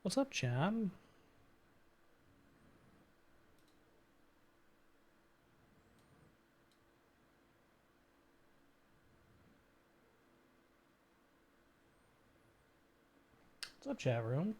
What's up, Chad? What's up, chat room?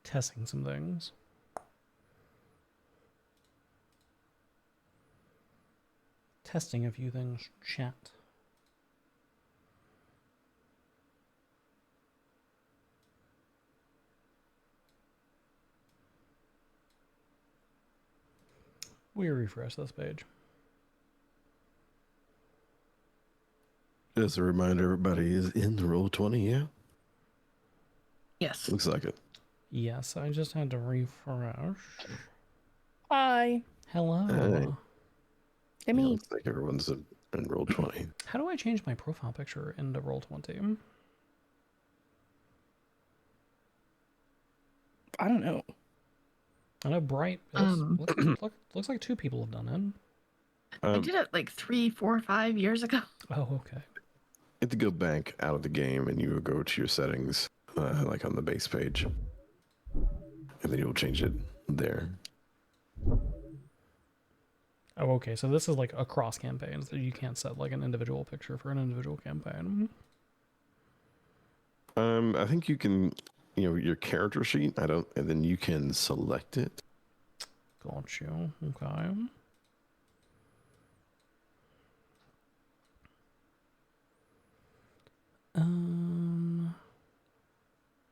Testing some things. Testing a few things, chat. We refresh this page. Just a reminder, everybody is in the Roll20, yeah? Yes. Looks like it. Yes, I just had to refresh. Hi. Hello. Let me. Looks like everyone's in Roll20. How do I change my profile picture into Roll20? I don't know. I know Bright. Looks like two people have done it. I did it like 3, 4, 5 years ago. Oh, okay. You have to go back out of the game and you will go to your settings, like on the base page. And then you'll change it there. Oh, okay. So this is like across campaigns that you can't set like an individual picture for an individual campaign. I think you can, your character sheet. And then you can select it. Got you. Okay.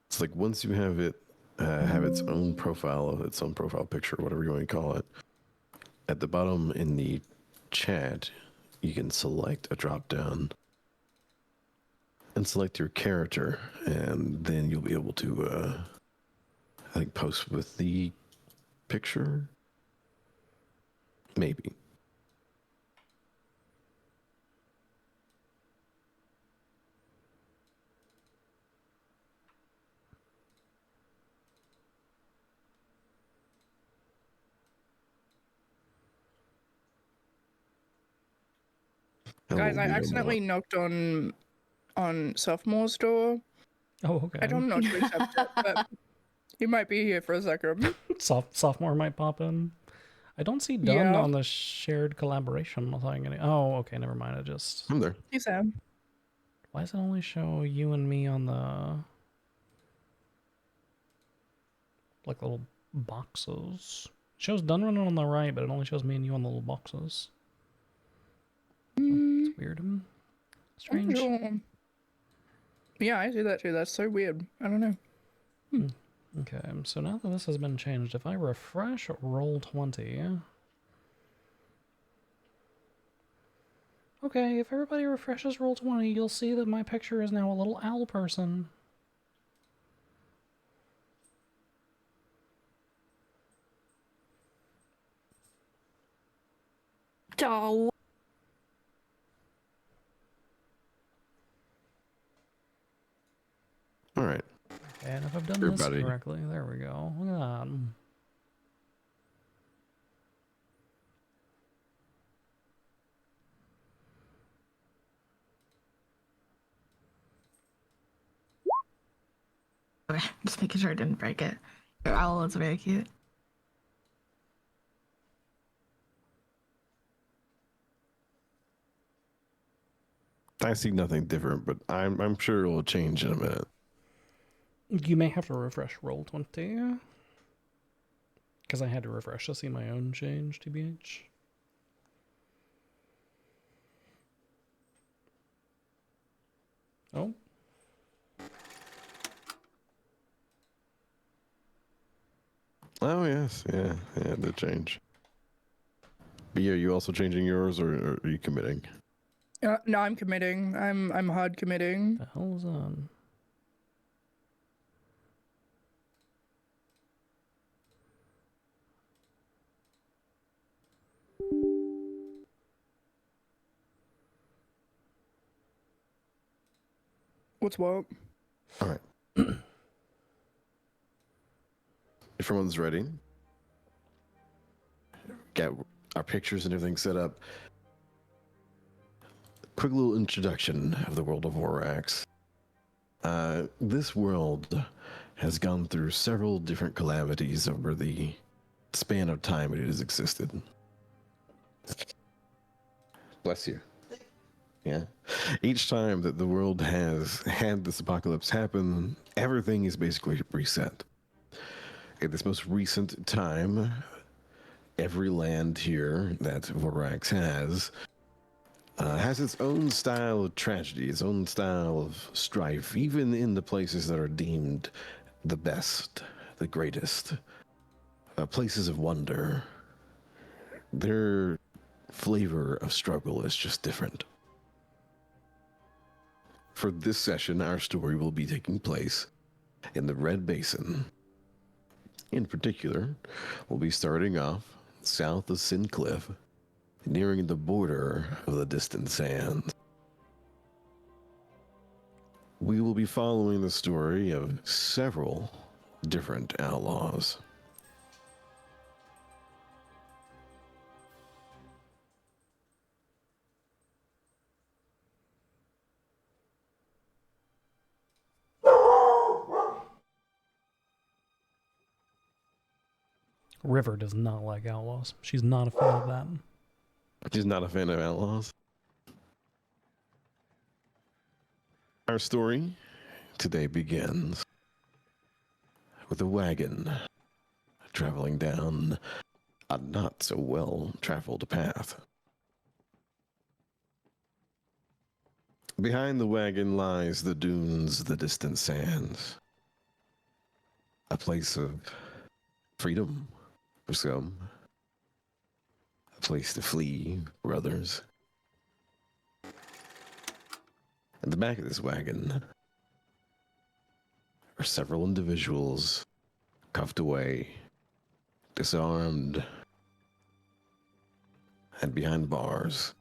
It's like once you have it, have its own profile, picture, whatever you want to call it. At the bottom in the chat, you can select a drop down and select your character, and then you'll be able to, I think, post with the picture. Maybe. Guys, I accidentally knocked on Sophomore's door. Oh, okay. I don't know to accept it, but he might be here for a second. Sophomore might pop in. I don't see done on the shared collaboration thing. Oh, okay, never mind. I just. I'm there. Hey, Sam. Why does it only show you and me on the like little boxes? It shows done running on the right, but it only shows me and you on the little boxes. It's weird. Strange. Yeah, I see that too. That's so weird. I don't know. Okay, so now that this has been changed, if I refresh Roll20... Okay, if everybody refreshes Roll20, you'll see that my picture is now a little owl person. Oh. All right. And if I've done this Everybody. correctly, there we go. Look at that. Okay, just making sure I didn't break it. Your owl is very cute. I see nothing different, but I'm sure it will change in a minute. You may have to refresh Roll20. Because I had to refresh to see my own change, TBH. Oh. Oh yes, yeah, the change. But yeah, are you also changing yours, or are you committing? No, I'm committing. I'm hard committing. The hell is on? What's what? All right. If everyone's ready, get our pictures and everything set up. Quick little introduction of the world of Vorax. This world has gone through several different calamities over the span of time it has existed. Bless you. Yeah. Each time that the world has had this apocalypse happen, everything is basically reset. In this most recent time, every land here that Vorax has its own style of tragedy, its own style of strife, even in the places that are deemed the best, the greatest, places of wonder. Their flavor of struggle is just different. For this session, our story will be taking place in the Red Basin. In particular, we'll be starting off south of Sincliff, nearing the border of the distant sands. We will be following the story of several different outlaws. River does not like outlaws. She's not a fan of that. She's not a fan of outlaws. Our story today begins with a wagon traveling down a not so well traveled path. Behind the wagon lies the dunes, the distant sands. A place of freedom for some, a place to flee for others. At the back of this wagon are several individuals cuffed away, disarmed, and behind bars.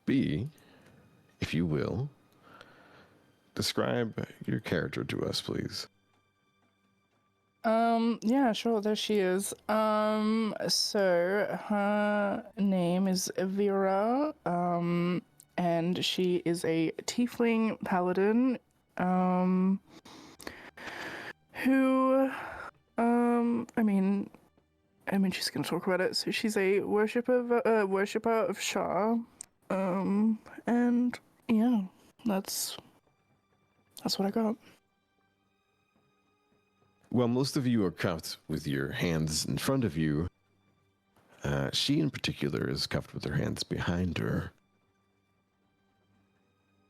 B, if you will, describe your character to us, please. Yeah, sure, there she is. So her name is Vera, and she is a tiefling paladin, who, I mean, she's gonna talk about it. So she's a worshiper of Shah, and yeah, that's what I got. Well, most of you are cuffed with your hands in front of you. She, in particular, is cuffed with her hands behind her.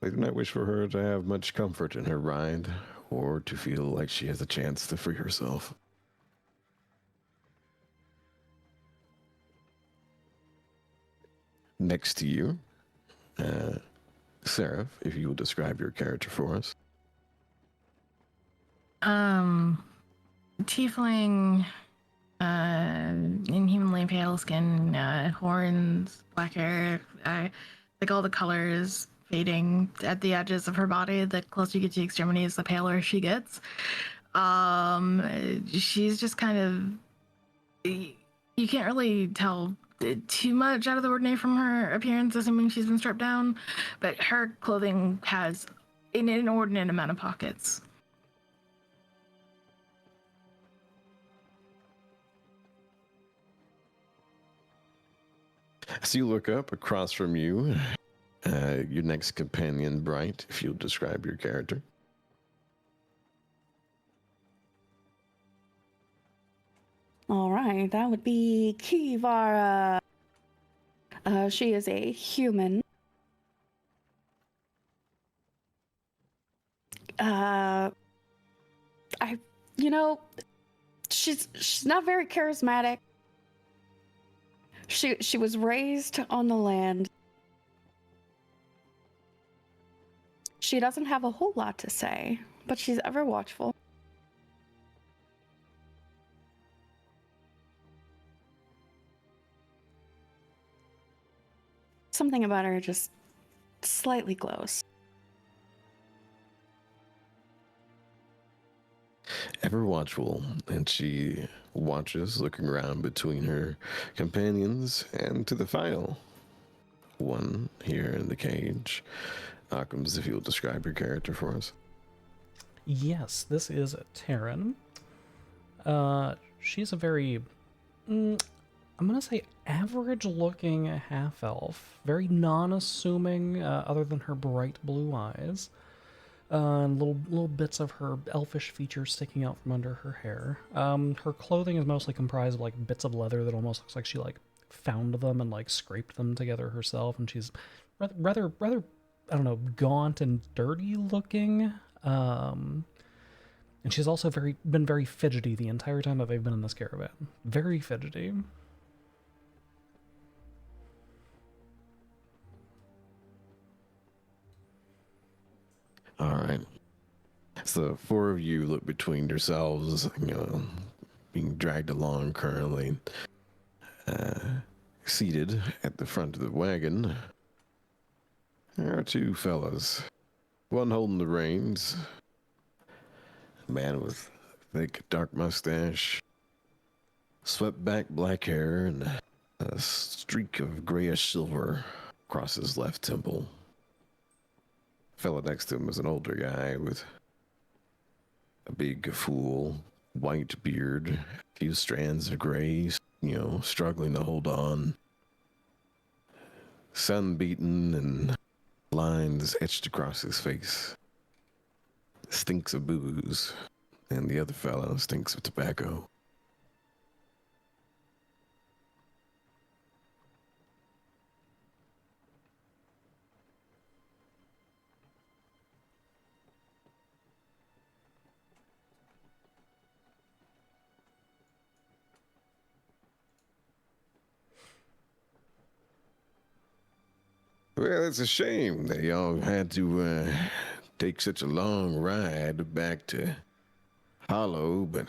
I do not wish for her to have much comfort in her ride, or to feel like she has a chance to free herself. Next to you, Seraph, if you will describe your character for us. Tiefling inhumanly pale skin, horns, black hair, like all the colors fading at the edges of her body. The closer you get to the extremities, the paler she gets. She's just kind of, you can't really tell too much out of the ordinary from her appearance, assuming she's been stripped down, but her clothing has an inordinate amount of pockets. So you look up across from you, your next companion, Bright, if you'll describe your character. All right, that would be Kivara. She is a human. She's not very charismatic. She was raised on the land. She doesn't have a whole lot to say, but she's ever watchful. Something about her just slightly glows. Ever watchful, and she watches, looking around between her companions and to the final one here in the cage. Occams, if you'll describe your character for us. Yes, this is Taryn. She's a very, I'm gonna say average-looking half-elf, very non-assuming, other than her bright blue eyes. And little bits of her elfish features sticking out from under her hair. Her clothing is mostly comprised of like bits of leather that almost looks like she like found them and like scraped them together herself. And she's rather I don't know, gaunt and dirty looking. And she's also been very fidgety the entire time that they've been in this caravan. Very fidgety. All right. So four of you look between yourselves, being dragged along currently. Seated at the front of the wagon, there are two fellas. One holding the reins. A man with thick, dark mustache, swept back black hair, and a streak of grayish silver across his left temple. Fella next to him is an older guy with a big, full, white beard, a few strands of gray, struggling to hold on. Sun-beaten and lines etched across his face. Stinks of booze, and the other fellow stinks of tobacco. Well, it's a shame that y'all had to take such a long ride back to Hollow, but,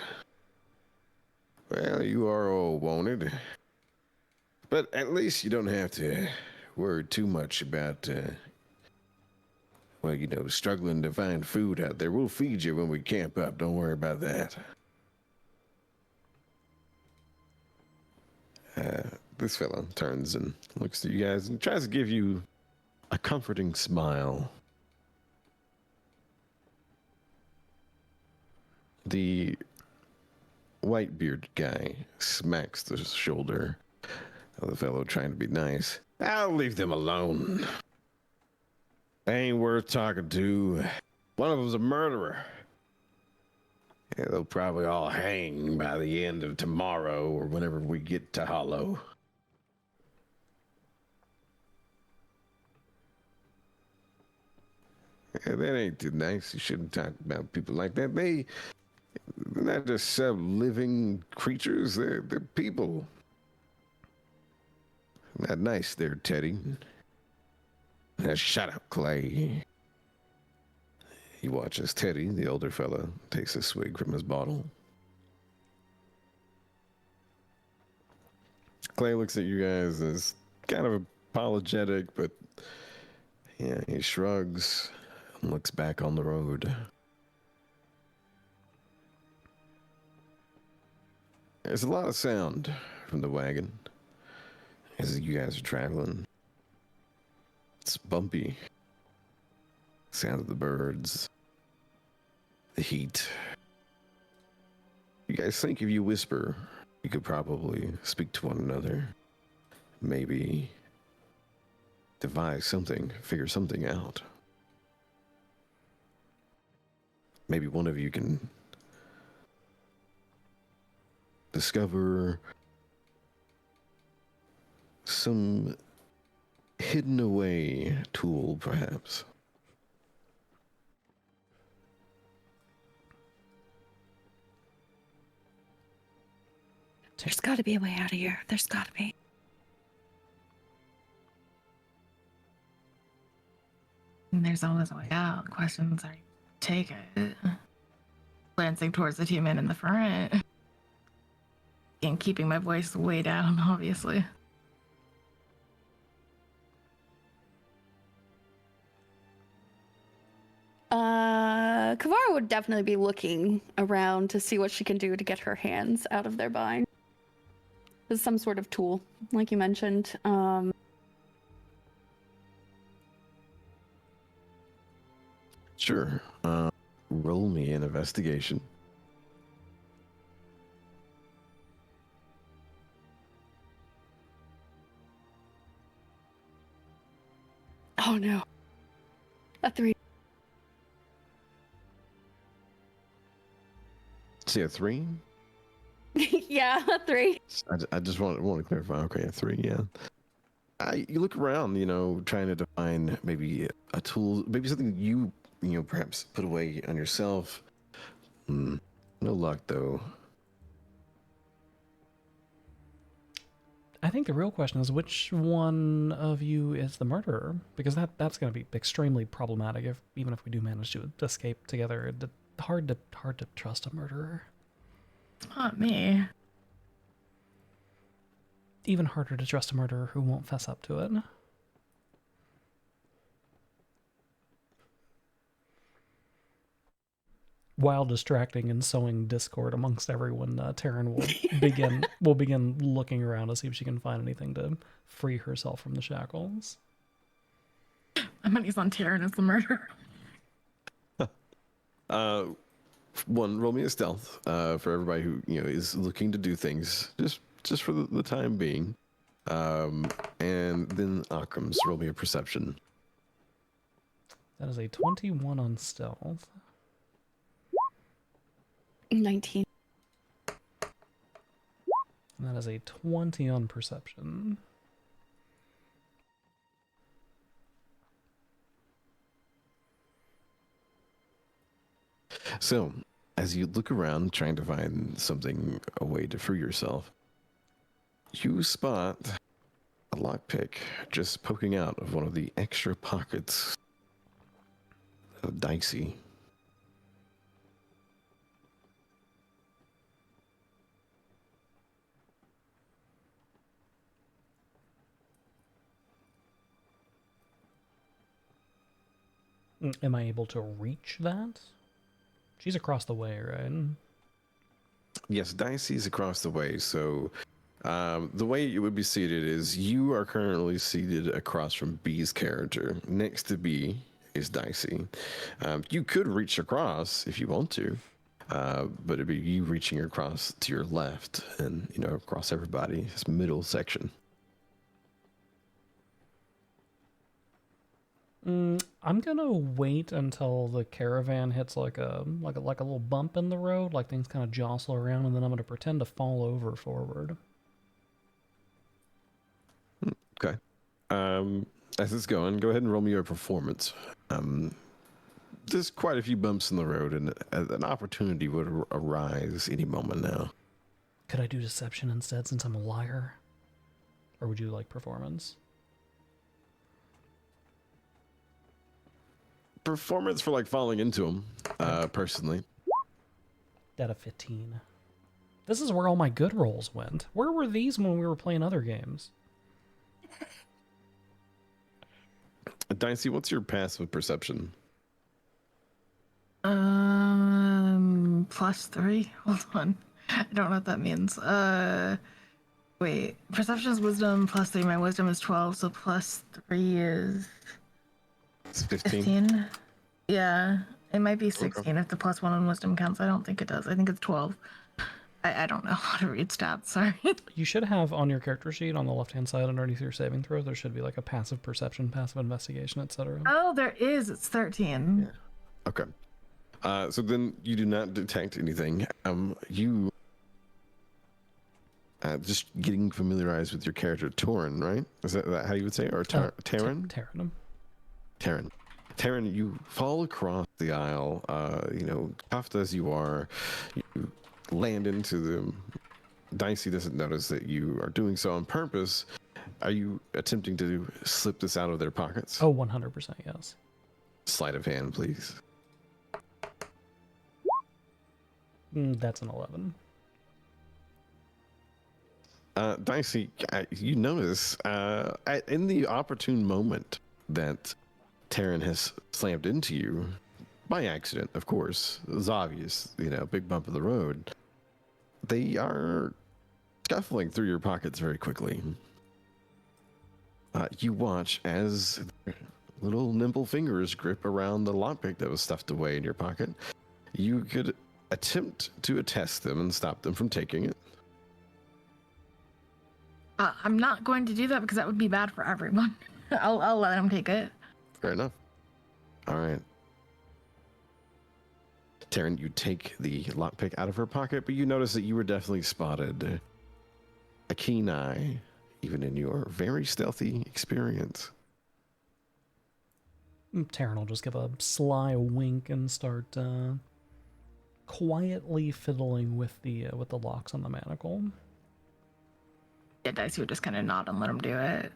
well, you are all wanted. But at least you don't have to worry too much about, struggling to find food out there. We'll feed you when we camp up. Don't worry about that. This fellow turns and looks at you guys and tries to give you a comforting smile. The white-bearded guy smacks the shoulder of the fellow trying to be nice. I'll leave them alone. They ain't worth talking to. One of them's a murderer. Yeah, they'll probably all hang by the end of tomorrow or whenever we get to Hollow. Yeah, that ain't too nice. You shouldn't talk about people like that. They're not just living creatures. They're people. Not nice there, Teddy. Now shut up, Clay. You watch as Teddy, the older fella, takes a swig from his bottle. Clay looks at you guys as kind of apologetic, but yeah, he shrugs and looks back on the road. There's a lot of sound from the wagon as you guys are traveling. It's bumpy. Sound of the birds, the heat. You guys think if you whisper, you could probably speak to one another. Maybe devise something, figure something out. Maybe one of you can discover some hidden away tool, perhaps. There's got to be a way out of here. There's got to be. And there's always a way out. Questions are take it. Glancing towards the two men in the front. And keeping my voice way down, obviously. Kavara would definitely be looking around to see what she can do to get her hands out of their bind. There's some sort of tool, like you mentioned. Sure. Roll me an investigation. Oh no. A 3. See a 3? Yeah, a 3. I just want to clarify. Okay, a 3, yeah. You look around, trying to define maybe a tool, maybe something you perhaps put away on yourself. No luck, though. I think the real question is which one of you is the murderer, because that's going to be extremely problematic even if we do manage to escape together. It's hard to trust a murderer. It's not me. Even harder to trust a murderer who won't fess up to it. While distracting and sowing discord amongst everyone, Taryn will begin looking around to see if she can find anything to free herself from the shackles. I'm gonna use on Taryn as the murderer. One, roll me a stealth for everybody who is looking to do things just for the time being, and then Akram's roll me a perception. That is a 21 on stealth. 19. And that is a 20 on perception. So, as you look around trying to find a way to free yourself, you spot a lockpick just poking out of one of the extra pockets of Dicey. Am I able to reach that? She's across the way, right? Yes, Dicey's across the way. So the way you would be seated is you are currently seated across from B's character. Next to B is Dicey. You could reach across if you want to, but it'd be you reaching across to your left and, across everybody, this middle section. I'm gonna wait until the caravan hits like a little bump in the road, like things kind of jostle around, and then I'm gonna pretend to fall over forward. Okay. As it's going, go ahead and roll me your performance. There's quite a few bumps in the road, and an opportunity would arise any moment now. Could I do deception instead, since I'm a liar? Or would you like performance? Performance for falling into them, personally. At a 15. This is where all my good rolls went. Where were these when we were playing other games? Dicey, what's your passive perception? +3. Hold on. I don't know what that means. Wait. Perception is wisdom +3. My wisdom is 12, so +3 is It's 15. 15. Yeah. It might be 16 if the +1 on wisdom counts. I don't think it does. I think it's 12. I don't know how to read stats. Sorry. You should have on your character sheet on the left-hand side underneath your saving throw, there should be like a passive perception, passive investigation, etc. Oh, there is. It's 13. Okay. So then you do not detect anything. You just getting familiarized with your character, Torin, right? Is that how you would say it? Or Taryn? Taryn. Taryn, you fall across the aisle, cuffed as you are. You land into them. Dicey doesn't notice that you are doing so on purpose. Are you attempting to slip this out of their pockets? Oh, 100%, yes. Sleight of hand, please. That's an 11. Dicey, you notice in the opportune moment that Taryn has slammed into you, by accident, of course, it was obvious, big bump in the road, they are scuffling through your pockets very quickly. You watch as little nimble fingers grip around the lockpick that was stuffed away in your pocket. You could attempt to attest them and stop them from taking it. I'm not going to do that because that would be bad for everyone. I'll let him take it. Fair enough. All right. Taryn, you take the lockpick out of her pocket, but you notice that you were definitely spotted. A keen eye, even in your very stealthy experience. Taryn will just give a sly wink and start quietly fiddling with the locks on the manacle. Yeah, Dicey would just kind of nod and let him do it.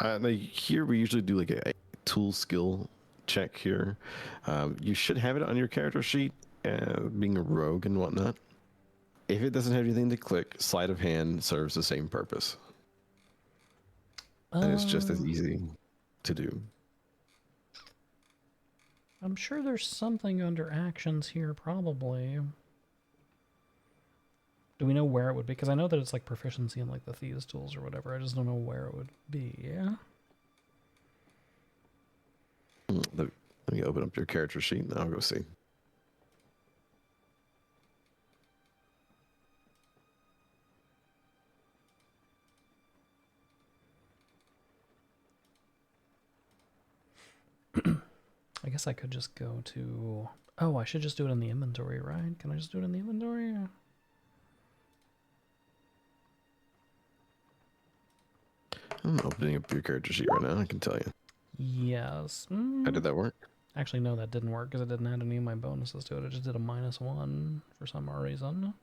Now here we usually do like a tool skill check here. You should have it on your character sheet, being a rogue and whatnot. If it doesn't have anything to click, sleight of hand serves the same purpose. And it's just as easy to do. I'm sure there's something under actions here, probably. Do we know where it would be? Because I know that it's like proficiency in like the thieves tools or whatever. I just don't know where it would be. Yeah. Let me open up your character sheet and I'll go see. I guess I could just go to... Oh, I should just do it in the inventory, right? Can I just do it in the inventory? I'm opening up your character sheet right now, I can tell you. Yes. How did that work? Actually, no, that didn't work because it didn't add any of my bonuses to it. It just did a -1 for some reason.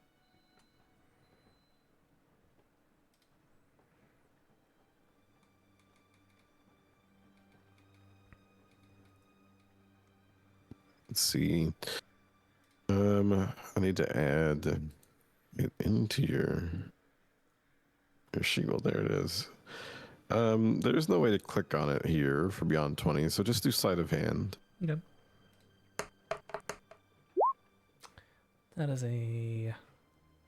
Let's see. I need to add it into your sheet. Well, there it is. There's no way to click on it here for Beyond 20, so just do sleight of hand. Okay. That is a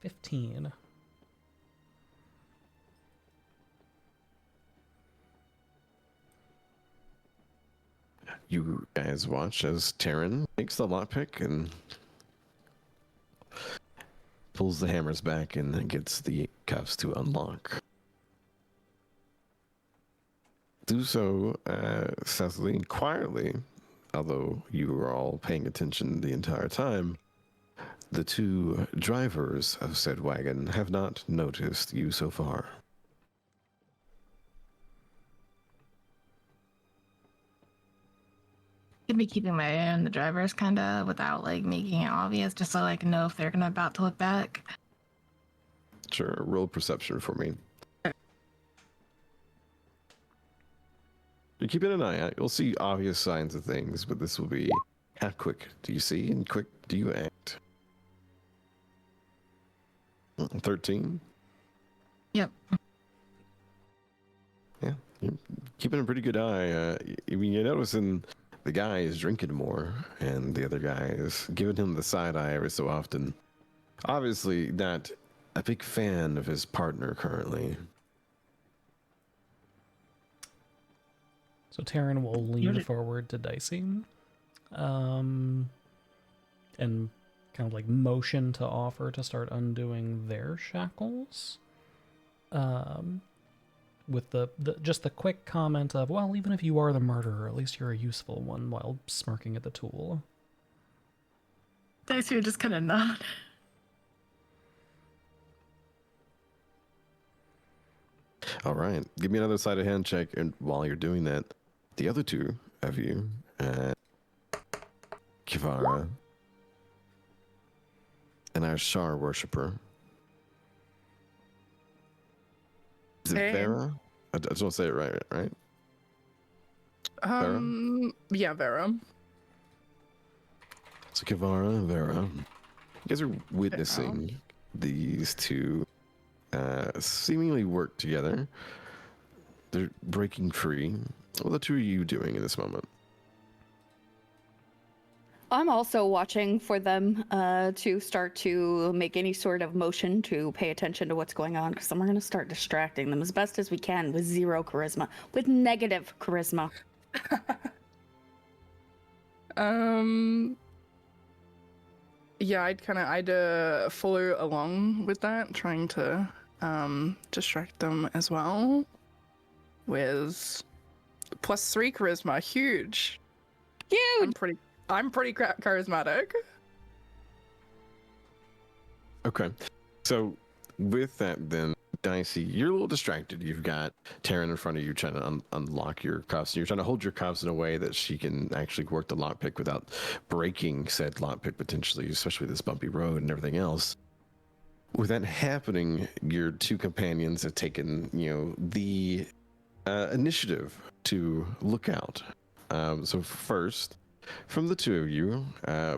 15. You guys watch as Taryn takes the lockpick and pulls the hammers back and then gets the cuffs to unlock. Do so stealthily and quietly, although you were all paying attention the entire time. The two drivers of said wagon have not noticed you so far. Could be keeping my eye on the drivers, kind of, without like making it obvious, just so I can know if they're gonna about to look back. Sure, roll perception for me. You're keeping an eye out. You'll see obvious signs of things, but this will be how quick do you see and quick do you act? 13. Yep. Yeah, you're keeping a pretty good eye. I mean, you're noticing the guy is drinking more, and the other guy is giving him the side eye every so often. Obviously, not a big fan of his partner currently. So Taryn will lean Noted. forward to Dicey, and kind of like motion to offer to start undoing their shackles. With the just the quick comment of, well, even if you are the murderer, at least you're a useful one, while smirking at the tool. Dicey would just kind of nod. All right, give me another sleight of hand check, and while you're doing that, the other two of you, Kivara and our Shar worshiper. Is it Hey. Vera? I just want to say it right? Yeah, Vera. So Kivara and Vera, you guys are witnessing these two seemingly work together. They're breaking free. What are the two of you doing in this moment? I'm also watching for them to start to make any sort of motion to pay attention to what's going on, because I'm going to start distracting them as best as we can with zero charisma, with negative charisma. Yeah, I'd follow along with that, trying to distract them as well. With +3 charisma, huge. Huge! I'm pretty charismatic. Okay. So with that, then, Dicey, you're a little distracted. You've got Taryn in front of you trying to unlock your cuffs. You're trying to hold your cuffs in a way that she can actually work the lockpick without breaking said lockpick potentially, especially this bumpy road and everything else. With that happening, your two companions have taken, the initiative to look out. So first, from the two of you,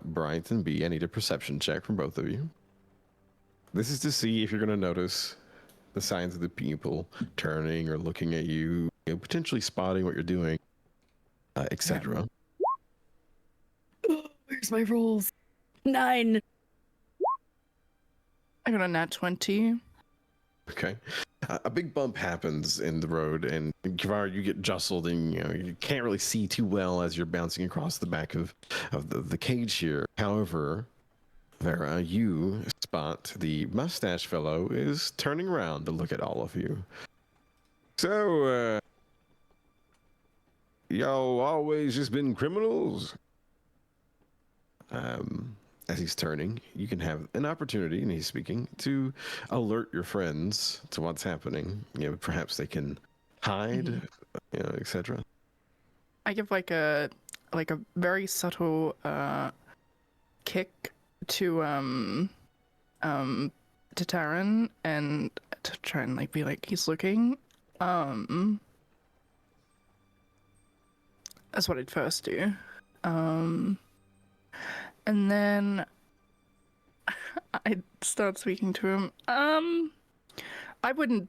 Bryant and B, I need a perception check from both of you. This is to see if you're going to notice the signs of the people turning or looking at you, potentially spotting what you're doing, etc. Where's my rolls? 9. I got a nat 20. Okay. A big bump happens in the road, and Kivar, you get jostled, and you can't really see too well as you're bouncing across the back of the cage here. However, Vera, you spot the mustache fellow is turning around to look at all of you. So, y'all always just been criminals? As he's turning, you can have an opportunity, and he's speaking, to alert your friends to what's happening. Perhaps they can hide, etc. I give like a very subtle kick to Taryn, and to try and be like he's looking. That's what I'd first do. And then I'd start speaking to him. I wouldn't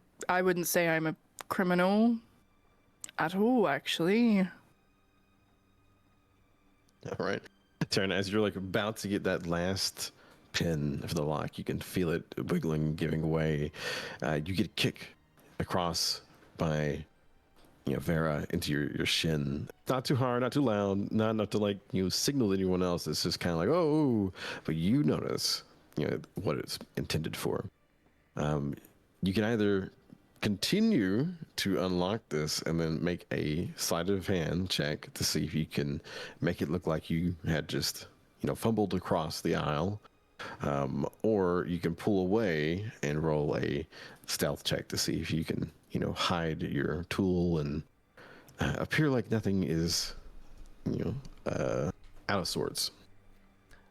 say I'm a criminal at all, actually. All right. Taryn, as you're about to get that last pin of the lock, you can feel it wiggling, giving way. You get a kick across by Vera into your shin. Not too hard, not too loud, not enough to signal to anyone else. It's just kind of oh, but you notice what it's intended for. You can either continue to unlock this and then make a sleight of hand check to see if you can make it look like you had just fumbled across the aisle, or you can pull away and roll a stealth check to see if you can hide your tool and appear like nothing is out of sorts.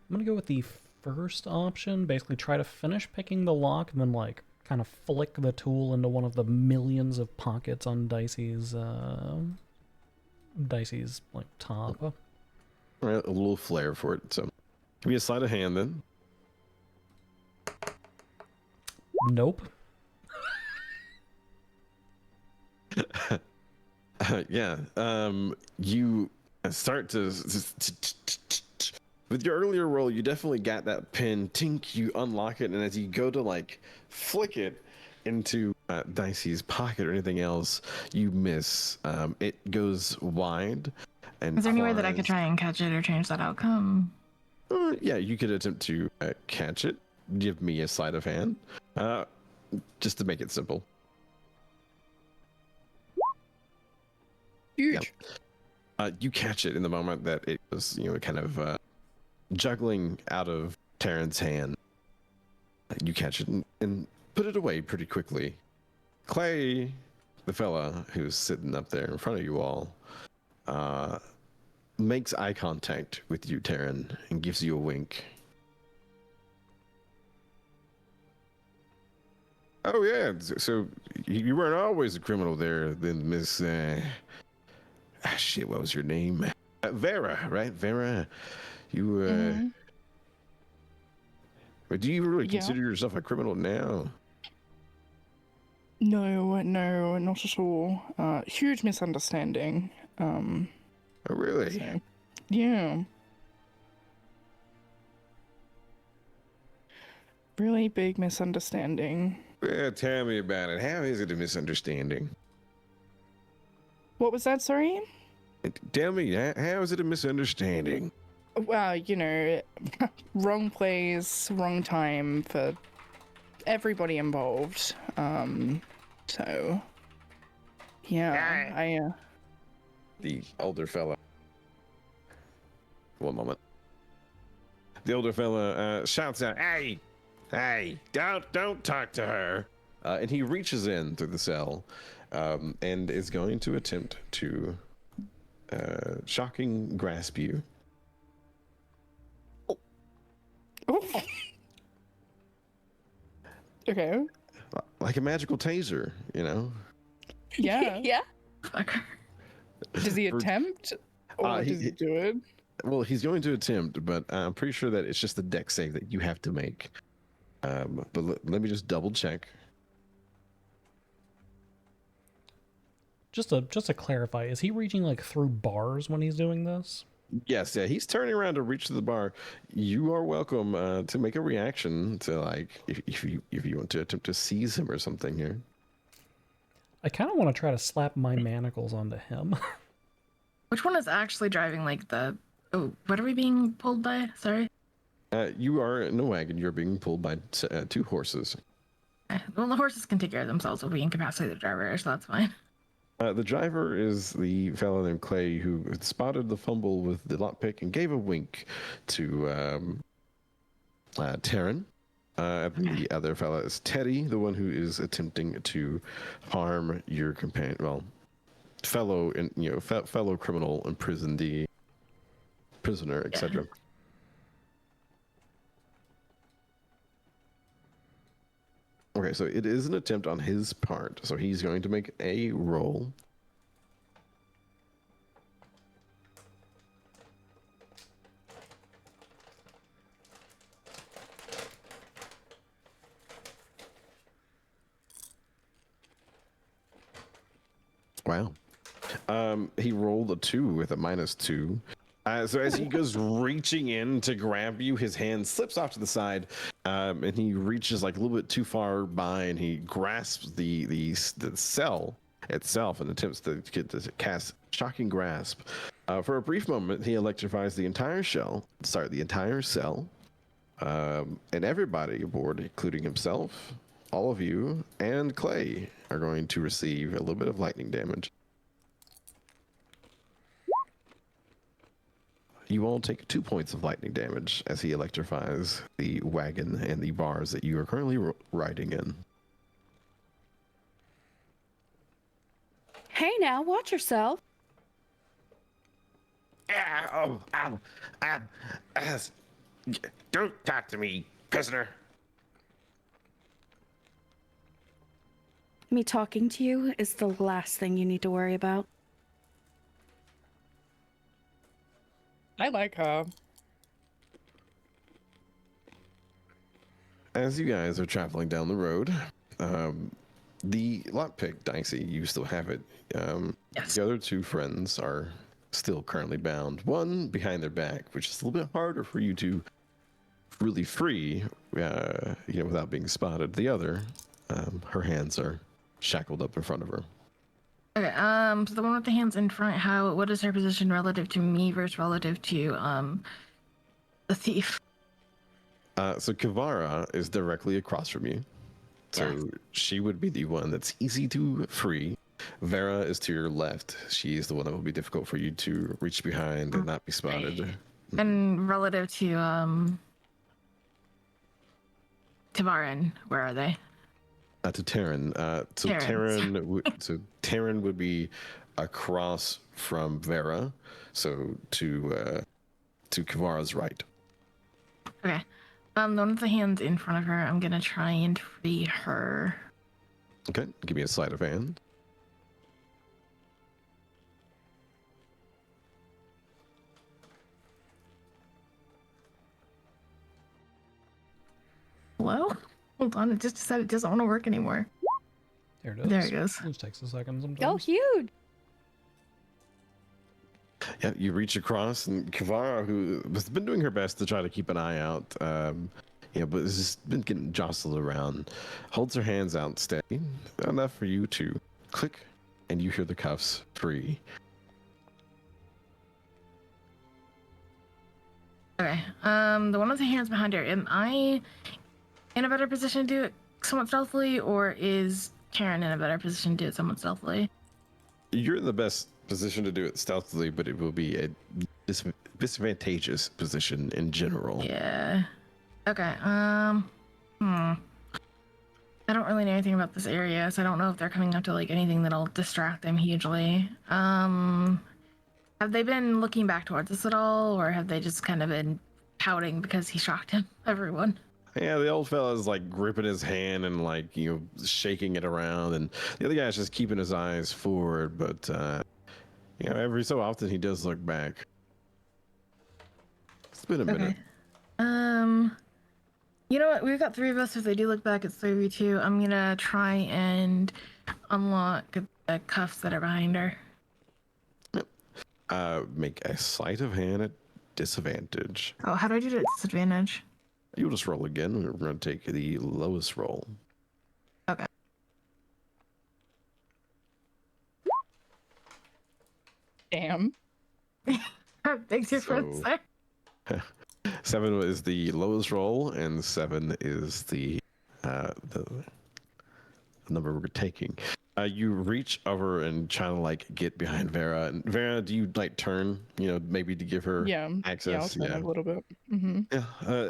I'm gonna go with the first option, basically try to finish picking the lock and then kind of flick the tool into one of the millions of pockets on Dicey's top. All right, a little flair for it. So give me a sleight of hand then. Nope. Yeah. You start to with your earlier roll, you definitely got that pin. Tink, you unlock it, and as you go to like flick it into Dicey's pocket or anything else, you miss. It goes wide. And Is there any way that I flies. could try and catch it or change that outcome? Yeah, you could attempt to catch it. Give me a sleight of hand, just to make it simple. Huge. You catch it in the moment that it was, kind of juggling out of Terran's hand. You catch it and put it away pretty quickly. Clay, the fella who's sitting up there in front of you all, makes eye contact with you, Terran, and gives you a wink. Oh yeah, so you weren't always a criminal there, then, Miss. Shit, what was your name? Vera, right? Vera, you. Do you really consider yourself a criminal now? No, not at all. Huge misunderstanding. Oh really? So, yeah. Really big misunderstanding. Tell me about it. How is it a misunderstanding? What was that, sorry? Tell me, how is it a misunderstanding? Well, wrong place, wrong time for everybody involved. So, yeah, The older fella. One moment. The older fella shouts out, Hey, don't talk to her. And he reaches in through the cell and is going to attempt to shocking grasp you. Oh. Okay. Like a magical taser, Yeah. Yeah. Fucker. Does he attempt? Or does he do it? Well, he's going to attempt, but I'm pretty sure that it's just the deck save that you have to make. But let me just double check. Just to clarify, is he reaching like through bars when he's doing this? Yes, yeah, he's turning around to reach to the bar. You are welcome to make a reaction to, like, if you want to attempt to seize him or something here. I kind of want to try to slap my manacles onto him. Which one is actually driving like the... Oh, what are we being pulled by? Sorry. You are in a wagon. You're being pulled by two horses. Well, the horses can take care of themselves if we incapacitate the driver, so that's fine. The driver is the fellow named Clay who spotted the fumble with the lockpick and gave a wink to Terran. The other fellow is Teddy, the one who is attempting to harm your companion. Well, fellow criminal, imprisoned prisoner, etc. Okay, so it is an attempt on his part. So he's going to make a roll. Wow. He rolled a 2 with a -2. So as he goes reaching in to grab you, his hand slips off to the side, and he reaches like a little bit too far by, and he grasps the cell itself and attempts to cast shocking grasp. For a brief moment, he electrifies the entire cell, and everybody aboard, including himself, all of you, and Clay, are going to receive a little bit of lightning damage. You all take 2 points of lightning damage as he electrifies the wagon and the bars that you are currently riding in. Hey now, watch yourself. Don't talk to me, prisoner. Me talking to you is the last thing you need to worry about. I like her. As you guys are traveling down the road, the lockpick, Dicey, you still have it. Yes. The other two friends are still currently bound. One behind their back, which is a little bit harder for you to really free, without being spotted. The other, her hands are shackled up in front of her. Okay. So the one with the hands in front, what is her position relative to me versus relative to the thief? So Kivara is directly across from you. So she would be the one that's easy to free. Vera is to your left. She's the one that will be difficult for you to reach behind and not be spotted. And relative to Tavarin, where are they? To Terran. Terran would be across from Vera. So to Kivara's right. Okay. The one with the hands in front of her, I'm gonna try and free her. Okay, give me a sleight of hand. Hello? Hold on, it just decided it doesn't want to work anymore. There it is. There it goes. It takes a second sometimes. Oh, huge. Yeah, you reach across, and Kivara, who has been doing her best to try to keep an eye out, but has just been getting jostled around, holds her hands out steady, enough for you to click, and you hear the cuffs free. Okay. The one with the hands behind her, am I in a better position to do it somewhat stealthily, or is Karen in a better position to do it somewhat stealthily? You're in the best position to do it stealthily, but it will be a disadvantageous position in general. Yeah. Okay. I don't really know anything about this area, so I don't know if they're coming up to like anything that'll distract them hugely. Have they been looking back towards us at all, or have they just kind of been pouting because he shocked everyone? Yeah, the old fella's like gripping his hand and shaking it around, and the other guy's just keeping his eyes forward, but every so often he does look back. It's been a minute. You know what? We've got three of us. If they do look back, it's 3v2. I'm gonna try and unlock the cuffs that are behind her. Make a sleight of hand at disadvantage. Oh, how do I do it at disadvantage? You'll just roll again. We're going to take the lowest roll. Okay. Damn. Big difference So- there. 7 is the lowest roll, and 7 is the number we're taking. You reach over and try to get behind Vera. And Vera, do you turn? Maybe to give her access. Yeah, I'll turn a little bit. Mm-hmm. Yeah.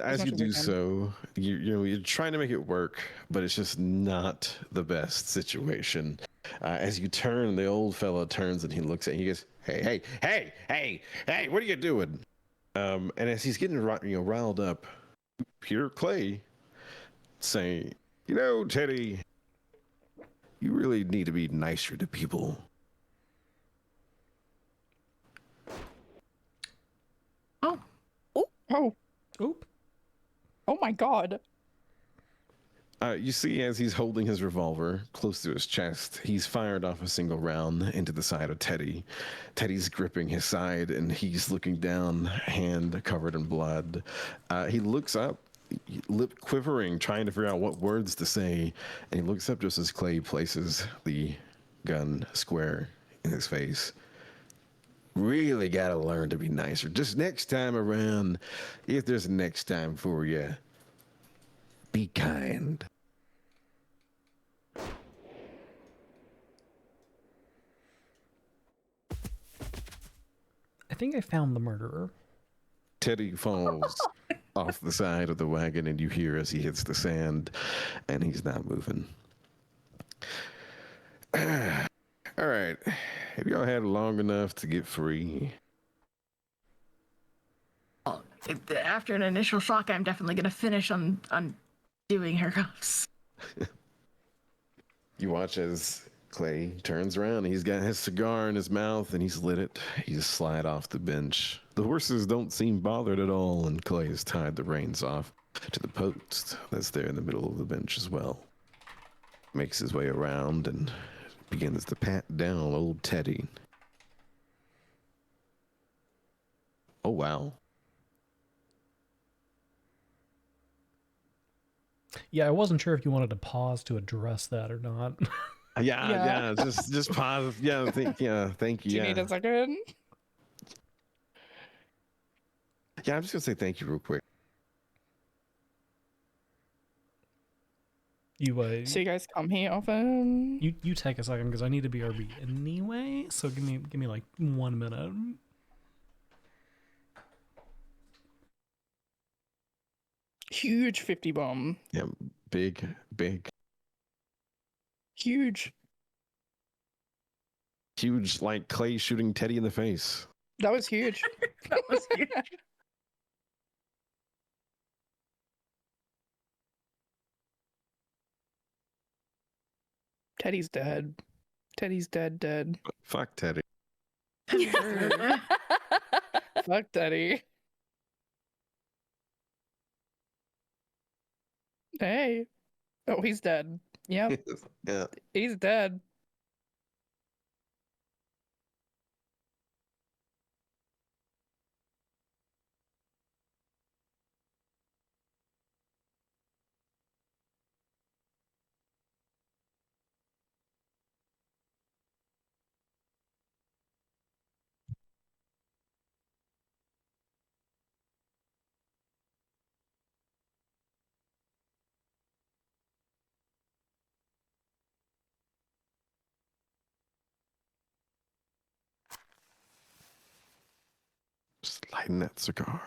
As much you as I do can. so, you're trying to make it work, but it's just not the best situation. As you turn, the old fella turns and he looks at you. He goes, "Hey, what are you doing?" And as he's getting riled up, hear Clay say, "Teddy, you really need to be nicer to people." Oh, Oop. oh my God. You see, as he's holding his revolver close to his chest, he's fired off a single round into the side of Teddy. Teddy's gripping his side, and he's looking down, hand covered in blood. He looks up, lip quivering, trying to figure out what words to say, and he looks up just as Clay places the gun square in his face. Really gotta learn to be nicer. Just next time around, if there's a next time for you, be kind. I think I found the murderer. Teddy falls off the side of the wagon, and you hear as he hits the sand, and he's not moving. All right. Have y'all had long enough to get free? Well, after an initial shock, I'm definitely gonna finish on doing her cuffs. You watch as Clay turns around. He's got his cigar in his mouth, and he's lit it. He just slide off the bench. The horses don't seem bothered at all, and Clay has tied the reins off. to the post that's there in the middle of the bench as well. Makes his way around and begins to pat down old Teddy. Oh, wow. Yeah, I wasn't sure if you wanted to pause to address that or not. Yeah. Just pause. Yeah, thank you. Do you need a second? Yeah, I'm just gonna say thank you real quick. So you guys come here often? You take a second because I need to BRB anyway. So give me like 1 minute. Huge 50 bomb. Yeah, big. Huge. Huge, like Clay shooting Teddy in the face. That was huge. That was huge. Teddy's dead. Teddy's dead. Fuck Teddy. Fuck Teddy. Hey. Oh, he's dead. Yep, Yeah. he's dead. Just lighting that cigar.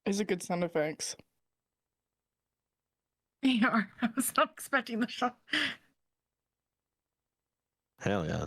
Is it good sound effects? Yeah, I was not expecting the shot. Hell yeah.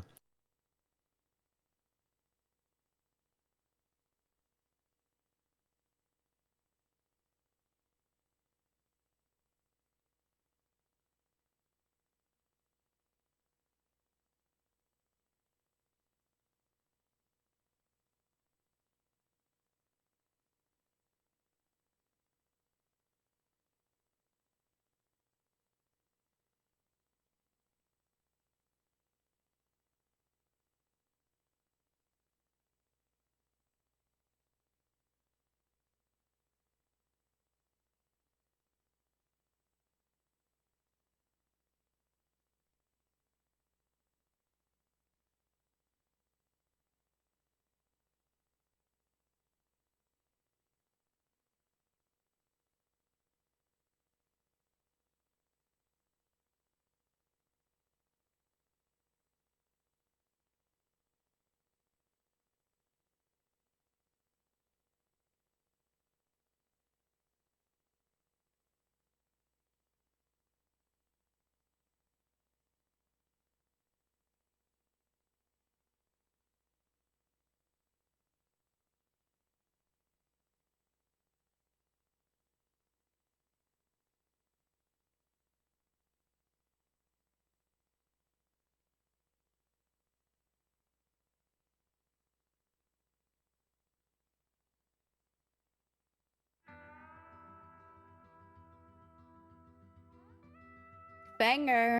Banger.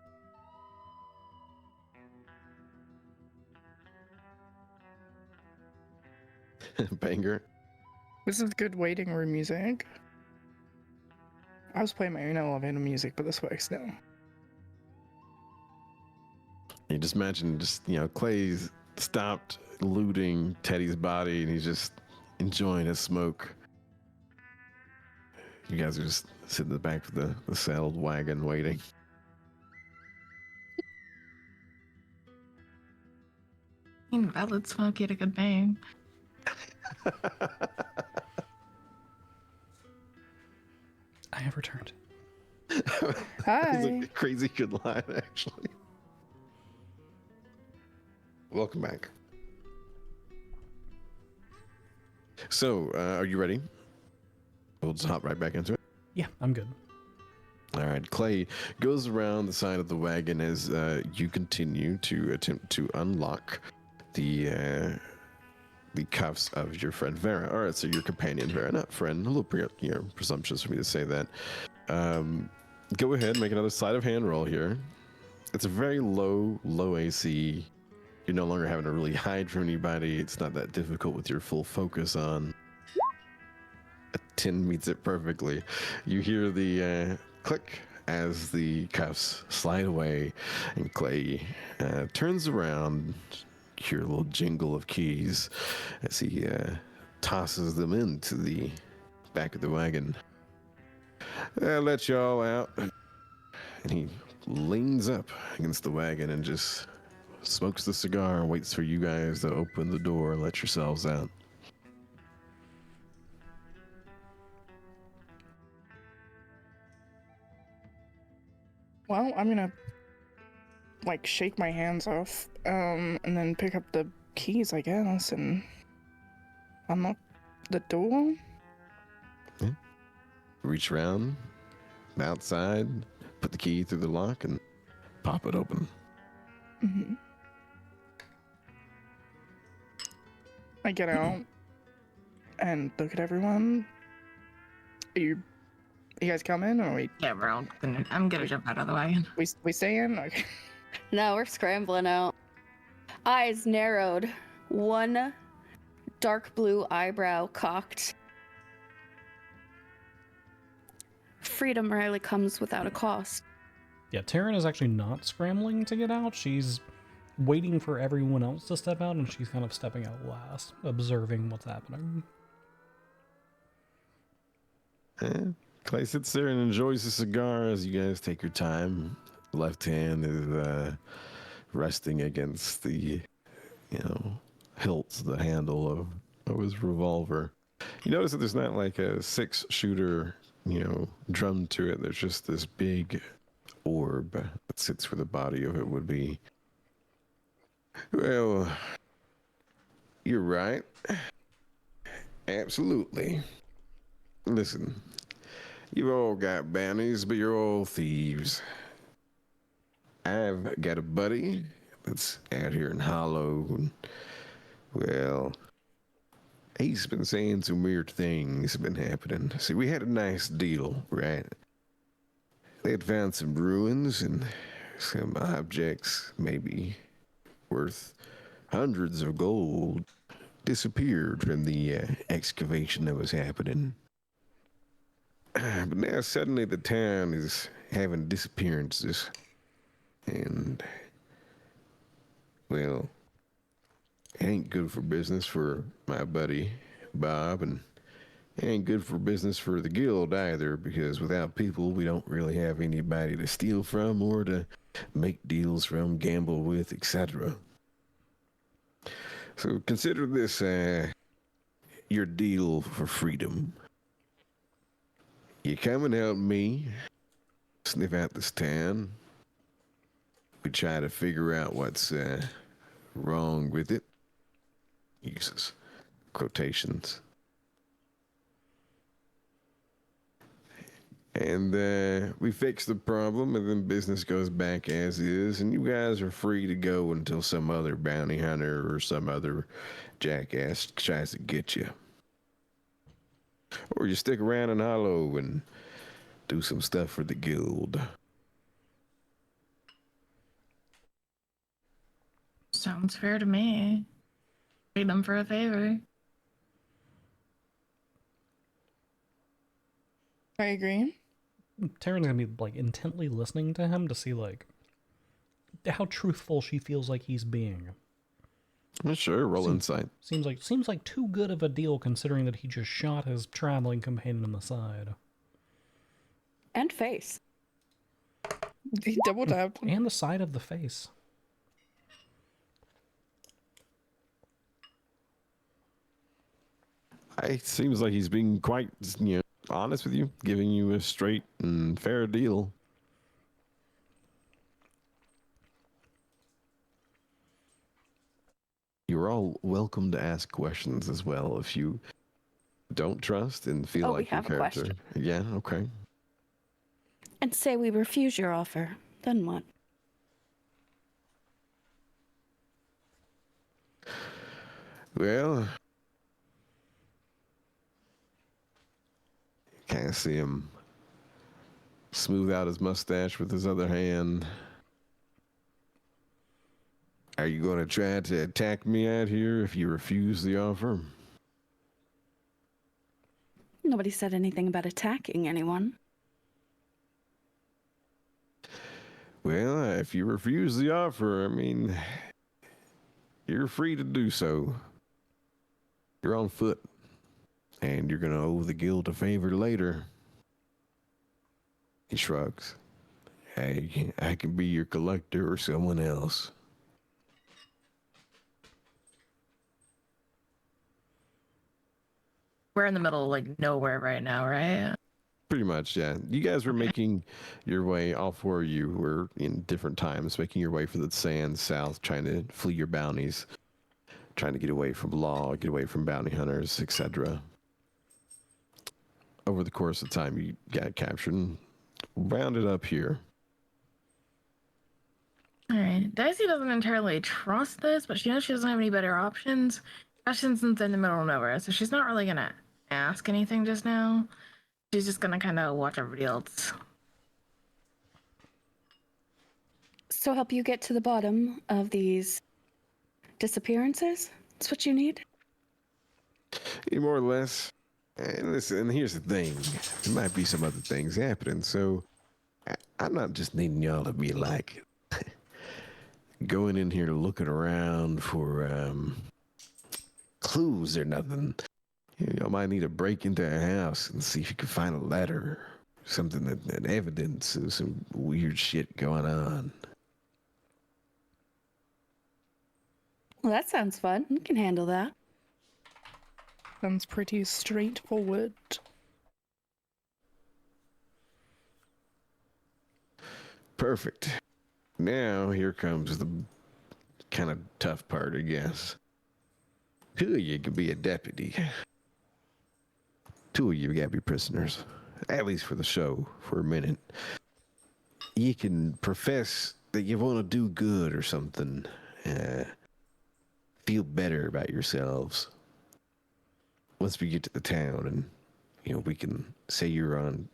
Banger. This is good waiting room music. I was playing my own elevator music, but this works now. You just imagine Clay's stopped looting Teddy's body and he's just enjoying his smoke. You guys are just sitting in the back of the saddled wagon waiting. Valid smoke, get a good bang. I have returned. Hi. It's a crazy good line, actually. Welcome back. So, are you ready? We'll just hop right back into it. Yeah, I'm good. All right, Clay goes around the side of the wagon as you continue to attempt to unlock the cuffs of your friend Vera. All right, so your companion Vera, not friend. A little presumptuous for me to say that. Go ahead, make another sleight of hand roll here. It's a very low AC. You're no longer having to really hide from anybody. It's not that difficult with your full focus on. A 10 meets it perfectly. You hear the click as the cuffs slide away, and Clay turns around. You hear a little jingle of keys as he tosses them into the back of the wagon. I'll let you all out. And he leans up against the wagon and just smokes the cigar and waits for you guys to open the door and let yourselves out. Well, I'm gonna like shake my hands off, and then pick up the keys, I guess, and unlock the door. Reach around outside, put the key through the lock, and pop it open. Mm-hmm. I get out and look at everyone. Are you guys coming, or Yeah, bro. I'm gonna jump out of the wagon. we staying? Okay. No, we're scrambling out. Eyes narrowed. One dark blue eyebrow cocked. Freedom rarely comes without a cost. Yeah, Taryn is actually not scrambling to get out. She's waiting for everyone else to step out, and she's kind of stepping out last, observing what's happening. Clay sits there and enjoys the cigar as you guys take your time. Left hand is resting against the, hilt, the handle of his revolver. You notice that there's not like a 6-shooter, drum to it. There's just this big orb that sits where the body of it would be. Well, you're right. Absolutely. Listen, you've all got bounties, but you're all thieves. I've got a buddy that's out here in Hollow, and, well, he's been saying some weird things have been happening. See, we had a nice deal, right? They had found some ruins and some objects, maybe worth hundreds of gold, disappeared from the excavation that was happening. But now suddenly the town is having disappearances. And, well, it ain't good for business for my buddy Bob, and it ain't good for business for the guild either, because without people, we don't really have anybody to steal from or to make deals from, gamble with, etc. So consider this your deal for freedom. You come and help me sniff out this town. We try to figure out what's wrong with it. Uses quotations. And we fix the problem, and then business goes back as is, and you guys are free to go until some other bounty hunter or some other jackass tries to get you. Or you stick around in Hollow and do some stuff for the guild. Sounds fair to me. Trade them for a favor. I agree. Taryn's gonna be like intently listening to him to see like how truthful she feels like he's being. Sure, roll insight. Seems like too good of a deal considering that he just shot his traveling companion in the side. And face. He double tapped. And the side of the face. It seems like he's being quite, honest with you, giving you a straight and fair deal. You're all welcome to ask questions as well if you don't trust and feel Oh, like we have your a character. question. Yeah, okay. And say we refuse your offer. Then what? Well, can't see him smooth out his mustache with his other hand. Are you going to try to attack me out here if you refuse the offer? Nobody said anything about attacking anyone. Well, if you refuse the offer, I mean, you're free to do so. You're on foot, and you're going to owe the guild a favor later. He shrugs. Hey, I can be your collector or someone else. We're in the middle of like nowhere right now, right? Pretty much, yeah. You guys were making your way, all four of you were in different times, making your way from the sands south, trying to flee your bounties, trying to get away from law, get away from bounty hunters, etc. Over the course of time, you got captured and rounded up here. All right. Dicey doesn't entirely trust this, but she knows she doesn't have any better options. Ashton's in the middle of nowhere, so she's not really gonna ask anything just now. She's just gonna kind of watch everybody else. So help you get to the bottom of these disappearances? That's what you need? More or less. And listen, here's the thing. There might be some other things happening, so I'm not just needing y'all to be like going in here looking around for clues or nothing. Y'all might need to break into a house and see if you can find a letter, something that evidence of some weird shit going on. Well, that sounds fun. We can handle that. Sounds pretty straightforward. Perfect. Now here comes the kind of tough part, I guess. Two of you could be a deputy. Two of you gotta be prisoners. At least for the show, for a minute. You can profess that you want to do good or something. Feel better about yourselves. Once we get to the town and, we can say you're on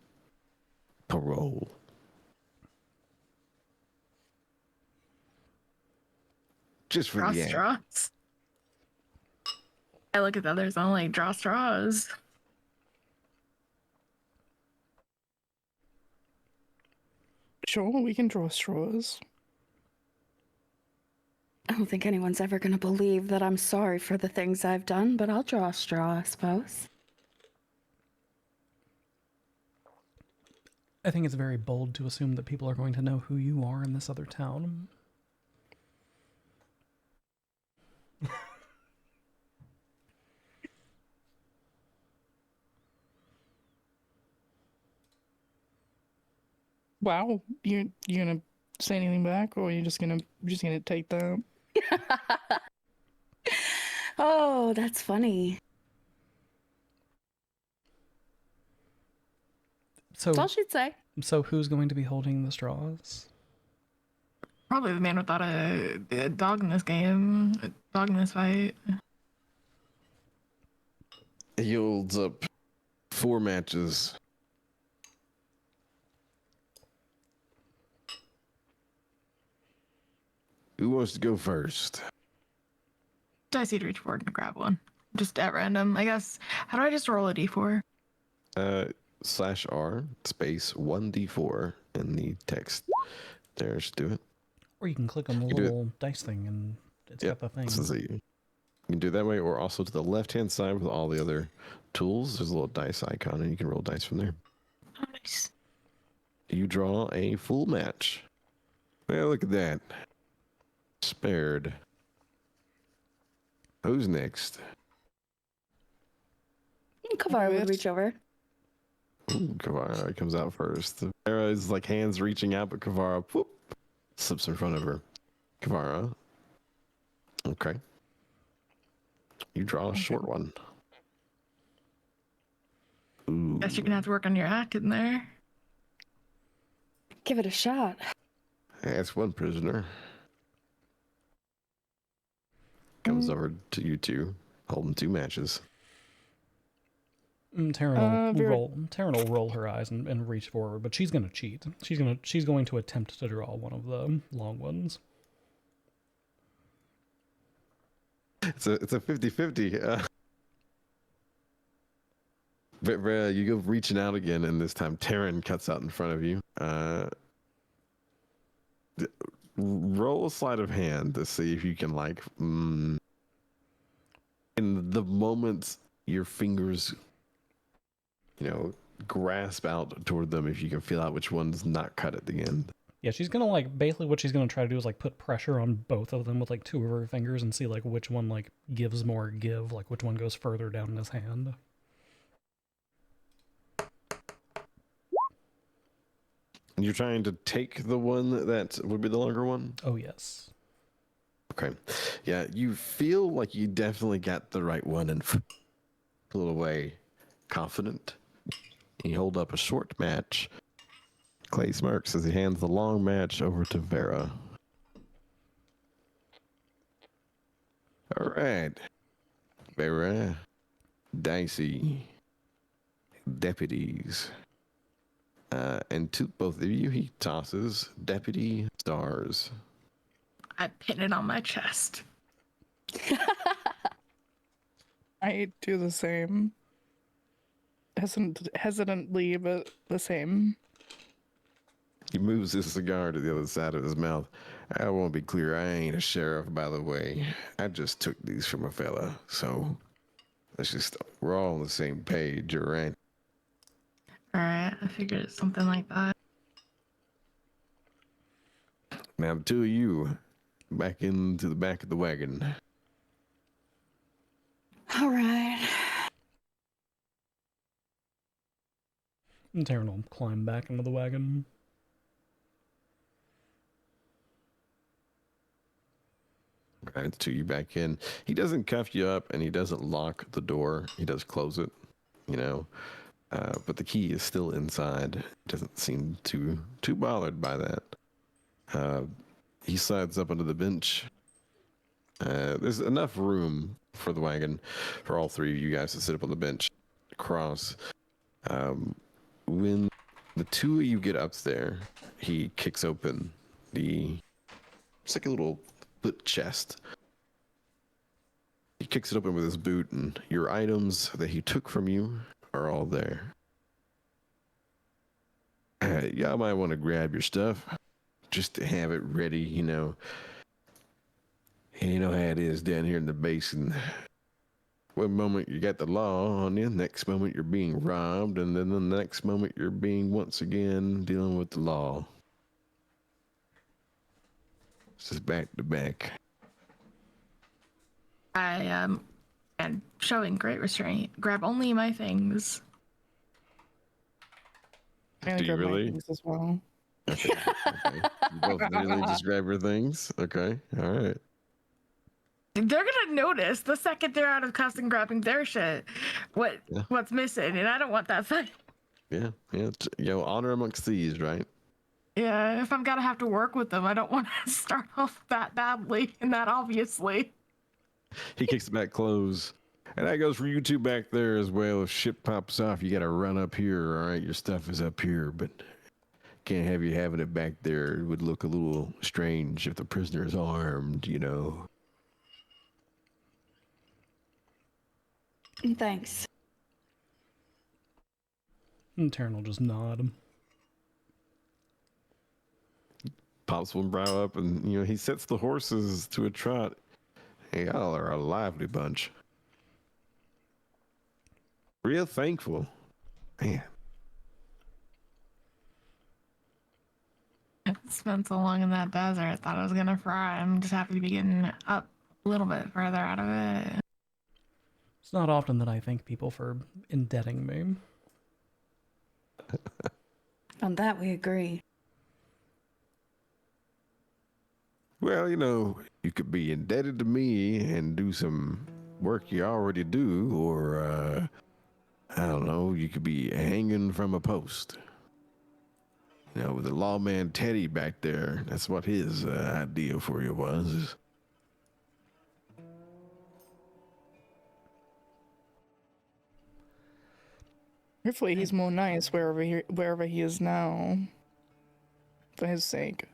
parole. Just for Draw the end. straws. I look at the others, I'm like, draw straws. Sure, we can draw straws. I don't think anyone's ever going to believe that I'm sorry for the things I've done, but I'll draw a straw, I suppose. I think it's very bold to assume that people are going to know who you are in this other town. Wow, you gonna say anything back, or are you just gonna take that? Oh, that's funny. That's all she'd say. So who's going to be holding the straws? Probably the man without a dog in this game, a dog in this fight. He holds up 4 matches. Who wants to go first? Dicey to reach forward and grab one. Just at random, I guess. How do I just roll a d4? /R space 1d4 in the text. There, just do it. Or you can click on the little dice thing and it's got the thing. So you can do it that way, or also to the left-hand side with all the other tools. There's a little dice icon, and you can roll dice from there. Nice. You draw a full match. Well, look at that. Spared. Who's next? Kavar would reach over. Ooh, Kavara comes out first. Vera is like hands reaching out, but Kavara whoop, slips in front of her. Kavara. Okay. You draw a short one. Ooh. Guess you're gonna have to work on your act in there. Give it a shot. That's one prisoner. Comes over to you two, holding 2 matches. Taryn will roll her eyes and reach forward, but she's gonna cheat. She's going to attempt to draw one of the long ones. It's a 50-50. But you go reaching out again, and this time Taryn cuts out in front of you. Roll a sleight of hand to see if you can, like, in the moment your fingers, grasp out toward them, if you can feel out which one's not cut at the end. Yeah, she's gonna, like, basically what she's gonna try to do is, like, put pressure on both of them with, like, 2 of her fingers and see, like, which one, like, gives more give, like, which one goes further down in his hand. You're trying to take the one that would be the longer one? Oh, yes. Okay. Yeah, you feel like you definitely got the right one and a little away confident. You hold up a short match. Clay smirks as he hands the long match over to Vera. All right. Vera, Dicey, deputies. And to both of you, he tosses deputy stars. I pin it on my chest. I do the same. Hesitantly, but the same. He moves his cigar to the other side of his mouth. I want to be clear, I ain't a sheriff, by the way. I just took these from a fella, so we're all on the same page, all right? Alright, I figured it's something like that. Now, the 2 of you, back into the back of the wagon. All right. And Taryn will climb back into the wagon. All right, the 2 of you back in. He doesn't cuff you up, and he doesn't lock the door. He does close it, but the key is still inside. Doesn't seem too bothered by that. He slides up onto the bench. There's enough room for the wagon for all 3 of you guys to sit up on the bench across. When the 2 of you get up there, he kicks open it's like a little foot chest. He kicks it open with his boot, and your items that he took from you are all there. Y'all might want to grab your stuff just to have it ready, You know how it is down here in the basin. One moment you got the law on you, next moment you're being robbed, and then the next moment you're being once again dealing with the law. This is back to back. I and showing great restraint, grab only my things. I'm Do you gonna grab my really? things as well. Okay. You both literally just grab your things? Okay. All right. They're gonna notice the second they're out of cuffs and grabbing their shit what's missing, and I don't want that thing. Yeah. Honor amongst thieves, right? Yeah, if I'm gonna have to work with them, I don't want to start off that badly and that obviously. He kicks the back close. And that goes for you 2 back there as well. If shit pops off, you got to run up here. All right, your stuff is up here, but can't have you having it back there. It would look a little strange if the prisoner is armed, Thanks. And Taryn will just nod. Pops one brow up, and he sets the horses to a trot. Hey, y'all are a lively bunch. Real thankful, man. Spent so long in that desert, thought I was gonna fry. I'm just happy to be getting up a little bit further out of it. It's not often that I thank people for indebting me. On that we agree. Well, you could be indebted to me and do some work you already do, or I don't know, you could be hanging from a post. You know, with the lawman Teddy back there, that's what his idea for you was. Hopefully he's more nice wherever he is now. For his sake.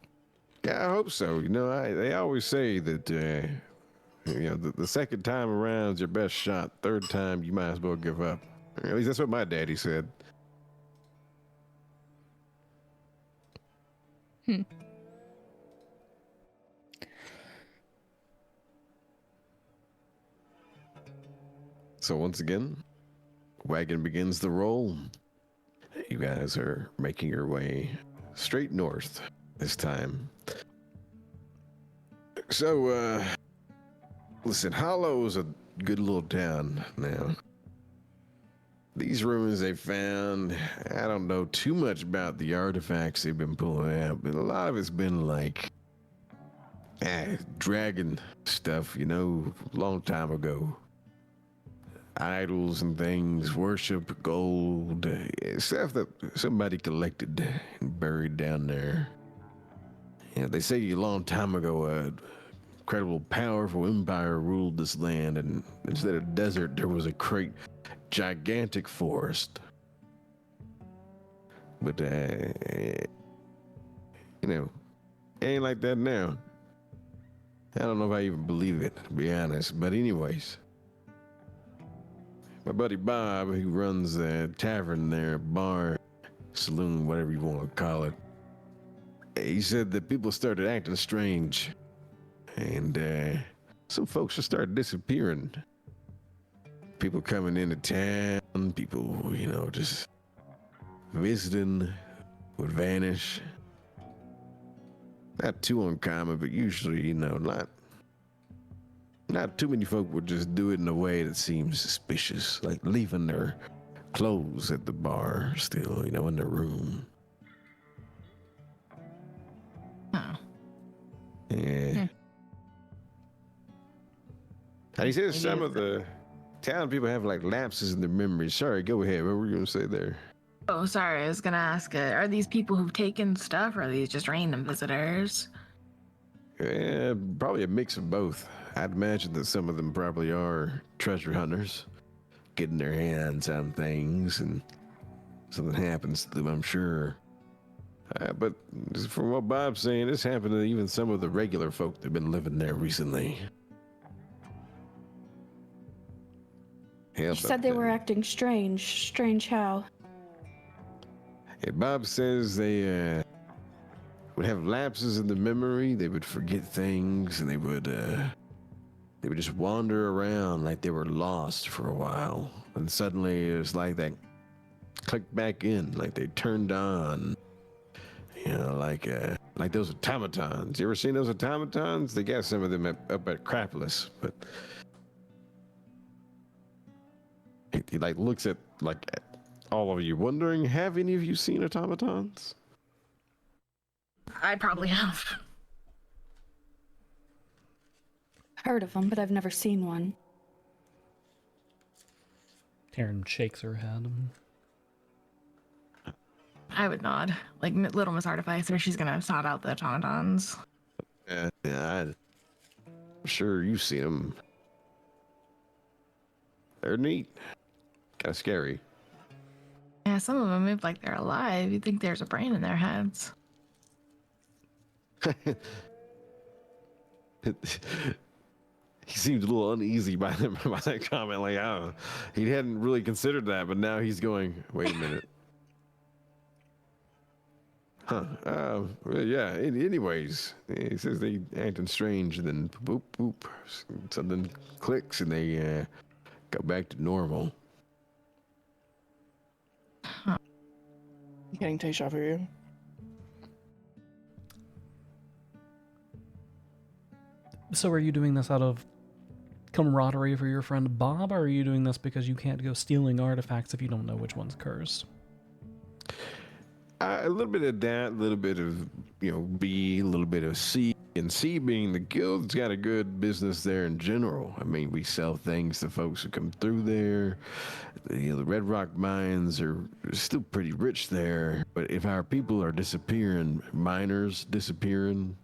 Yeah, I hope so. You know, they always say that, you know, the second time around's your best shot. Third time, you might as well give up. At least that's what my daddy said. So once again, wagon begins to roll. You guys are making your way straight north this time. So, listen, Hollow's a good little town now. These ruins they found, I don't know too much about the artifacts they've been pulling out, but a lot of it's been like dragon stuff, you know, a long time ago. Idols and things, worship, gold, stuff that somebody collected and buried down there. You know, they say a long time ago, incredible, powerful empire ruled this land, and instead of desert, there was a great, gigantic forest. But, you know, it ain't like that now. I don't know if I even believe it, to be honest. But anyways, my buddy Bob, who runs a tavern there, bar, saloon, whatever you want to call it, he said that people started acting strange. And some folks just started disappearing. People coming into town, people, you know, just visiting would vanish. Not too uncommon, but usually, you know, not too many folk would just do it in a way that seems suspicious, like leaving their clothes at the bar still, you know, in their room. Oh. Yeah. And he says some of the town people have like lapses in their memory. Sorry, go ahead. What were you going to say there? Oh, sorry. I was gonna ask, are these people who've taken stuff, or are these just random visitors? Yeah, probably a mix of both. I'd imagine that some of them probably are treasure hunters, getting their hands on things, and something happens to them, I'm sure. But from what Bob's saying, this happened to even some of the regular folk that have been living there recently. You said they were acting strange. Strange how? Yeah, Bob says they would have lapses in the memory. They would forget things, and they would just wander around like they were lost for a while. And suddenly it was like they clicked back in, like they turned on. You know, like those automatons. You ever seen those automatons? They got some of them up at Crapolis, but he like looks at like all of you, wondering, have any of you seen automatons? I probably have. Heard of them, but I've never seen one. Taryn shakes her head. I would nod. Like Little Miss Artificer, she's gonna sort out the automatons. Yeah, I'm sure you've seen them. They're neat. Kind of scary. Yeah, some of them move like they're alive. You'd think there's a brain in their heads. He seemed a little uneasy by that comment. Like, I don't know. He hadn't really considered that, but now he's going, wait a minute. Huh. Well, yeah, anyways, he says they acting strange, and then boop, boop, something clicks, and they go back to normal. Getting deja vu. So are you doing this out of camaraderie for your friend Bob, or are you doing this because you can't go stealing artifacts if you don't know which one's cursed? A little bit of that, a little bit of, B, a little bit of C. And C being the guild's got a good business there in general. I mean, we sell things to folks who come through there. The Red Rock mines are still pretty rich there. But if our people are disappearing, miners disappearing,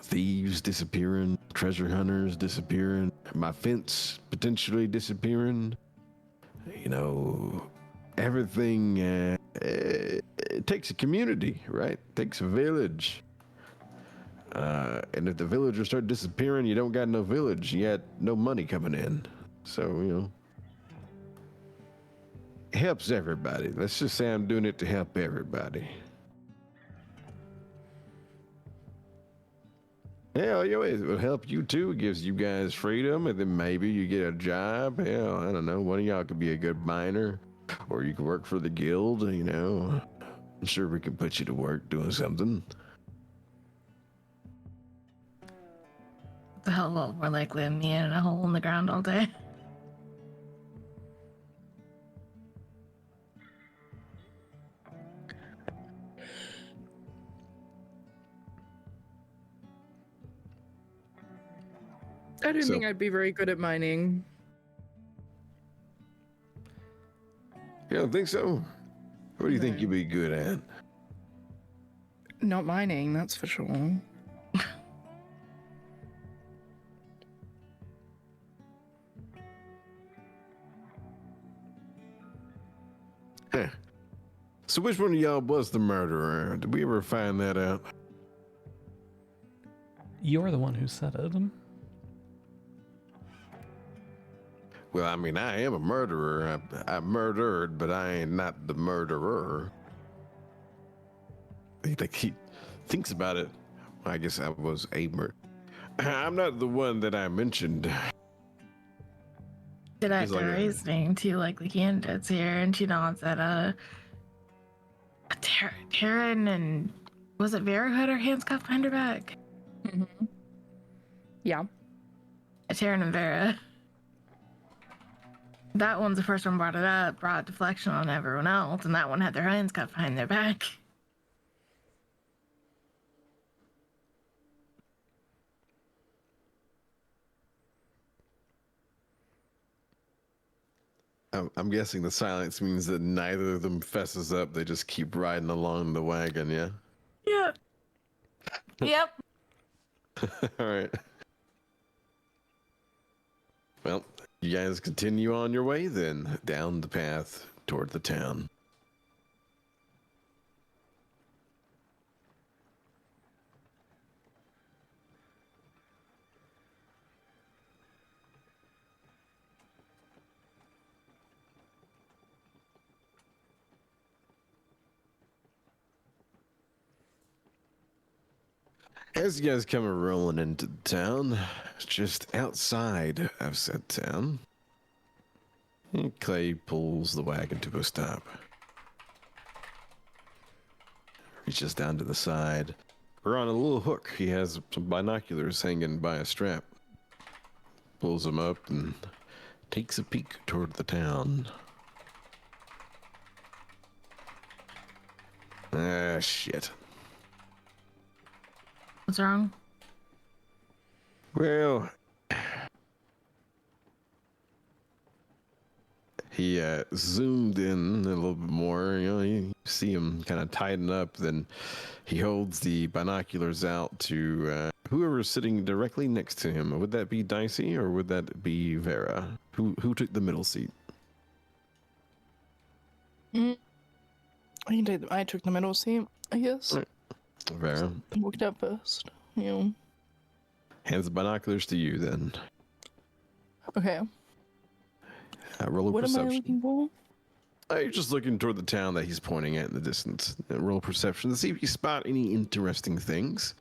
thieves disappearing, treasure hunters disappearing, my fence potentially disappearing, everything, it takes a community, right? It takes a village. And if the villagers start disappearing, you don't got no village. You got no money coming in. So, it helps everybody. Let's just say I'm doing it to help everybody. Hell, it will help you too. It gives you guys freedom, and then maybe you get a job. Hell, I don't know. One of y'all could be a good miner, or you could work for the guild, I'm sure we can put you to work doing something. It's a hell of a lot more likely than me in a hole in the ground all day. I didn't So- think I'd be very good at mining. You don't think so? What do you think No. you'd be good at? Not mining, that's for sure. Huh. So which one of y'all was the murderer? Did we ever find that out? You're the one who said it. Well, I mean, I am a murderer. I murdered, but I ain't not the murderer. He thinks about it. I guess I was a murderer. I'm not the one that I mentioned. Did I He's like, reasoning to like the candidates here, and she nods at Taryn and was it Vera who had her hands cuffed behind her back? Mm-hmm. Yeah. Taryn and Vera. That one's the first one brought it up, brought deflection on everyone else, and that one had their hands cuffed behind their back. I'm guessing the silence means that neither of them fesses up. They just keep riding along the wagon, yeah? Yep. Yep. All right. Well, you guys continue on your way then, down the path toward the town. As you guys come rolling into the town, just outside of said town, Clay pulls the wagon to a stop. Reaches down to the side. We're on a little hook. He has some binoculars hanging by a strap. Pulls them up and takes a peek toward the town. Ah, shit. What's wrong? Well, he zoomed in a little bit more. You see him kind of tighten up. Then he holds the binoculars out to whoever's sitting directly next to him. Would that be Dicey or would that be Vera? Who took the middle seat? I took the middle seat, I guess. Right. Vera. Looked up first. Yeah. Hands the binoculars to you then. Okay. Roll a What am I perception. looking for? You're just looking toward the town that he's pointing at in the distance. Roll perception to see if you spot any interesting things.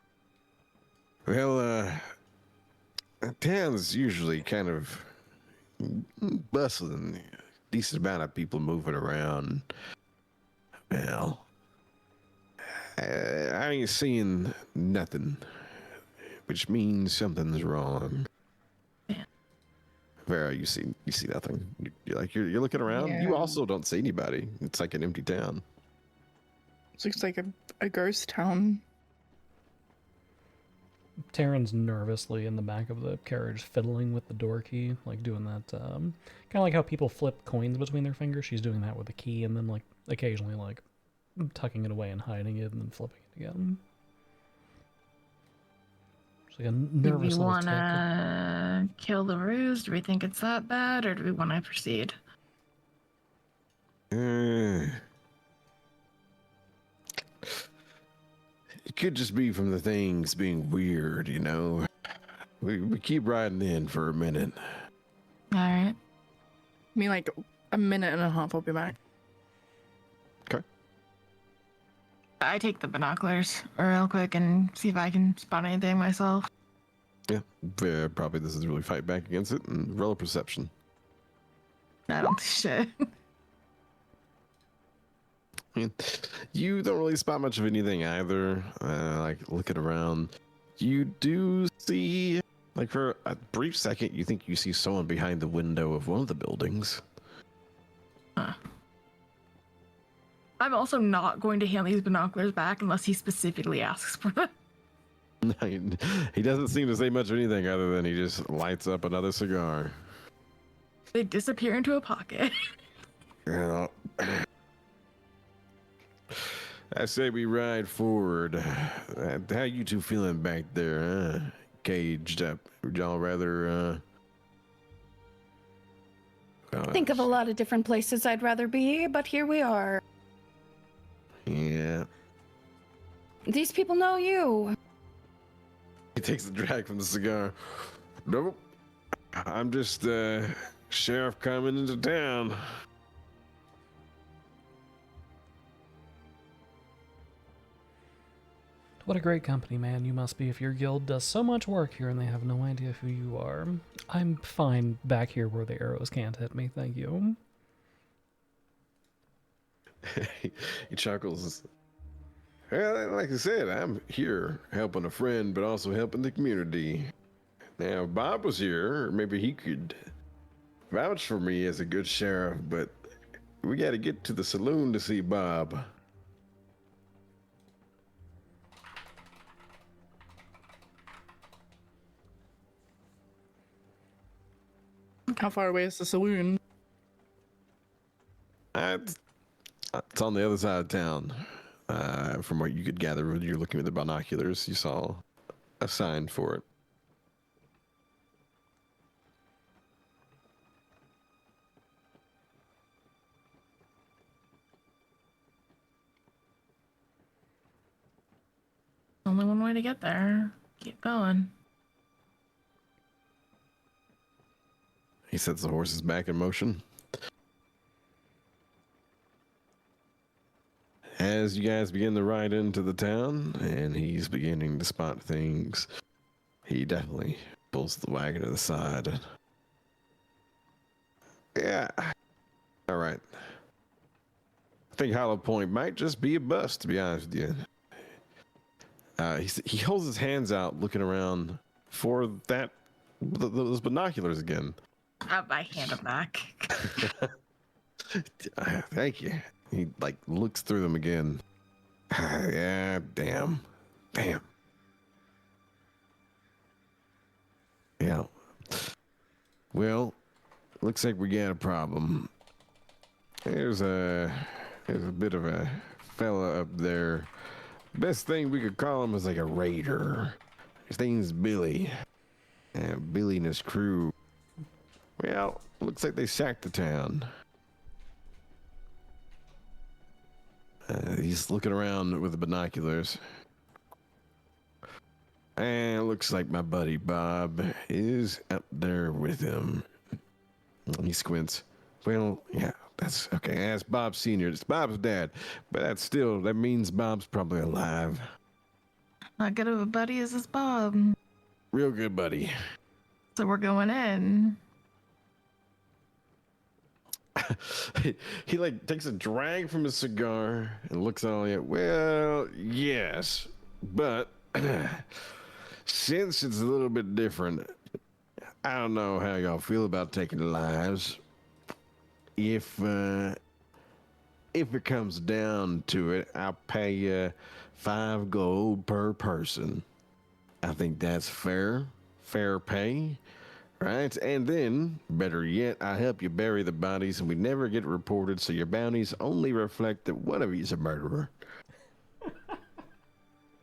Well, the town's usually kind of bustling. Decent amount of people moving around. Well, I ain't seeing nothing, which means something's wrong. Yeah. Vera, you see nothing. You're looking around. Yeah. You also don't see anybody. It's like an empty town. It looks like a ghost town. Taryn's nervously in the back of the carriage, fiddling with the door key, like doing that, kind of like how people flip coins between their fingers. She's doing that with the key, and then like occasionally like tucking it away and hiding it, and then flipping it again. It's like a Do nervous we little want tick. to kill the ruse? Do we think it's that bad, or do we want to proceed? It could just be from the things being weird, you know. We keep riding in for a minute. All right. I mean, like a minute and a half, I'll be back. Okay. I take the binoculars real quick and see if I can spot anything myself. Yeah, probably this is really fight back against it and roll a perception. I don't shit. I mean, you don't really spot much of anything either. Like looking around, you do see, like for a brief second, you think you see someone behind the window of one of the buildings. Huh. I'm also not going to hand these binoculars back unless he specifically asks for them. He doesn't seem to say much of anything other than he just lights up another cigar. They disappear into a pocket. Well, I say we ride forward. How you two feeling back there, huh? Caged up. Would y'all rather, Think of a lot of different places I'd rather be, but here we are. Yeah. These people know you. He takes the drag from the cigar. Nope. I'm just, sheriff coming into town. What a great company, man, you must be if your guild does so much work here and they have no idea who you are. I'm fine back here where the arrows can't hit me, thank you. He chuckles. Well, like I said, I'm here helping a friend, but also helping the community. Now, if Bob was here, maybe he could vouch for me as a good sheriff, but we got to get to the saloon to see Bob. How far away is the saloon? It's on the other side of town. From what you could gather when you're looking at the binoculars, you saw a sign for it. Only one way to get there. Keep going. He sets the horses back in motion. As you guys begin to ride into the town, and he's beginning to spot things, he definitely pulls the wagon to the side. Yeah. All right. I think Hollow Point might just be a bust, to be honest with you. He holds his hands out, looking around for those binoculars again. I hand them back. Thank you. He like looks through them again. Yeah, damn. Yeah. Well, looks like we got a problem. There's a bit of a fella up there. Best thing we could call him is like a raider. His name's Billy. Billy and his crew. Well, looks like they sacked the town. He's looking around with the binoculars. And it looks like my buddy Bob is up there with him. He squints. Well, yeah, that's okay. That's Bob Sr. It's Bob's dad. But that means Bob's probably alive. Not good of a buddy as this Bob. Real good buddy. So we're going in. he like takes a drag from his cigar and looks at all you. Well, yes, but since it's a little bit different, I don't know how y'all feel about taking lives. If it comes down to it, I'll pay you 5 gold per person. I think that's fair pay, right? And then, better yet, I help you bury the bodies and we never get reported, so your bounties only reflect that one of you's a murderer.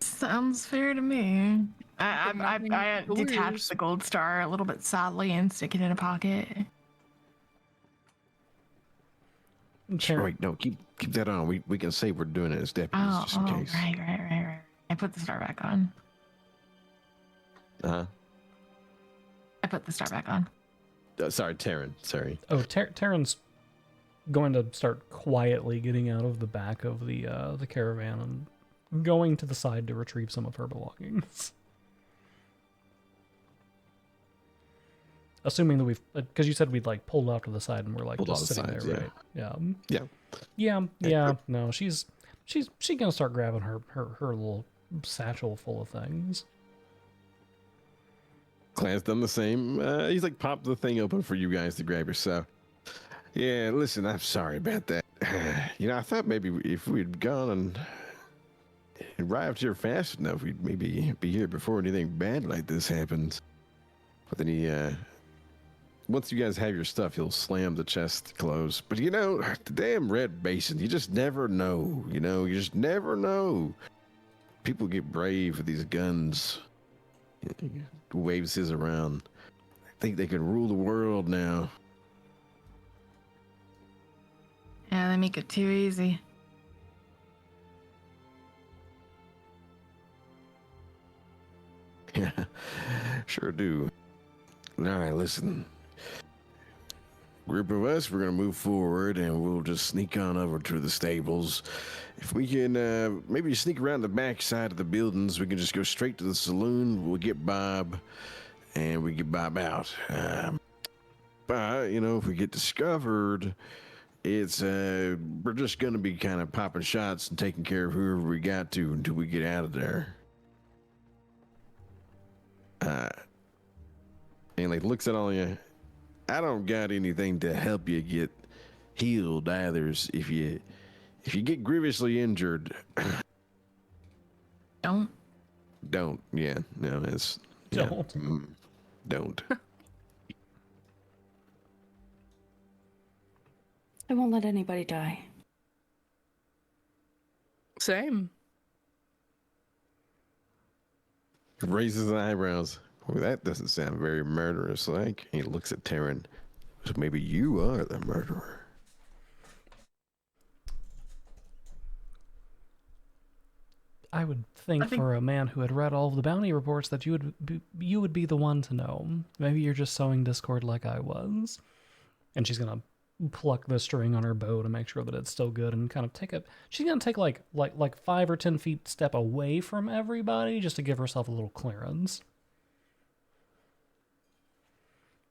Sounds fair to me. nothing I to detach lose. the gold star a little bit sadly and stick it in a pocket. Wait, no, keep that on. We can say we're doing it as deputies Oh, just in case. right. I put the star back on. Uh-huh. I put the star back on. Sorry, Taryn. Sorry. Oh, Taryn's going to start quietly getting out of the back of the caravan and going to the side to retrieve some of her belongings. Assuming that we've, because you said we'd like pulled off to the side and we're like Pulled just off the sitting sides, there, yeah. right? Yeah. Yeah. No, she's gonna start grabbing her little satchel full of things. Clan's done the same. He's like popped the thing open for you guys to grab your stuff. Yeah, listen, I'm sorry about that. I thought maybe if we'd gone and arrived here fast enough, we'd maybe be here before anything bad like this happens. But then once you guys have your stuff, he'll slam the chest closed. But the damn red basin, you just never know. You just never know. People get brave with these guns. Waves his around. I think they can rule the world now. Yeah, they make it too easy. Yeah, sure do. All right, listen. Group of us, we're going to move forward and we'll just sneak on over to the stables. If we can maybe sneak around the back side of the buildings, we can just go straight to the saloon. We'll get Bob and we get Bob out. But, if we get discovered, it's we're just going to be kind of popping shots and taking care of whoever we got to until we get out of there. And like looks at all you. I don't got anything to help you get healed either. If you get grievously injured, Don't. Yeah, no, it's don't. I won't let anybody die. Same. Raises his eyebrows. Well, that doesn't sound very murderous like. He looks at Taryn. So maybe you are the murderer. I would think for a man who had read all of the bounty reports that you would be the one to know. Maybe you're just sowing discord like I was. And she's gonna pluck the string on her bow to make sure that it's still good and kind of she's gonna take like 5 or 10 feet step away from everybody just to give herself a little clearance.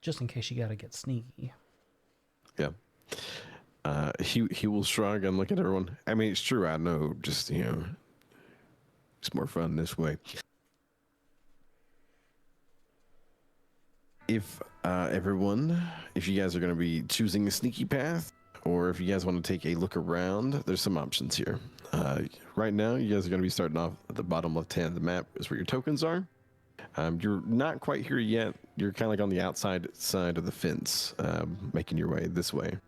Just in case you gotta get sneaky. Yeah. He will shrug and look at everyone. I mean, it's true. I know. Just it's more fun this way. If if you guys are going to be choosing a sneaky path, or if you guys want to take a look around, there's some options here. Right now, you guys are going to be starting off at the bottom left hand of the map is where your tokens are. You're not quite here yet. You're kind of like on the outside side of the fence, making your way this way.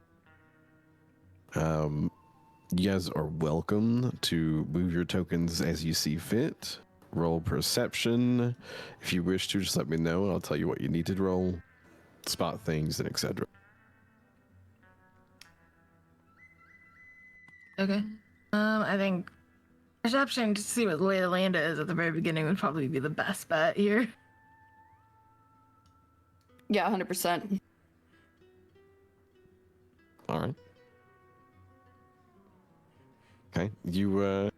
You guys are welcome to move your tokens as you see fit. Roll perception. If you wish to, just let me know and I'll tell you what you need to roll. Spot things and etc. Okay. I think perception to see what the lay of the land is at the very beginning would probably be the best bet here. Yeah, 100%. All right. Okay. You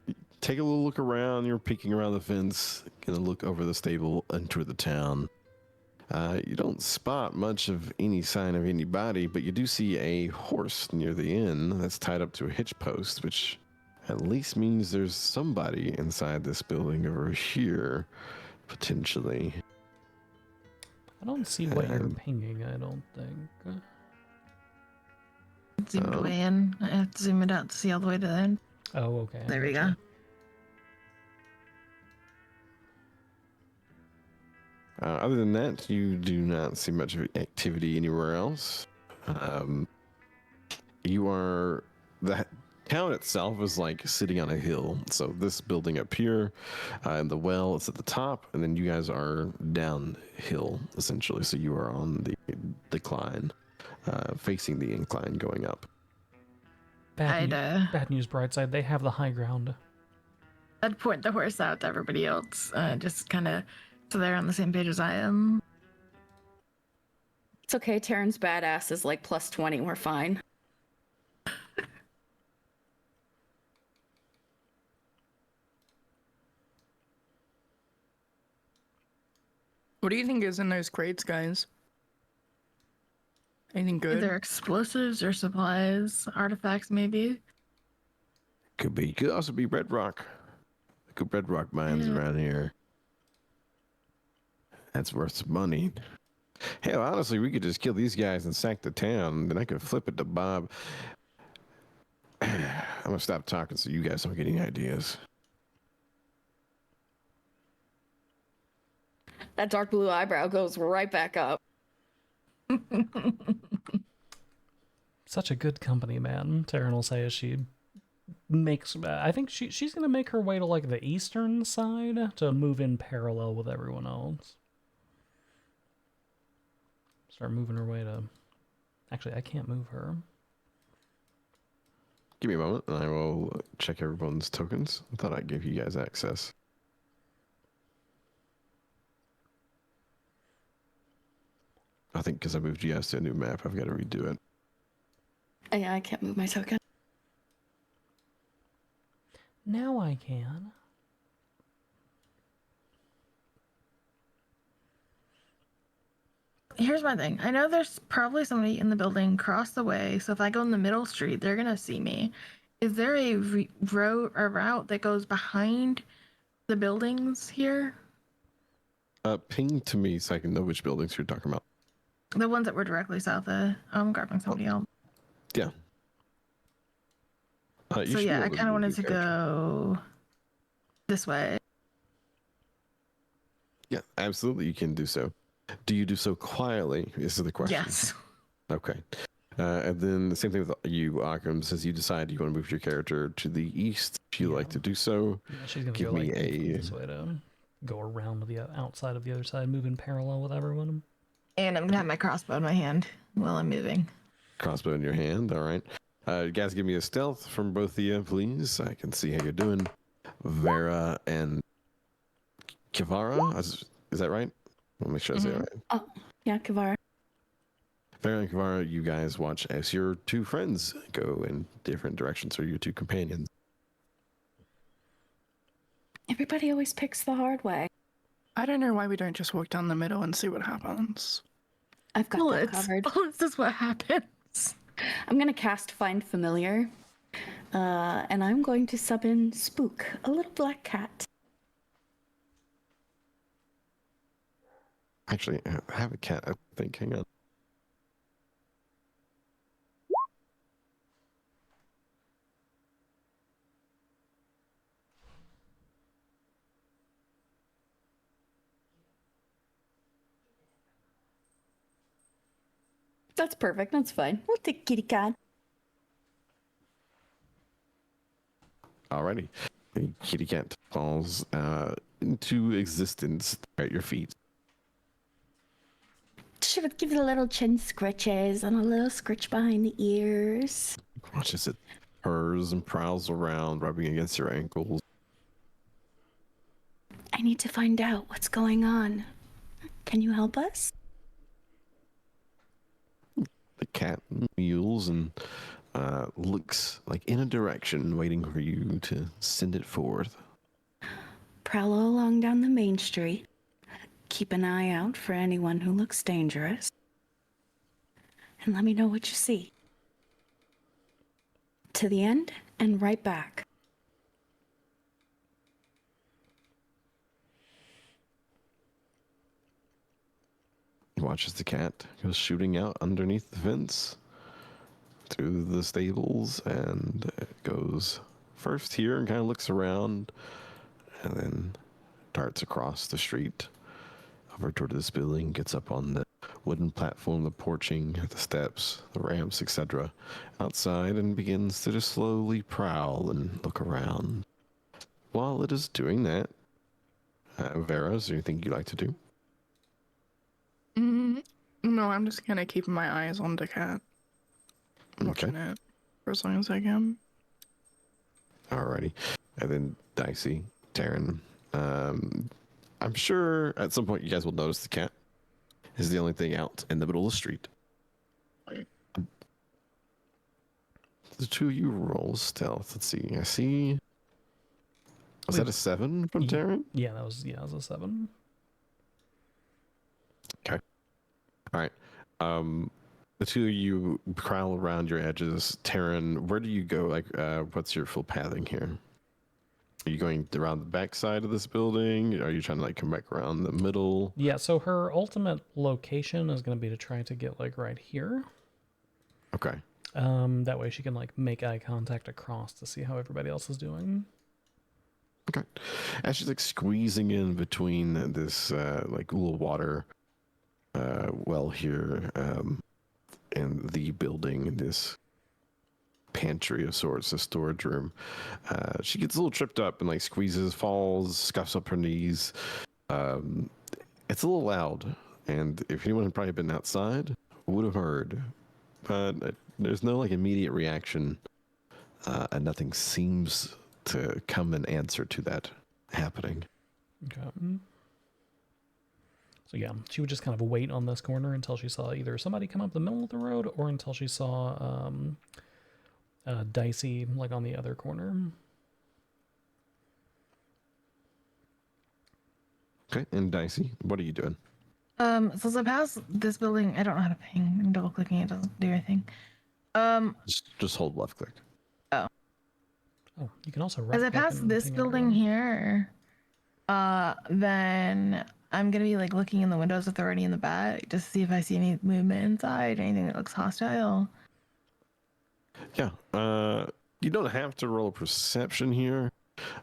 take a little look around. You're peeking around the fence, gonna look over the stable, enter the town. You don't spot much of any sign of anybody, but you do see a horse near the inn that's tied up to a hitch post, which at least means there's somebody inside this building over here, potentially. I don't see what you're pinging, I don't think. Zoomed way in. I have to zoom it out to see all the way to the end. Oh, okay. There we go. Other than that, you do not see much of activity anywhere else. The town itself is like sitting on a hill. So this building up here, and the well is at the top, and then you guys are downhill essentially. So you are on the decline, facing the incline going up. Bad news, Brightside. They have the high ground. I'd point the horse out to everybody else, just kind of so they're on the same page as I am. It's okay. Taryn's badass is like plus 20. We're fine. What do you think is in those crates, guys? Anything good? Either explosives or supplies, artifacts, maybe. Could also be bedrock. Good bedrock mines around here. That's worth some money. Hell, honestly, we could just kill these guys and sack the town. Then I could flip it to Bob. I'm gonna stop talking so you guys don't get any ideas. That dark blue eyebrow goes right back up. Such a good company, man. Taryn will say as she makes. I think she's gonna make her way to like the eastern side to move in parallel with everyone else. Start moving her way to. Actually, I can't move her. Give me a moment, and I will check everyone's tokens. I thought I gave you guys access. I think because I moved you guys to a new map, I've got to redo it. Yeah, I can't move my token. Now I can. Here's my thing. I know there's probably somebody in the building across the way, so if I go in the middle street, they're gonna see me. Is there a route that goes behind the buildings here? Ping to me so I can know which buildings you're talking about. The ones that were directly south of. I'm grabbing somebody else. Yeah. So yeah, I kind of wanted to go this way. Yeah, absolutely, you can do so. Do you do so quietly? This is the question. Yes. Okay. And then the same thing with you, Akram. Says you decide you want to move your character to the east. If you like to do so, Yeah, she's gonna give go me like a. this way to go around to the outside of the other side, move in parallel with everyone. And I'm gonna have my crossbow in my hand while I'm moving. Crossbow in your hand. All right. Guys, give me a stealth from both of you, please. I can see how you're doing. Vera and Kivara. Is that right? Let me make sure I say it right. Oh, yeah, Kavara. Vera and Kivara, you guys watch as your two friends go in different directions, or your two companions. Everybody always picks the hard way. I don't know why we don't just walk down the middle and see what happens. I've got that covered. Bullets is what happens. I'm gonna cast Find Familiar, and I'm going to summon Spook, a little black cat. Actually, I have a cat, I think. Hang on. That's perfect. That's fine. We'll take kitty cat. Alrighty. The kitty cat falls into existence at your feet. She would give it a little chin scratches and a little scratch behind the ears. Watches it purrs and prowls around, rubbing against your ankles. I need to find out what's going on. Can you help us? The cat mews and looks like in a direction, waiting for you to send it forth. Prowl along down the main street. Keep an eye out for anyone who looks dangerous. And let me know what you see. To the end and right back. He watches the cat goes shooting out underneath the fence through the stables, and it goes first here and kind of looks around and then darts across the street over toward this building, gets up on the wooden platform, the porching, the steps, the ramps, etc. outside, and begins to just slowly prowl and look around. While it is doing that, Vera, is there anything you'd like to do? No, I'm just kind of keeping my eyes on the cat. Watching it for as long as I can. Alrighty. And then Dicey, Taryn. I'm sure at some point you guys will notice the cat is the only thing out in the middle of the street. The two of you roll stealth. Let's see. I see. Was that a 7 from Taryn? Yeah, that was a 7. Okay. All right. The two of you prowl around your edges. Taryn, where do you go? Like, what's your full pathing here? Are you going around the back side of this building? Are you trying to like come back around the middle? Yeah, so her ultimate location is going to be to try to get like right here. Okay. That way she can like make eye contact across to see how everybody else is doing. Okay. As she's like squeezing in between this like little water well here and the building, this pantry of sorts, a storage room, she gets a little tripped up and like squeezes, falls, scuffs up her knees. It's a little loud, and if anyone had probably been outside, would have heard. But there's no like immediate reaction, and nothing seems to come in answer to that happening. Okay. So yeah, she would just kind of wait on this corner until she saw either somebody come up the middle of the road or until she saw Dicey like on the other corner. Okay, and Dicey, what are you doing? So as I pass this building, I don't know how to ping. I'm double clicking, it doesn't do anything. Just hold left click. Oh, you can also As I pass this building here, then I'm gonna be like looking in the windows if they're already in the back, just to see if I see any movement inside, anything that looks hostile. Yeah, you don't have to roll a perception here,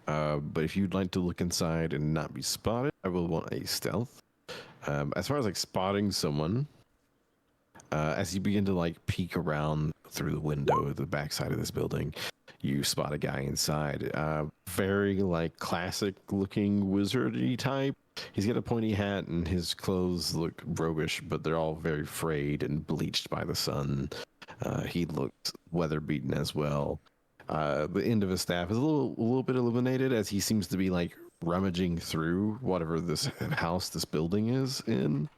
but if you'd like to look inside and not be spotted, I will want a stealth. As far as like spotting someone, as you begin to like peek around through the window at the backside of this building, you spot a guy inside. Very like classic looking wizardy type. He's got a pointy hat and his clothes look roguish, but they're all very frayed and bleached by the sun. He looks weather beaten as well. The end of his staff is a little bit illuminated as he seems to be like rummaging through whatever this house, this building is in.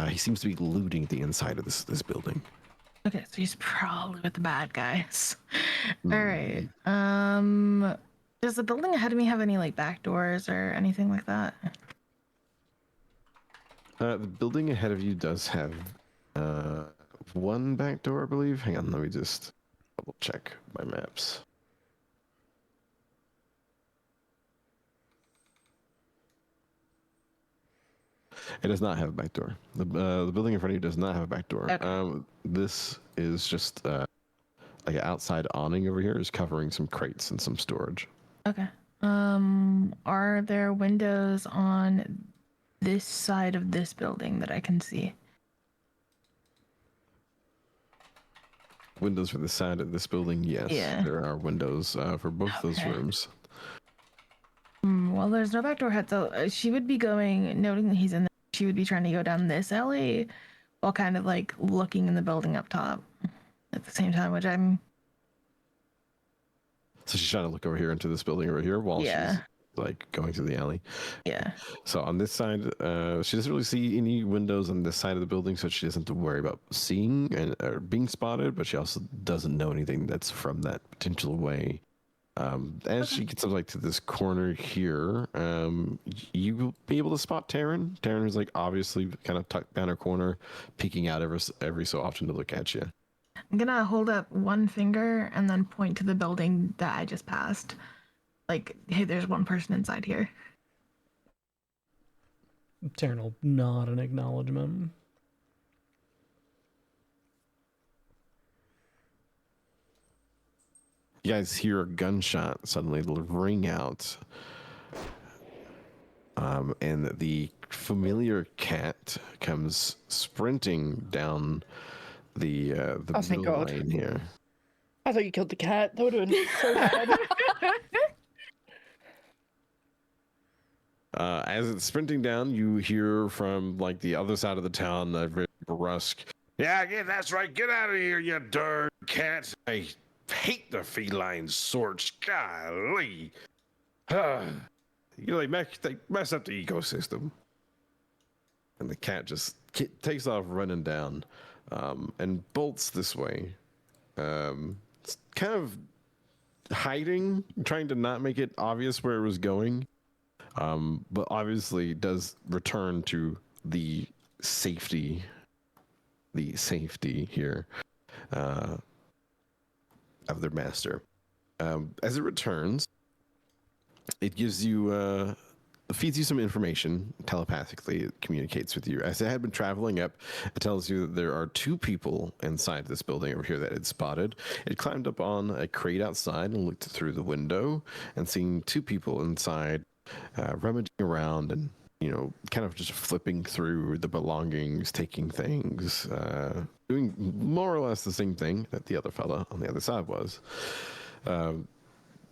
He seems to be looting the inside of this building. Okay, so he's probably with the bad guys. All right. Does the building ahead of me have any like back doors or anything like that? The building ahead of you does have one back door, I believe. Hang on, let me just double check my maps. It does not have a back door. The building in front of you does not have a back door. Okay. This is just like an outside awning over here is covering some crates and some storage. Okay. Are there windows on this side of this building that I can see? Windows for the side of this building, yes. Yeah. There are windows for both those rooms. Well, there's no back door head, so she would be going, noting that he's in there, she would be trying to go down this alley while kind of like looking in the building up top at the same time, which I'm... So she's trying to look over here into this building over here while she's like going through the alley. Yeah. So on this side, she doesn't really see any windows on this side of the building, so she doesn't have to worry about seeing or being spotted, but she also doesn't know anything that's from that potential way. As she gets up like to this corner here, you will be able to spot Taryn. Taryn is like obviously kind of tucked down her corner, peeking out every so often to look at you. I'm gonna hold up one finger and then point to the building that I just passed. Like, hey, there's one person inside here. Taryn will nod an acknowledgement. You guys hear a gunshot suddenly ring out, and the familiar cat comes sprinting down the Oh, thank middle God. lane here. I thought you killed the cat. That would have been so bad. As it's sprinting down, you hear from like the other side of the town a very brusque, "Yeah, that's right. Get out of here, you darn cat! I hate the feline sorts. Golly, they mess up the ecosystem." And the cat just takes off running down, and bolts this way. It's kind of hiding, trying to not make it obvious where it was going. But obviously does return to the safety here of their master. As it returns, it gives you feeds you some information telepathically. It communicates with you. As it had been traveling up, it tells you that there are 2 people inside this building over here that it spotted. It climbed up on a crate outside and looked through the window and seen 2 people inside rummaging around and, kind of just flipping through the belongings, taking things, doing more or less the same thing that the other fella on the other side was.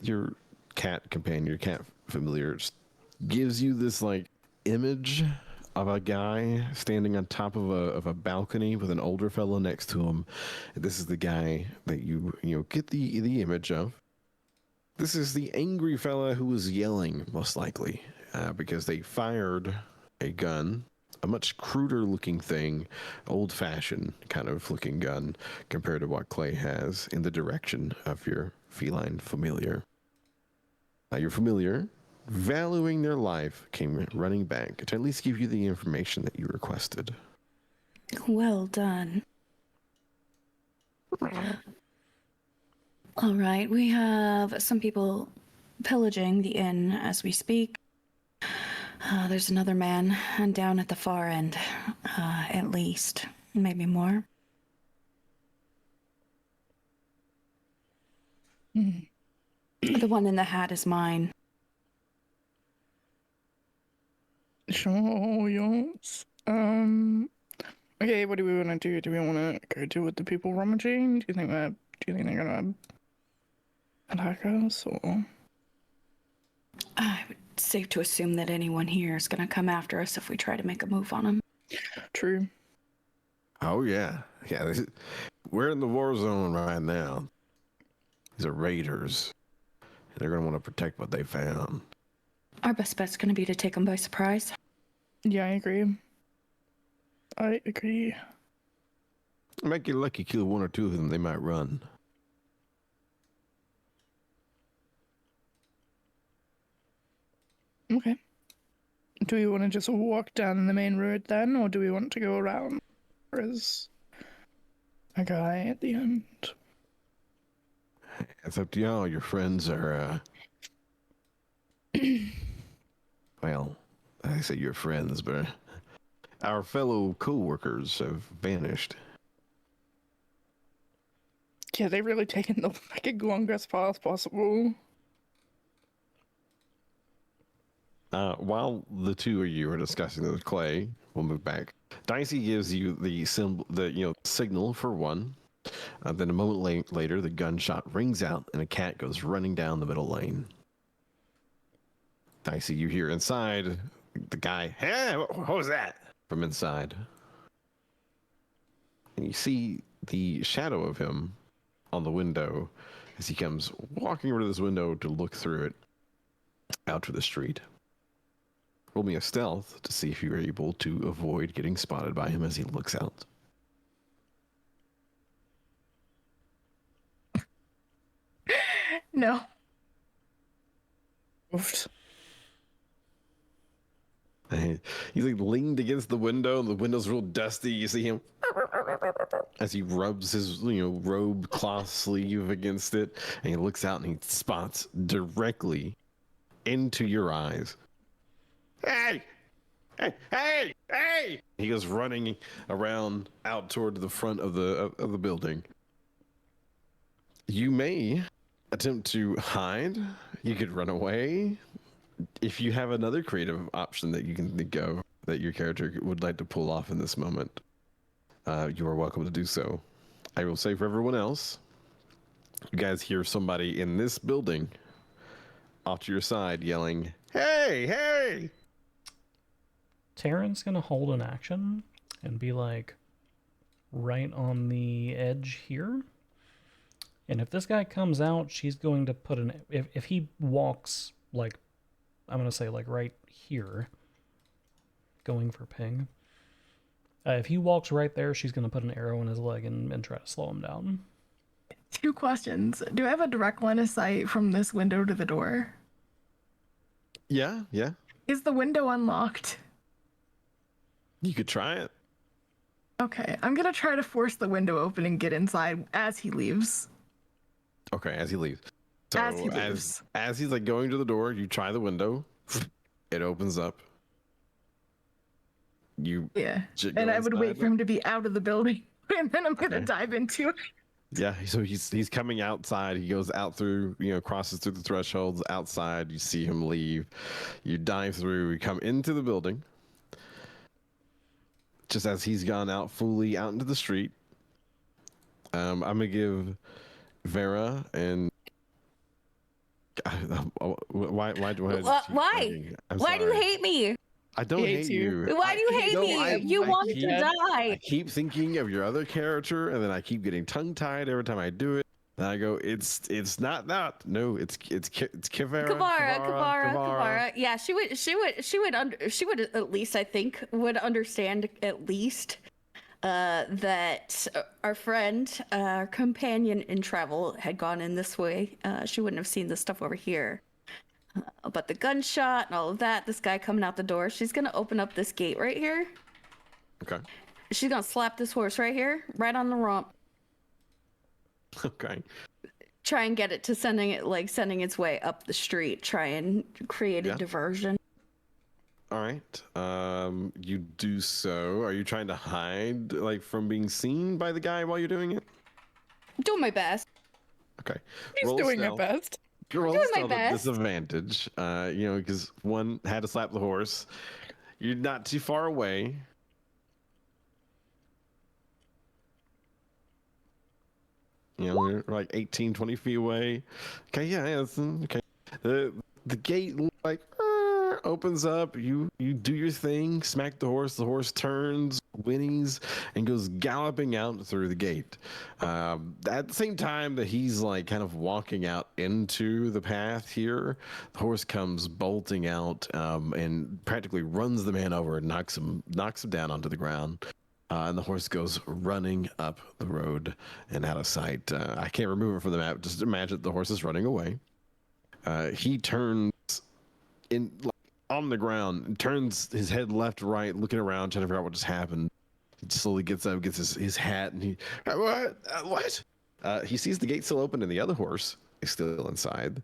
Your cat companion, your cat familiar, just gives you this like image of a guy standing on top of a balcony with an older fella next to him. This is the guy that you get the image of. This is the angry fella who was yelling, most likely, because they fired a gun, a much cruder looking thing, old fashioned kind of looking gun compared to what Clay has, in the direction of your feline familiar. Your familiar, valuing their life, came running back to at least give you the information that you requested. Well done. All right, we have some people pillaging the inn as we speak. There's another man and down at the far end, at least, maybe more. The one in the hat is mine. Sure, yes. Okay, what do we want to do? Do we want to go deal with the people rummaging? Do you think they're gonna attack us, or? I would safe to assume that anyone here is going to come after us if we try to make a move on them. True. Oh yeah, we're in the war zone right now. These are raiders. They're gonna want to protect what they found. Our best bet's going to be to take them by surprise. Yeah, I agree. Might get lucky, kill 1 or 2 of them. They might run. Okay. Do we want to just walk down the main road then, or do we want to go around? There's a guy at the end. It's up to y'all. Your friends are, well, I say your friends, but our fellow co-workers have vanished. Yeah, they've really taken the longest path possible. While the 2 of you are discussing this, Clay, we'll move back. Dicey gives you the signal for 1. Then a moment later, the gunshot rings out and a cat goes running down the middle lane. Dicey, you hear inside the guy, "Hey, what was that?" from inside. And you see the shadow of him on the window as he comes walking over to this window to look through it out to the street. Roll me a stealth to see if you're able to avoid getting spotted by him as he looks out. No. Oofed. He's like leaned against the window. The window's real dusty. You see him as he rubs his robe cloth sleeve against it, and he looks out and he spots directly into your eyes. Hey! Hey! Hey! Hey! He goes running around out toward the front of the building. You may attempt to hide. You could run away. If you have another creative option that you can think of, that your character would like to pull off in this moment, you are welcome to do so. I will say for everyone else, you guys hear somebody in this building off to your side yelling, "Hey, hey!" Taryn's gonna hold an action and be like right on the edge here. And if this guy comes out, she's going to put an... If he walks, like, I'm going to say, like, right here, going for ping. If he walks right there, she's going to put an arrow in his leg and try to slow him down. 2 questions. Do I have a direct line of sight from this window to the door? Yeah. Is the window unlocked? You could try it. Okay, I'm gonna try to force the window open and get inside as he leaves. Okay, as he leaves. So As he leaves. as he's like going to the door, you try the window. It opens up. You Yeah, go and I would wait inside. for him to be out of the building, and then I'm gonna dive into it. Yeah, so he's coming outside. He goes out through, crosses through the thresholds outside. You see him leave. You dive through. You come into the building. Just as he's gone out fully out into the street. I'm gonna give Vera and why do I? Why? Why do you hate me? I don't He hate hates you. you. Why do you hate me? You want keep- to I die. keep thinking of your other character, and then I keep getting tongue tied every time I do it. And I go, it's not that. No, it's Kivara. Kavara. Yeah, she would at least, I think, would understand at least that our friend, our companion in travel had gone in this way. She wouldn't have seen this stuff over here. But the gunshot and all of that, this guy coming out the door, she's gonna open up this gate right here. Okay. She's gonna slap this horse right here, right on the rump. Okay. Try and get it to sending its way up the street. Try and create a Yeah. diversion. All right. You do so. Are you trying to hide, like, from being seen by the guy while you're doing it? Doing my best. Okay. He's Roll doing stealth. my best. Roll Doing my stealth at best. disadvantage. Because one had to slap the horse. You're not too far away. You're like 18, 20 feet away. Okay, yeah, okay. The gate like opens up. You do your thing, smack the horse turns, whinnies, and goes galloping out through the gate. At the same time that he's like kind of walking out into the path here, the horse comes bolting out and practically runs the man over and knocks him down onto the ground. And the horse goes running up the road and out of sight. I can't remove it from the map. Just imagine the horse is running away. He turns in like, on the ground and turns his head left, right, looking around, trying to figure out what just happened. He slowly gets up, gets his hat, and he what? He sees the gate still open and the other horse is still inside.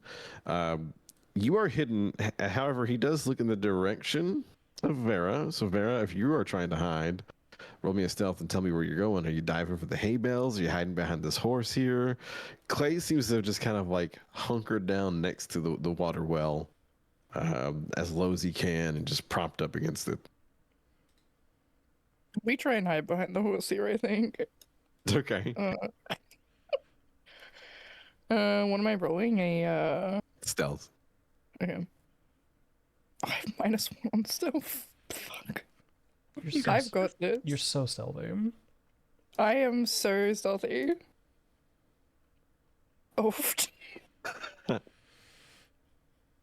You are hidden. However, he does look in the direction of Vera. So Vera, if you are trying to hide, roll me a stealth and tell me where you're going. Are you diving for the hay bales? Are you hiding behind this horse here? Clay seems to have just kind of like hunkered down next to the water well as low as he can and just propped up against it. We try and hide behind the horse here, I think. Okay. What am I rolling? Stealth. Okay. I have -1 on stealth. Fuck. You're I've got this. You're so stealthy. I am so stealthy. Oh.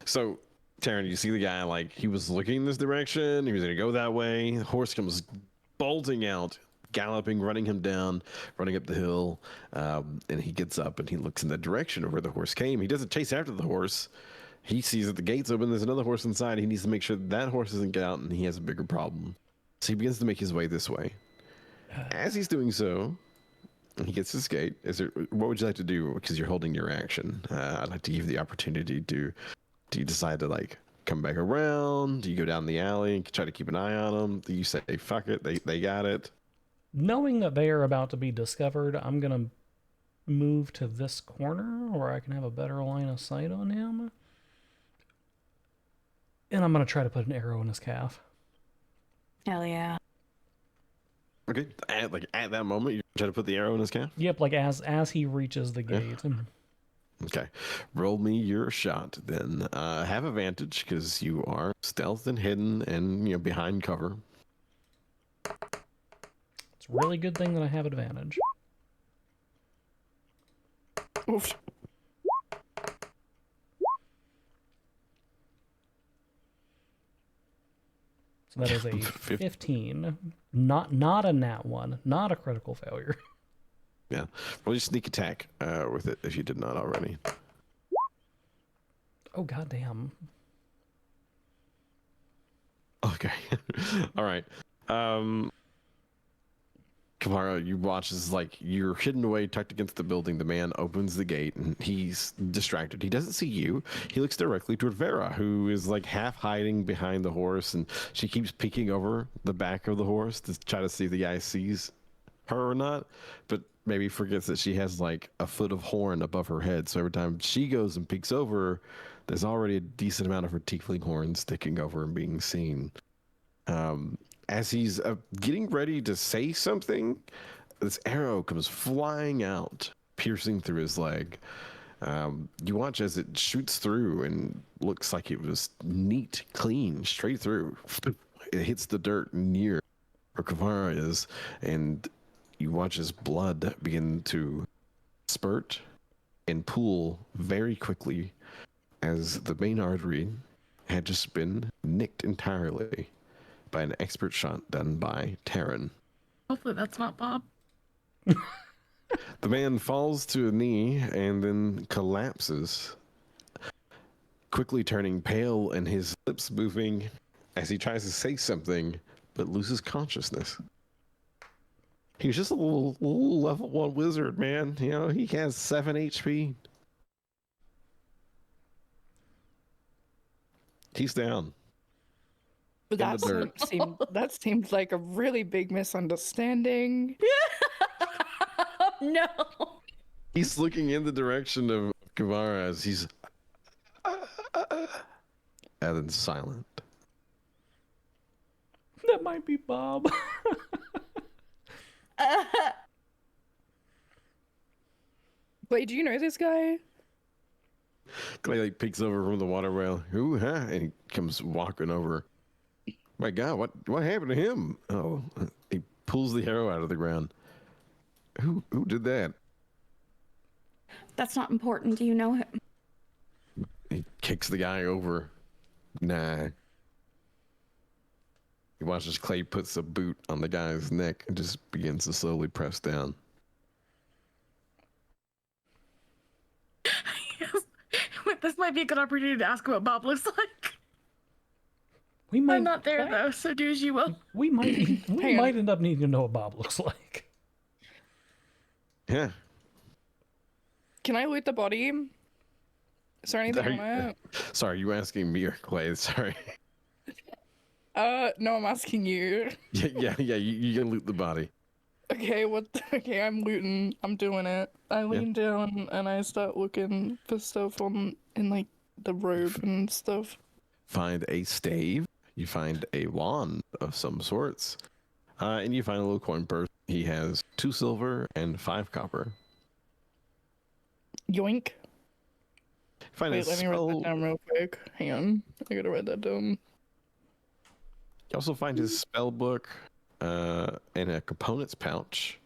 So, Taryn, you see the guy, like, he was looking in this direction. He was going to go that way. The horse comes bolting out, galloping, running him down, running up the hill. And he gets up and he looks in the direction of where the horse came. He doesn't chase after the horse. He sees that the gate's open. There's another horse inside. He needs to make sure that horse doesn't get out, and he has a bigger problem. So he begins to make his way this way. As he's doing so, he gets his gate. What would you like to do? Because you're holding your action. I'd like to give you the opportunity to. Do you decide to like come back around? Do you go down the alley and try to keep an eye on them? Do you say fuck it? They got it. Knowing that they are about to be discovered, I'm gonna move to this corner where I can have a better line of sight on him. And I'm gonna try to put an arrow in his calf. Hell yeah. Okay. At that moment, you try to put the arrow in his calf. Yep, like as he reaches the gate. Okay. Roll me your shot then. Have advantage because you are stealthed and hidden and behind cover. It's a really good thing that I have advantage. Oof. So that is a 15. Not a nat 1. Not a critical failure. Yeah. Roll your sneak attack with it if you did not already. Oh, goddamn. Okay. All right. Kamara, you watch as you're hidden away, tucked against the building. The man opens the gate and he's distracted. He doesn't see you. He looks directly toward Vera, who is half hiding behind the horse, and she keeps peeking over the back of the horse to try to see if the guy sees her or not, but maybe forgets that she has a foot of horn above her head. So every time she goes and peeks over, there's already a decent amount of her tiefling horn sticking over and being seen. As he's getting ready to say something, this arrow comes flying out, piercing through his leg. You watch as it shoots through and looks like it was neat, clean, straight through. It hits the dirt near where Kavara is, and you watch his blood begin to spurt and pool very quickly as the main artery had just been nicked entirely by an expert shot done by Taryn. Hopefully that's not Bob. The man falls to a knee and then collapses, quickly turning pale and his lips moving as he tries to say something but loses consciousness. He's just a little level 1 wizard, man. He has 7 HP. He's down. But that seemed like a really big misunderstanding. No. He's looking in the direction of Kavara as he's and then silent. That might be Bob. Wait, do you know this guy? Clay peeks over from the water well. Who, huh? And he comes walking over. My God, what happened to him? Oh, he pulls the arrow out of the ground. Who did that? That's not important. Do you know him? He kicks the guy over. Nah. He watches Clay puts a boot on the guy's neck and just begins to slowly press down. This might be a good opportunity to ask what Bob looks like. I'm I'm not there though, so do as you will. We might end up needing to know what Bob looks like. Yeah. Can I loot the body? Is there anything on it? Sorry, you asking me or Clay? Sorry. No, I'm asking you. Yeah. You can loot the body. Okay, okay, I'm looting. I'm doing it. I lean down and I start looking for stuff in the robe and stuff. Find a stave. You find a wand of some sorts. And you find a little coin purse. He has 2 silver and 5 copper. Yoink. Find Wait, let me write that down real quick. Hang on. I gotta write that down. You also find his spell book and a components pouch.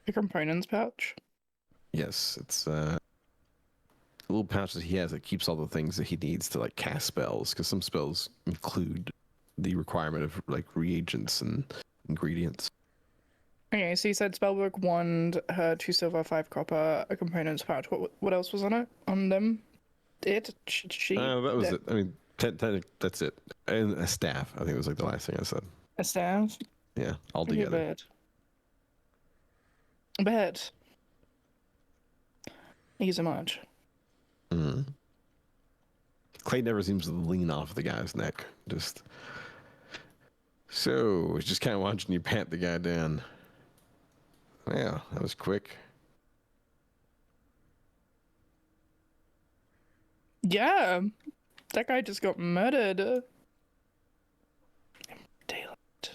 A components pouch? Yes, it's a little pouch that he has that keeps all the things that he needs to cast spells, because some spells include the requirement of reagents and ingredients. Okay, so you said spellbook, wand, 2 silver, 5 copper, a components pouch. What else was on it? On them? She. That was it. I mean, that's it. And a staff. I think it was the last thing I said. A staff? Yeah, all together. A bed. Thank you so much. Clay never seems to lean off the guy's neck. So, he's just kind of watching you pat the guy down. Yeah, that was quick. Yeah. That guy just got murdered. Daylight.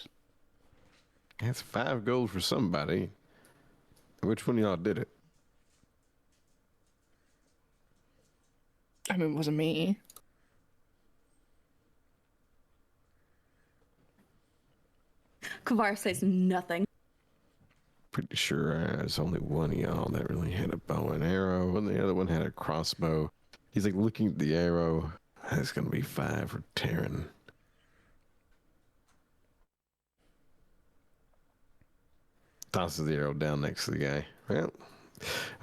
That's 5 gold for somebody. Which one of y'all did it? I mean, it wasn't me. Kavar says nothing. Pretty sure there's only one of y'all that really had a bow and arrow, and the other one had a crossbow. He's like looking at the arrow. That's gonna be 5 for Taryn. Tosses the arrow down next to the guy. Well,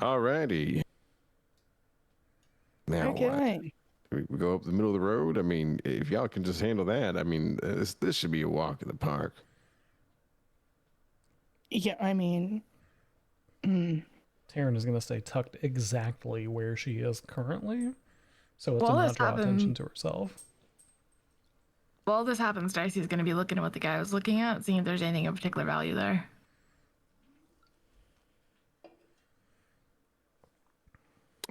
alrighty. Now what? Okay. We go up the middle of the road. I mean, if y'all can just handle that, I mean, this should be a walk in the park. Yeah, I mean, Taryn is going to stay tucked exactly where she is currently, so as to While not this draw attention happened- to herself. While this happens, Dicey's going to be looking at what the guy was looking at, seeing if there's anything of particular value there.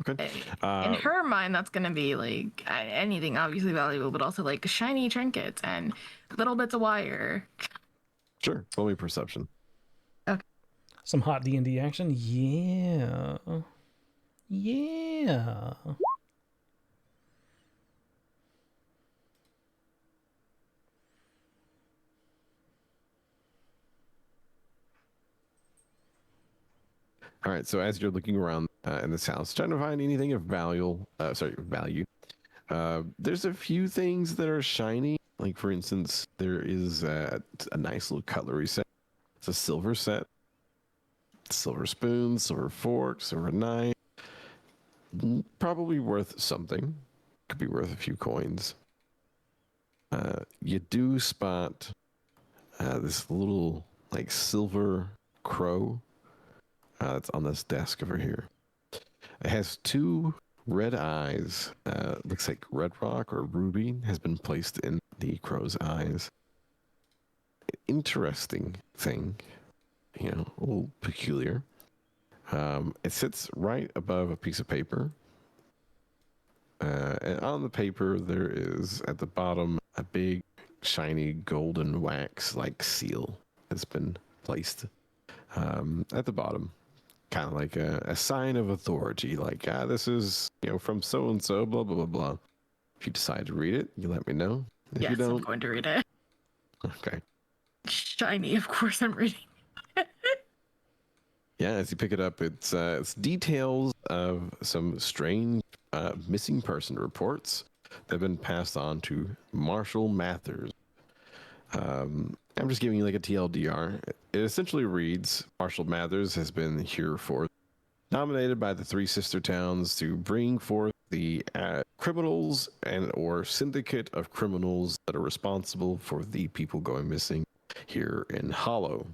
Okay. In her mind, that's going to be like anything obviously valuable, but also like shiny trinkets and little bits of wire. Sure. Roll me perception. Some hot D&D action? Yeah. Yeah. All right. So as you're looking around in this house, trying to find anything of value, there's a few things that are shiny. Like for instance, there is a nice little cutlery set. It's a silver set. Silver spoon, silver fork, silver knife. Probably worth something. Could be worth a few coins. You do spot this little like silver crow that's on this desk over here. It has 2 red eyes. Looks like red rock or ruby has been placed in the crow's eyes. Interesting thing, a little peculiar. It sits right above a piece of paper. And on the paper, there is at the bottom a big, shiny golden wax like seal that's been placed at the bottom. Kind of like a sign of authority, like, this is, from so and so, blah, blah, blah, blah. If you decide to read it, you let me know. If Yes, you don't, I'm going to read it. okay. Shiny, of course I'm reading. Yeah, as you pick it up, it's details of some strange missing person reports that have been passed on to Marshall Mathers. I'm just giving you like a TLDR. It essentially reads, Marshall Mathers has been here for nominated by the 3 sister towns to bring forth the criminals and or syndicate of criminals that are responsible for the people going missing here in Hollow.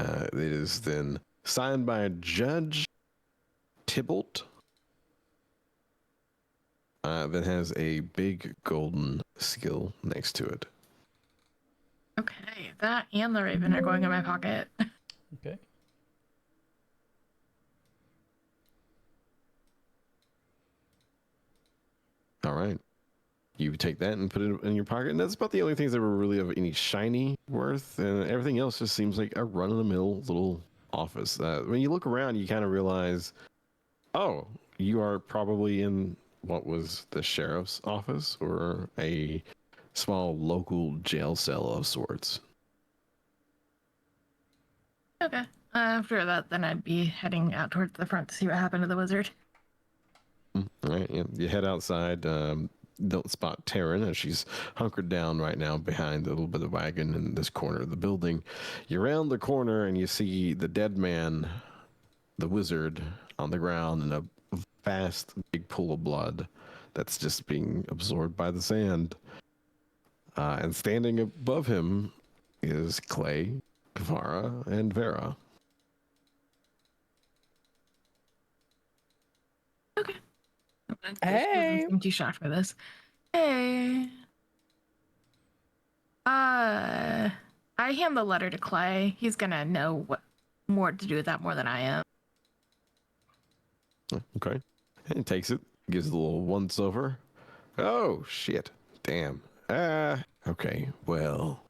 It is then signed by Judge Tybalt. That has a big golden seal next to it. Okay, that and the raven are going in my pocket. Okay. All right. You take that and put it in your pocket, and that's about the only things that were really of any shiny worth, and everything else just seems like a run-of-the-mill little office. When you look around, you kind of realize, oh, you are probably in what was the sheriff's office or a small local jail cell of sorts. Okay. After that, then I'd be heading out towards the front to see what happened to the wizard. All right, yeah. You head outside. Don't spot Taryn as she's hunkered down right now behind a little bit of the wagon in this corner of the building. You round the corner and you see the dead man, the wizard, on the ground in a vast big pool of blood that's just being absorbed by the sand. And standing above him is Clay, Kavara, and Vera. Okay. Hey. I'm too shocked for this. Hey. I hand the letter to Clay. He's gonna know what more to do with that more than I am. Okay. And he takes it, Gives a little once over. Oh, shit. Damn. Okay. Well,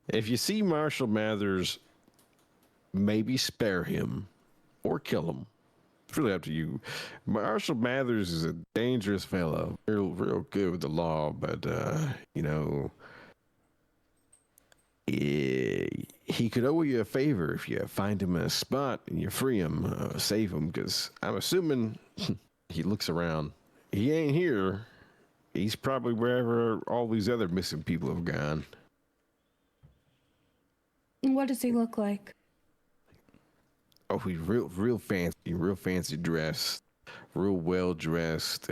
if you see Marshall Mathers, maybe spare him or kill him. It's really up to you. Marshall Mathers is a dangerous fellow. Real good with the law, but, you know, he could owe you a favor if you find him in a spot and you free him, save him, because I'm assuming he looks around. He ain't here. He's probably wherever all these other missing people have gone. What does he look like? Oh, he's real fancy dressed, real well dressed,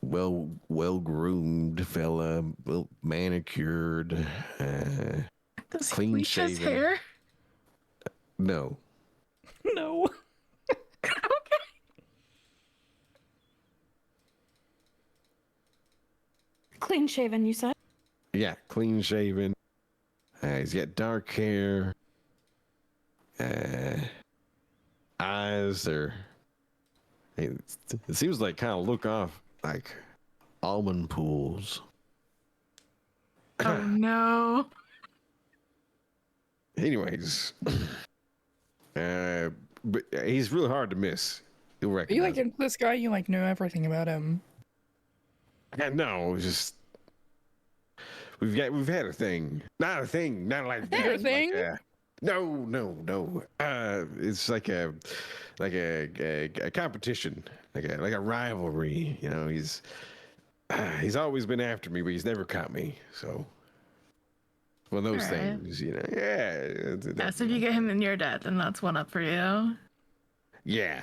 well groomed fella, well manicured, Does he clean bleach his shaven. hair? No, No. Okay. Clean shaven, you said? yeah, clean shaven. He's got dark hair. Eyes are. It seems like kind of look off like almond pools. Oh no. Anyways, but he's really hard to miss. You'll Are you recognize. like into this guy? You like know everything about him. No, just we've had a thing. Not a thing. Not like that. Had a thing? No. It's like a competition, like a rivalry. You know, he's always been after me, but he's never caught me. So one of those Alright. things, you know. Yeah. Yeah, so if you get him in your debt, then that's one up for you. Yeah.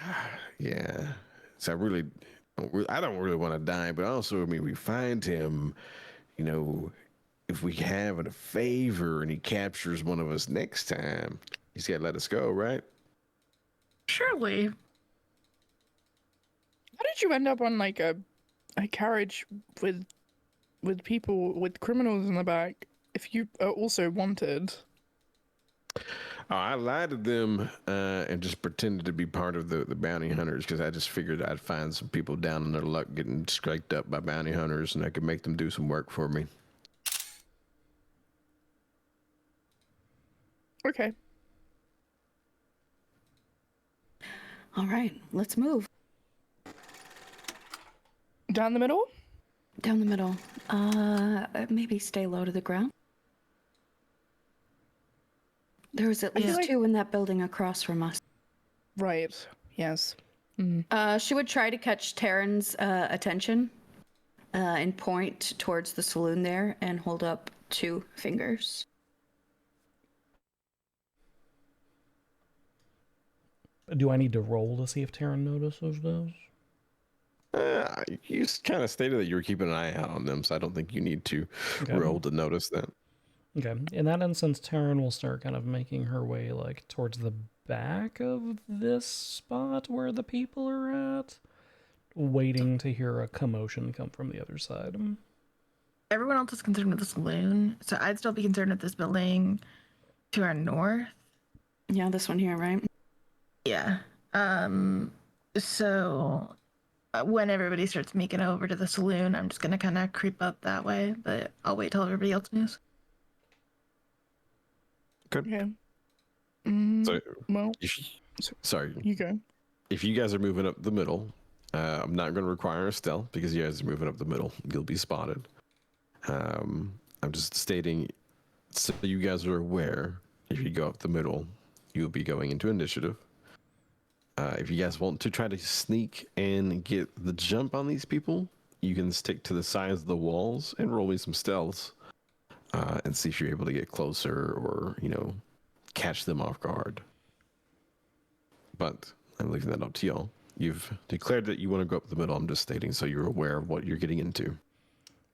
So I don't really want to die, but also, I mean, we find him, you know, if we have a favor and he captures one of us next time, he's got to let us go, right? Surely. How did you end up on like a carriage with people with criminals in the back? If you are also wanted. Oh, I lied to them and just pretended to be part of the bounty hunters because I just figured I'd find some people down in their luck getting scraped up by bounty hunters and I could make them do some work for me. Okay. All right, let's move. Down the middle? Down the middle. Maybe stay low to the ground. There was at I feel least like- 2 in that building across from us. Right. Yes. She would try to catch Taryn's attention and point towards the saloon there and hold up 2 fingers. Do I need to roll to see if Taryn notices those? You kind of stated that you were keeping an eye out on them, so I don't think you need to Okay. roll to notice that. Okay. In that instance, Taryn will start kind of making her way like towards the back of this spot where the people are at, waiting to hear a commotion come from the other side. Everyone else is concerned with the saloon, so I'd still be concerned with this building to our north. Yeah, this one here, right? Yeah. So when everybody starts making over to the saloon, I'm just gonna kind of creep up that way, but I'll wait till everybody else moves. Okay. So, Well, sorry. you go. If you guys are moving up the middle, I'm not going to require a stealth because you guys are moving up the middle. You'll be spotted. I'm just stating so you guys are aware. If you go up the middle, you'll be going into initiative. If you guys want to try to sneak and get the jump on these people, you can stick to the sides of the walls and roll me some stealths and see if you're able to get closer or, you know, catch them off guard. But I'm leaving that up to y'all. You've declared that you want to go up the middle. I'm just stating so you're aware of what you're getting into.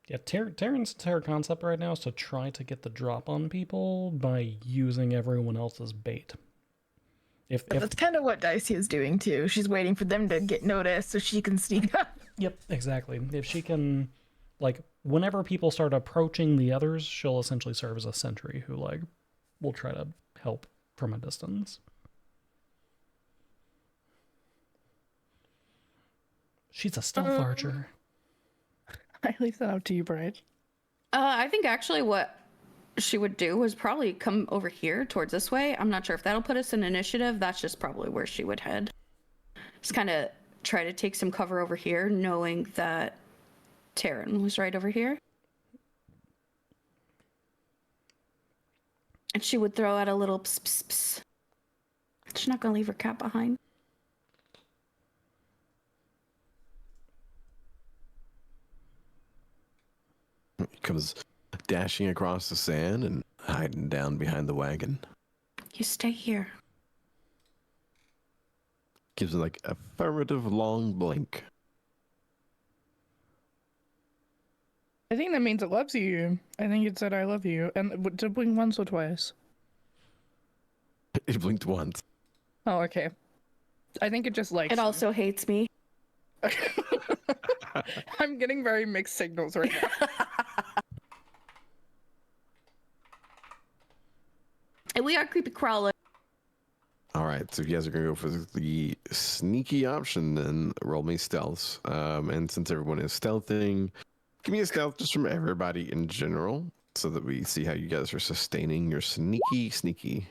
Yeah, Taryn's entire concept right now is to try to get the drop on people by using everyone else's bait. If That's kind of what Dicey is doing too. She's waiting for them to get noticed so she can sneak up. Yep, exactly. If she can, like, whenever people start approaching the others, she'll essentially serve as a sentry who, like, will try to help from a distance. She's a stealth archer. I leave that up to you, Bride. I think actually what she would do was probably come over here towards this way. I'm not sure if that'll put us in initiative. That's just probably where she would head. Just kind of try to take some cover over here, knowing that Taryn was right over here. And she would throw out a little pss, pss, pss. She's not going to leave her cat behind. He comes dashing across the sand and hiding down behind the wagon. You stay here. Gives it like affirmative long blink. I think that means it loves you. I think it said I love you. And to blink once or twice? It blinked once. Oh, okay. I think it just likes It also hates me. I'm getting very mixed signals right now. And we are creepy crawling. All right, so if you guys are gonna go for the sneaky option, then roll me stealth. And since everyone is stealthing, give me a stealth just from everybody in general, so that we see how you guys are sustaining your sneaky.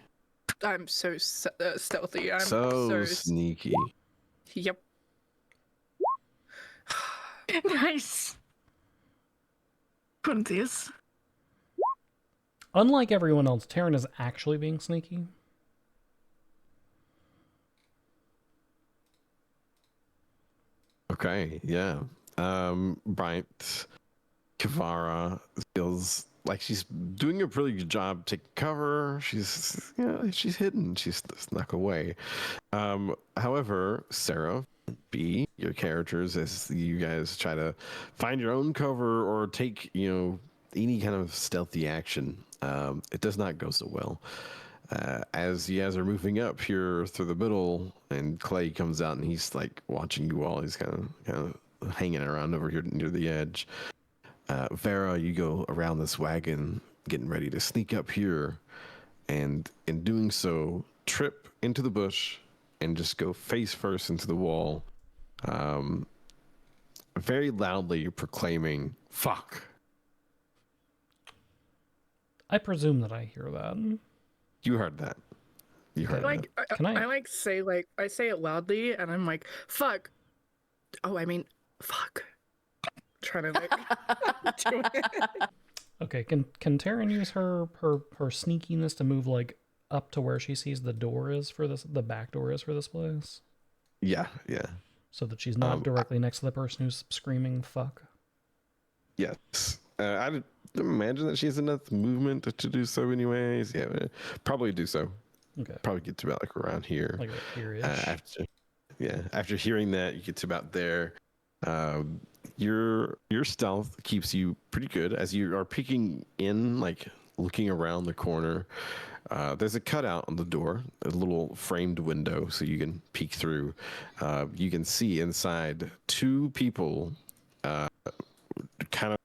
I'm so stealthy. I'm so sneaky. Yep. Nice. Twinsies. Unlike everyone else, Taryn is actually being sneaky. Okay, yeah. Bryant Kavara feels like she's doing a pretty good job taking cover. She's hidden. She's snuck away. However, Sarah, B, your characters, as you guys try to find your own cover or take, any kind of stealthy action, it does not go so well. As you guys are moving up here through the middle, and Clay comes out and he's like watching you all. He's kind of hanging around over here near the edge. Vera, you go around this wagon, getting ready to sneak up here, and in doing so, trip into the bush and just go face first into the wall, very loudly proclaiming, "Fuck." I presume that I hear that. You heard that. You heard Like that. Can I- I say it loudly, and I'm like, "Fuck." Oh, I mean, fuck. Trying to do it. Okay, can Taryn use her sneakiness to move like up to where she sees the door is for this, the back door is for this place, Yeah. so that she's not directly next to the person who's screaming "fuck"? Yes. I didn't imagine that she has enough movement to do so anyways. Yeah, probably do so. Okay, Probably get to about like around here. like here-ish. After hearing that, you get to about there. Your stealth keeps you pretty good as you are peeking in, like looking around the corner. There's a cutout on the door, a little framed window, so you can peek through. You can see inside two people, kind of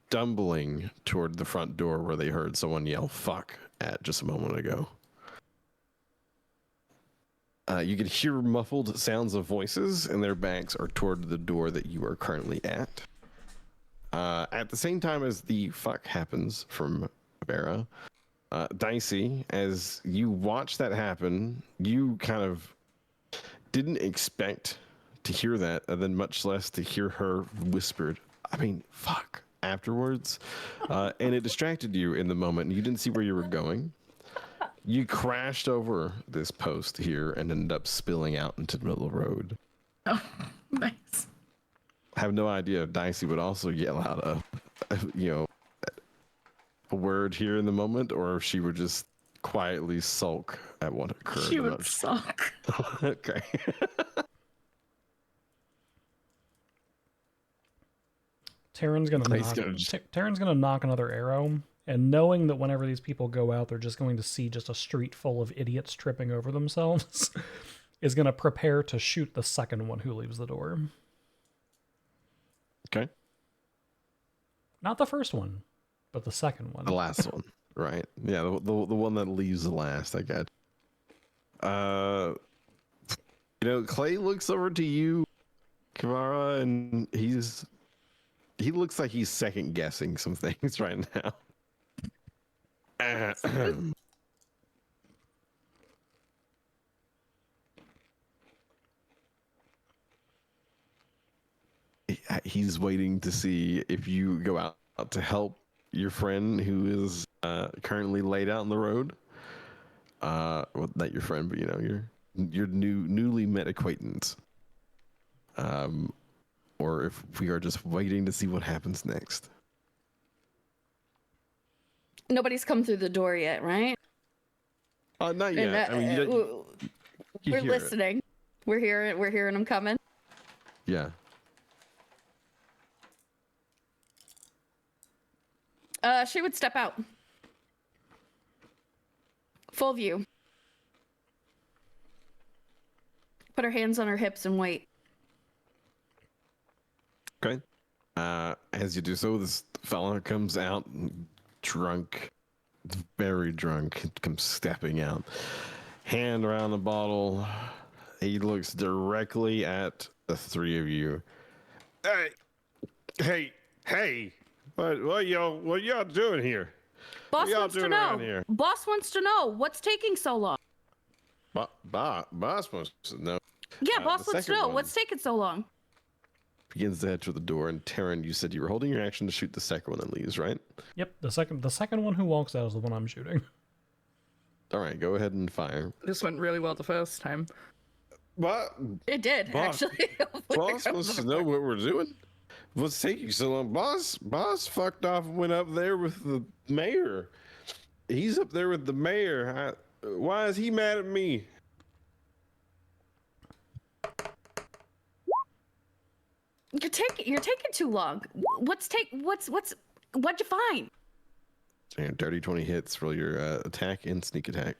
stumbling toward the front door where they heard someone yell "fuck" at just a moment ago. You can hear muffled sounds of voices, and their backs are toward the door that you are currently at. At the same time as the "fuck" happens from Vera, Dicey, as you watch that happen, you kind of didn't expect to hear that, and then much less to hear her whispered, "fuck," afterwards. And it distracted you in the moment, and you didn't see where you were going. You crashed over this post here and ended up spilling out into the middle of the road. Oh, nice. I have no idea if Dicey would also yell out a word here in the moment, or if she would just quietly sulk at what occurred. She would suck. Okay. Taryn's gonna Clay's gonna knock another arrow, and knowing that whenever these people go out, they're just going to see just a street full of idiots tripping over themselves, is gonna prepare to shoot the second one who leaves the door. Okay. Not the first one, but the second one. The last one, right? Yeah, the one that leaves the last. I got. Clay looks over to you, Kavara, and he looks like he's second guessing some things right now. He's waiting to see if you go out to help your friend who is currently laid out on the road. Well, not your friend, but your newly met acquaintance. Or if we are just waiting to see what happens next. Nobody's come through the door yet, right? Not yet. I mean, we're listening. We're hearing them coming. Yeah. She would step out. Full view. Put her hands on her hips and wait. Okay. As you do so, this fella comes out drunk, very drunk, comes stepping out. Hand around the bottle. He looks directly at the three of you. Hey! What y'all doing here? Boss y'all wants to doing around know. here? Boss wants to know what's taking so long. Boss wants to know. Yeah, boss the wants to second know one what's taking so long. begins to head to the door, and Taryn, you said you were holding your action to shoot the second one that leaves, right? Yep, the second one who walks out is the one I'm shooting. All right, go ahead and fire. This went really well the first time. What? It did, Boss- actually. Boss wants to know what we're doing. What's taking so long? Boss fucked off and went up there with the mayor. He's up there with the mayor. Why is he mad at me? You're taking too long. What'd you find? Dirty 20 hits. Roll your attack and sneak attack.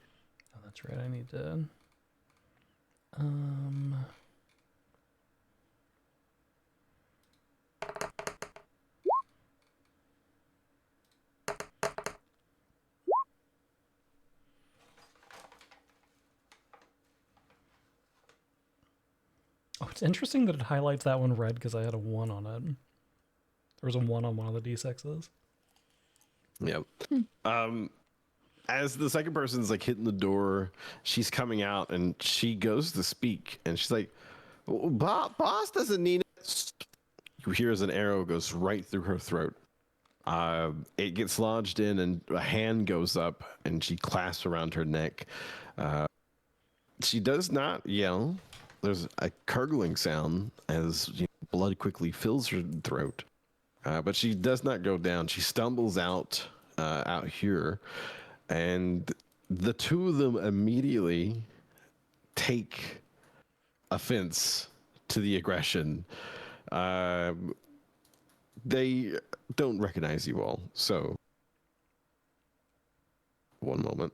Oh, that's right. I need to. Oh, it's interesting that it highlights that one red because I had a 1 on it. There was a 1 on one of the d6s. Yep. As the second person's like hitting the door, she's coming out and she goes to speak and she's like, boss doesn't need it. You hear as an arrow goes right through her throat. It gets lodged in and a hand goes up and she clasps around her neck. She does not yell. There's a gurgling sound as blood quickly fills her throat. But she does not go down. She stumbles out here, and the two of them immediately take offense to the aggression. They don't recognize you all, so one moment.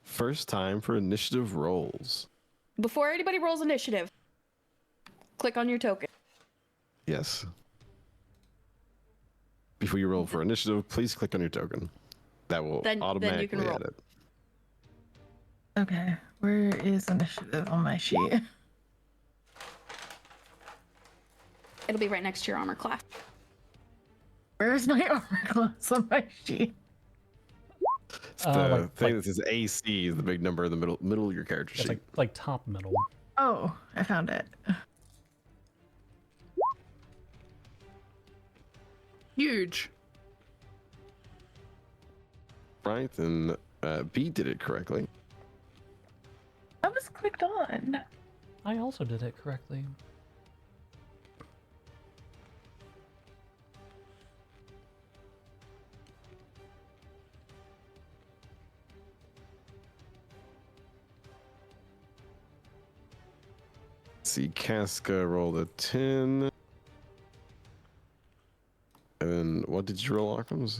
First time for initiative rolls. Before anybody rolls initiative, click on your token. Yes. Before you roll for initiative, please click on your token. That will Then you automatically can roll. add it. Okay, where is initiative on my sheet? It'll be right next to your armor class. Where's my armor class on my sheet? It's the thing that says AC is the big number in the middle of your character It's sheet. like top middle. Oh, I found it. Huge. Right, and B did it correctly. I was clicked on. I also did it correctly. See, Casca rolled a 10. And then what did you roll, Occams?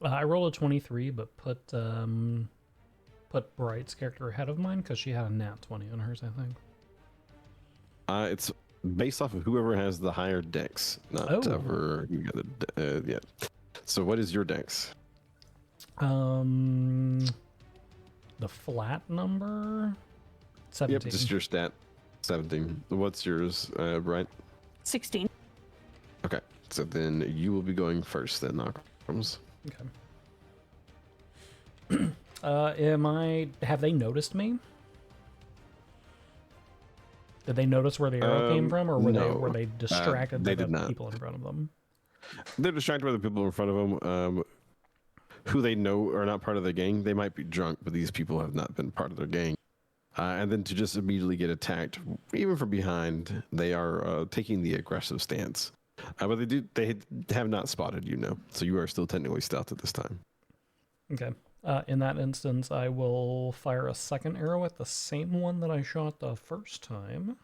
I rolled a 23, but put Bright's character ahead of mine because she had a nat 20 on hers, I think. It's based off of whoever has the higher dex, not over you got the yeah. So what is your dex? the flat number? 17. Yep, just your stat. 17. What's yours, Brian? 16. Okay, so then you will be going first then, Knockums. Okay. Have they noticed me? Did they notice where the arrow came from, or were they distracted they by did the not. people in front of them? They're distracted by the people in front of them, who they know are not part of the gang. They might be drunk, but these people have not been part of their gang. And then to just immediately get attacked, even from behind, they are taking the aggressive stance. But they have not spotted you, no. So you are still technically stealth at this time. Okay. In that instance, I will fire a second arrow at the same one that I shot the first time.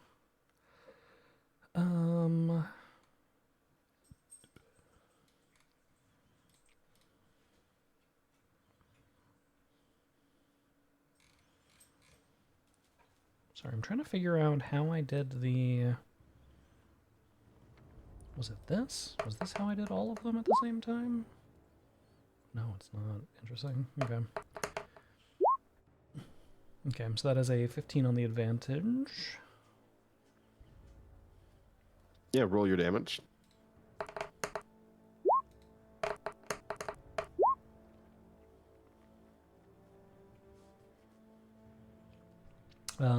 Sorry, I'm trying to figure out how I did the... Was it this? Was this how I did all of them at the same time? No, it's not. Interesting. Okay. Okay, so that is a 15 on the advantage. Yeah, roll your damage.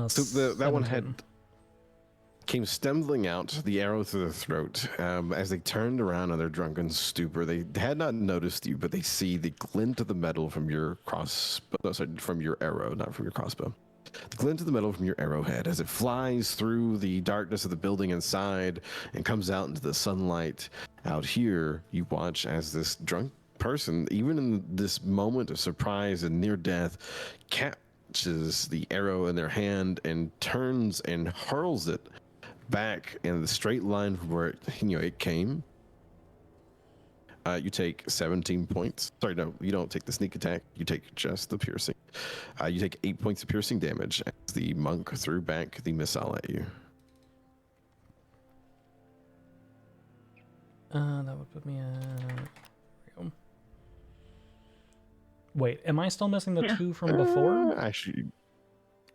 So that one 17. came stumbling out, the arrow through the throat. As they turned around in their drunken stupor, they had not noticed you, but they see the glint of the metal from your from your arrow, not from your crossbow. The glint of the metal from your arrowhead as it flies through the darkness of the building inside and comes out into the sunlight. Out here, you watch as this drunk person, even in this moment of surprise and near death, catches the arrow in their hand and turns and hurls it back in the straight line from where it came. You take 17 points. Sorry, no, you don't take the sneak attack. You take just the piercing. You take 8 points of piercing damage as the monk threw back the missile at you. That would put me at... There we go. Wait, am I still missing the 2 from before? Actually,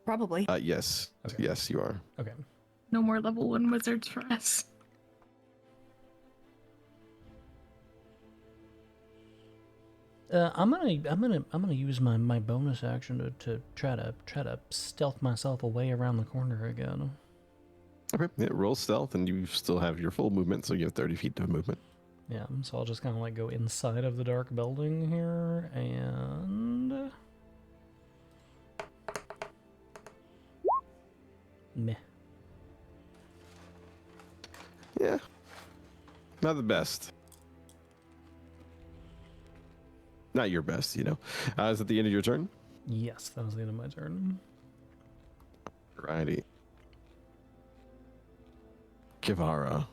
Probably. yes. Okay. Yes, you are. Okay. No more level 1 wizards for us. I'm gonna use my bonus action to try to stealth myself away around the corner again. Okay, yeah, roll stealth, and you still have your full movement, so you have 30 feet of movement. Yeah, so I'll just kind of like go inside of the dark building here, and meh. Yeah, not the best. Not your best, you know. Is it the end of your turn? Yes, that was the end of my turn. Righty. Kivara.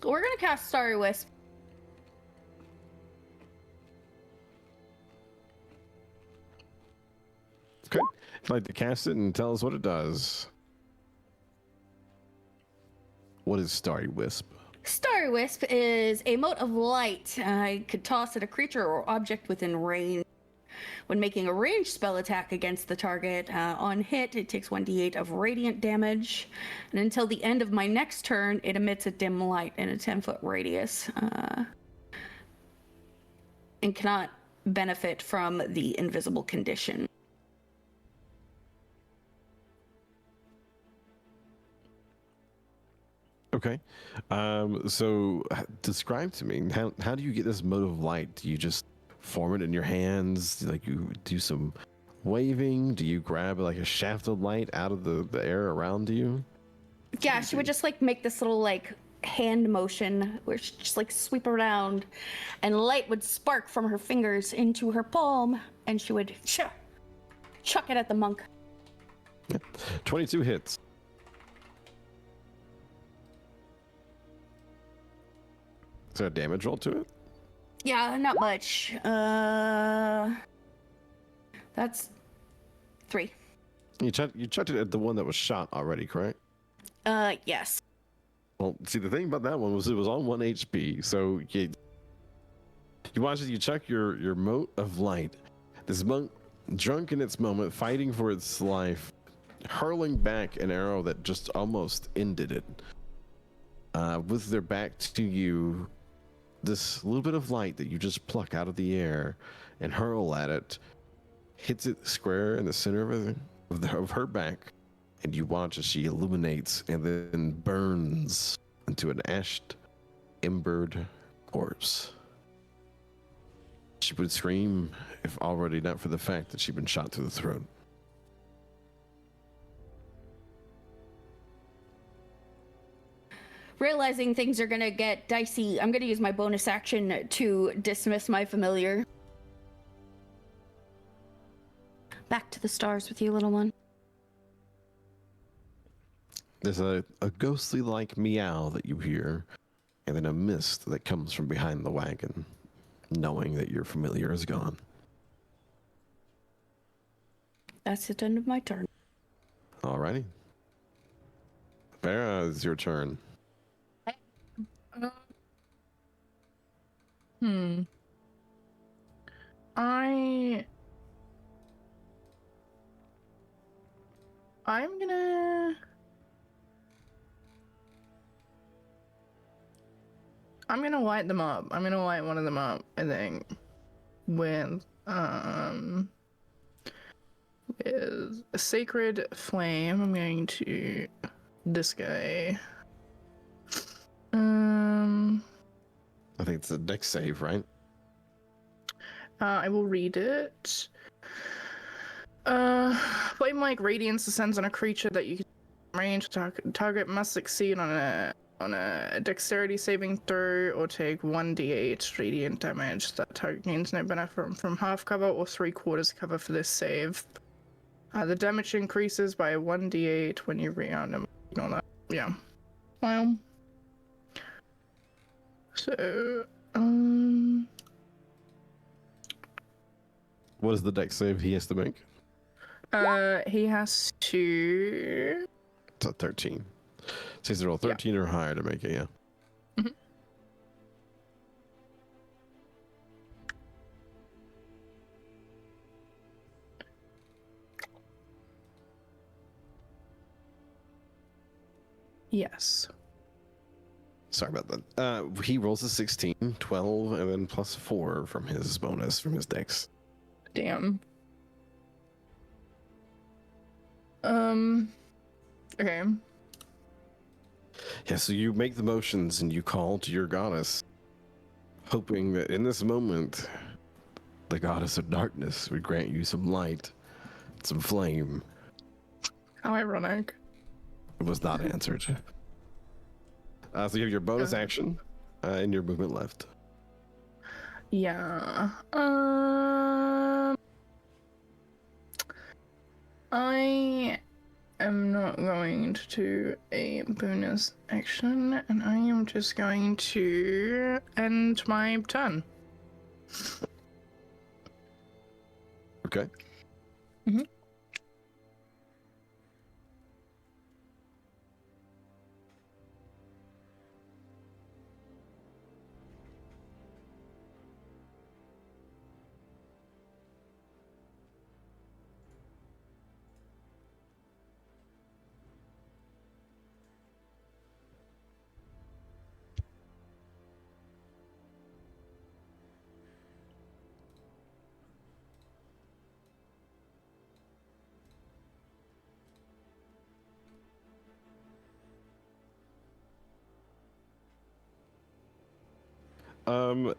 We're gonna cast Starry Wisp. Okay. If you'd like to cast it and tell us what it does. What is Starry Wisp? Starry Wisp is a mote of light. I could toss at a creature or object within range. When making a ranged spell attack against the target, on hit, it takes 1d8 of radiant damage. And until the end of my next turn, it emits a dim light in a 10-foot radius. And cannot benefit from the invisible condition. Okay. So describe to me, how do you get this mote of light? Do you just form it in your hands? Like you do some waving? Do you grab like a shaft of light out of the air around you? Yeah, she would just like make this little like hand motion where she just like sweep around and light would spark from her fingers into her palm and she would chuck it at the monk. 22 hits. Is there a damage roll to it? Yeah, not much. That's 3. You checked it at the one that was shot already, correct? Yes. Well, see, the thing about that one was it was on 1 HP, so you watch as you check your mote of light. This monk, drunk in its moment, fighting for its life, hurling back an arrow that just almost ended it. With their back to you, this little bit of light that you just pluck out of the air and hurl at it hits it square in the center of her back, and you watch as she illuminates and then burns into an ashed, embered corpse. She would scream if already not for the fact that she'd been shot through the throat. Realizing things are gonna get dicey, I'm gonna use my bonus action to dismiss my familiar. Back to the stars with you, little one. There's a ghostly like meow that you hear, and then a mist that comes from behind the wagon, knowing that your familiar is gone. That's the end of my turn. Alrighty. Vera, it's your turn. I'm gonna light them up. I'm gonna light one of them up, I think, with a sacred flame. I'm going to this guy. I think it's a dex save, right? I will read it. Flame-like radiance descends on a creature that you can range. Target must succeed on a dexterity saving throw or take 1d8 radiant damage. That target gains no benefit from half cover or 3/4 cover for this save. The damage increases by 1d8 when you round them. Ignore that. Yeah. Well. So, What is the dex save he has to make? he has to. It's a 13. So he's to roll 13 or higher to make it, yeah. Mm-hmm. Yes. Sorry about that. He rolls a 16, 12, and then plus 4 from his bonus, from his dex. Damn. Okay. Yeah, so you make the motions and you call to your goddess, hoping that in this moment, the goddess of darkness would grant you some light, some flame. How ironic. It was not answered. So you have your bonus action and your movement left. Yeah. I am not going to do a bonus action, and I am just going to end my turn. Okay. Mhm.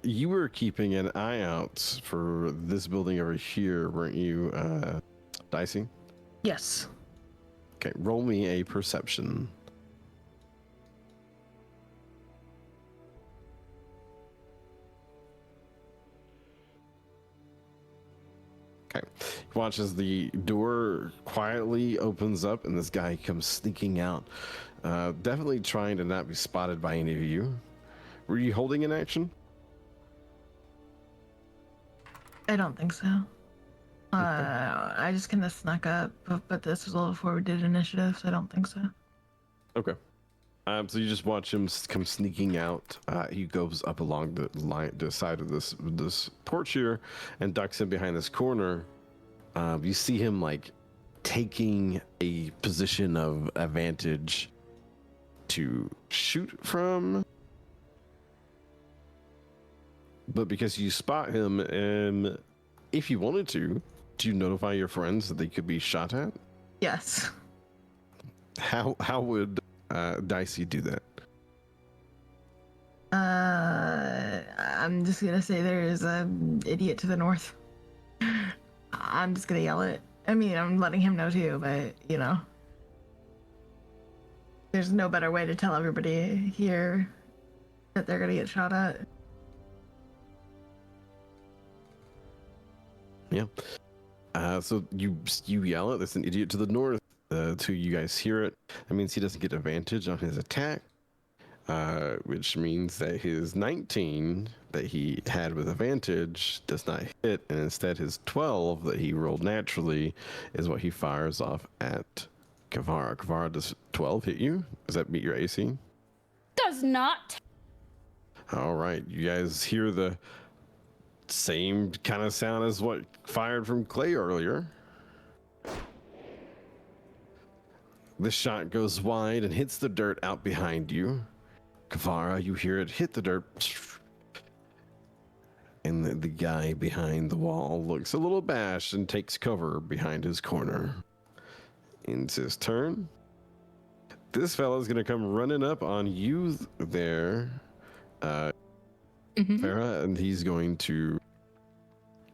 You were keeping an eye out for this building over here, weren't you, Dicey? Yes. Okay, roll me a perception. Okay. Watch as the door quietly opens up and this guy comes sneaking out. Definitely trying to not be spotted by any of you. Were you holding an action? I don't think so. I just kind of snuck up, but this was all before we did initiative, so I don't think so. Okay. So you just watch him come sneaking out. He goes up along the side of this porch here, and ducks in behind this corner. You see him like taking a position of advantage to shoot from, but because you spot him, if you wanted to, do you notify your friends that they could be shot at? Yes. How would Dicey do that? I'm just gonna say there is an idiot to the north. I'm just gonna yell it. I mean, I'm letting him know too, but you know, there's no better way to tell everybody here that they're gonna get shot at. Yeah. So you yell it. There's an idiot to the north. To you guys hear it. That means he doesn't get advantage on his attack, which means that his 19 that he had with advantage does not hit, and instead his 12 that he rolled naturally is what he fires off at Kavara. Kavara, does 12 hit you? Does that meet your AC? Does not. All right. You guys hear the same kind of sound as what fired from Clay earlier. The shot goes wide and hits the dirt out behind you. Kavara, you hear it hit the dirt. And the guy behind the wall looks a little abashed and takes cover behind his corner. It's his turn. This fella's going to come running up on you there, Farah, and he's going to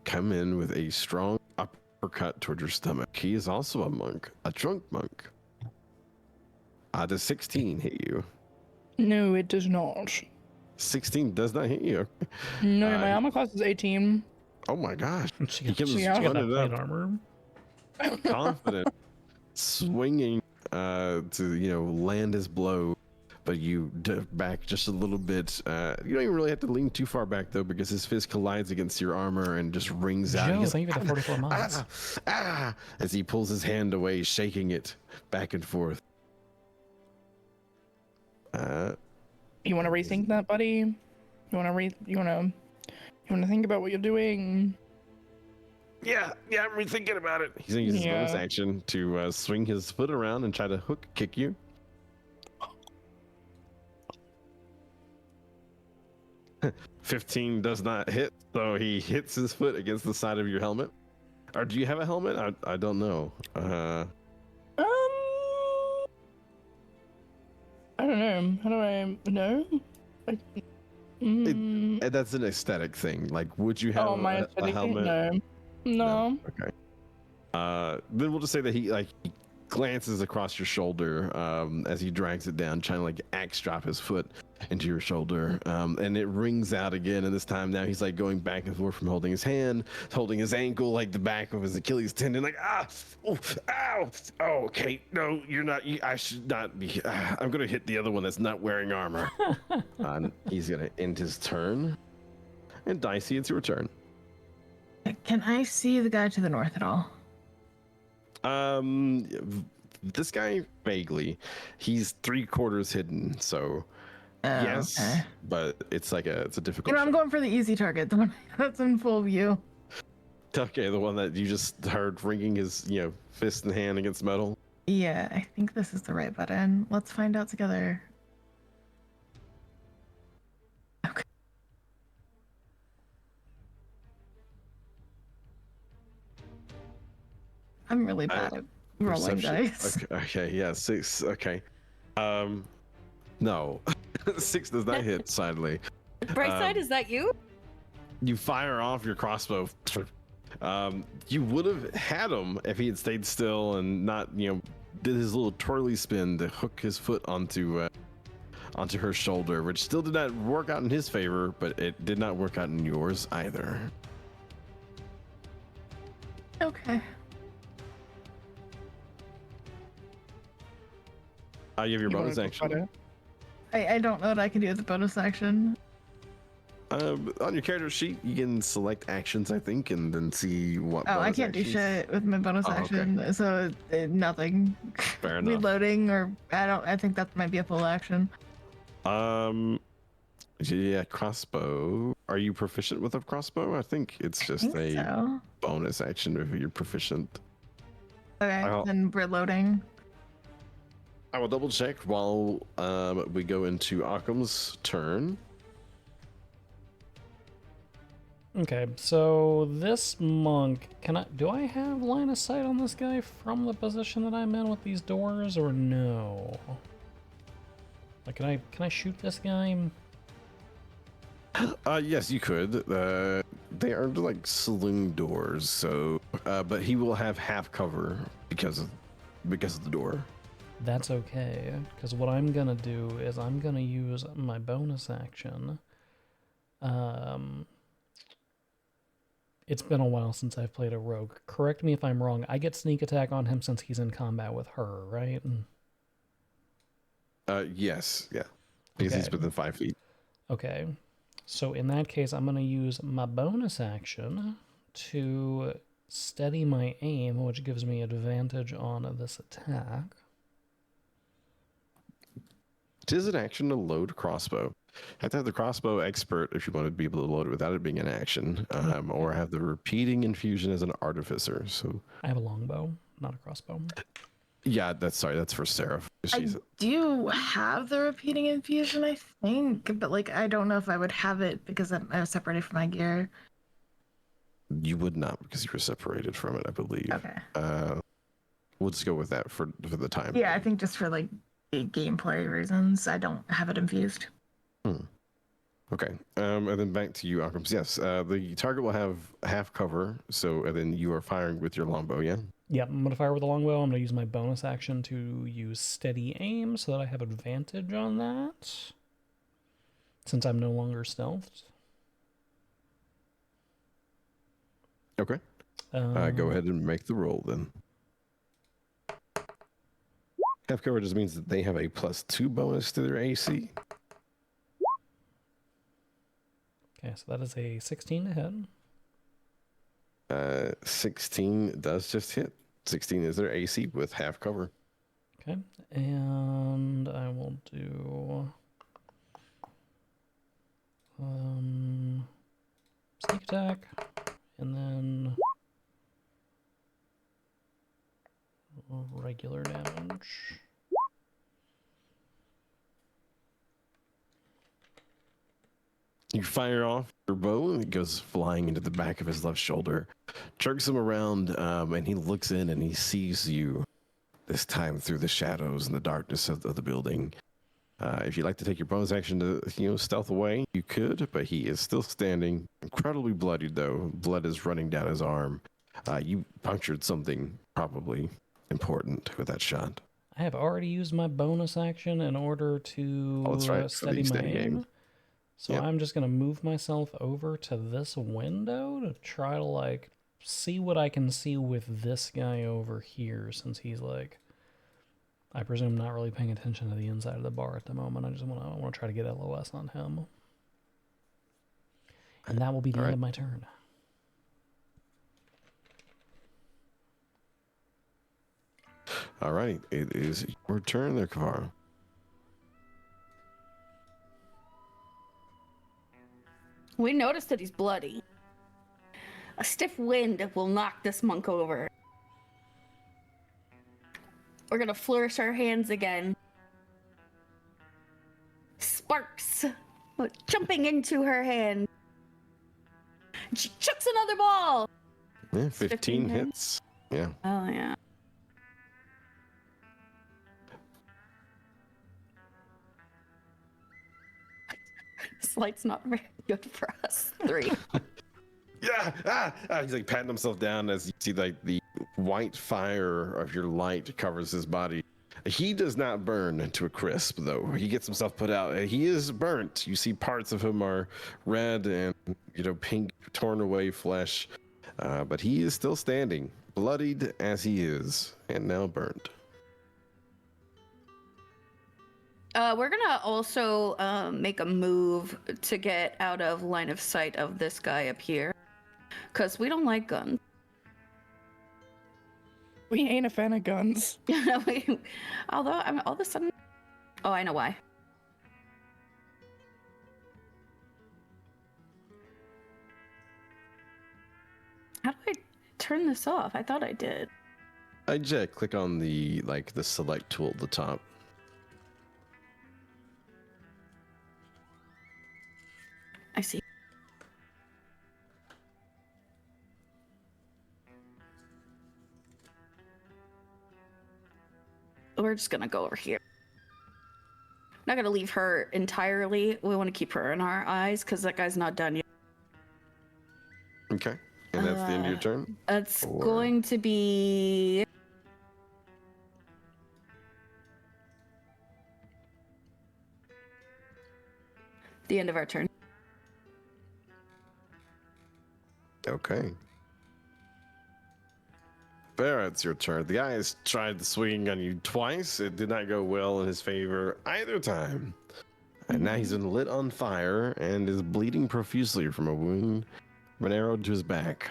come in with a strong uppercut toward your stomach. He is also a monk, a drunk monk. Does 16 hit you? No, it does not. 16 does not hit you. No, my armor class is 18. Oh my gosh. She He got, comes she got that running plate up, armor. confident, swinging to land his blow, but you back just a little bit. You don't even really have to lean too far back though, because his fist collides against your armor and just rings out. Joe, He's thank you for the 44 months. as he pulls his hand away, shaking it back and forth. You want to rethink that, buddy? You want to think about what you're doing? Yeah, I'm rethinking about it. He's gonna use his bonus Yeah. action to swing his foot around and try to hook kick you. $15 does not hit, so he hits his foot against the side of your helmet. Or do you have a helmet? I don't know. I don't know. How do I know? Like, That's an aesthetic thing. Like, would you have oh, my a aesthetic thing? helmet? No. Okay. Then we'll just say that he glances across your shoulder as he drags it down, trying to like axe drop his foot into your shoulder, and it rings out again. And this time now he's like going back and forth from holding his hand, holding his ankle, like the back of his Achilles tendon, like ow, oh, okay, no, you're not. I should not be. I'm gonna hit the other one that's not wearing armor. He's gonna end his turn. And Dicey, it's your turn. Can I see the guy to the north at all? This guy vaguely. He's 3/4 hidden, so yes, okay. but it's a difficult. You know, I'm shot. going for the easy target, the one that's in full view. Okay, the one that you just heard ringing his fist and hand against metal. Yeah, I think this is the right button. Let's find out together. Okay. I'm really bad at rolling Perception. dice. Okay, yeah, 6. Okay, no, 6 does not hit. Sadly, Bright side, is that you? you fire off your crossbow. You would have had him if he had stayed still and not, did his little twirly spin to hook his foot onto her shoulder, which still did not work out in his favor, but it did not work out in yours either. Okay. You have your You wanna bonus talk action. about it? I don't know what I can do with the bonus action. On your character sheet, you can select actions, I think, and then see what. Oh, I bonus can't do actions. shit with my bonus Oh, okay. action, so nothing. Fair enough. Reloading, or I think that might be a full action. Yeah, crossbow. Are you proficient with a crossbow? I think it's just a So. bonus action if you're proficient. Okay, I'll- then reloading. I will double check while we go into Occam's turn. Okay, so this monk, do I have line of sight on this guy from the position that I'm in with these doors, or no? Like, can I shoot this guy? Yes, you could. They are like saloon doors, so but he will have half cover because of the door. That's okay, because what I'm gonna do is I'm gonna use my bonus action. It's been a while since I've played a rogue. Correct me if I'm wrong. I get sneak attack on him since he's in combat with her, right? Yes, yeah, because he's Okay. within 5 feet. Okay. So in that case, I'm going to use my bonus action to steady my aim, which gives me advantage on this attack. It is an action to load crossbow. Have to have the crossbow expert if you want to be able to load it without it being an action, or have the repeating infusion as an artificer. So I have a longbow, not a crossbow. yeah, that's for Seraph. I do have the repeating infusion, I think, but like I don't know if I would have it because I'm separated from my gear. You would not, because you were separated from it, I believe. Okay. We'll just go with that for the time. Yeah, I think just for like gameplay reasons, I don't have it infused. Okay. And then back to you, Occams. Yes, the target will have half cover, so and then you are firing with your longbow, yeah? Yep, I'm going to fire with the longbow. I'm going to use my bonus action to use steady aim so that I have advantage on that, since I'm no longer stealthed. Okay. Go ahead and make the roll then. Half cover just means that they have a +2 bonus to their AC. Okay, so that is a 16 to hit. 16 does just hit. 16 is their AC with half cover. Okay, and I will do sneak attack, and then regular damage. You fire off your bow, and it goes flying into the back of his left shoulder, jerks him around, and he looks in and he sees you, this time through the shadows and the darkness of the building. If you'd like to take your bonus action to, stealth away, you could, but he is still standing, incredibly bloodied though. Blood is running down his arm. You punctured something probably important with that shot. I have already used my bonus action in order to Oh, that's right, steady my steady aim. aim. So Yep. I'm just going to move myself over to this window to try to, see what I can see with this guy over here, since he's, I presume not really paying attention to the inside of the bar at the moment. I want to try to get LOS on him. And that will be the end of my turn. All right, it is your turn there, Kavara. We noticed that he's bloody. A stiff wind will knock this monk over. We're gonna flourish our hands again. Sparks jumping into her hand. She chucks another ball. Yeah, 15 15 hits. Yeah. Oh yeah. This light's not very good for us. 3. Yeah, he's like patting himself down as you see the white fire of your light covers his body. He does not burn to a crisp though. He gets himself put out. He is burnt. You see parts of him are red and pink, torn away flesh, but he is still standing, bloodied as he is, and now burnt. We're gonna also make a move to get out of line of sight of this guy up here, because we don't like guns. We ain't a fan of guns. Although, I mean, all of a sudden... Oh, I know why. How do I turn this off? I thought I did. I just click on the select tool at the top. I see. We're just gonna go over here. Not gonna leave her entirely. We want to keep her in our eyes because that guy's not done yet. Okay. And that's the end of your turn? That's Or- going to be... the end of our turn. Okay. Bear, it's your turn. The guy has tried swinging on you twice. It did not go well in his favor either time. And now he's been lit on fire and is bleeding profusely from a wound from an arrow to his back.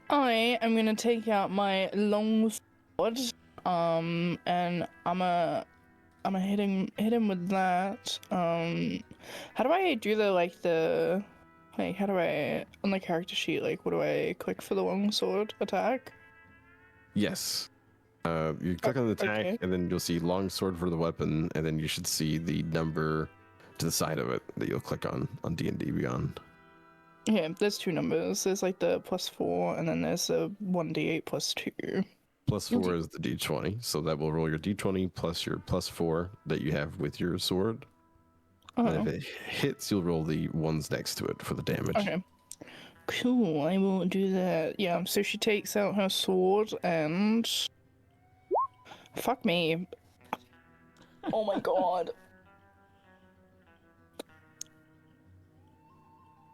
I am gonna take out my long sword, and I'm gonna hit him with that. How do I do how do I, on the character sheet, what do I click for the long sword attack? Yes. You click on the attack, okay. and then you'll see long sword for the weapon, and then you should see the number to the side of it that you'll click on D&D Beyond. Yeah, there's two numbers. There's the +4, and then there's a 1d8 +2. +4 is the d20, so that will roll your d20 plus your +4 that you have with your sword. Oh, And if it hits, you'll roll the ones next to it for the damage. okay. Cool, I will do that. Yeah, so she takes out her sword and... Fuck me. Oh my god.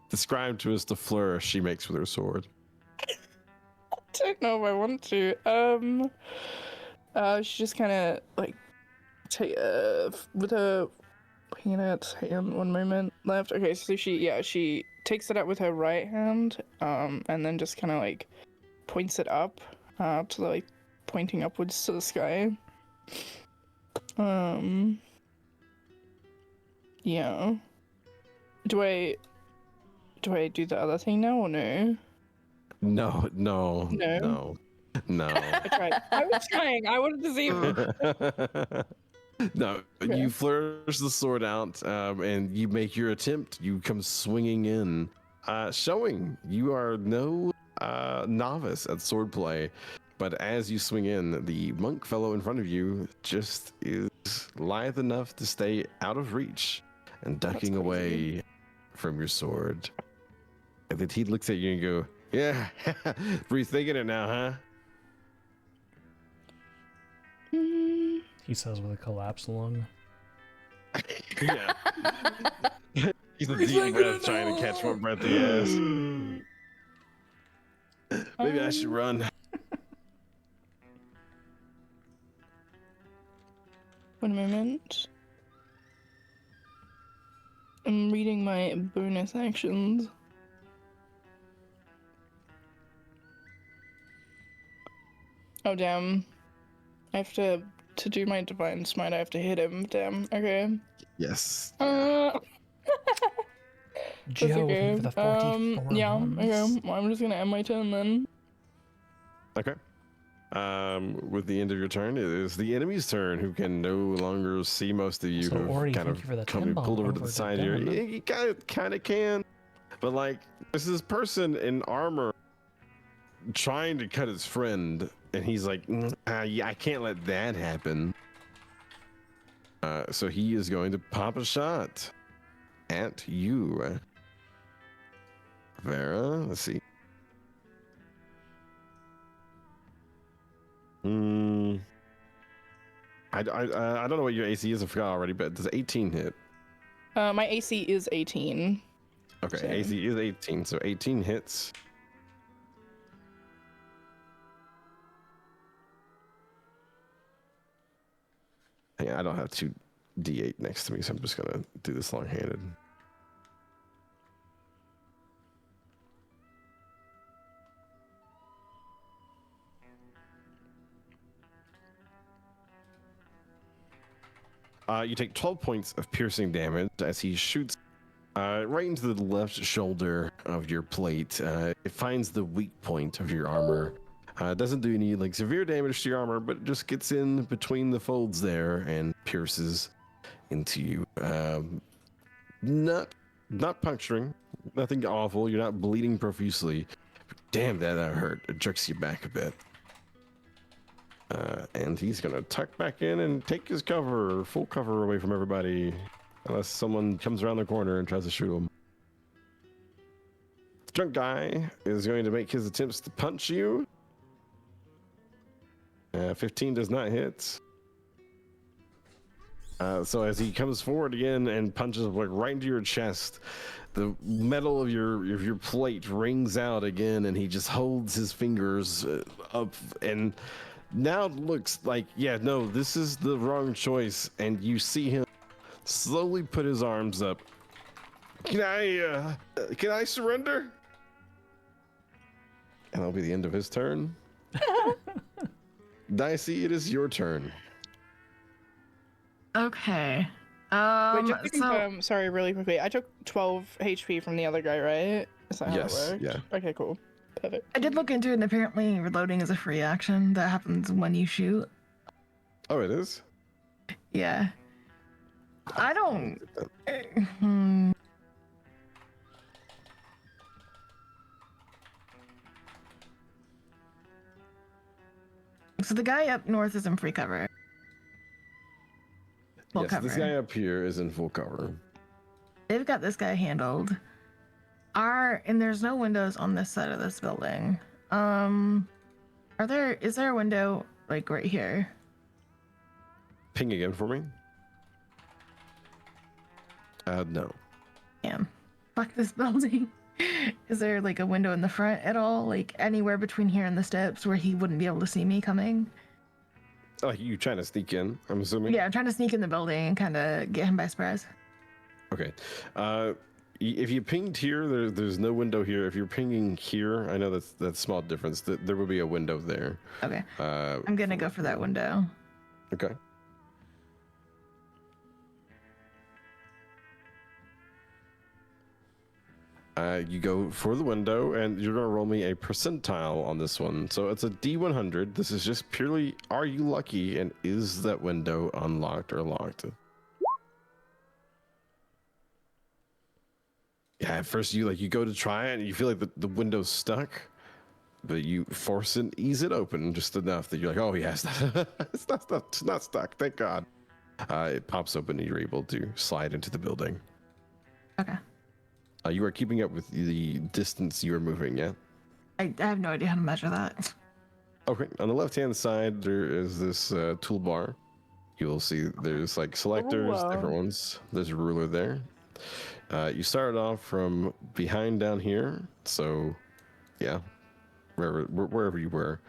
Describe to us the flourish she makes with her sword. I don't know if I want to. She just kind of with her peanut hand. One moment left. Okay, so she takes it out with her right hand, and then just kind of points it up, to pointing upwards to the sky. Yeah. Do I do the other thing now or no? No. No. I tried. I was trying. I wanted to see. No, Okay. you flourish the sword out, and you make your attempt. You come swinging in, showing you are no novice at swordplay. But as you swing in, the monk fellow in front of you just is lithe enough to stay out of reach and ducking That's crazy. away from your sword. And then he looks at you and go, "Yeah, rethinking it now, huh?" He says with a collapsed lung. Yeah. He's a deep breath trying to catch what breath he has. Maybe I should run. One moment. I'm reading my bonus actions. Oh damn. I have to do my divine smite, I have to hit him. Damn. Okay. Yes. Joe That's okay. for the 44 Yeah, months. okay. Well, I'm just gonna end my turn then. Okay. With the end of your turn, it is the enemy's turn, who can no longer see most of you. So, who've Ori, kind thank of you for the come 10 bomb pulled over to over the to side here. Den. You kind of can, but there's this person in armor trying to cut his friend, and he's like, yeah, I can't let that happen. So he is going to pop a shot at you, Vera. Let's see. I don't know what your AC is. I forgot already, but does 18 hit? My AC is 18. Okay, Same. AC is 18, so 18 hits. Hang on, I don't have 2d8 next to me, so I'm just gonna do this long-handed. You take 12 points of piercing damage as he shoots right into the left shoulder of your plate. It finds the weak point of your armor. It doesn't do any like severe damage to your armor, but it just gets in between the folds there and pierces into you. Not puncturing, nothing awful. You're not bleeding profusely. Damn, that hurt. It jerks you back a bit. And he's gonna tuck back in and take his cover, full cover away from everybody, unless someone comes around the corner and tries to shoot him. The drunk guy is going to make his attempts to punch you. 15 does not hit. So as he comes forward again and punches like right into your chest, the metal of your plate rings out again, and he just holds his fingers up, and now it looks like, yeah, no, this is the wrong choice. And you see him slowly put his arms up. Can I surrender? And that'll be the end of his turn. Dicey, it is your turn. Okay. Wait, just to confirm, sorry, really quickly. I took 12 HP from the other guy, right? Is that how it works? Yeah. Okay, cool. Perfect. I did look into it, and apparently reloading is a free action that happens when you shoot. Oh, it is? Yeah. I don't. So the guy up north is in free cover. Full Yes, cover. this guy up here is in full cover. They've got this guy handled. And there's no windows on this side of this building. Is there a window like right here? Ping again for me. No. Damn. Fuck this building. Is there like a window in the front at all? Like anywhere between here and the steps where he wouldn't be able to see me coming? Like you trying to sneak in, I'm assuming? Yeah, I'm trying to sneak in the building and kind of get him by surprise. Okay. If you pinged here, there's no window here. If you're pinging here, I know that's a small difference. There will be a window there. Okay. I'm gonna go for that window. Okay. You go for the window, and you're going to roll me a percentile on this one. So it's a D100. This is just purely, are you lucky, and is that window unlocked or locked? Yeah, at first you go to try it, and you feel like the window's stuck, but you force and ease it open just enough that you're like, oh yes, it's not stuck, thank God. It pops open, and you're able to slide into the building. Okay. You are keeping up with the distance you are moving, yeah? I have no idea how to measure that. Okay, on the left-hand side, there is this toolbar. You will see there's like selectors, different ones. There's a ruler there. You started off from behind down here, so yeah, wherever you were.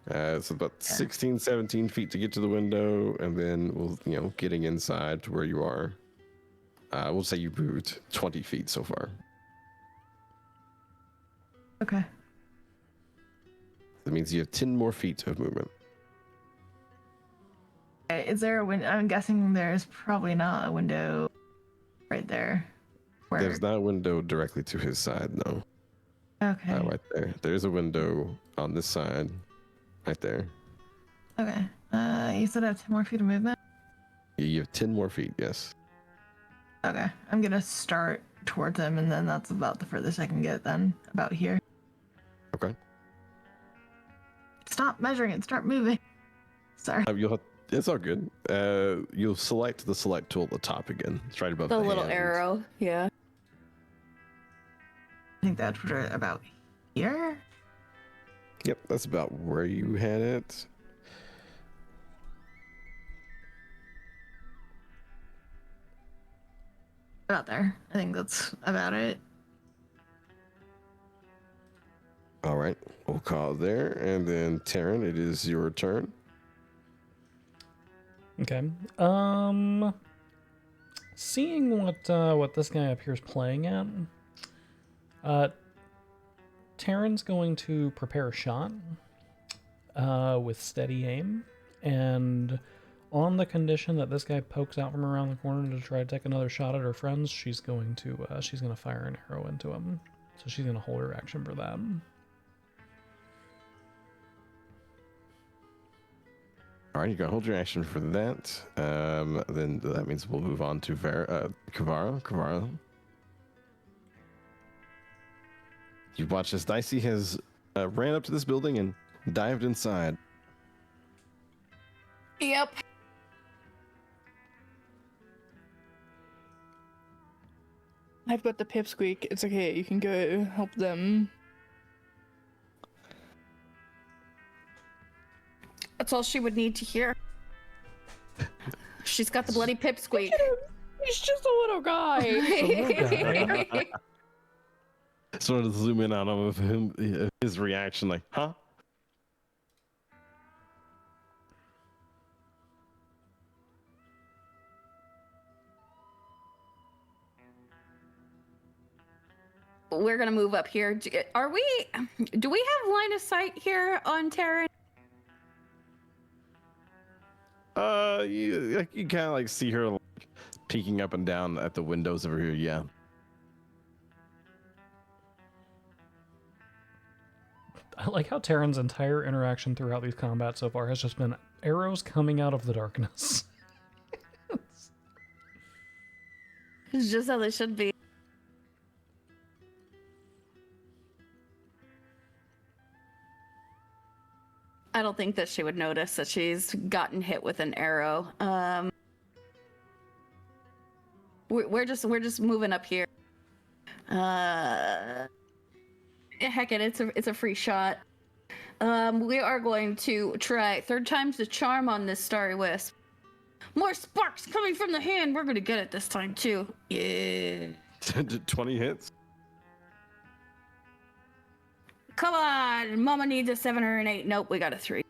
It's about 16, 17 feet to get to the window, and then getting inside to where you are. We'll say you moved 20 feet so far. Okay. That means you have 10 more feet of movement. Is there a window? I'm guessing there's probably not a window right there. There's not a window directly to his side, no. Okay. Right there. There's a window on this side, right there. Okay. You said I have 10 more feet of movement? You have 10 more feet, yes. Okay. I'm gonna start towards him, and then that's about the furthest I can get then, about here. Okay. Stop measuring and start moving. Sorry. It's all good. You'll select the select tool at the top again. It's right above The little hand. arrow, yeah. I think that's about here. Yep, that's about where you had it. About there. I think that's about it. All right, we'll call it there. And then, Taryn, it is your turn. Okay. Seeing what this guy up here is playing at, Taryn's going to prepare a shot with steady aim, and on the condition that this guy pokes out from around the corner to try to take another shot at her friends, she's going to fire an arrow into him. So she's going to hold her action for that. All right, you can hold your action for that. Then that means we'll move on to Kavara. Kavara. You watch as Dicey has ran up to this building and dived inside. Yep. I've got the pipsqueak. It's okay. You can go help them. That's all she would need to hear. She's got the bloody pipsqueak. He's just a little guy. Sort of zoom in on him of him, his reaction, like, huh? We're gonna move up here. Do we have line of sight here on Terran? You kind of like see her like, peeking up and down at the windows over here. Yeah. I like how Terran's entire interaction throughout these combats so far has just been arrows coming out of the darkness. It's just how they should be. I don't think that she would notice that she's gotten hit with an arrow. We're just moving up here. Heck it, it's a free shot. We are going to try third time's the charm on this Starry Wisp. More sparks coming from the hand. We're gonna get it this time too. Yeah. 20 hits. Come on, Mama needs a 7 or an 8. Nope, we got a 3.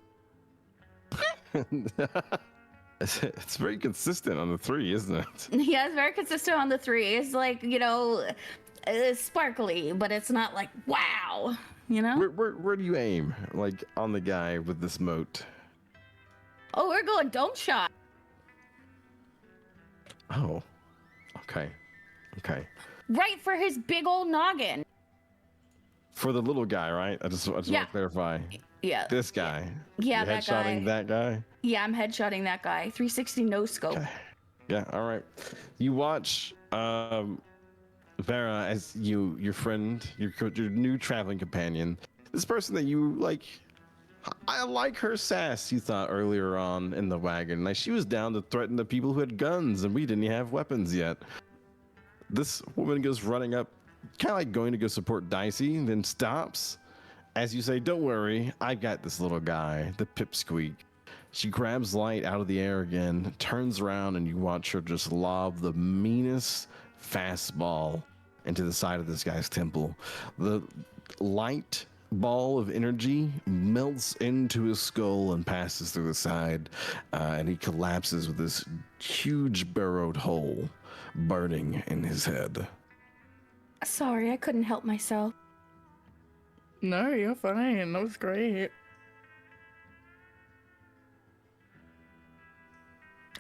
It's very consistent on the 3, isn't it? Yeah, it's very consistent on the 3. It's like, it's sparkly, but it's not like wow, Where do you aim? Like on the guy with this moat? Oh, we're going dome shot. Oh, okay. Right for his big old noggin. For the little guy, right? I just want to clarify. Yeah. This guy. Yeah, You're that guy. headshotting that guy? Yeah, I'm headshotting that guy. 360 no scope. Okay. Yeah, all right. You watch Vera as your friend, your new traveling companion, this person that you like. I like her sass, you thought earlier on in the wagon. Like she was down to threaten the people who had guns and we didn't have weapons yet. This woman goes running up, kind of like going to go support Dicey, then stops as you say, "Don't worry, I've got this little guy, the pipsqueak." She grabs Light out of the air again, turns around, and you watch her just lob the meanest fastball into the side of this guy's temple. The light ball of energy melts into his skull and passes through the side, and he collapses with this huge burrowed hole burning in his head. Sorry, I couldn't help myself. No, you're fine. That was great.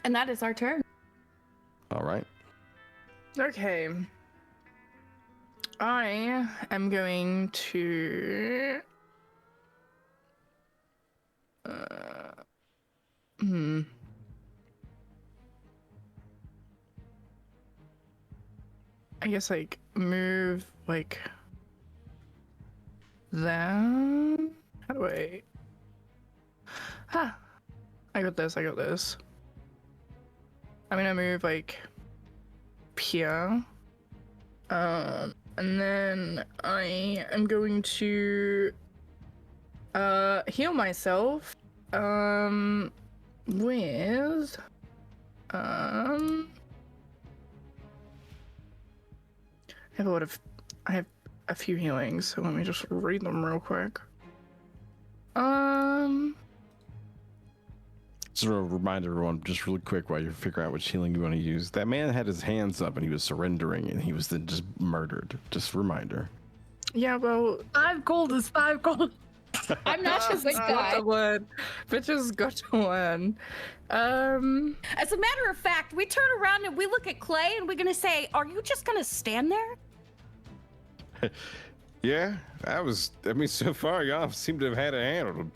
And that is our turn. All right. Okay. I am going to... I guess, move, that... How do I... I got this. I'm gonna move, here. And then I am going to heal myself with I have a few healings, so let me just read them real quick. Sort of remind everyone, just really quick, while you're figuring out which healing you want to use. That man had his hands up and he was surrendering, and he was then just murdered. Just a reminder. Yeah, well, 5 gold is 5 gold. I'm not just this guy. Bitches got to learn. As a matter of fact, we turn around and we look at Clay and we're gonna say, "Are you just gonna stand there?" Yeah, I mean, so far, y'all seem to have had it handled.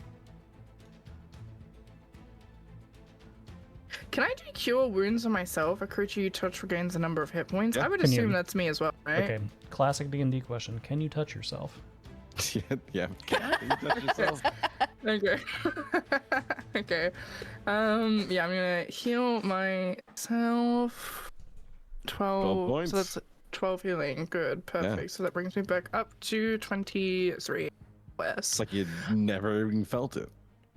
Can I do cure wounds on myself? A creature you touch regains a number of hit points. Yeah. I would Can you- assume that's me as well, right? Okay, classic D&D question. Can you touch yourself? Yeah. Can you touch yourself? Okay. Okay. Yeah, I'm gonna heal myself. 12 points. So that's 12 healing. Good. Perfect. So that brings me back up to 23. It's like you'd never even felt it.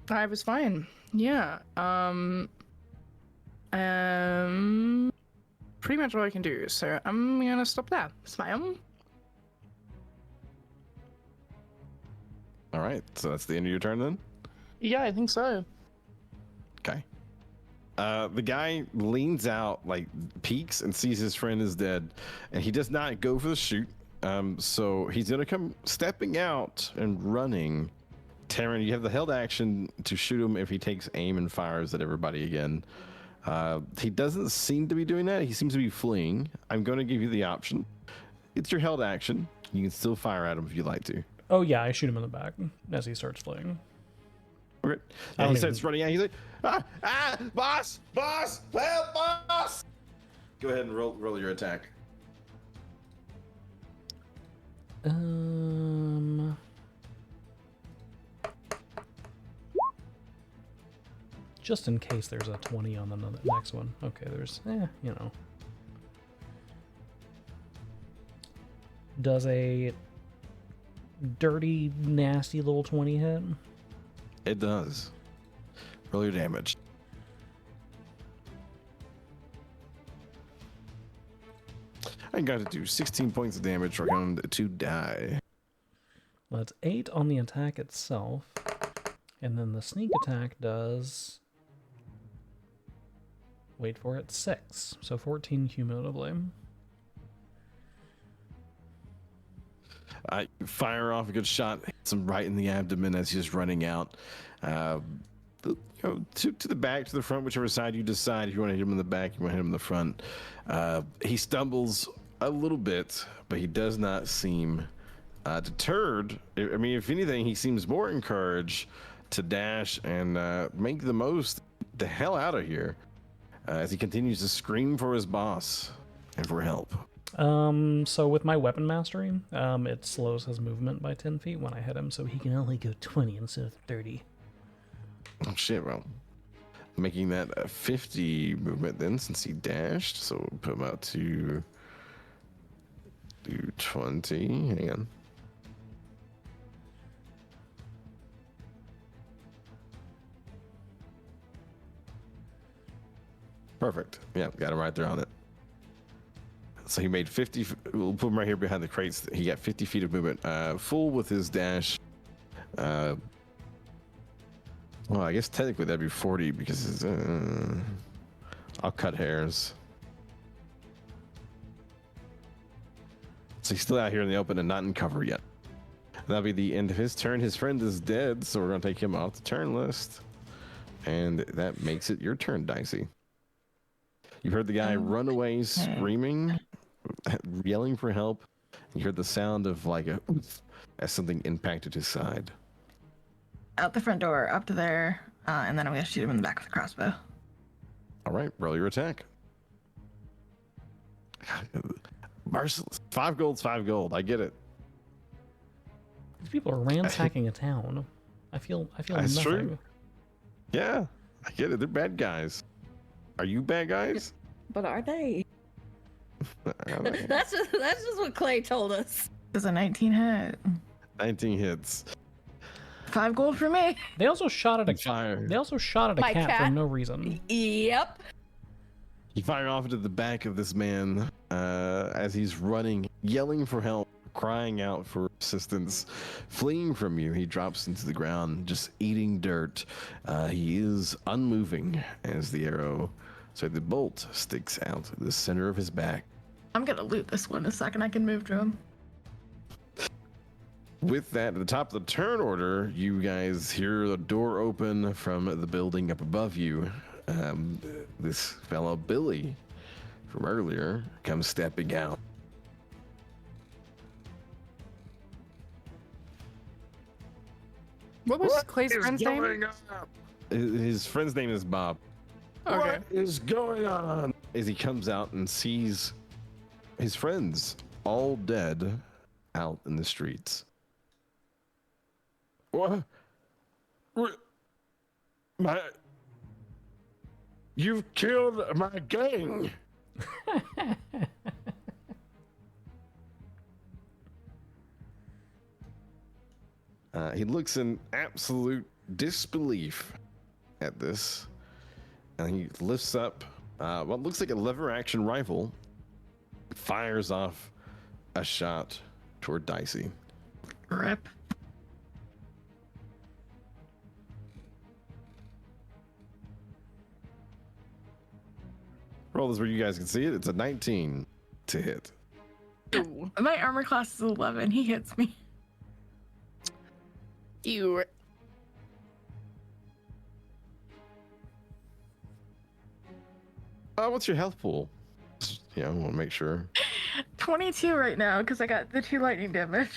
I was fine. Yeah. Pretty much all I can do. So I'm gonna stop there. Smile. All right, so that's the end of your turn then? Yeah, I think so. Okay. The guy leans out, like peeks and sees his friend is dead, and he does not go for the shoot. So he's gonna come stepping out and running. Taryn, you have the held action to shoot him if he takes aim and fires at everybody again. He doesn't seem to be doing that. He seems to be fleeing. I'm going to give you the option. It's your held action. You can still fire at him if you'd like to. Oh yeah, I shoot him in the back as he starts fleeing. Okay. I And he don't starts even- running out. He's like, boss, help, boss. Go ahead and roll your attack. Just in case there's a 20 on the next one. Okay, there's, you know. Does a dirty, nasty little 20 hit? It does. Roll your damage. I got to do 16 points of damage. We're going to die. That's 8 on the attack itself. And then the sneak attack does... Wait for it, 6. So 14 cumulatively. I fire off a good shot, hits him right in the abdomen as he's running out. To the back, to the front, whichever side you decide. If you want to hit him in the back, you want to hit him in the front. He stumbles a little bit, but he does not seem deterred. I mean, if anything, he seems more encouraged to dash and make the hell out of here as he continues to scream for his boss and for help. So with my weapon mastery, it slows his movement by 10 feet when I hit him, so he can only go 20 instead of 30. Oh shit, well, making that a 50 movement then since he dashed, so we'll put him out to do 20. Hang on. Perfect. Yeah, got him right there on it. So he made 50. We'll put him right here behind the crates. He got 50 feet of movement, full with his dash. Well, I guess technically that'd be 40 because I'll cut hairs. So he's still out here in the open and not in cover yet. That'll be the end of his turn. His friend is dead, so we're going to take him off the turn list. And that makes it your turn, Dicey. You heard the guy run away screaming, yelling for help. You heard the sound of like a oof as something impacted his side. Out the front door, up to there, and then I'm gonna shoot him in the back with a crossbow. All right, roll your attack. Merciless. 5 gold's 5 gold. I get it. These people are ransacking a town. I feel That's nothing. true. Yeah, I get it. They're bad guys. Are you bad guys? But are they? Are they? That's just what Clay told us. Does a 19 hit? 19 hits. 5 gold for me. They also shot at a Fire. They also shot at a My cat for cat? no reason. Yep. You fire off into the back of this man as he's running, yelling for help, crying out for assistance, fleeing from you. He drops into the ground, just eating dirt. He is unmoving as the arrow, so the bolt sticks out the center of his back. I'm gonna loot this one a second. I can move to him. With that, at the top of the turn order, you guys hear the door open from the building up above you. This fellow, Billy, from earlier, comes stepping out. What was Clay's friend's name? His friend's name is Bob. Okay. What is going on? As he comes out and sees his friends all dead out in the streets. What? You've killed my gang. He looks in absolute disbelief at this, and he lifts up what looks like a lever-action rifle, fires off a shot toward Dicey. Rip. Roll this where you guys can see it. It's a 19 to hit. Ooh. My armor class is 11. He hits me. You. What's your health pool? I want to make sure. 22 right now because I got the 2 lightning damage.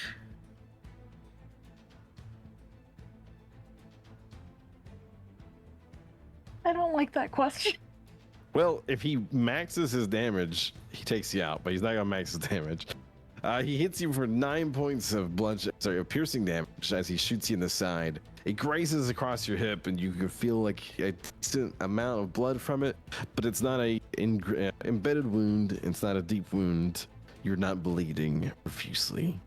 I don't like that question. Well, if he maxes his damage, he takes you out, but he's not gonna max his damage. He hits you for 9 points of of piercing damage as he shoots you in the side. It grazes across your hip, and you can feel like a decent amount of blood from it, but it's not a embedded wound. It's not a deep wound. You're not bleeding profusely,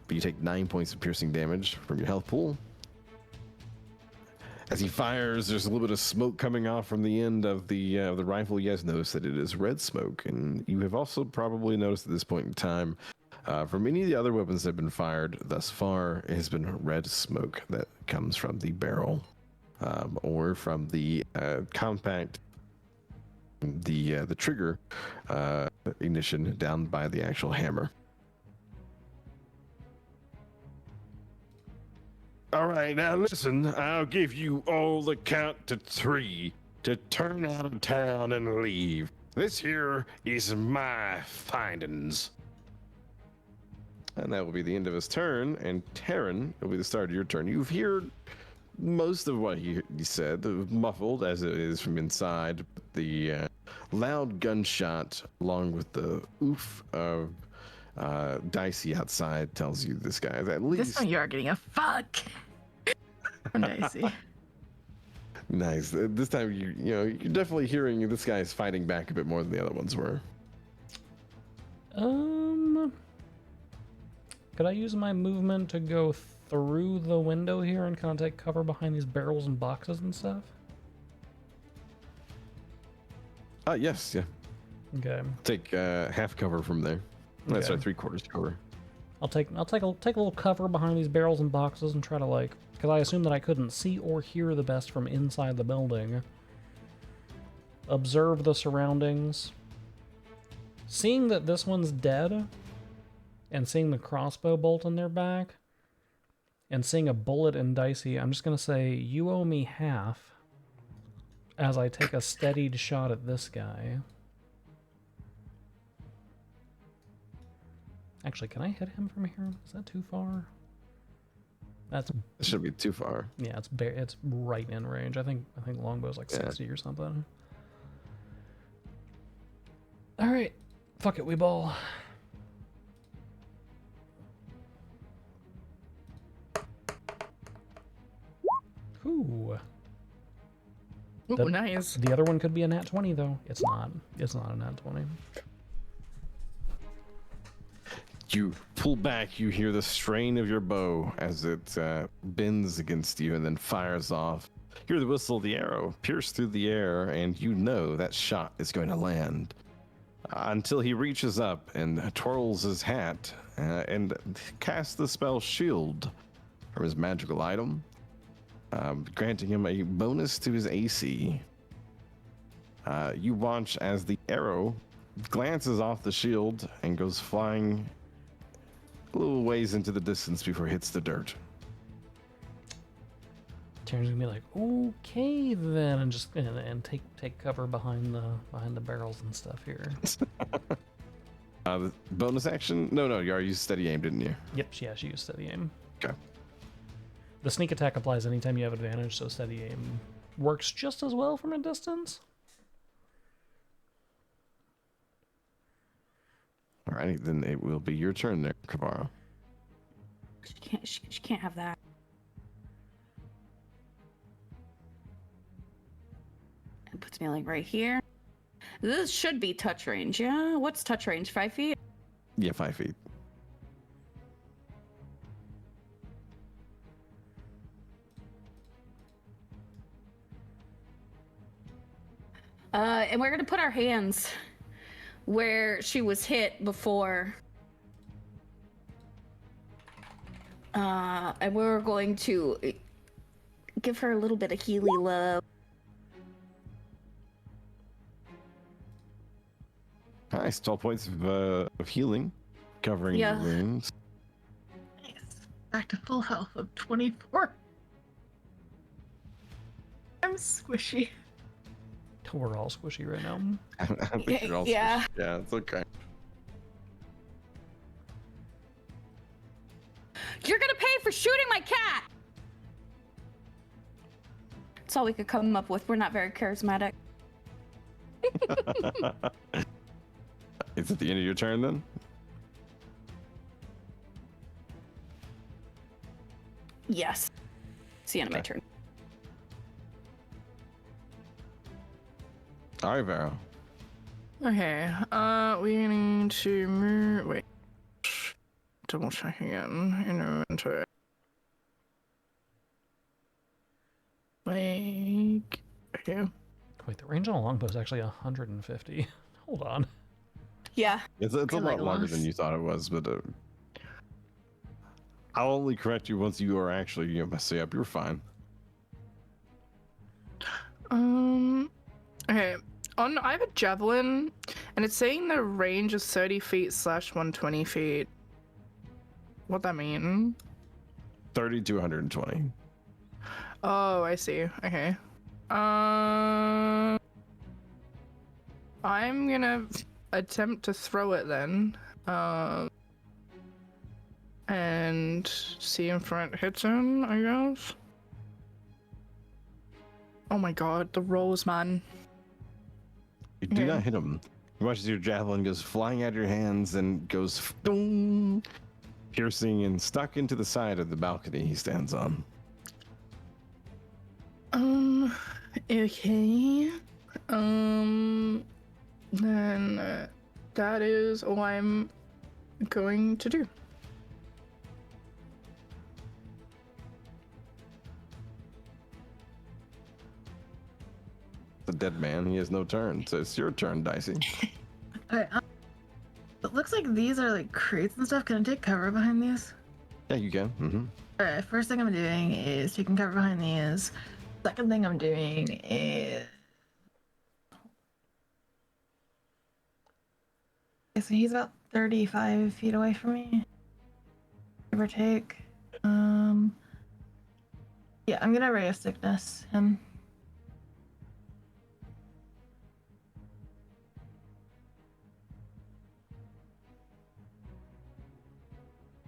but you take 9 points of piercing damage from your health pool. As he fires, there's a little bit of smoke coming off from the end of the rifle. You guys notice that it is red smoke, and you have also probably noticed at this point in time, from any of the other weapons that have been fired thus far, it has been red smoke that comes from the barrel, or from the compact, the trigger ignition down by the actual hammer. All right, now listen, I'll give you all the count to 3 to turn out of town and leave. This here is my findings. And that will be the end of his turn, and Taryn, it'll be the start of your turn. You've heard most of what he said, muffled as it is from inside. The loud gunshot, along with the oof of Dicey outside, tells you this guy is at least... This one you are getting a fuck from Dicey. Nice. This time you're definitely hearing this guy is fighting back a bit more than the other ones were. Could I use my movement to go through the window here and kind of take cover behind these barrels and boxes and stuff? Yes, yeah. Okay. Take half cover from there. That's Okay. right, 3/4 cover. I'll take a little cover behind these barrels and boxes and try to because I assume that I couldn't see or hear the best from inside the building. Observe the surroundings. Seeing that this one's dead, and seeing the crossbow bolt in their back, and seeing a bullet in Dicey, I'm just gonna say you owe me half as I take a steadied shot at this guy. Actually, can I hit him from here? Is that too far? That's It shouldn't be too far. yeah, it's right in range. I think longbow's like 60 or something. All right, fuck it, we ball. Ooh. Ooh, That- nice. The other one could be a nat 20 though. It's not. It's not a nat 20. You pull back, you hear the strain of your bow as it bends against you and then fires off. You hear the whistle of the arrow pierce through the air, and you know that shot is going to land. until he reaches up and twirls his hat and casts the spell Shield from his magical item, granting him a bonus to his AC. You watch as the arrow glances off the shield and goes flying a little ways into the distance before it hits the dirt. Tyrion's gonna be like, okay then, and just and take cover behind the barrels and stuff here. The bonus action? No, you already used steady aim, didn't you? Yep, yeah, she used steady aim. Okay. The sneak attack applies anytime you have advantage, so steady aim works just as well from a distance. Alrighty, then it will be your turn there, Kavara. She can't have that. It puts me like right here. This should be touch range, yeah? What's touch range? 5 feet? Yeah, 5 feet. And we're gonna put our hands where she was hit before. And we're going to give her a little bit of Healy love. Nice, 12 points of healing, covering Yeah. the wounds. Nice. Back to full health of 24. I'm squishy. We're all squishy right now. I think you're all Yeah. switched. Yeah, it's okay. You're gonna pay for shooting my cat! That's all we could come up with. We're not very charismatic. It's at the end of your turn then? Yes. It's the end of my turn. All right, Vero. Okay, we need to move. Wait. Double check again. Inventory. Like. Okay. Wait, the range on a longbow is actually 150. Hold on. Yeah. It's a Feel lot like longer loss. than you thought it was, but I'll only correct you once you are actually messing up. You're fine. Okay. I have a javelin, and it's saying the range is 30 feet / 120 feet. What that mean? 30 to 120. Oh, I see. Okay. I'm gonna attempt to throw it then. And see if it hits him, I guess. Oh my god, the rolls, man. You do Okay. not hit him. You watch as your javelin goes flying out of your hands and goes dong, piercing and stuck into the side of the balcony he stands on. Okay. Then that is all I'm going to do. The dead man, he has no turn, so it's your turn, Dicey. Alright, it looks like these are like crates and stuff. Can I take cover behind these? Yeah, you can. Mm-hmm. Alright, first thing I'm doing is taking cover behind these. Second thing I'm doing is. Okay, so he's about 35 feet away from me. Give or take. Yeah, I'm gonna ray of sickness him.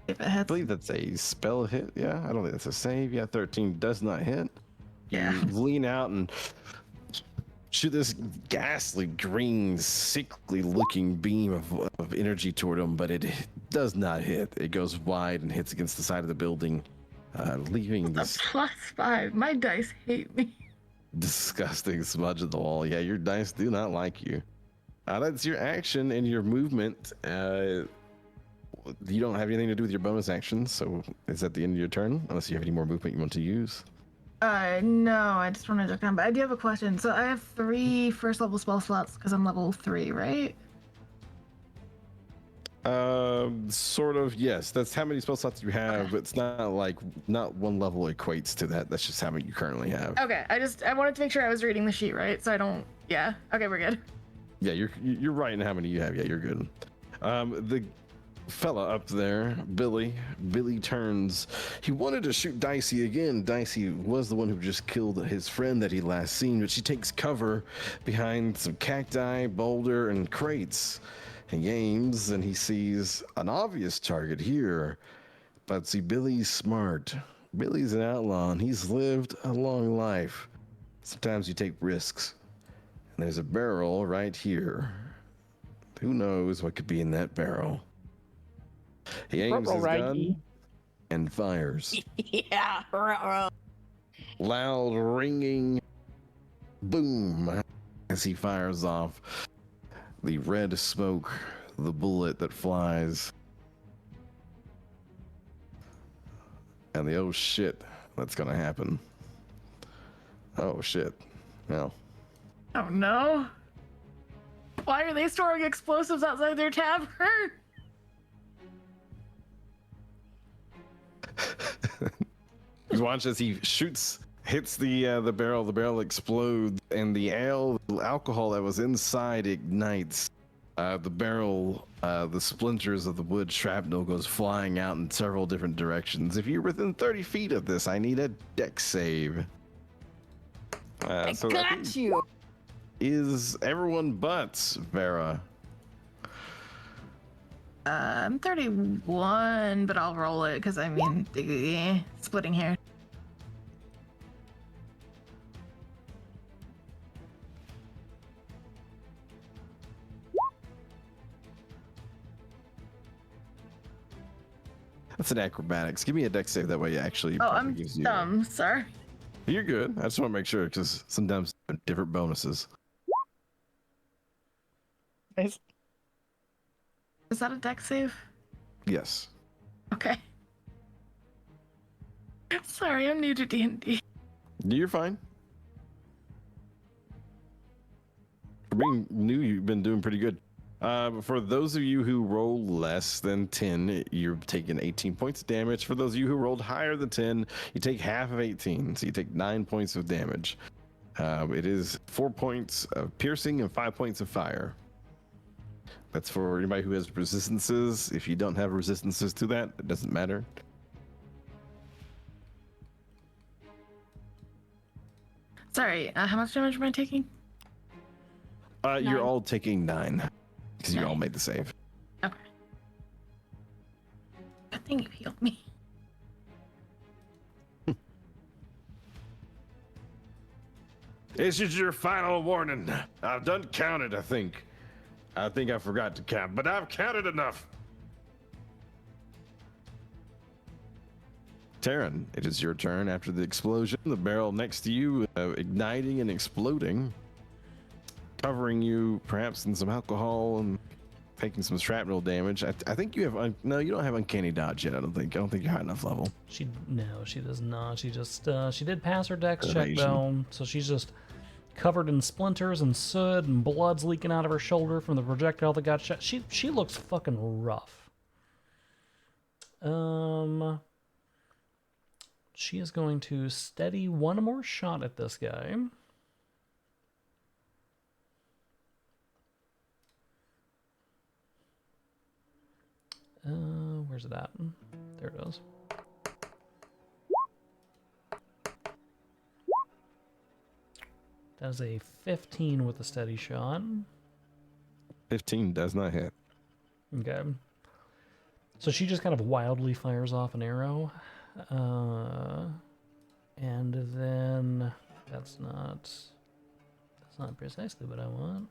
If it I hits. believe that's a spell hit. Yeah, I don't think that's a save. Yeah, 13 does not hit. Yeah. You lean out and shoot this ghastly, green, sickly looking beam of energy toward him, but it does not hit. It goes wide and hits against the side of the building, leaving A this +5. My dice hate me. disgusting smudge at the wall. Yeah, your dice do not like you. That's your action and your movement. You don't have anything to do with your bonus action, so it's at the end of your turn, unless you have any more movement you want to use. No, I just want to look down, but I do have a question. So I have 3 first level spell slots because I'm level 3, right? Sort of, yes. That's how many spell slots you have, Okay. but it's not one level equates to that. That's just how many you currently have. Okay, I wanted to make sure I was reading the sheet right, so I don't. Yeah. Okay, we're good. Yeah, you're right in how many you have. Yeah, you're good. The fella up there, Billy turns. He wanted to shoot Dicey again. Dicey was the one who just killed his friend that he last seen, but she takes cover behind some cacti, boulder, and crates. He aims and he sees an obvious target here. But see, Billy's smart. Billy's an outlaw and he's lived a long life. Sometimes you take risks. And there's a barrel right here. Who knows what could be in that barrel? He aims his gun and fires. Yeah. Loud ringing boom as he fires off the red smoke, the bullet that flies. And the oh shit that's gonna happen. Oh shit. No. Oh no. Why are they storing explosives outside their tavern? You watch as he hits the barrel. The barrel explodes, and the alcohol that was inside ignites. The barrel, the splinters of the wood shrapnel goes flying out in several different directions. If you're within 30 feet of this, I need a dex save. I So got you. is everyone but Vera. I'm 31, but I'll roll it because I mean, splitting hair. That's an acrobatics. Give me a dex save. That way, actually. Oh, probably I'm gives you. dumb. Sorry. You're good. I just want to make sure because sometimes different bonuses. Nice. Is that a deck save? Yes. Okay. Sorry, I'm new to D&D. You're fine. For being new, you've been doing pretty good. For those of you who roll less than 10, you're taking 18 points of damage. For those of you who rolled higher than 10, you take half of 18, so you take 9 points of damage. It is 4 points of piercing and 5 points of fire. That's for anybody who has resistances. If you don't have resistances to that, it doesn't matter. Sorry, how much damage am I taking? You're 9. all taking 9 because you all 9. made the save. Okay. Good thing you healed me. This is your final warning. I've done counted, I think. I think I forgot to count, but I've counted enough. Taryn, it is your turn after the explosion. The barrel next to you igniting and exploding, covering you perhaps in some alcohol and taking some shrapnel damage. I think you have no, you don't have uncanny dodge yet. I don't think you're high enough level. She does not. She just she did pass her dex check Evasion. though, so she's just covered in splinters and soot and blood's leaking out of her shoulder from the projectile that got shot. She looks fucking rough. She is going to steady one more shot at this guy. Where's it at? There it is. That is a 15 with a steady shot. 15 does not hit. Okay. So she just kind of wildly fires off an arrow. And then that's not precisely what I want.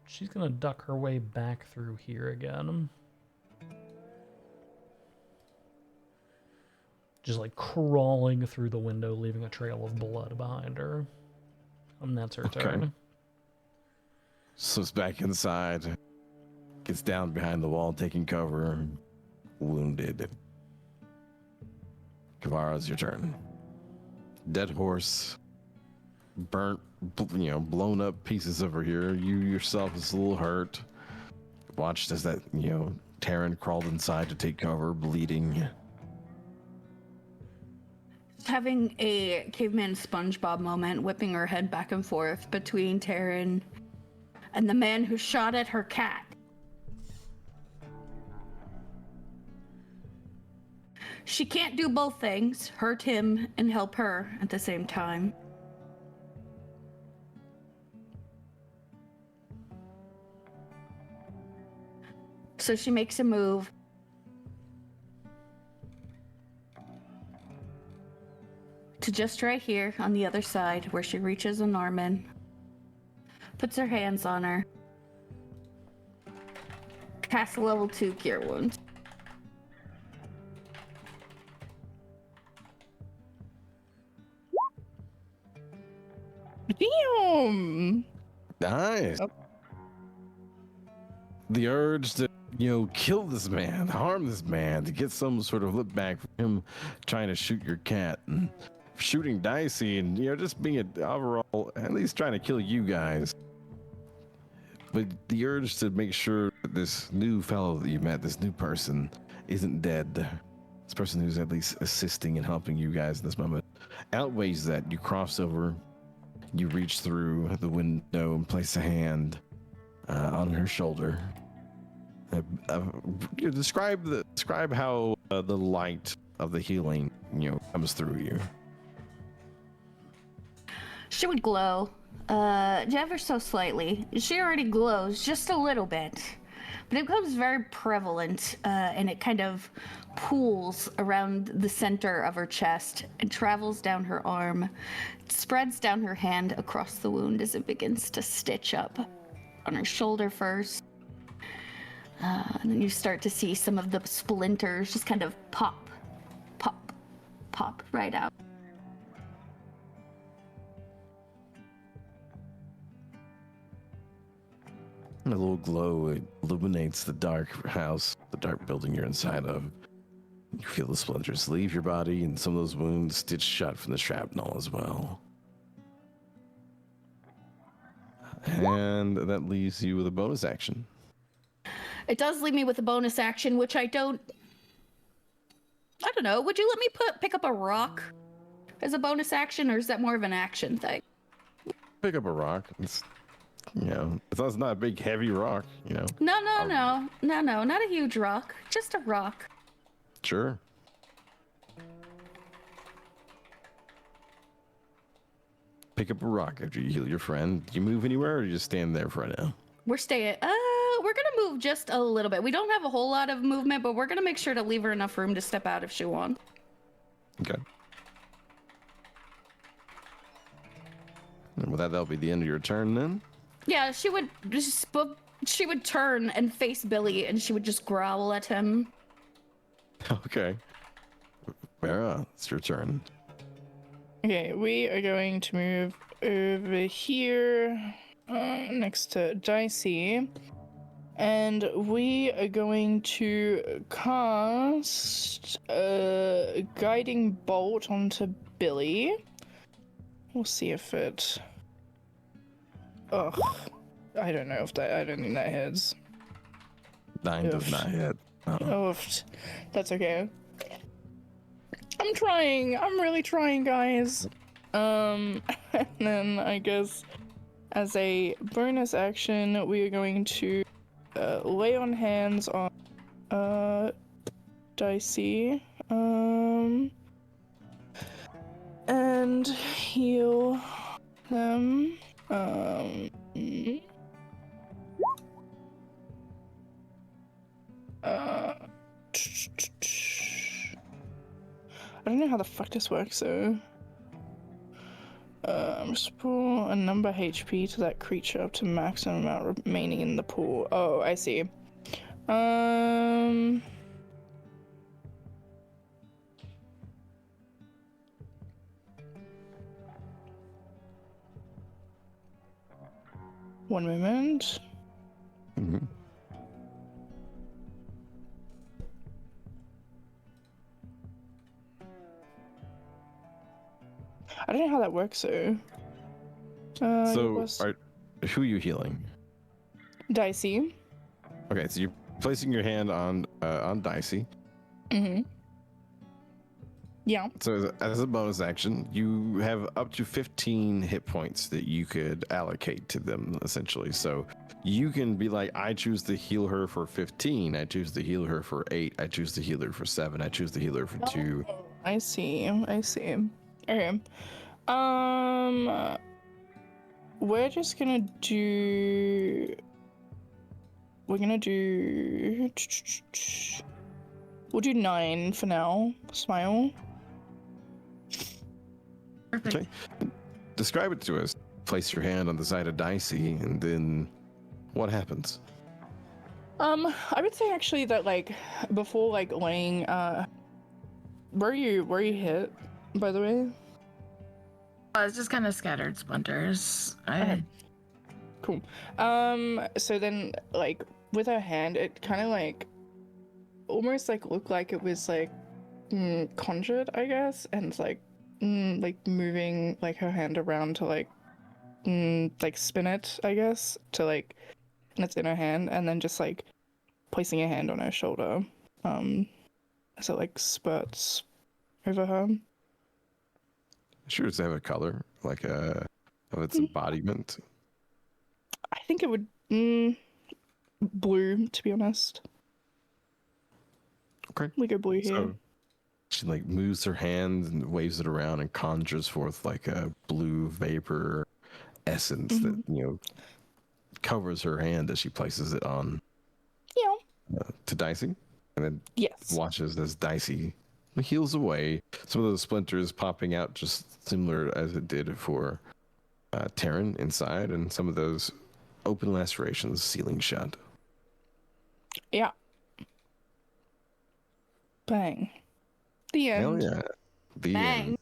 She's gonna duck her way back through here again. Just like crawling through the window, leaving a trail of blood behind her. And that's her turn. Slips back inside, gets down behind the wall, taking cover, wounded. Kavara, it's your turn. Dead horse, burnt, blown up pieces over here. You yourself is a little hurt. Watched as that, Terran crawled inside to take cover, bleeding. Having a caveman SpongeBob moment, whipping her head back and forth between Taryn and the man who shot at her cat. She can't do both things, hurt him and help her at the same time. So she makes a move. To just right here on the other side where she reaches an arm in. Puts her hands on her. Casts a level 2 cure wounds. Damn! Nice. Oh. The urge to, kill this man, harm this man, to get some sort of look back from him trying to shoot your cat and shooting Dicey and, just being overall, at least trying to kill you guys. But the urge to make sure that this new fellow that you met, this new person, isn't dead. This person who's at least assisting and helping you guys in this moment outweighs that. You cross over, you reach through the window and place a hand on her shoulder. Describe how the light of the healing, comes through you. She would glow, ever so slightly. She already glows just a little bit, but it becomes very prevalent, and it kind of pools around the center of her chest and travels down her arm, spreads down her hand across the wound as it begins to stitch up on her shoulder first. And then you start to see some of the splinters just kind of pop right out. And a little glow illuminates the dark house, the dark building you're inside of. You feel the splinters leave your body and some of those wounds stitched shut from the shrapnel as well. And that leaves you with a bonus action. It does leave me with a bonus action, which I don't know. Would you let me pick up a rock as a bonus action, or is that more of an action thing? Pick up a rock. It's not a big heavy rock, No, not a huge rock. Just a rock. Sure. Pick up a rock after you heal your friend. Do you move anywhere, or do you just stand there for right now? We're staying. We're gonna move just a little bit. We don't have a whole lot of movement, but we're gonna make sure to leave her enough room to step out if she wants. Okay. And with that'll be the end of your turn then. Yeah, she would turn and face Billy, and she would just growl at him. Okay. Vera, it's your turn. Okay, we are going to move over here next to Dicey. And we are going to cast a guiding bolt onto Billy. We'll see if it... Ugh. I don't think that hits. 9 does not hit. Oh, that's okay. I'm trying. I'm really trying, guys. And then I guess as a bonus action, we are going to lay on hands on Dicey, and heal them. I don't know how the fuck this works, so... restore a number HP to that creature up to maximum amount remaining in the pool. Oh, I see. 1 moment. Mm-hmm. that works, so. So, who are you healing? Dicey. Okay, so you're placing your hand on Dicey. Mm-hmm. Yeah. So as a bonus action, you have up to 15 hit points that you could allocate to them, essentially. So you can be like, I choose to heal her for 15. I choose to heal her for 8. I choose to heal her for 7. I choose to heal her for 2. Oh, I see. Okay. We're just gonna do. We're gonna do. We'll do 9 for now. Smile. Perfect. Okay. Describe it to us. Place your hand on the side of Dicey, and then what happens? I would say actually that like before like laying where are you hit, by the way? It's just kind of scattered splinters. Okay. Cool. So then like with her hand it kind of like almost like looked like it was like conjured, I guess, and it's like moving like her hand around to like spin it, I guess, to like, and it's in her hand, and then just like placing a hand on her shoulder, as it like spurts over her. Sure, does it have a color, like of its embodiment? I think it would blue, to be honest. Okay. We go blue here. So she like moves her hand and waves it around and conjures forth like a blue vapor essence that covers her hand as she places it on to Dicey, and then Yes. watches as Dicey heals away. Some of those splinters popping out just similar as it did for Terran inside, and some of those open lacerations sealing shut. Yeah. Bang. The end. Hell yeah. The Bang. end.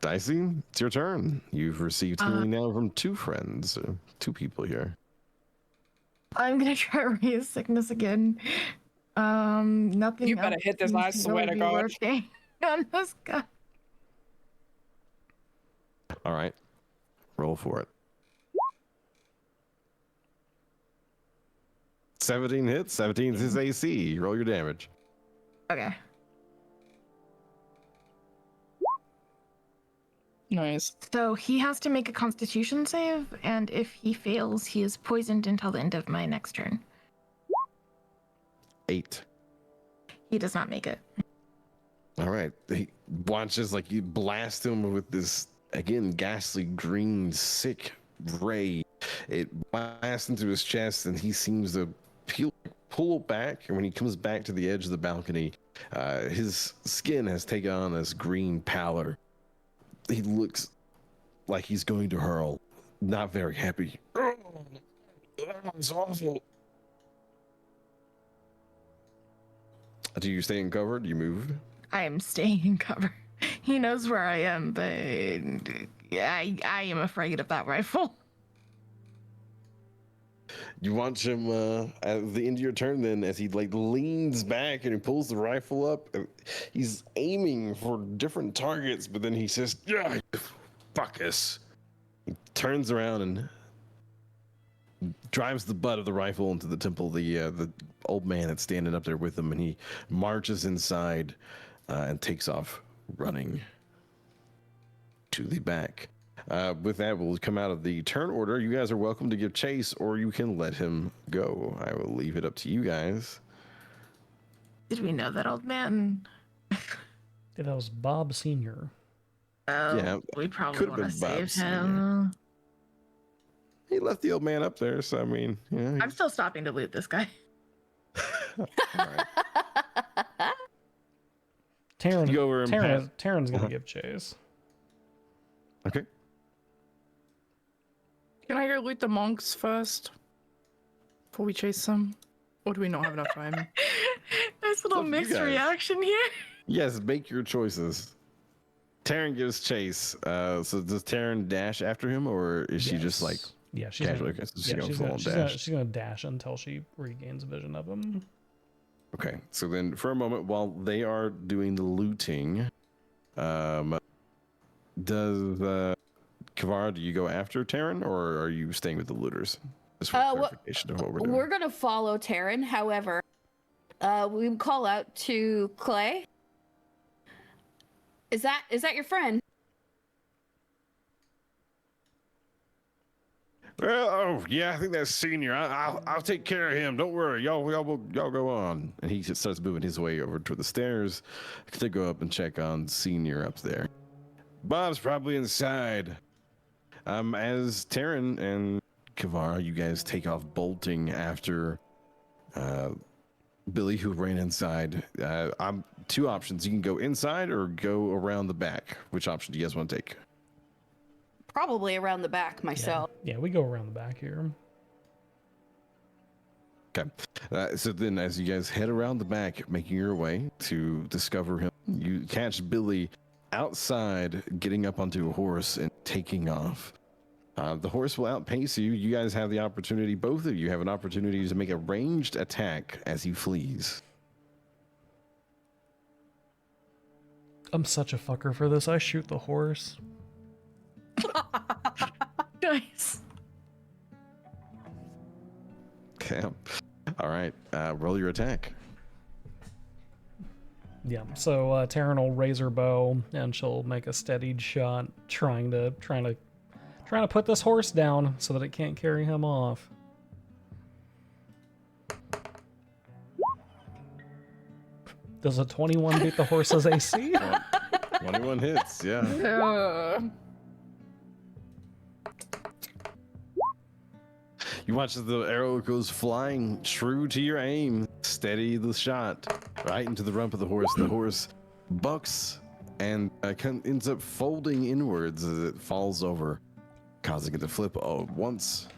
Dicey, it's your turn. You've received healing now from 2 friends, 2 people here. I'm gonna try raise sickness again. Nothing. You better else hit this, seems I to swear to be God. working on this guy. All right. Roll for it. 17 hits. 17 is his AC. Roll your damage. Okay. Nice. So he has to make a Constitution save, and if he fails, he is poisoned until the end of my next turn. 8. He does not make it. All right. He watches like you blast him with this, again, ghastly green, sick ray. It blasts into his chest, and he seems to pull back. And when he comes back to the edge of the balcony, his skin has taken on this green pallor. He looks like he's going to hurl. Not very happy. Oh, it's awful. Do you stay in cover? Do you move? I am staying in cover. He knows where I am, but I am afraid of that rifle. You watch him at the end of your turn then as he like leans back and he pulls the rifle up. He's aiming for different targets, but then he says, yeah, fuck us. He turns around and drives the butt of the rifle into the temple, the old man that's standing up there with him, and he marches inside and takes off running to the back. With that, we'll come out of the turn order. You guys are welcome to give chase, or you can let him go. I will leave it up to you guys. Did we know that old man? Yeah, that was Bob Sr. Oh, Yeah, we probably could've want to been Bob save him. He left the old man up there, so I mean, yeah. I'm still stopping to loot this guy. All right. Taryn, You go over and Taryn's gonna give chase. Okay. Can I go loot the monks first? Before we chase them? Or do we not have enough time? Nice little up to you mixed guys. reaction here. Yes, make your choices. Taryn gives chase. So does Taryn dash after him, or is she just like Yeah, she's casually? gonna, Okay, so she yeah, goes she's full gonna, on she's, gonna, dash. she's gonna dash until she regains vision of him. Okay, so then for a moment while they are doing the looting, Does Kavara, do you go after Terran, or are you staying with the looters? Just for clarification of what we're doing. We're gonna follow Terran. However, we call out to Clay. Is that your friend? Well, oh yeah, I think that's Senior. I'll take care of him. Don't worry, y'all go on. And he just starts moving his way over to the stairs to go up and check on Senior up there. Bob's probably inside. As Terran and Kavara, you guys take off bolting after Billy, who ran inside. I'm two options. You can go inside or go around the back. Which option do you guys want to take? Probably around the back myself. Yeah, we go around the back here. Okay. So then as you guys head around the back, making your way to discover him, you catch Billy outside getting up onto a horse and taking off. The horse will outpace you. You guys have the opportunity, both of you have an opportunity to make a ranged attack as he flees. I'm such a fucker for this. I shoot the horse. Nice. Okay. All right. Roll your attack. Yeah, so Terran will raise her bow and she'll make a steadied shot, trying to put this horse down so that it can't carry him off. Does a 21 beat the horse's AC? 21 hits, yeah. You watch as the arrow goes flying true to your aim. Steady the shot right into the rump of the horse. The horse bucks and ends up folding inwards as it falls over, causing it to flip once,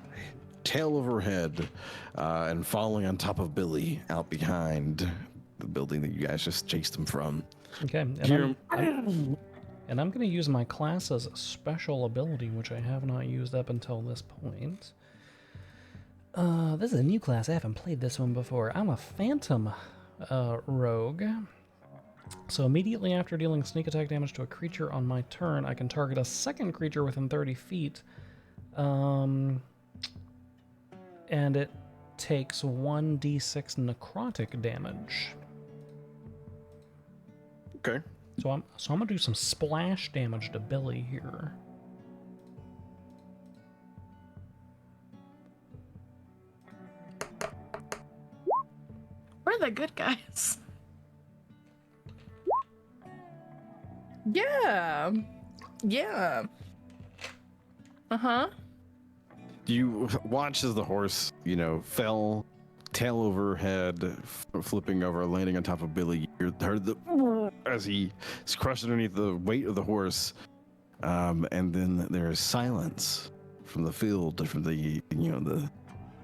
tail over head, and falling on top of Billy out behind the building that you guys just chased him from. Okay, and I'm going to use my class's special ability, which I have not used up until this point. This is a new class. I haven't played this one before. I'm a Phantom Rogue. So immediately after dealing sneak attack damage to a creature on my turn, I can target a second creature within 30 feet. And it takes 1d6 necrotic damage. Okay. So I'm gonna do some splash damage to Billy here. We're the good guys. Yeah. Yeah. Uh-huh. You watch as the horse, fell tail over head, flipping over, landing on top of Billy. You heard as he is crushed underneath the weight of the horse. And then there is silence from the field, from the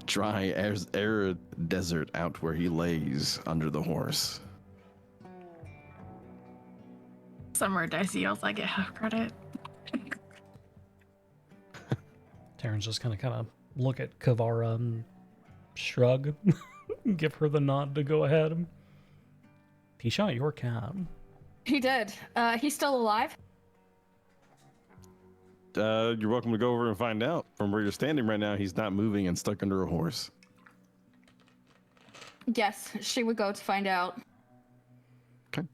dry, arid desert out where he lays under the horse. Somewhere Dicey yells, I get half credit. Terran's just gonna kind of look at Kavara and shrug, give her the nod to go ahead. He shot your cat. He did. He's still alive? You're welcome to go over and find out. From where you're standing right now, he's not moving and stuck under a horse. Yes, she would go to find out. Okay.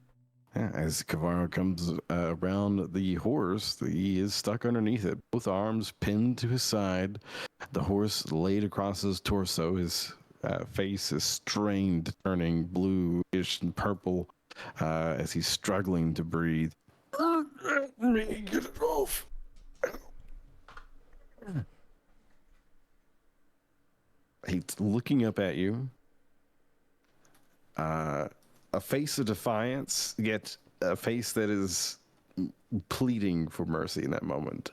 Yeah, as Kavara comes around the horse, he is stuck underneath it. Both arms pinned to his side. The horse laid across his torso. His face is strained, turning bluish and purple as he's struggling to breathe. Let me get it off. He's looking up at you. A face of defiance, yet a face that is pleading for mercy in that moment.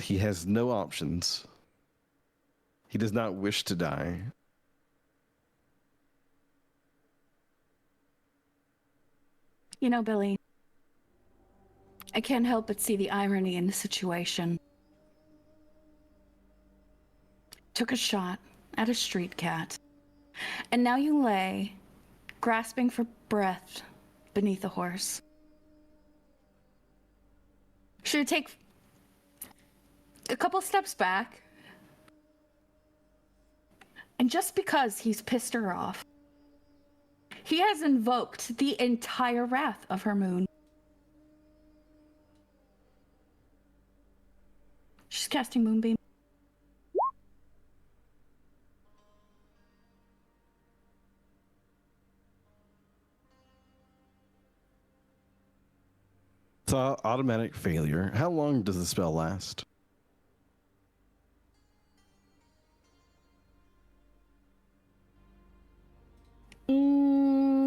He has no options. He does not wish to die. You know, Billy, I can't help but see the irony in the situation. Took a shot at a street cat, and now you lay, grasping for breath, beneath a horse. She would take a couple steps back. And just because he's pissed her off, he has invoked the entire wrath of her moon. She's casting Moonbeam. It's automatic failure. How long does the spell last?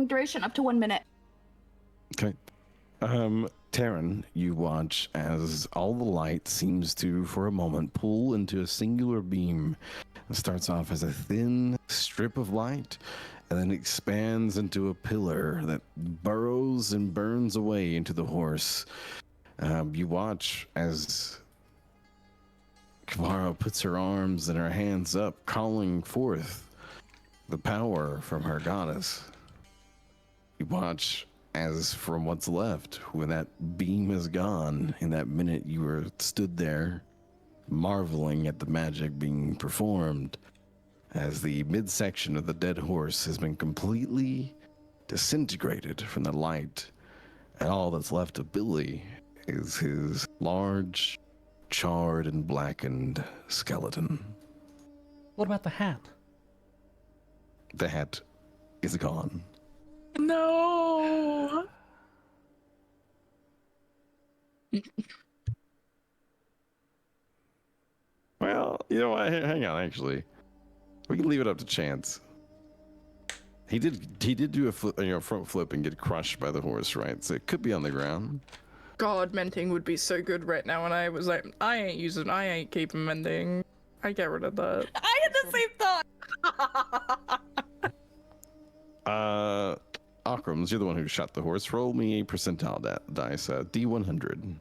Duration up to 1 minute. Okay. Taryn, you watch as all the light seems to, for a moment, pull into a singular beam. It starts off as a thin strip of light and then expands into a pillar that burrows and burns away into the horse. You watch as Kavara puts her arms and her hands up, calling forth the power from her goddess. You watch as from what's left, when that beam is gone, in that minute you were stood there, marveling at the magic being performed, as the midsection of the dead horse has been completely disintegrated from the light, and all that's left of Billy is his large, charred and blackened skeleton. What about the hat? The hat is gone. No. Well, you know what? Hang on, actually. We can leave it up to chance. He did do a flip, front flip and get crushed by the horse, right? So it could be on the ground. God, mending would be so good right now, and I was like, I ain't keeping mending. I get rid of that. I had the same thought. Akrams, you're the one who shot the horse. Roll me a percentile dice, D100.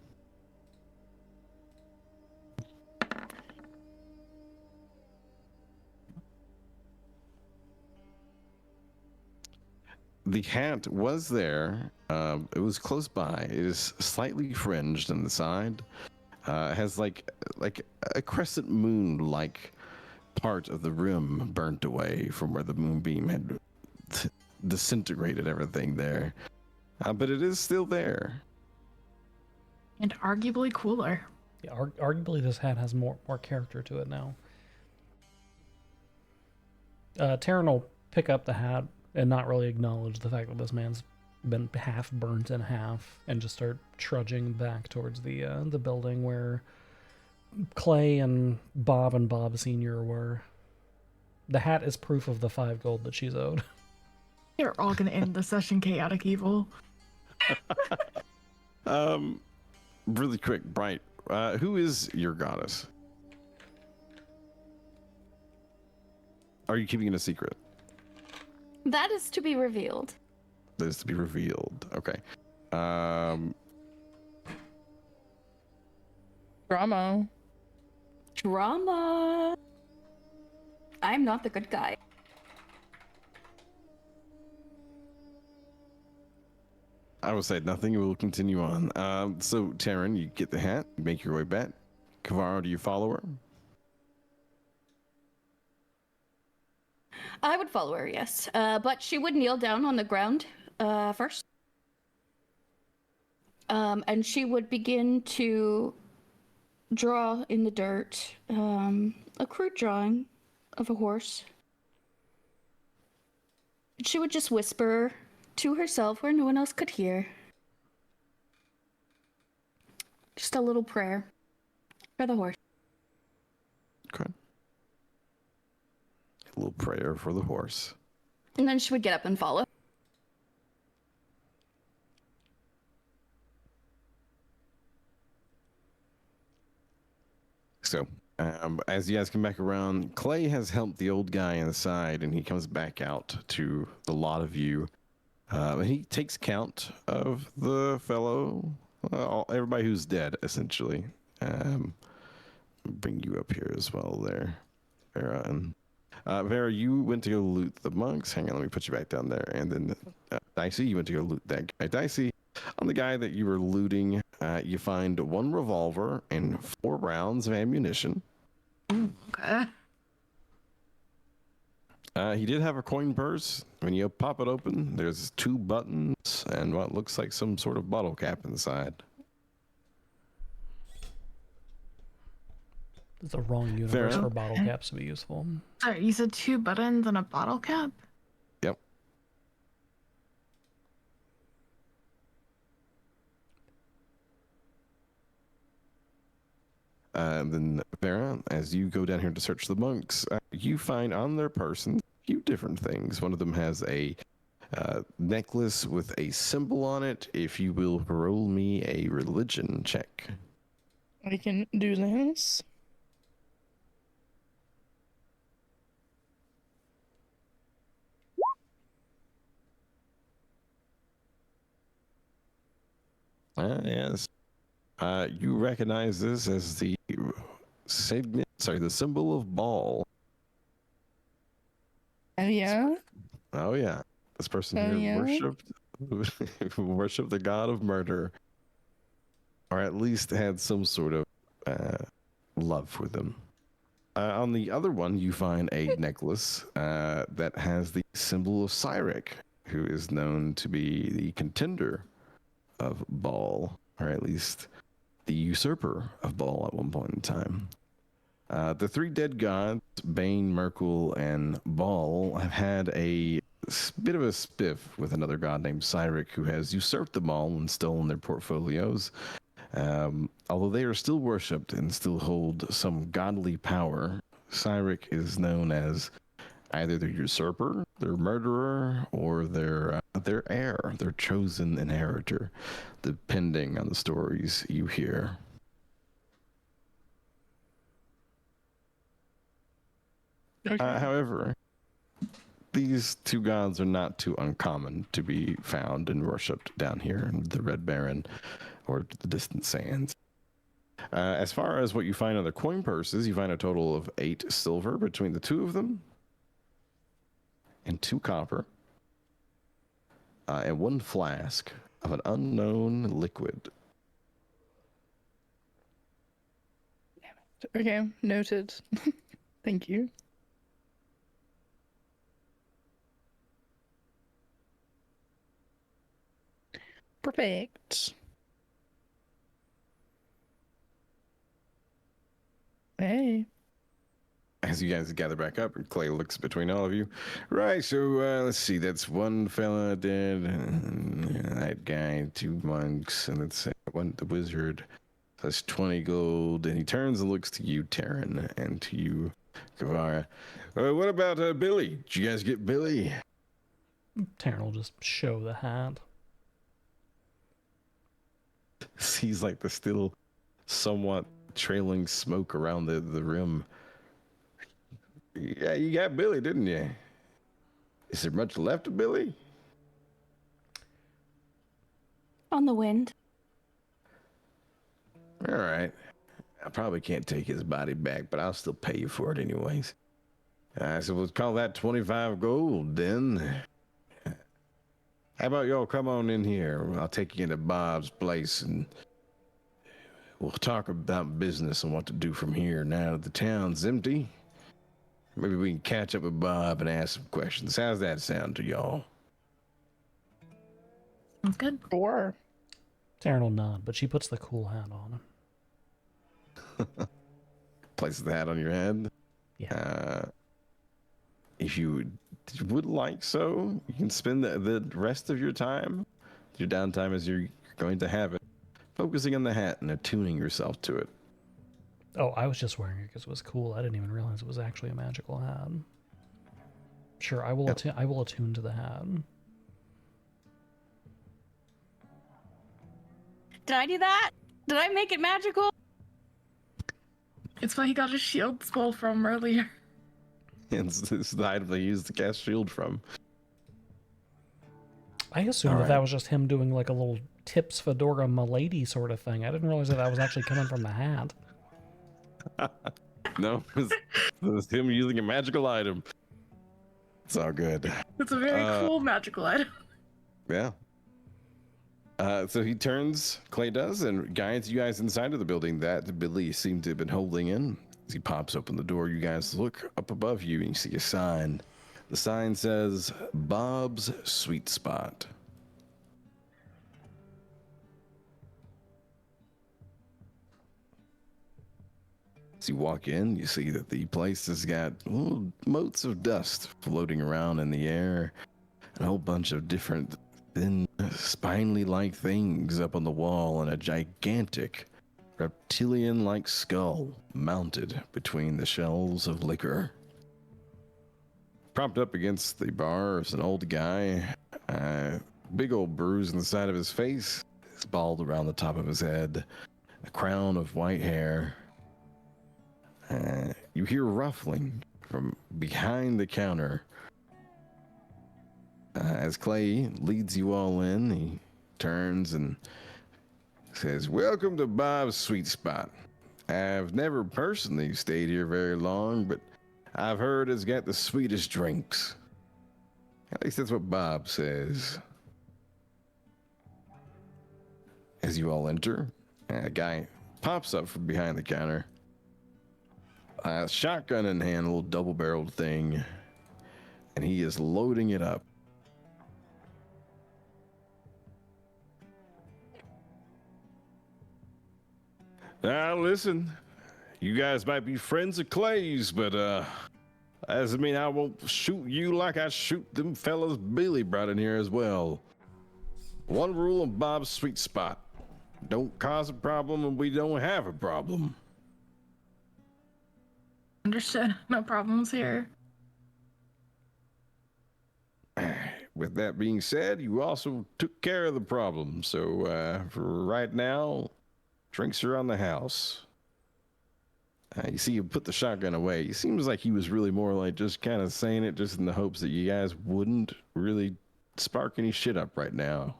The hat was there. It was close by. It is slightly fringed on the side. It has like a crescent moon-like part of the rim burnt away from where the moonbeam had disintegrated everything there. But it is still there. And arguably cooler. Yeah, arguably this hat has more character to it now. Taryn will pick up the hat and not really acknowledge the fact that this man's been half burnt in half, and just start trudging back towards the building where Clay and Bob Senior were. The hat is proof of the 5 gold that she's owed. You're all gonna end the session chaotic evil. Really quick, Bright. Who is your goddess? Are you keeping it a secret? That is to be revealed. That is to be revealed. Okay. Drama. Drama. I'm not the good guy. I will say nothing. We'll continue on. So, Taryn, you get the hat. You make your way back. Kavara, do you follow her? I would follow her, yes. But she would kneel down on the ground first. And she would begin to draw in the dirt a crude drawing of a horse. She would just whisper to herself where no one else could hear. Just a little prayer for the horse. Okay. A little prayer for the horse. And then she would get up and follow. So, as you guys come back around, Clay has helped the old guy on the side, and he comes back out to the lot of you. And he takes count of the fellow, everybody who's dead, essentially. Bring you up here as well there, Vera. And Vera, you went to go loot the monks. Hang on, let me put you back down there. And then Dicey, you went to go loot that guy. Dicey, On the guy that you were looting, you find 1 revolver and 4 rounds of ammunition. Okay. He did have a coin purse. When you pop it open, there's 2 buttons and what looks like some sort of bottle cap inside. It's the wrong universe for bottle caps to be useful. Sorry, you said 2 buttons and a bottle cap? Yep. Then, Vera, as you go down here to search the monks, you find on their persons a few different things. One of them has a necklace with a symbol on it. If you will roll me a religion check. I can do this. Yes. You recognize this as the signet, the symbol of Baal. Oh yeah. Oh yeah, this person Oh, here yeah? worshipped the god of murder, or at least had some sort of love for them. On the other one, you find a necklace that has the symbol of Cyric, who is known to be the contender of Baal, or at least the usurper of Baal at one point in time. The 3 dead gods, Bane, Merkul, and Baal, have had a bit of a spiff with another god named Cyric, who has usurped them all and stolen their portfolios. Although they are still worshipped and still hold some godly power, Cyric is known as either their usurper, their murderer, or their heir, their chosen inheritor, depending on the stories you hear. Okay. However, these 2 gods are not too uncommon to be found and worshipped down here in the Red Baron or the Distant Sands. As far as what you find on their coin purses, you find a total of 8 silver between the 2 of them, and 2 copper, and 1 flask of an unknown liquid. Okay, noted. Thank you. Perfect. Hey. As you guys gather back up, and Clay looks between all of you. Right, so let's see. That's 1 fella dead, that guy, 2 monks, and let's say 1 the wizard. That's 20 gold. And he turns and looks to you, Taryn, and to you, Kavara. What about Billy? Did you guys get Billy? Taryn will just show the hat. Sees like the still somewhat trailing smoke around the rim. Yeah, you got Billy, didn't you? Is there much left of Billy? On the wind. All right. I probably can't take his body back, but I'll still pay you for it anyways. So we'll call that 25 gold then. How about y'all come on in here? I'll take you into Bob's place and we'll talk about business and what to do from here now that the town's empty. Maybe we can catch up with Bob and ask some questions. How's that sound to y'all? Sounds good. Or Taryn will nod, but she puts the cool hat on. Places the hat on your head. Yeah. If you would like so, you can spend the rest of your time, your downtime as you're going to have it, focusing on the hat and attuning yourself to it. Oh, I was just wearing it because it was cool. I didn't even realize it was actually a magical hat. Sure, I will. I will attune to the hat. Did I do that? Did I make it magical? It's why he got his shield spell from earlier. It's the item they use to cast shield from. I assumed that was just him doing like a little tips fedora milady sort of thing. I didn't realize that was actually coming from the hat. No, it was him using a magical item. It's all good. It's a very cool magical item. Yeah. So he turns, Clay does, and guides you guys inside of the building that Billy seemed to have been holding in. As he pops open the door, you guys look up above you and you see a sign. The sign says, Bob's Sweet Spot. As you walk in, you see that the place has got little motes of dust floating around in the air, and a whole bunch of different thin, spinely-like things up on the wall, and a gigantic reptilian-like skull mounted between the shelves of liquor. Propped up against the bar is an old guy, big old bruise on the side of his face, it's bald around the top of his head, a crown of white hair. You hear ruffling from behind the counter. As Clay leads you all in, he turns and says, Welcome to Bob's Sweet Spot. I've never personally stayed here very long, but I've heard it's got the sweetest drinks. At least that's what Bob says. As you all enter, a guy pops up from behind the counter. Shotgun in hand, a little double-barreled thing, and he is loading it up. Now, listen, you guys might be friends of Clay's, but doesn't mean I won't shoot you like I shoot them fellas Billy brought in here as well. One rule on Bob's Sweet Spot: don't cause a problem, and we don't have a problem. Understood. No problems here. With that being said, you also took care of the problem, so for right now, drinks are on the house. You see him put the shotgun away. It seems like he was really more like just kind of saying it just in the hopes that you guys wouldn't really spark any shit up right now.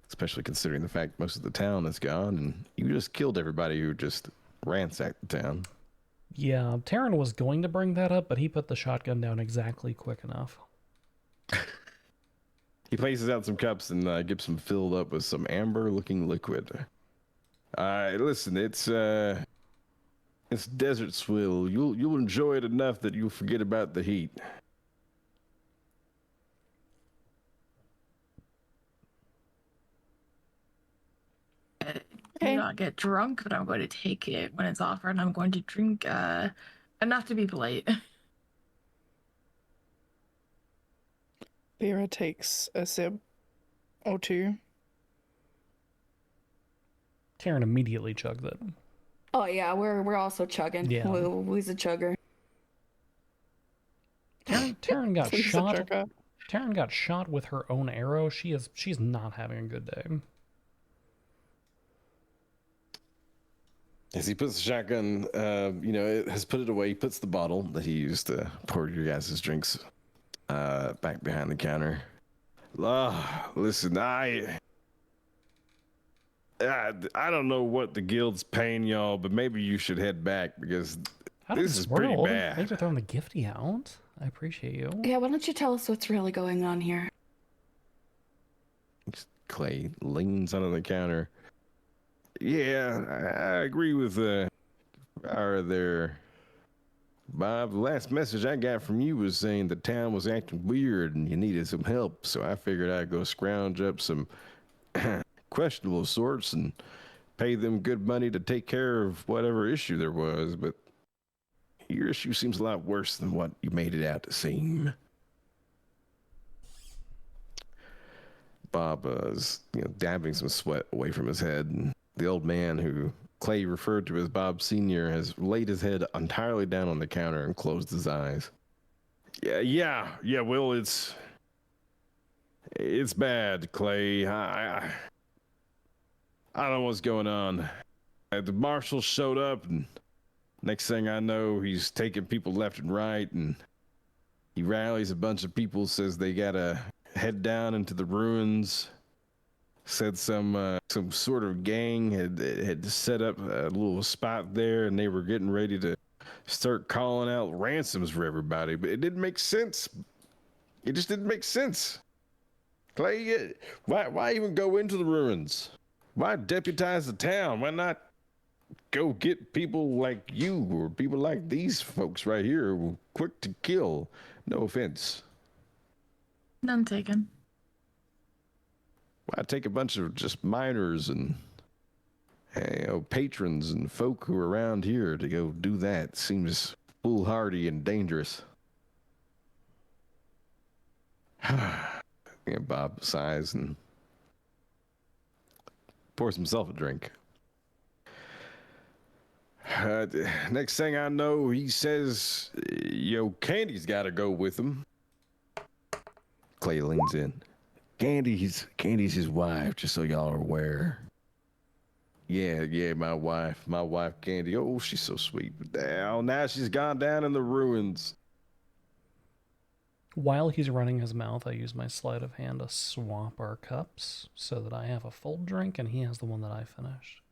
Especially considering the fact most of the town is gone and you just killed everybody who just ransacked the town. Yeah, Taryn was going to bring that up, but he put the shotgun down exactly quick enough. He places out some cups and gets them filled up with some amber-looking liquid. Listen, it's desert swill. You'll enjoy it enough that you'll forget about the heat. Do not get drunk, but I'm going to take it when it's offered, and I'm going to drink enough to be polite. Vera takes a sip or two. Taryn immediately chugs it. Oh yeah, we're also chugging. Yeah. We's a chugger. Taryn got Please, shot. Jessica. Taryn got shot with her own arrow. She's not having a good day. As he puts the shotgun, has put it away. He puts the bottle that he used to pour your guys' drinks back behind the counter. Listen, I don't know what the guild's paying y'all, but maybe you should head back because this is pretty bad. Thanks for throwing the gifty out. I appreciate you. Yeah, why don't you tell us what's really going on here? Clay leans onto the counter. Yeah, I agree with Bob. The last message I got from you was saying the town was acting weird and you needed some help, so I figured I'd go scrounge up some questionable sorts and pay them good money to take care of whatever issue there was, but your issue seems a lot worse than what you made it out to seem. Bob is, dabbing some sweat away from his head, and the old man who Clay referred to as Bob Sr. has laid his head entirely down on the counter and closed his eyes. Yeah, Will, it's bad, Clay. I don't know what's going on. The marshal showed up, and next thing I know, he's taking people left and right, and he rallies a bunch of people, says they gotta head down into the ruins. Said some sort of gang had set up a little spot there, and they were getting ready to start calling out ransoms for everybody, but it didn't make sense. It just didn't make sense. Clay, why even go into the ruins? Why deputize the town? Why not go get people like you or people like these folks right here who are quick to kill? No offense. None taken. Why take a bunch of just miners and patrons and folk who are around here to go do that? Seems foolhardy and dangerous. Yeah, Bob sighs and pours himself a drink. Next thing I know, he says, Candy's got to go with him. Clay leans in. Candy's his wife, just so y'all are aware. Yeah, my wife, Candy. Oh, she's so sweet. But now she's gone down in the ruins. While he's running his mouth, I use my sleight of hand to swap our cups so that I have a full drink and he has the one that I finished.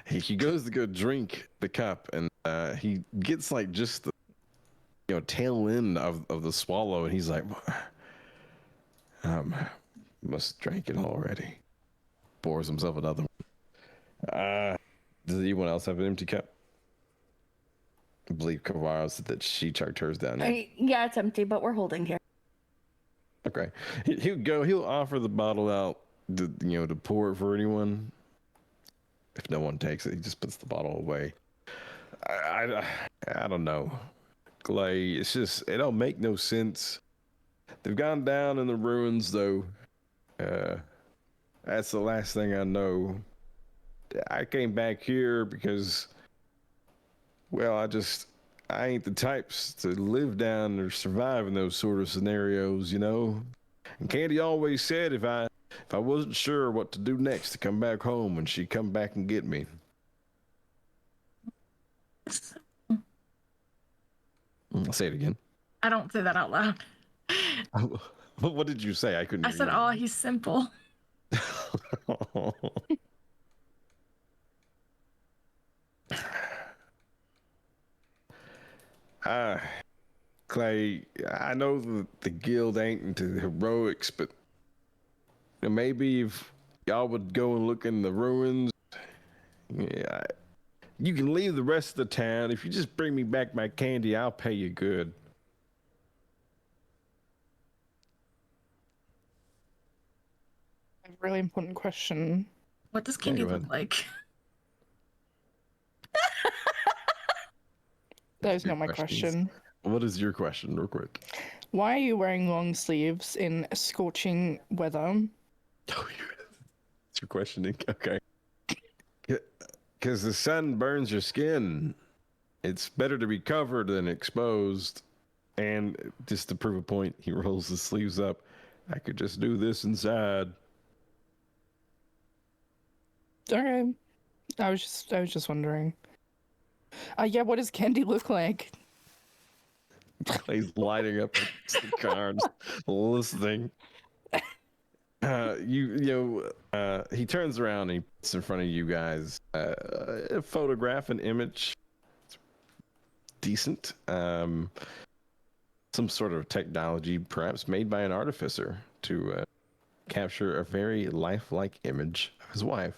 He goes to go drink the cup, and he gets like just the tail end of the swallow, and he's like, must drank it already. Pours himself another one. Does anyone else have an empty cup? I believe Kavara said that she chugged hers down there. Yeah, it's empty, but we're holding here. Okay. He'll offer the bottle out to pour it for anyone. If no one takes it, he just puts the bottle away. I don't know. Clay, it's just, it don't make no sense. They've gone down in the ruins, though. That's the last thing I know. I came back here because, well, I ain't the types to live down or survive in those sort of scenarios, And Candy always said if I wasn't sure what to do next to come back home, and she'd come back and get me. I'll say it again. I don't say that out loud. What did you say? I couldn't I hear said, you. "Oh, he's simple." Clay, I know the guild ain't into heroics, but maybe if y'all would go and look in the ruins, yeah, you can leave the rest of the town. If you just bring me back my candy, I'll pay you good. A really important question. What does Candy go look ahead. like? That is Your not my questions. question. What is your question, real quick? Why are you wearing long sleeves in scorching weather? Oh, it's your questioning. Okay. Because the sun burns your skin. It's better to be covered than exposed. And just to prove a point, he rolls his sleeves up. I could just do this inside. Okay. I was just wondering. Yeah, what does Candy look like? He's lighting up the cards, listening. He turns around and he puts in front of you guys a photograph, an image. It's decent. Some sort of technology, perhaps made by an artificer, to capture a very lifelike image of his wife.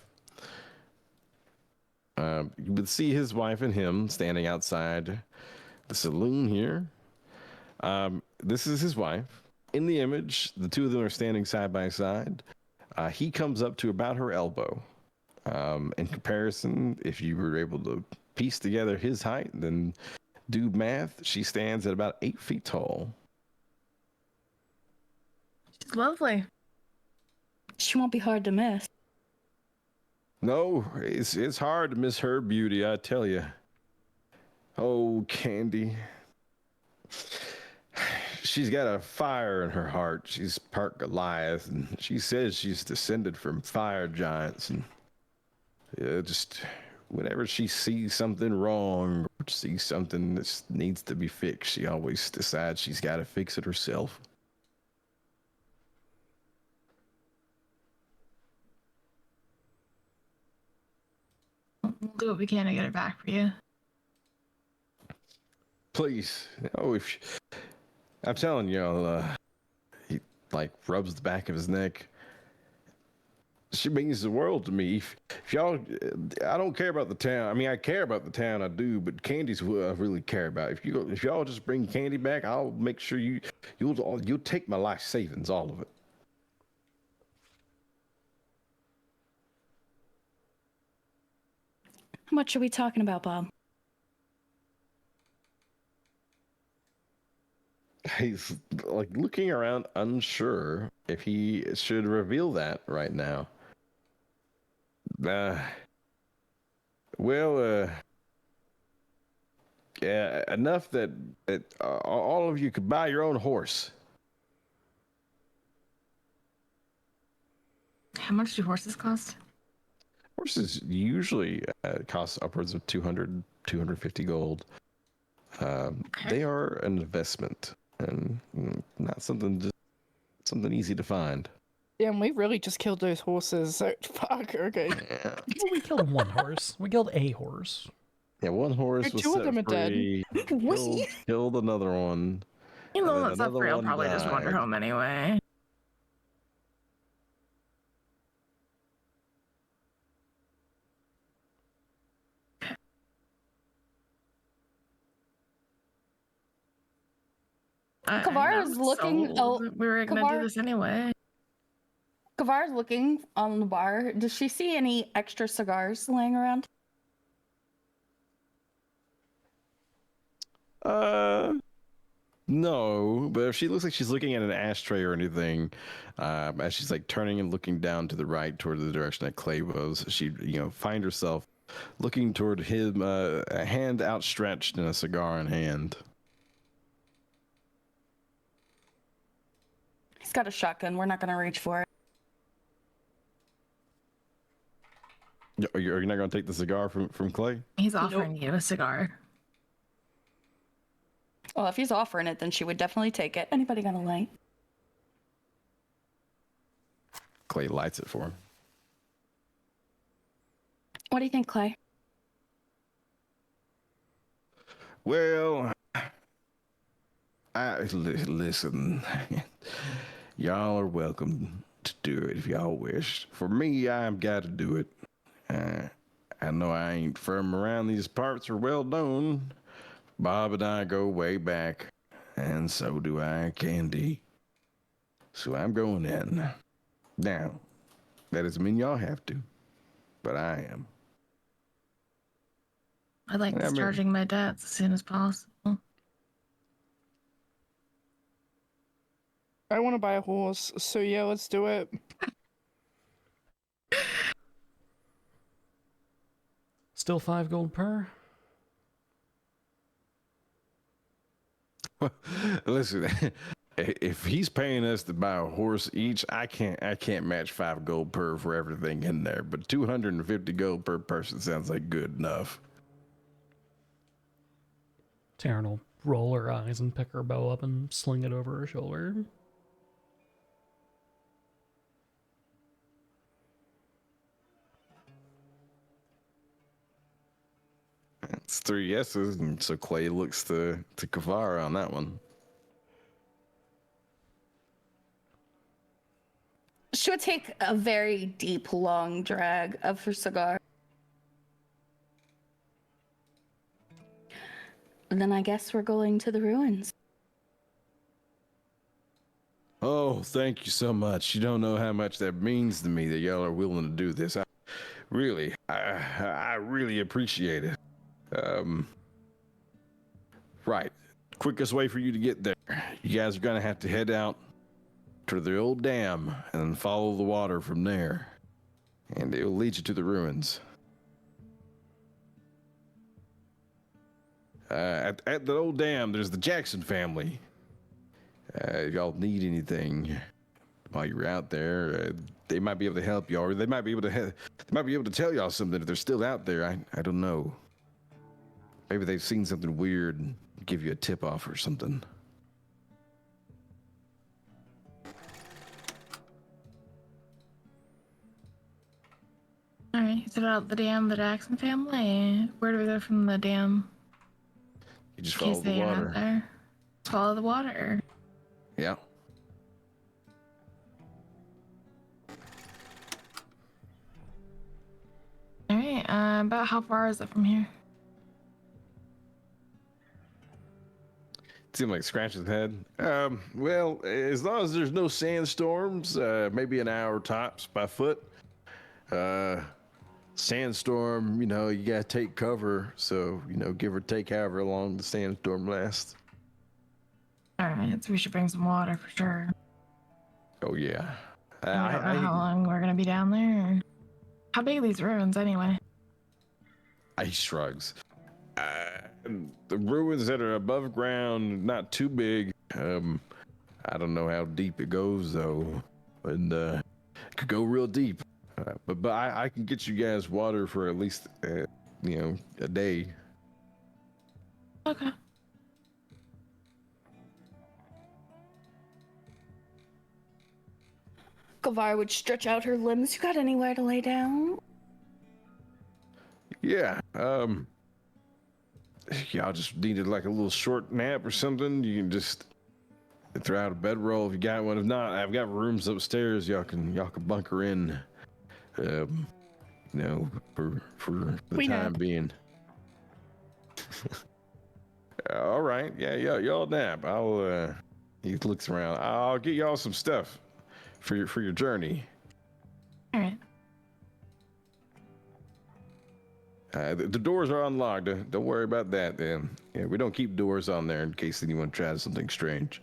You would see his wife and him standing outside the saloon here. This is his wife. In the image, the two of them are standing side by side. He comes up to about her elbow. In comparison, if you were able to piece together his height, then do math, she stands at about 8 feet tall. She's lovely. She won't be hard to miss. No, it's hard to miss her beauty, I tell you. Oh, Candy. She's got a fire in her heart. She's part Goliath, and she says she's descended from fire giants. And just whenever she sees something wrong, or sees something that needs to be fixed, she always decides she's got to fix it herself. We'll do what we can to get it back for you. Please, I'm telling y'all, he like rubs the back of his neck. She means the world to me. If y'all, I don't care about the town. I mean, I care about the town, I do, but Candy's what I really care about. If y'all just bring Candy back, I'll make sure you'll take my life savings, all of it. How much are we talking about, Bob? He's like looking around, unsure if he should reveal that right now. Well, yeah, enough that all of you could buy your own horse. How much do horses cost? Horses usually cost upwards of 250 gold. They are an investment and not something easy to find. Yeah, and we really just killed those horses. So fuck. Okay. Yeah, Well, we killed one horse. We killed a horse. one horse was Two of set them are dead. free. Killed another one. You know And then that's up another for real. one Probably just wander died. home anyway. Kavara's looking. Oh, We were gonna do Kavar- this anyway. Kavar's looking on the bar. Does she see any extra cigars laying around? No, but if she looks like she's looking at an ashtray or anything, as she's like turning and looking down to the right toward the direction that Clay was, she find herself looking toward him, a hand outstretched and a cigar in hand. He's got a shotgun. We're not gonna reach for it. Are you not going to take the cigar from Clay? He's offering you a cigar. Well, if he's offering it, then she would definitely take it. Anybody got a light? Clay lights it for him. What do you think, Clay? Well, listen. Y'all are welcome to do it if y'all wish. For me, I've got to do it. I know I ain't from around these parts or well known. Bob and I go way back, and so do I, Candy. So I'm going in. Now, that doesn't mean y'all have to, but I am. I like discharging my debts as soon as possible. I want to buy a horse, so yeah, let's do it. Still 5 gold per? Listen, if he's paying us to buy a horse each, I can't match 5 gold per for everything in there. But 250 gold per person sounds like good enough. Taryn will roll her eyes and pick her bow up and sling it over her shoulder. It's 3 yeses, and so Clay looks to Kavara on that one. She would take a very deep, long drag of her cigar. And then I guess we're going to the ruins. Oh, thank you so much. You don't know how much that means to me that y'all are willing to do this. I really appreciate it. Right. Quickest way for you to get there. You guys are gonna have to head out to the old dam and follow the water from there. And it will lead you to the ruins. At the old dam, there's the Jackson family. If y'all need anything while you're out there, they might be able to help you, or they might be able to tell y'all something if they're still out there. I don't know. Maybe they've seen something weird and give you a tip off or something. All right, it's about the dam, the Jackson family. Where do we go from the dam? You just In case follow the they are water. out there. follow the water. Yeah. All right. About how far is it from here? Seemed like scratches his head. Well, as long as there's no sandstorms, maybe an hour tops by foot. Sandstorm, you gotta take cover. So, give or take however long the sandstorm lasts. All right. So we should bring some water for sure. Oh yeah. We don't know how long we're gonna be down there. How big are these ruins anyway? He shrugs. The ruins that are above ground, not too big. I don't know how deep it goes though, and it could go real deep. But I can get you guys water for at least a day. Okay. Gavar would stretch out her limbs. You got anywhere to lay down? Yeah. Y'all just needed like a little short nap or something. You can just throw out a bedroll if you got one. If not, I've got rooms upstairs. Y'all can bunker in. For the time being. All right. Yeah. Y'all nap. He looks around. I'll get y'all some stuff for your journey. All right. The doors are unlocked. Don't worry about that. Then, yeah, we don't keep doors on there in case anyone tries something strange.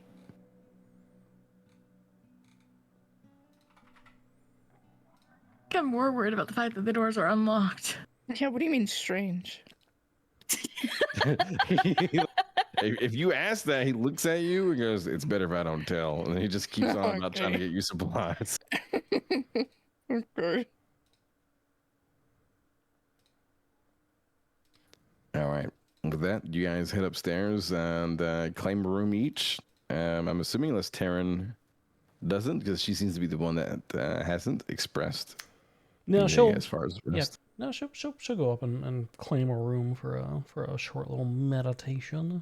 I'm more worried about the fact that the doors are unlocked. Yeah, what do you mean strange? If you ask that, he looks at you and goes, "It's better if I don't tell." And he just keeps on about trying to get you supplies. Okay. All right. With that, you guys head upstairs and claim a room each. I'm assuming unless Taryn doesn't, because she seems to be the one that hasn't expressed. No, anything she'll as far as rest. Yeah, no, she'll go up and claim a room for a short little meditation.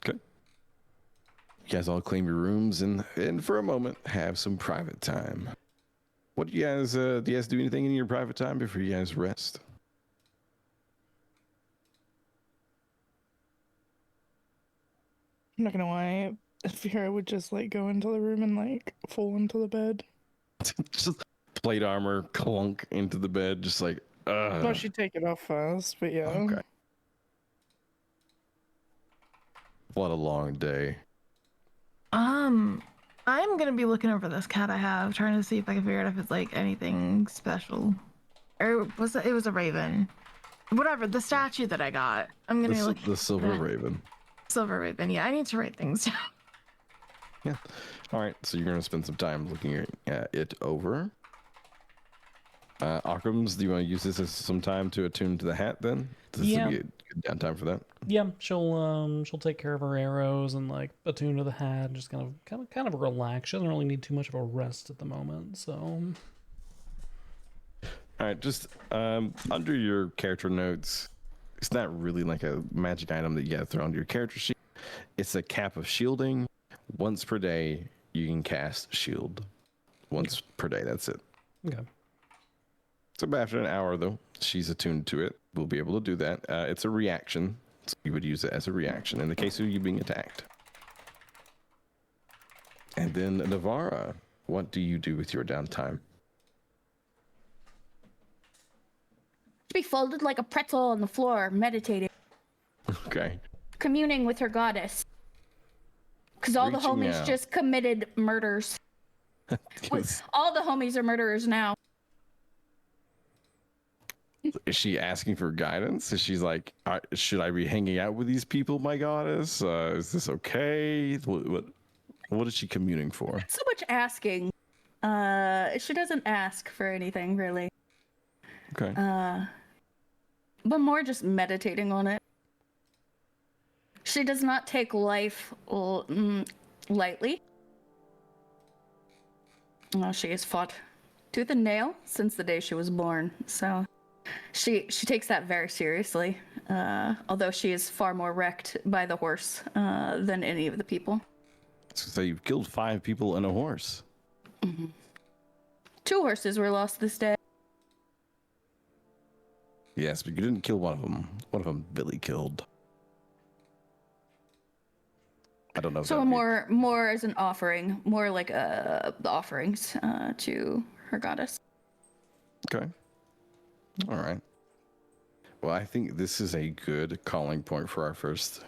Okay. You guys all claim your rooms and for a moment have some private time. What do you guys do? You guys do anything in your private time before you guys rest? I'm not gonna lie. Vera would just like go into the room and like fall into the bed. Just plate armor clunk into the bed, just like. No, she'd take it off first, but yeah. Okay. What a long day. I'm gonna be looking over this cat I have, trying to see if I can figure out if it's like anything special. Or was it was a raven. Whatever, the statue that I got. I'm gonna look The silver raven. Silver raven, yeah, I need to write things down. Yeah. All right. So you're gonna spend some time looking at it over. Occams, do you want to use this as some time to attune to the hat then? Does this be a good downtime for that? Yeah, she'll take care of her arrows and like attune to the hat, and just kind of relax. She doesn't really need too much of a rest at the moment, so. All right, just under your character notes, it's not really like a magic item that you got to throw onto your character sheet. It's a cap of shielding. Once per day, you can cast shield. Once per day, that's it. Okay. So after an hour, though, she's attuned to it. We'll be able to do that. It's a reaction. So you would use it as a reaction in the case of you being attacked. And then Navara, what do you do with your downtime? Be folded like a pretzel on the floor, meditating, Okay. communing with her goddess. Because all the Reaching homies out. just committed murders. All the homies are murderers now. Is she asking for guidance? Is she like, should I be hanging out with these people, my goddess? Is this okay? What is she communing for? Not so much asking. She doesn't ask for anything really. Okay. But more just meditating on it. She does not take life lightly. She has fought tooth and nail since the day she was born, so She takes that very seriously, although she is far more wrecked by the horse than any of the people. So you've killed 5 people and a horse. 2 horses were lost this day. Yes, but you didn't kill one of them. One of them Billy killed. I don't know. If So that'd be- more as an offering, more like the offerings to her goddess. Okay. All right. Well, I think this is a good calling point for our first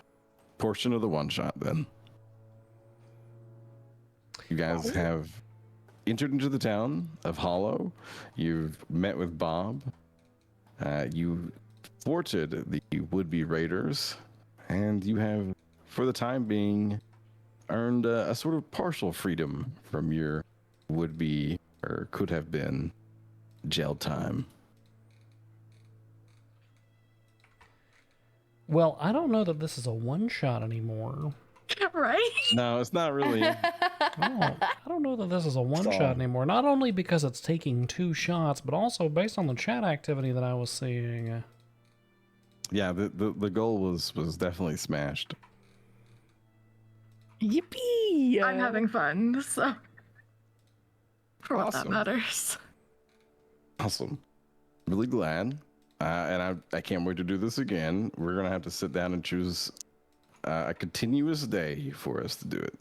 portion of the one shot then. You guys have entered into the town of Hollow. You've met with Bob. You thwarted the would-be raiders. And you have, for the time being, earned a sort of partial freedom from your would-be, or could have been, jail time. Well, I don't know that this is a one-shot anymore. Right? No, it's not really. I don't know that this is a one-shot anymore. Not only because it's taking 2 shots, but also based on the chat activity that I was seeing. Yeah, the goal was definitely smashed. Yippee! I'm having fun, so for what that Awesome. matters. Awesome. Really glad. And I can't wait to do this again. We're going to have to sit down and choose a continuous day for us to do it.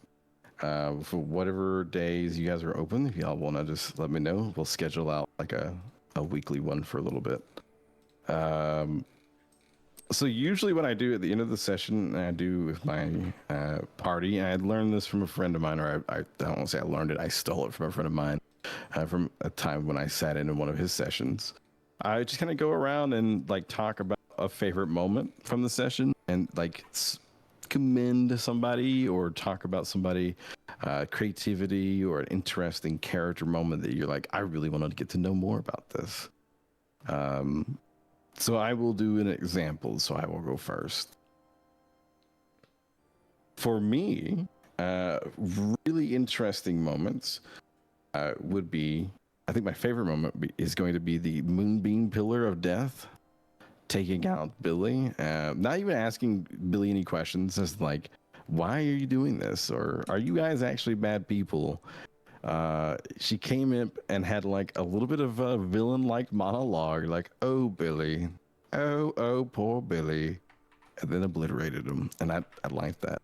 For whatever days you guys are open, if y'all want to just let me know, we'll schedule out like a weekly one for a little bit. So usually what I do at the end of the session, I do with my party, and I learned this from a friend of mine, or I don't want to say I learned it, I stole it from a friend of mine from a time when I sat in one of his sessions. I just kind of go around and like talk about a favorite moment from the session and like commend somebody or talk about somebody creativity or an interesting character moment that you're like, I really wanted to get to know more about this. So I will do an example. So I will go first. For me, really interesting moments would be, I think my favorite moment is going to be the Moonbeam Pillar of Death, taking out Billy. Not even asking Billy any questions, just like, why are you doing this? Or are you guys actually bad people? She came in and had like a little bit of a villain-like monologue, like, oh, Billy, oh, poor Billy, and then obliterated him. And I liked that.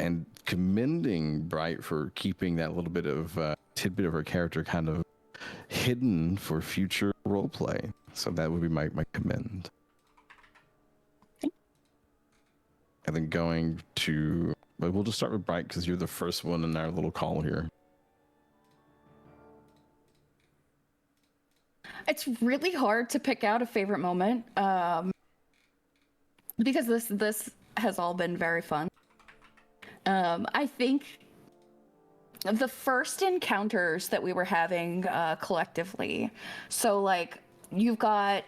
And commending Bright for keeping that little bit of tidbit of her character kind of hidden for future role play. So that would be my commend. And then going to, but we'll just start with Bright because you're the first one in our little call here. It's really hard to pick out a favorite moment because this has all been very fun. I think the first encounters that we were having collectively, so like you've got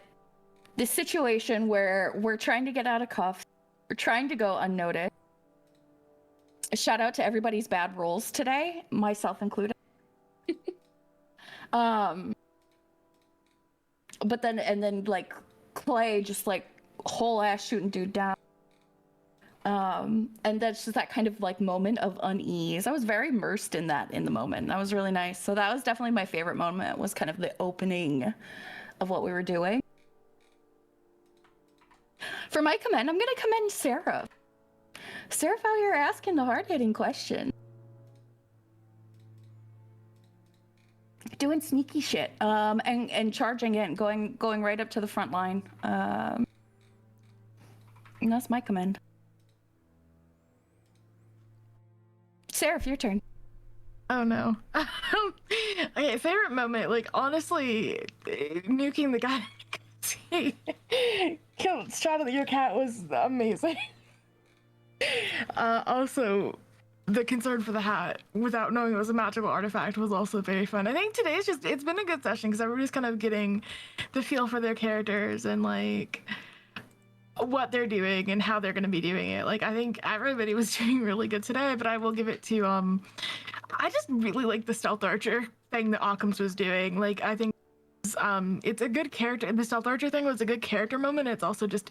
this situation where we're trying to get out of cuffs, we're trying to go unnoticed. A shout out to everybody's bad rolls today, myself included. But then like Clay just like whole ass shooting dude down. And that's just that kind of like moment of unease. I was very immersed in that in the moment. That was really nice. So that was definitely my favorite moment, was kind of the opening of what we were doing. For my commend, I'm gonna commend Sarah. Sarah out here asking the hard-hitting question. Doing sneaky shit. And charging in, going right up to the front line. And that's my commend. Sarah, your turn. Oh no. Okay, favorite moment, like honestly, nuking the guy. Shot at your cat was amazing. Also, the concern for the hat, without knowing it was a magical artifact, was also very fun. I think today's it's been a good session because everybody's kind of getting the feel for their characters and like what they're doing and how they're going to be doing it. Like, I think everybody was doing really good today, but I will give it to, I just really like the stealth archer thing that Occam's was doing. Like, I think it was It's a good character. The stealth archer thing was a good character moment. It's also just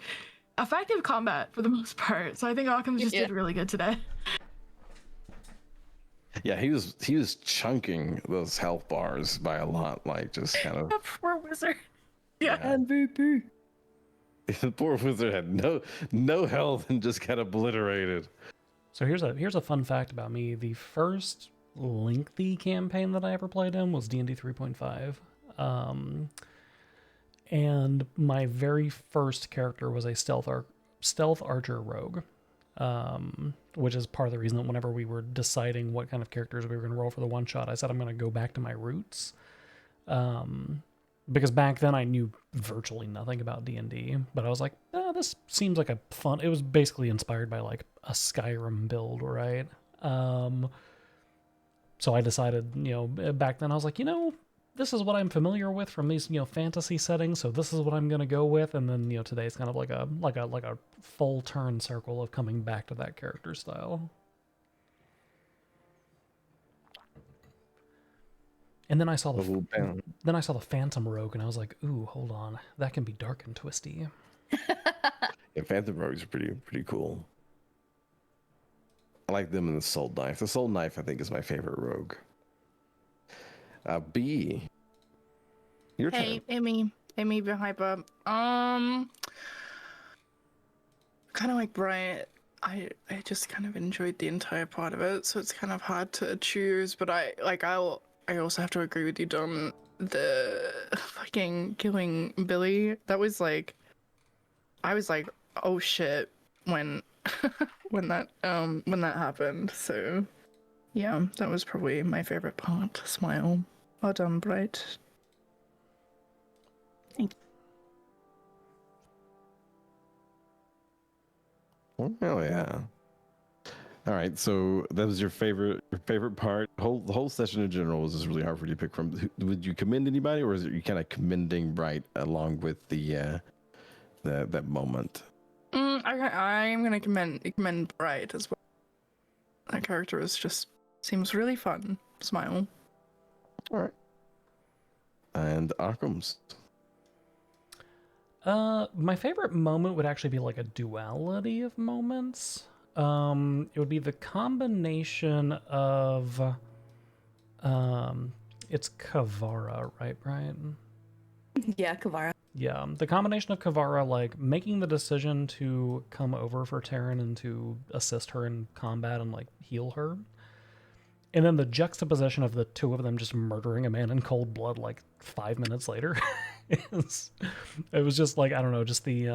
effective combat for the most part. So I think Occam's just did really good today. Yeah, he was chunking those health bars by a lot, like just kind of. That poor wizard. Yeah. MVP. The poor wizard had no health and just got obliterated. So here's a fun fact about me. The first lengthy campaign that I ever played in was D&D 3.5. And my very first character was a stealth archer rogue. Which is part of the reason that whenever we were deciding what kind of characters we were going to roll for the one shot, I said I'm going to go back to my roots. Because back then I knew virtually nothing about D&D, but I was like, this seems like a fun. It was basically inspired by like a Skyrim build, right? So I decided, back then I was like, this is what I'm familiar with from these, fantasy settings. So this is what I'm going to go with. And then, today it's kind of like a full turn circle of coming back to that character style. And then I saw the Phantom Rogue, and I was like, "Ooh, hold on, that can be dark and twisty." Yeah, Phantom Rogues are pretty cool. I like them in the Soul Knife. The Soul Knife, I think, is my favorite rogue. B. Your turn. Amy Hyper. Kind of like Brian. I just kind of enjoyed the entire part of it, so it's kind of hard to choose. But I also have to agree with you, Dom. The fucking killing Billy. That was like, I was like, oh shit, when when that happened. So yeah, that was probably my favorite part. Smile. Well done, Bright. Thank Oh, hell yeah. All right, so that was your favorite part. The whole session in general was just really hard for you to pick from. Would you commend anybody, or is it you kind of commending Bright along with the that moment? I am gonna commend Bright as well. That character seems really fun. Smile. All right. And Occam's. My favorite moment would actually be like a duality of moments. It would be the combination of, it's Kavara, right, Brian? Yeah, Kavara. Yeah, the combination of Kavara, like, making the decision to come over for Terran and to assist her in combat and, like, heal her. And then the juxtaposition of the two of them just murdering a man in cold blood, like, 5 minutes later. It was just, like, I don't know, just the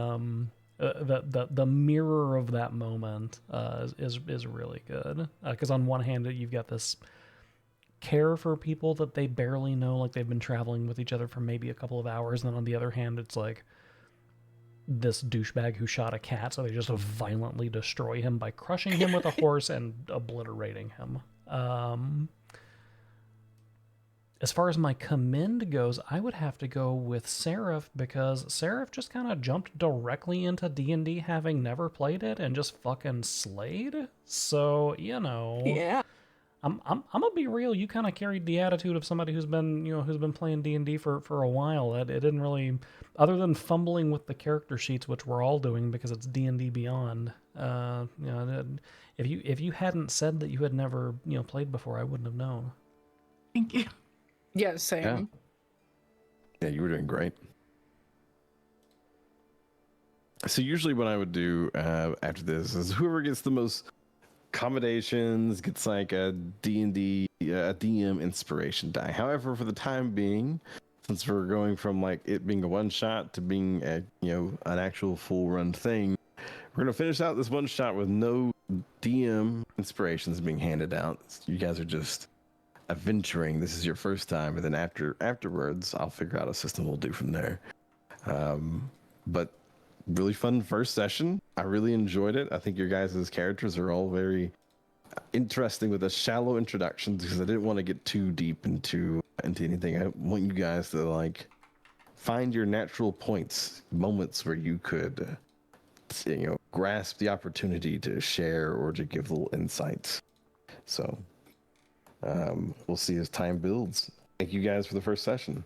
mirror of that moment is really good. Because on one hand, you've got this care for people that they barely know, like they've been traveling with each other for maybe a couple of hours, and then on the other hand, it's like this douchebag who shot a cat, so they just violently destroy him by crushing him with a horse and obliterating him. As far as my commend goes, I would have to go with Seraph, because Seraph just kind of jumped directly into D&D having never played it and just fucking slayed. So, Yeah. I'm gonna be real. You kind of carried the attitude of somebody who's been playing D&D for a while. It didn't really, other than fumbling with the character sheets, which we're all doing because it's D&D Beyond. If you hadn't said that you had never played before, I wouldn't have known. Thank you. Yeah, same. Yeah, you were doing great. So usually what I would do after this is whoever gets the most accommodations gets like a D&D, a DM inspiration die. However, for the time being, since we're going from like it being a one shot to being a an actual full run thing, we're gonna finish out this one shot with no DM inspirations being handed out. You guys are just adventuring. This is your first time, and then afterwards, I'll figure out a system we'll do from there. But really fun first session. I really enjoyed it. I think your guys' characters are all very interesting with the shallow introductions, because I didn't want to get too deep into anything. I want you guys to like find your natural points, moments where you could grasp the opportunity to share or to give little insights. So we'll see as time builds. Thank you guys for the first session.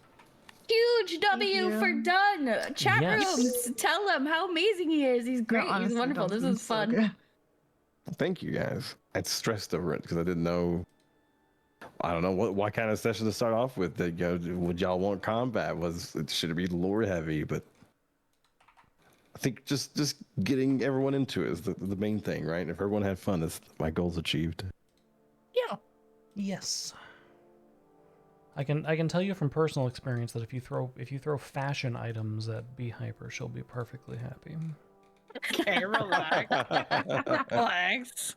Huge huge W for you. Dunn. Chat Yes. rooms, tell him how amazing he is. He's great. He's honestly, wonderful. This Dunston's is so fun. good. Thank you guys. I stressed over it because I didn't know. I don't know what kind of session to start off with. That, would y'all want combat? Should it be lore heavy? But I think just getting everyone into it is the main thing, right? If everyone had fun, that's my goal's achieved. Yeah. Yes. I can tell you from personal experience that if you throw fashion items at Be Hyper, she'll be perfectly happy. Okay, relax. Relax.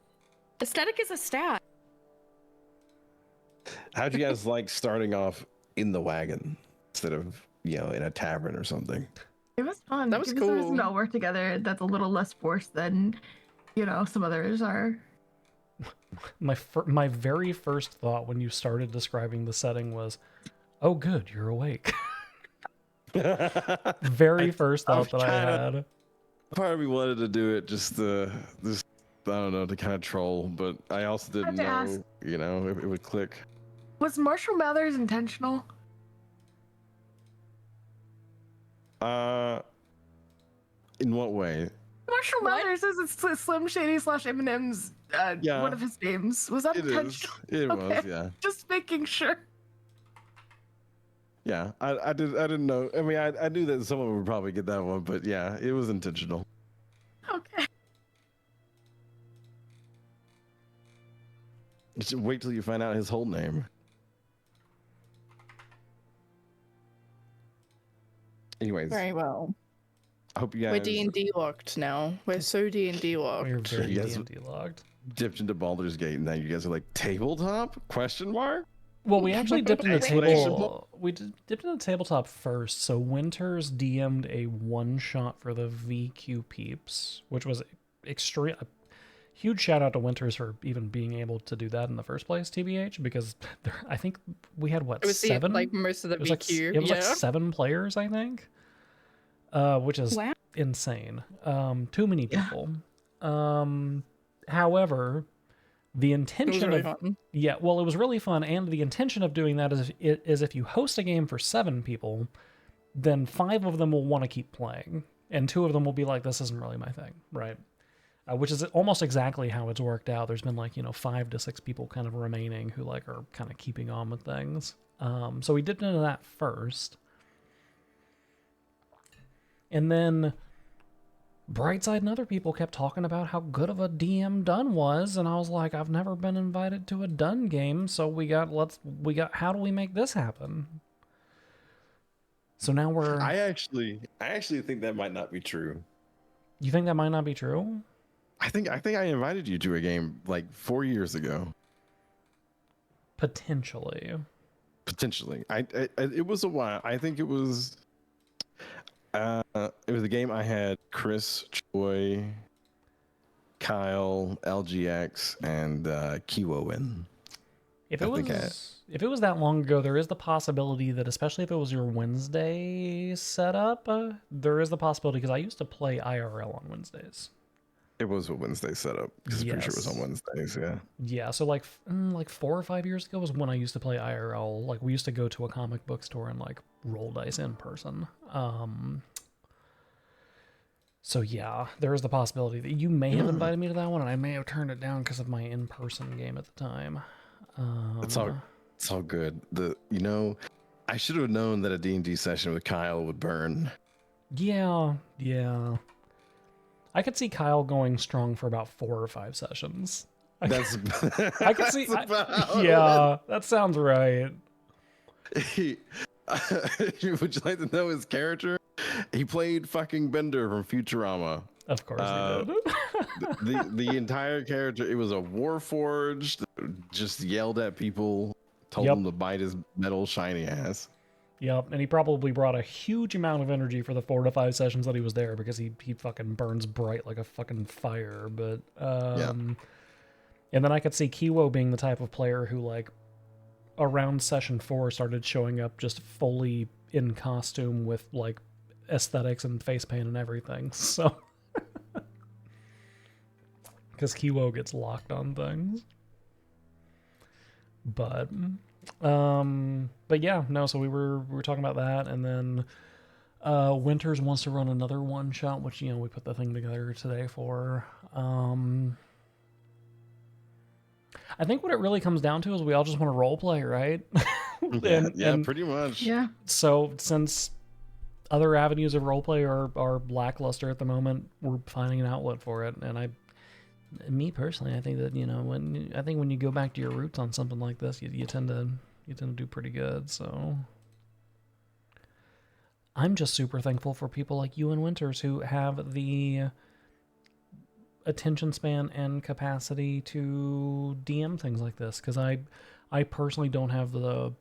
Aesthetic is a stat. How'd you guys like starting off in the wagon instead of in a tavern or something? It was fun. That was Give us a reason cool. to all work together. That's a little less forced than, some others are. My very first thought when you started describing the setting was, "Oh, good, you're awake." Very first thought that I had. Part of me wanted to do it just I don't know, to kind of troll, but I also didn't to know, ask- if it would click. Was Marshall Mathers intentional? In what way? Marshall What? Mathers is Slim Shady / Eminem's Yeah. one of his names. Was that It is. intentional? It was, Okay. yeah. Just making sure. Yeah, I didn't know. I mean, I knew that someone would probably get that one, but yeah, it was intentional. Okay. Just wait till you find out his whole name. Anyways, Very well. I hope you guys We're D&D locked now. We're so D&D locked. We're very Yes. D&D logged. dipped into Baldur's Gate, and now you guys are like, tabletop? Question mark? Well, we actually dipped into Explanation. table. Dipped into tabletop first. So Winters DM'd a one shot for the VQ peeps, which was extreme. A huge shout out to Winters for even being able to do that in the first place, TBH, because I think we had It was seven. like most of the It was like VQ. it was yeah. like 7 players, I think, which is Wow. insane. Too many Yeah. people. However, the It was intention really of fun. yeah, well, it was really fun, and the intention of doing that is if you host a game for 7 people, then 5 of them will want to keep playing, and 2 of them will be like, "This isn't really my thing," right? Which is almost exactly how it's worked out. There's been 5 to 6 people kind of remaining who are kind of keeping on with things. So we dipped into that first, and then Brightside and other people kept talking about how good of a DM Dunn was, and I was like, I've never been invited to a Dunn game, so we got how do we make this happen? So now we're I actually think that might not be true. You think that might not be true? I think I invited you to a game like 4 years ago. Potentially. Potentially. It was a while. I think it was a game I had Chris, Troy, Kyle, LGX, and Kiwo in. If I it think if it was that long ago, there is the possibility that, especially if it was your Wednesday setup, there is the possibility, because I used to play IRL on Wednesdays. It was a Wednesday setup. Because I'm pretty sure it was on Yes. Wednesdays, yeah. Yeah, so like 4 or 5 years ago was when I used to play IRL. Like, we used to go to a comic book store and roll dice in person. So yeah, there is the possibility that you may have invited me to that one, and I may have turned it down because of my in-person game at the time. It's all good. I should have known that a D&D session with Kyle would burn. Yeah. I could see Kyle going strong for about 4 or 5you sessions. That's I could see. that's about Yeah, that sounds right. Would you like to know his character? He played fucking Bender from Futurama. Of course he did. The entire character, it was a Warforged, just yelled at people, told Yep. them to bite his metal shiny ass. Yep, and he probably brought a huge amount of energy for the 4 to 5 sessions that he was there, because he fucking burns bright like a fucking fire. But and then I could see Kiwo being the type of player who around session 4 started showing up just fully in costume with aesthetics and face paint and everything. So because Kiwo gets locked on things. But But yeah, no. So we were talking about that, and then Winters wants to run another one shot, which we put the thing together today for. I think what it really comes down to is we all just want to role play, right? Yeah, and pretty much. Yeah. so since other avenues of roleplay are lackluster at the moment, we're finding an outlet for it. And me personally, I think that when you go back to your roots on something like this, you tend to do pretty good. So I'm just super thankful for people like you and Winters who have the attention span and capacity to DM things like this, because I personally don't have the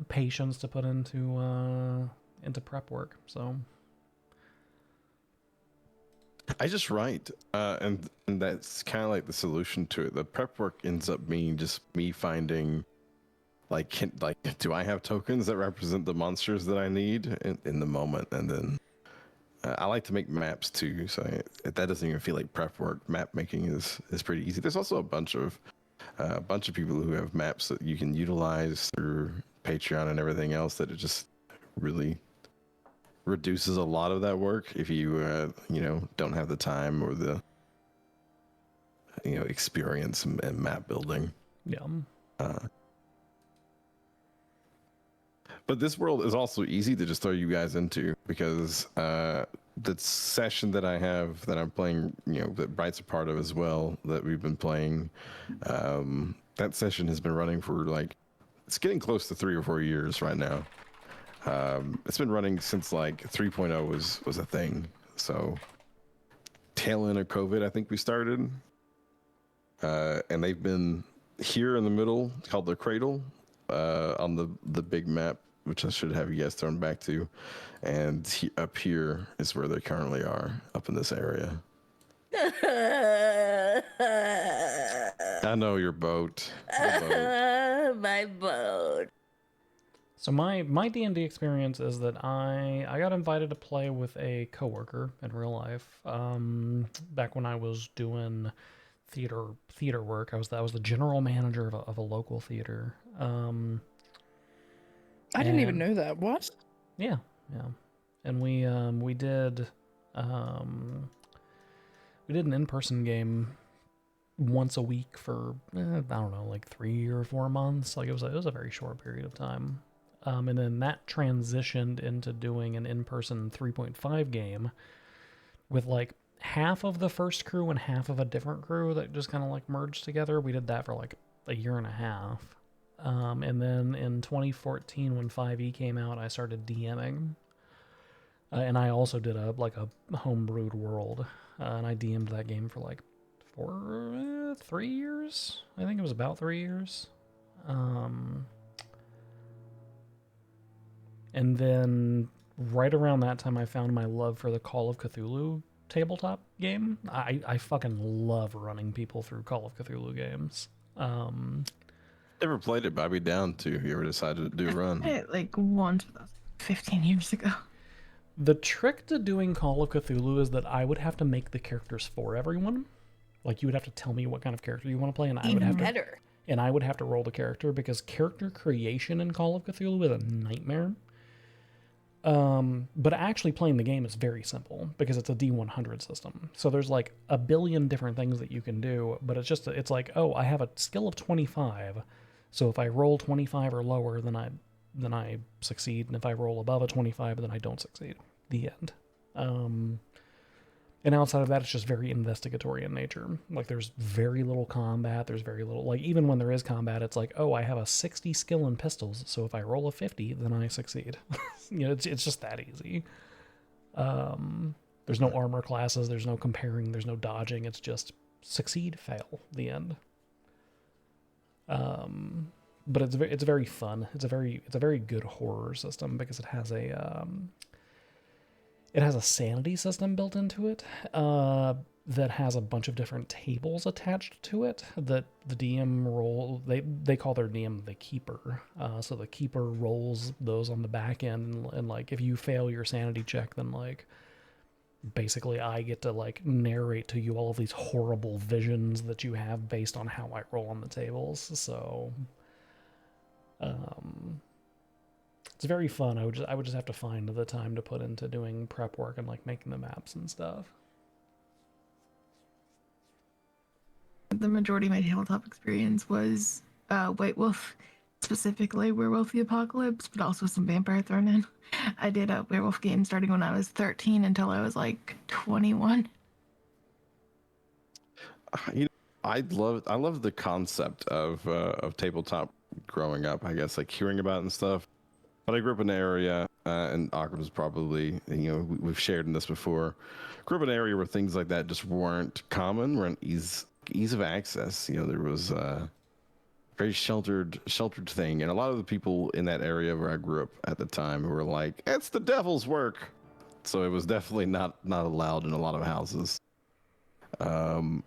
patience to put into prep work. So I just write, and that's kind of like the solution to it. The prep work ends up being just me finding, like, do I have tokens that represent the monsters that I need in the moment, and then I like to make maps too, so that doesn't even feel like prep work. Map making is pretty easy. There's also a bunch of people who have maps that you can utilize through Patreon and everything else, that it just really reduces a lot of that work if you don't have the time or the experience in map building. yeah. But this world is also easy to just throw you guys into, because the session that I have that I'm playing, that Bright's a part of as well, that we've been playing, that session has been running for it's getting close to 3 or 4 years right now. It's been running since 3.0 was a thing. So tail end of COVID, I think we started. And they've been here in the middle, called the Cradle, on the big map, which I should have you guys thrown back to. And up here is where they currently are, up in this area. I know your boat. My boat. So my D&D experience is that I got invited to play with a coworker in real life. Back when I was doing theater work, I was the general manager of a local theater. I didn't even and- know that. What? Yeah, and we did an in-person game once a week for I don't know, 3 or 4 months. It was a very short period of time. And then that transitioned into doing an in-person 3.5 game with half of the first crew and half of a different crew that just kind of merged together. We did that for a year and a half. And then in 2014, when 5e came out, I started DMing. And I also did a homebrewed world. And I DM'd that game for 3 years. I think it was about 3 years. And then right around that time, I found my love for the Call of Cthulhu tabletop game. I fucking love running people through Call of Cthulhu games. Never played it, but I'd be down to if you ever decided to do a run. Once, but that was 15 years ago. The trick to doing Call of Cthulhu is that I would have to make the characters for everyone. You would have to tell me what kind of character you want to play, and I would have Better. and I would have to roll the character, because character creation in Call of Cthulhu is a nightmare. But actually playing the game is very simple, because it's a D100 system. So there's a billion different things that you can do, but it's I have a skill of 25. So if I roll 25 or lower, then I succeed, and if I roll above a 25, then I don't succeed. The end. And outside of that, it's just very investigatory in nature. There's very little combat. There's very little, even when there is combat, it's I have a 60 skill in pistols, so if I roll a 50, then I succeed. It's just that easy. There's no armor classes. There's no comparing. There's no dodging. It's just succeed, fail, the end. But it's very fun. It's a very good horror system, because it has a sanity system built into it, that has a bunch of different tables attached to it that the DM roll. They call their DM the keeper. So the keeper rolls those on the back end, and if you fail your sanity check, then basically I get to narrate to you all of these horrible visions that you have based on how I roll on the tables. So It's very fun. I would just have to find the time to put into doing prep work and like making the maps and stuff. The majority of my tabletop experience was White Wolf, specifically Werewolf the Apocalypse, but also some vampire thrown in. I did a werewolf game starting when I was 13 until I was like 21. You know, I love the concept of tabletop growing up. I guess like hearing about it and stuff. But I grew up in an area, and Auckland was probably, you know, we've shared in this before. Grew up in an area where things like that just weren't common, weren't ease of access. You know, there was a very sheltered thing, and a lot of the people in that area where I grew up at the time were like, "It's the devil's work," so it was definitely not allowed in a lot of houses. However,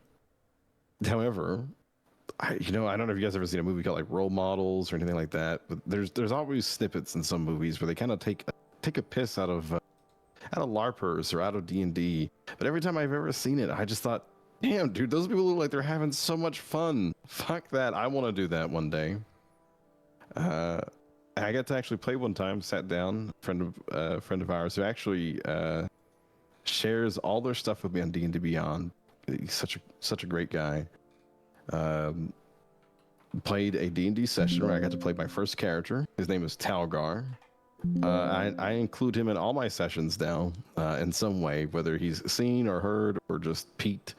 I don't know if you guys ever seen a movie called like Role Models or anything like that, but there's always snippets in some movies where they kind of take a piss out of LARPers or out of D&D. But every time I've ever seen it, I just thought, damn, dude, those people look like they're having so much fun. Fuck that, I want to do that one day. I got to actually play one time. Sat down, friend of ours who actually shares all their stuff with me on D&D Beyond. He's such a great guy. Played a D&D session where I got to play my first character. His name is Talgar. I include him in all my sessions now in some way, whether he's seen or heard or just peeked,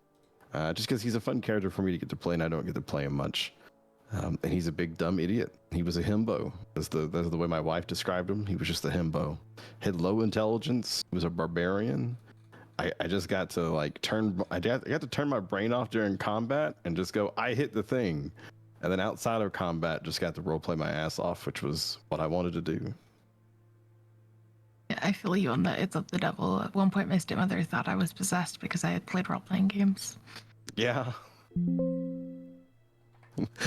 just because he's a fun character for me to get to play, and I don't get to play him much. And he's a big dumb idiot. He was a himbo. That's the way my wife described him. He was just a himbo. Had low intelligence. He was a barbarian. I just got to like I got to turn my brain off during combat and just go, I hit the thing. And then outside of combat, just got to roleplay my ass off, which was what I wanted to do. Yeah, I feel you on that. It's of the devil. At one point, my stepmother thought I was possessed because I had played role-playing games. Yeah.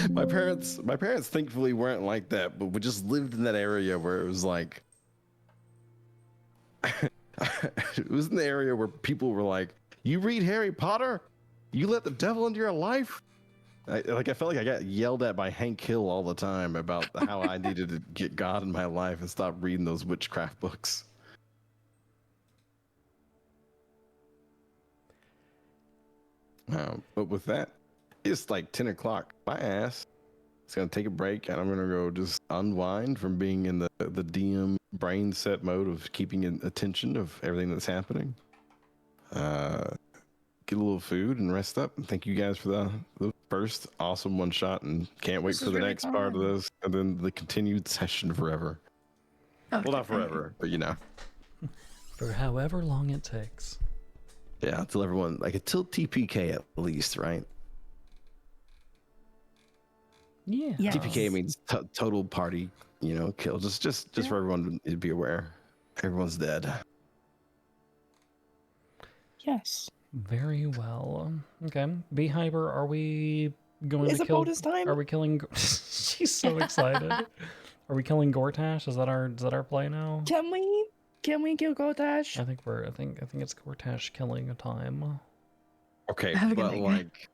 My parents thankfully weren't like that, but we just lived in that area where it was like, it was in the area where people were like, you read Harry Potter? You let the devil into your life? I felt like I got yelled at by Hank Hill all the time about how I needed to get God in my life and stop reading those witchcraft books. But with that, it's like 10 o'clock. My ass is going to take a break, and I'm going to go just unwind from being in the DM brain set mode of keeping attention of everything that's happening. Get a little food and rest up. And thank you guys for the first awesome one shot, and can't wait for the next part of this, and then the continued session forever. Okay. Well, not forever, but you know. For however long it takes. Yeah, until everyone, like until TPK at least, right? Yeah. Yes. TPK means total party, kill. Just for everyone to be aware. Everyone's dead. Yes. Very well. Okay. Beehiver, are we going Is to it kill? bonus time? Are we killing? She's so excited. Are we killing Gortash? Is that our play now? Can we kill Gotash? I think it's Gortash killing a time. Okay, Have a good but night, like,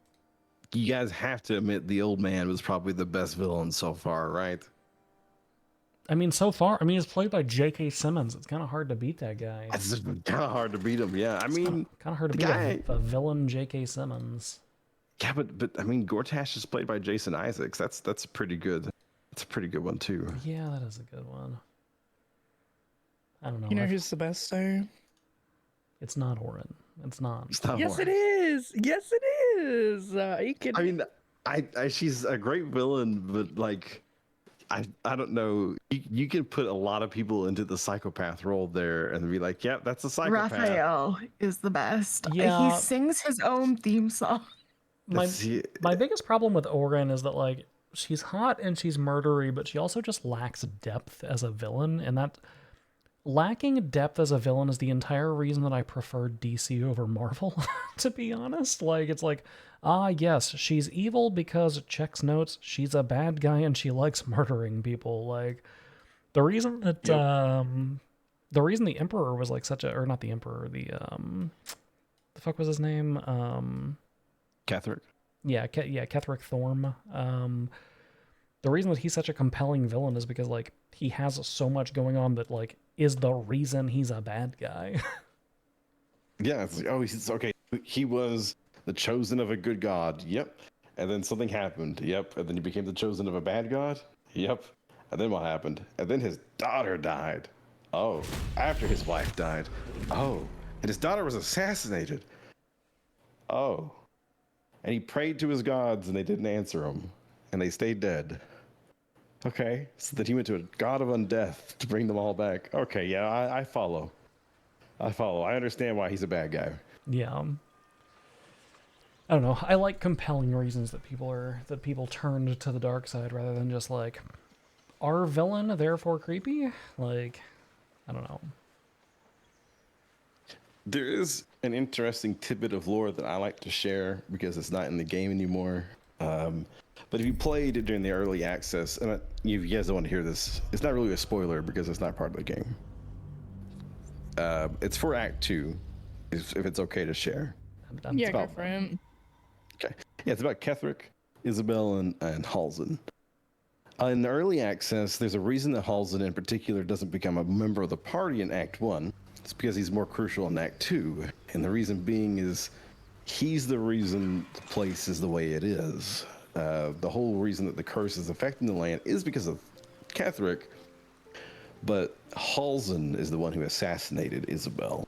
you guys have to admit the old man was probably the best villain so far, right? I mean, so far, it's played by J.K. Simmons. It's kind of hard to beat that guy. It's kind of hard to beat him. Yeah, I mean, kind of hard to the beat guy- a villain J.K. Simmons. yeah, but I mean, Gortash is played by Jason Isaacs. That's pretty good. That's a pretty good one too. Yeah, that is a good one. I don't know. You know who's the best though? It's not Orin. It's not. It's not Yes, Warren. it is. Yes, it is. You can. I mean, I she's a great villain, but like, I don't know. You can put a lot of people into the psychopath role there and be like, yep, that's a psychopath. Raphael is the best. Yeah. He sings his own theme song. My biggest problem with Orin is that like she's hot and she's murdery, but she also just lacks depth as a villain, and that lacking depth as a villain is the entire reason that I prefer DC over Marvel, to be honest. Like, it's like, yes, she's evil because checks notes, she's a bad guy and she likes murdering people. Like, the reason that, the reason the Emperor was like such a, or not the Emperor, the fuck was his name? Catherick. Yeah, Ketherick Thorm. the reason that he's such a compelling villain is because like he has so much going on that like is the reason he's a bad guy. Yeah, it's like, oh, he's okay. He was the chosen of a good god. Yep. And then something happened. Yep. And then he became the chosen of a bad god. Yep. And then what happened? And then his daughter died. Oh, after his wife died. Oh, and his daughter was assassinated. Oh. And he prayed to his gods and they didn't answer him. And they stayed dead. Okay. So then he went to a god of undeath to bring them all back. Okay, yeah, I follow. I follow. I understand why he's a bad guy. Yeah. I don't know. I like compelling reasons that people turned to the dark side rather than just like our villain, therefore creepy. Like, I don't know. There is an interesting tidbit of lore that I like to share because it's not in the game anymore. But if you played it during the early access, and you guys don't want to hear this, it's not really a spoiler because it's not part of the game. It's for Act 2, if it's okay to share. Yeah, go for it. Okay. Yeah, it's about Ketherick, Isabel, and Halsin. In the early access, there's a reason that Halsin in particular doesn't become a member of the party in Act 1. It's because he's more crucial in Act 2. And the reason being is he's the reason the place is the way it is. The whole reason that the curse is affecting the land is because of Ketherick. But Halsin is the one who assassinated Isabel.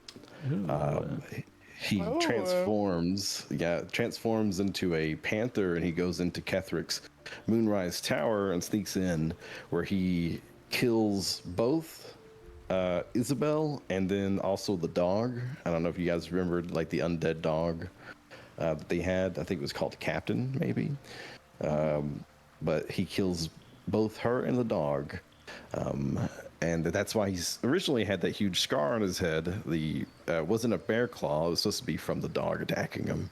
He transforms into a panther, and he goes into Ketherick's Moonrise Tower and sneaks in, where he kills both Isabel and then also the dog. I don't know if you guys remembered, like the undead dog that they had. I think it was called Captain, maybe. But he kills both her and the dog. And that's why he's originally had that huge scar on his head. The wasn't a bear claw; it was supposed to be from the dog attacking him.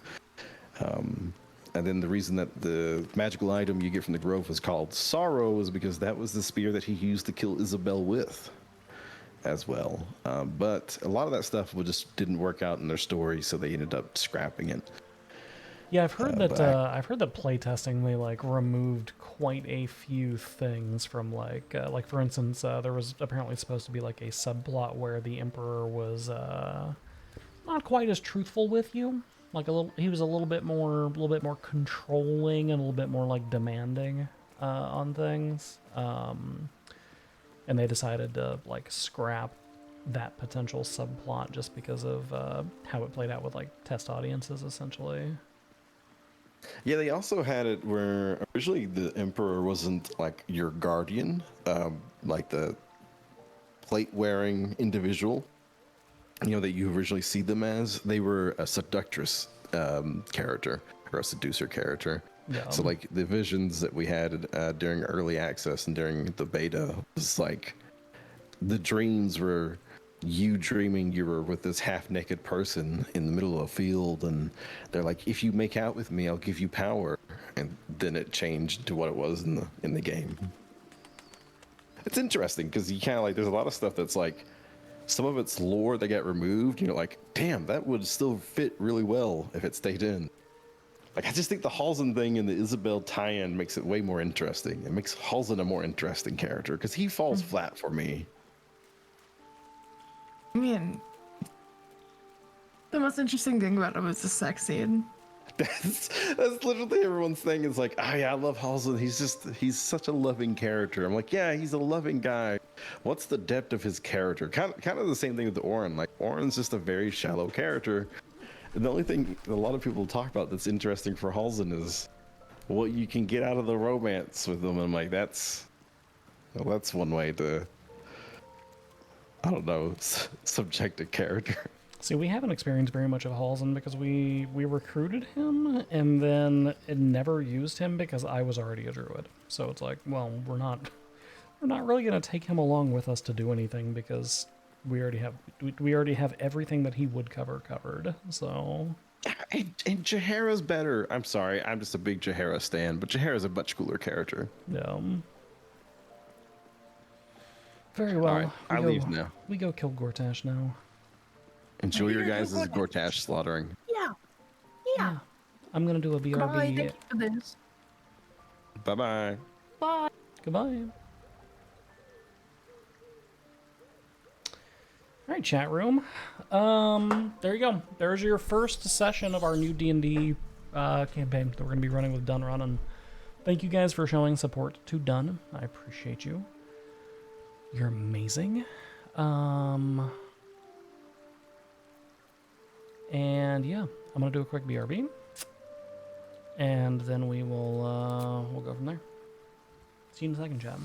And then the reason that the magical item you get from the grove was called Sorrow is because that was the spear that he used to kill Isabel with, as well. But a lot of that stuff just didn't work out in their story, so they ended up scrapping it. Yeah, I've heard that playtesting they like removed quite a few things from like for instance there was apparently supposed to be like a subplot where the Emperor was not quite as truthful with you, like he was a little bit more controlling and a little bit more like demanding on things, and they decided to like scrap that potential subplot just because of how it played out with like test audiences essentially. Yeah, they also had it where originally the Emperor wasn't like your guardian, like the plate-wearing individual, that you originally see them as. They were a seductress character or a seducer character. Yeah. So like the visions that we had during early access and during the beta was like the dreams were you dreaming you were with this half-naked person in the middle of a field, and they're like, if you make out with me, I'll give you power. And then it changed to what it was in the game. It's interesting because you kind of like, there's a lot of stuff that's like, some of it's lore that got removed. You're like, damn, that would still fit really well if it stayed in. Like, I just think the Halsin thing and the Isabel tie-in makes it way more interesting. It makes Halsin a more interesting character because he falls flat for me. I mean, the most interesting thing about him was the sex scene. That's literally everyone's thing. Is like, oh yeah, I love Halsin. He's such a loving character. I'm like, yeah, he's a loving guy. What's the depth of his character? Kind of the same thing with Orin. Like, Orin's just a very shallow character. And the only thing a lot of people talk about that's interesting for Halsin is what you can get out of the romance with them. And I'm like, that's one way to, I don't know, subject a character. See, we haven't experienced very much of Halsin because we recruited him and then never used him because I was already a druid. So it's like, well, we're not really gonna take him along with us to do anything because we already have everything that he would covered. So. And Jaheira's better. I'm sorry, I'm just a big Jaheira stan, but Jaheira's a much cooler character. Yeah. Very well. All right, I leave now. We go kill Gortash now. Enjoy your guys' Gortash slaughtering. Yeah. I'm gonna do a BRB. Bye, thank you for this. Bye-bye. Bye. Goodbye. All right, chat room. There you go. There's your first session of our new D&D campaign that we're going to be running with Dunrun. And thank you guys for showing support to Dun. I appreciate you. You're amazing. And yeah, I'm going to do a quick BRB. And then we'll go from there. See you in a second, chat.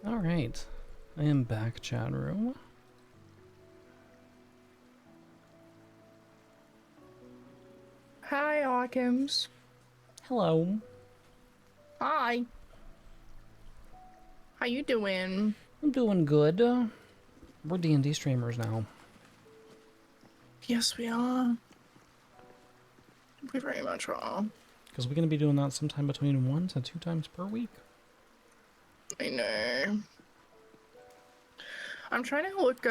All right. I am back, chat room. Hi, Hawkins. Hello. Hi. How you doing? I'm doing good. We're D&D streamers now. Yes, we are. We very much are. Because we're going to be doing that sometime between 1 to 2 times per week. I know. I'm trying to look,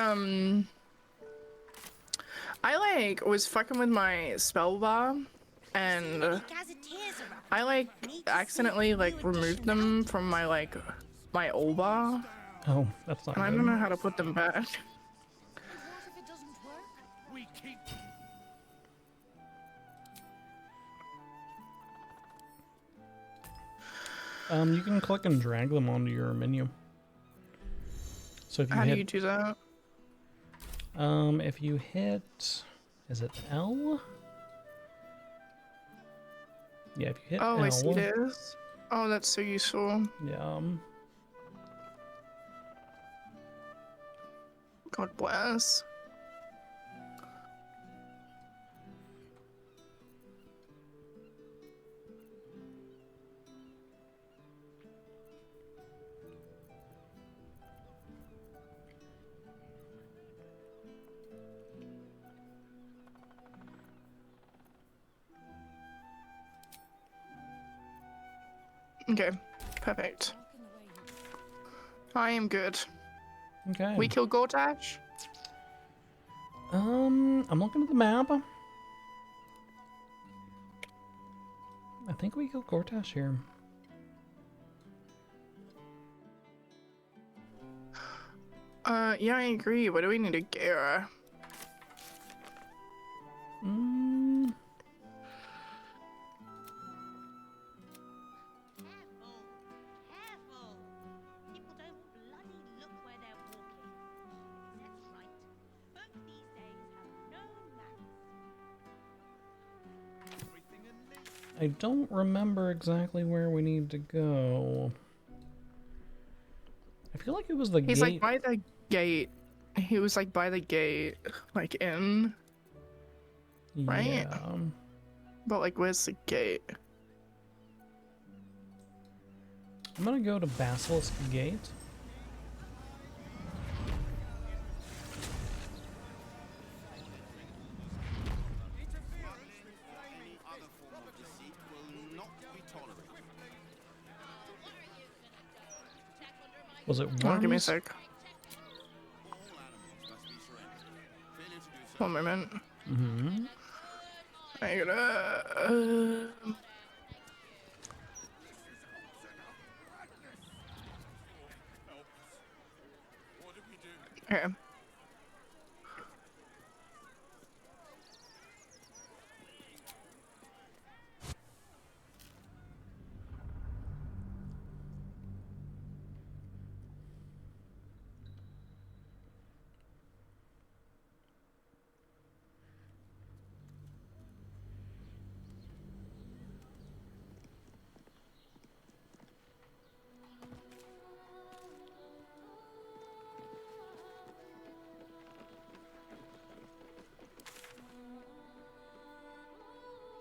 I, was fucking with my spell bar, and I, accidentally, removed them from my, my old bar, Oh, that's not and I good. don't know how to put them back. You can click and drag them onto your menu. So if you How hit, do you do that? if you hit, is it L? Yeah, if you hit Oh, L. I see this. Oh, that's so useful. Yeah. God bless. Okay, perfect. I am good. Okay. We kill Gortash? I'm looking at the map. I think we killed Gortash here. Yeah, I agree. What do we need to get? Mm, Careful! People don't bloody look where they're walking. That's right. Folk these days have no manners. I don't remember exactly where we need to go. I feel like it was the He's gate. by the gate. He was by the gate, in. right? Yeah. But where's the gate? I'm gonna go to Basilisk Gate. Was it Oh, give me a worms? sec. One moment. Mm-hmm. I gotta. Okay.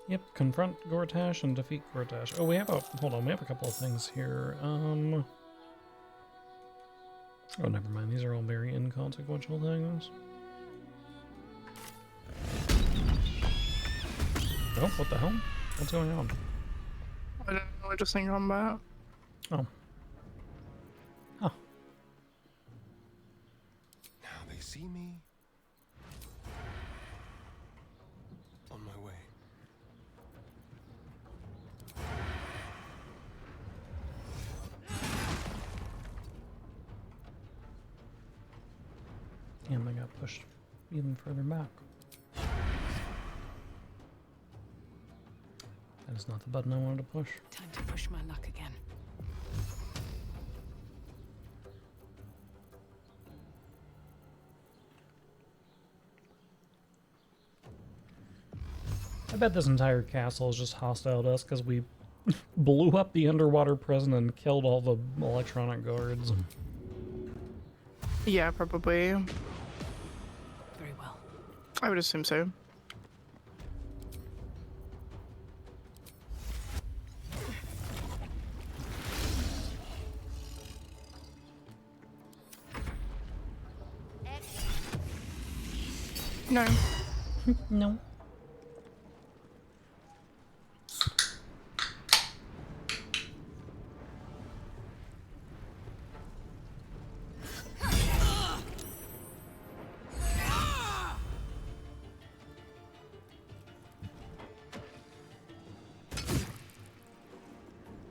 Yep, confront Gortash and defeat Gortash. Oh, we have a... Hold on, we have a couple of things here. Oh, never mind. These are all very inconsequential things. Oh, what the hell? What's going on? I don't know. I just in combat. Oh. Huh. Now they see me. On my way. Damn, I got pushed even further back. That is not the button I wanted to push. Time to push my luck again. I bet this entire castle is just hostile to us because we blew up the underwater prison and killed all the electronic guards. Yeah, probably. Very well. I would assume so. No. No.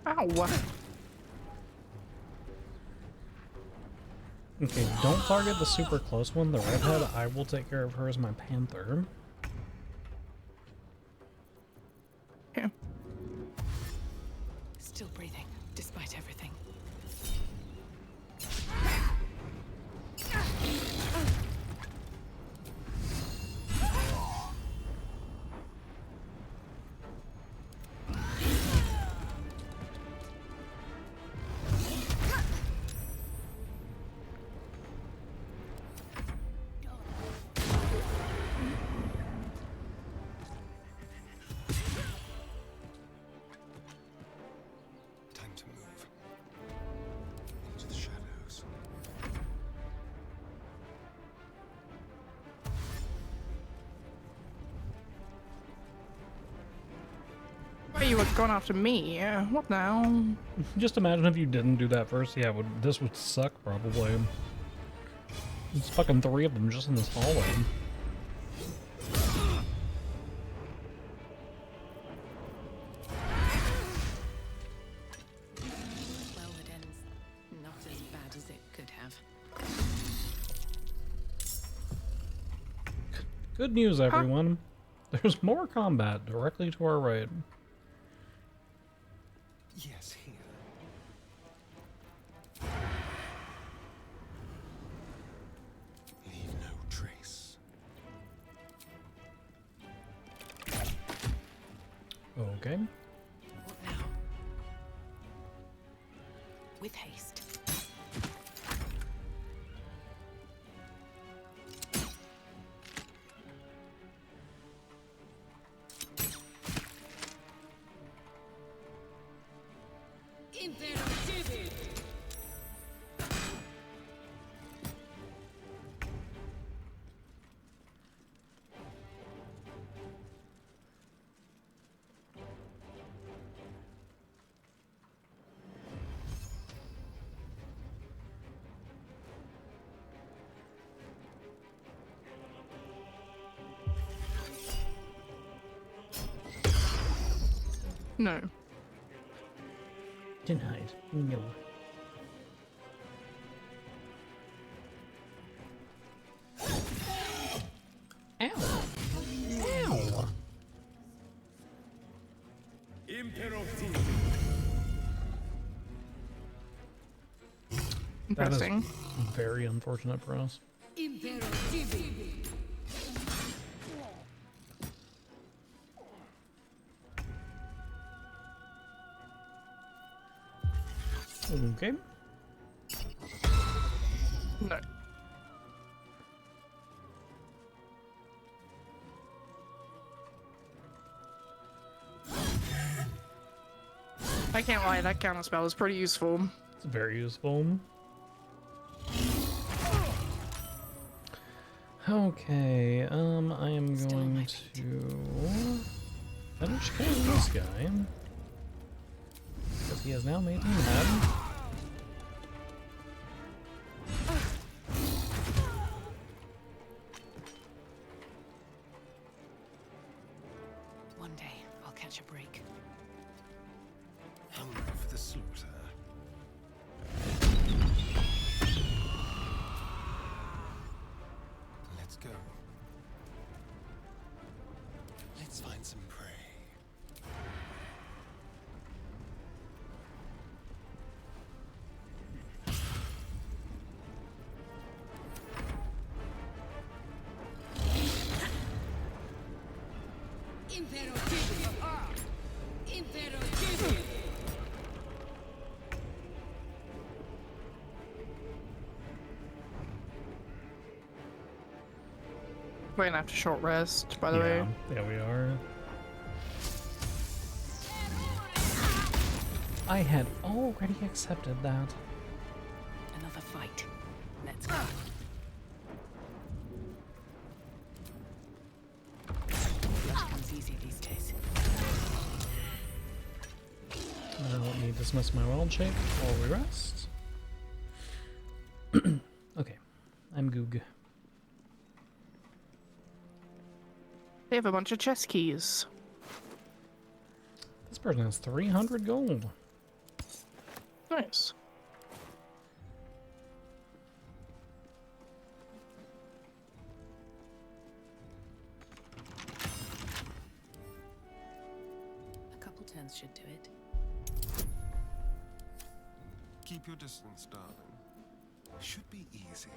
Ow. Okay, don't target the super close one, the redhead. I will take care of her as my panther. Yeah. Still breathing, despite everything. Time to move. Into the shadows. Oh, you were going after me. What now? Just imagine if you didn't do that first. Yeah, this would suck probably. There's fucking 3 of them just in this hallway. Well, it ends not as bad as it could have. Good news, everyone. There's more combat directly to our right. Yes, here. Leave no trace. Okay. What now? With haste. No. Denied. No. Ow. Ow. That is Interesting. very unfortunate for us. Okay. No. I can't lie, that counter spell is pretty useful. It's very useful. Okay, I am Still on my going feet. to finish killing this guy. Because he has now made me mad. One day, I'll catch a break. Hungry for the slaughter. Let's go. Let's find some prey. We're gonna have to short rest, by the way. Yeah, we are. I had already accepted that. Another fight. Let's go. Blood comes easy these days. Let me dismiss my wild shape while we rest. Okay, I'm Goog. They have a bunch of chest keys. This person has 300 gold. Nice. A couple turns should do it. Keep your distance, darling. Should be easy.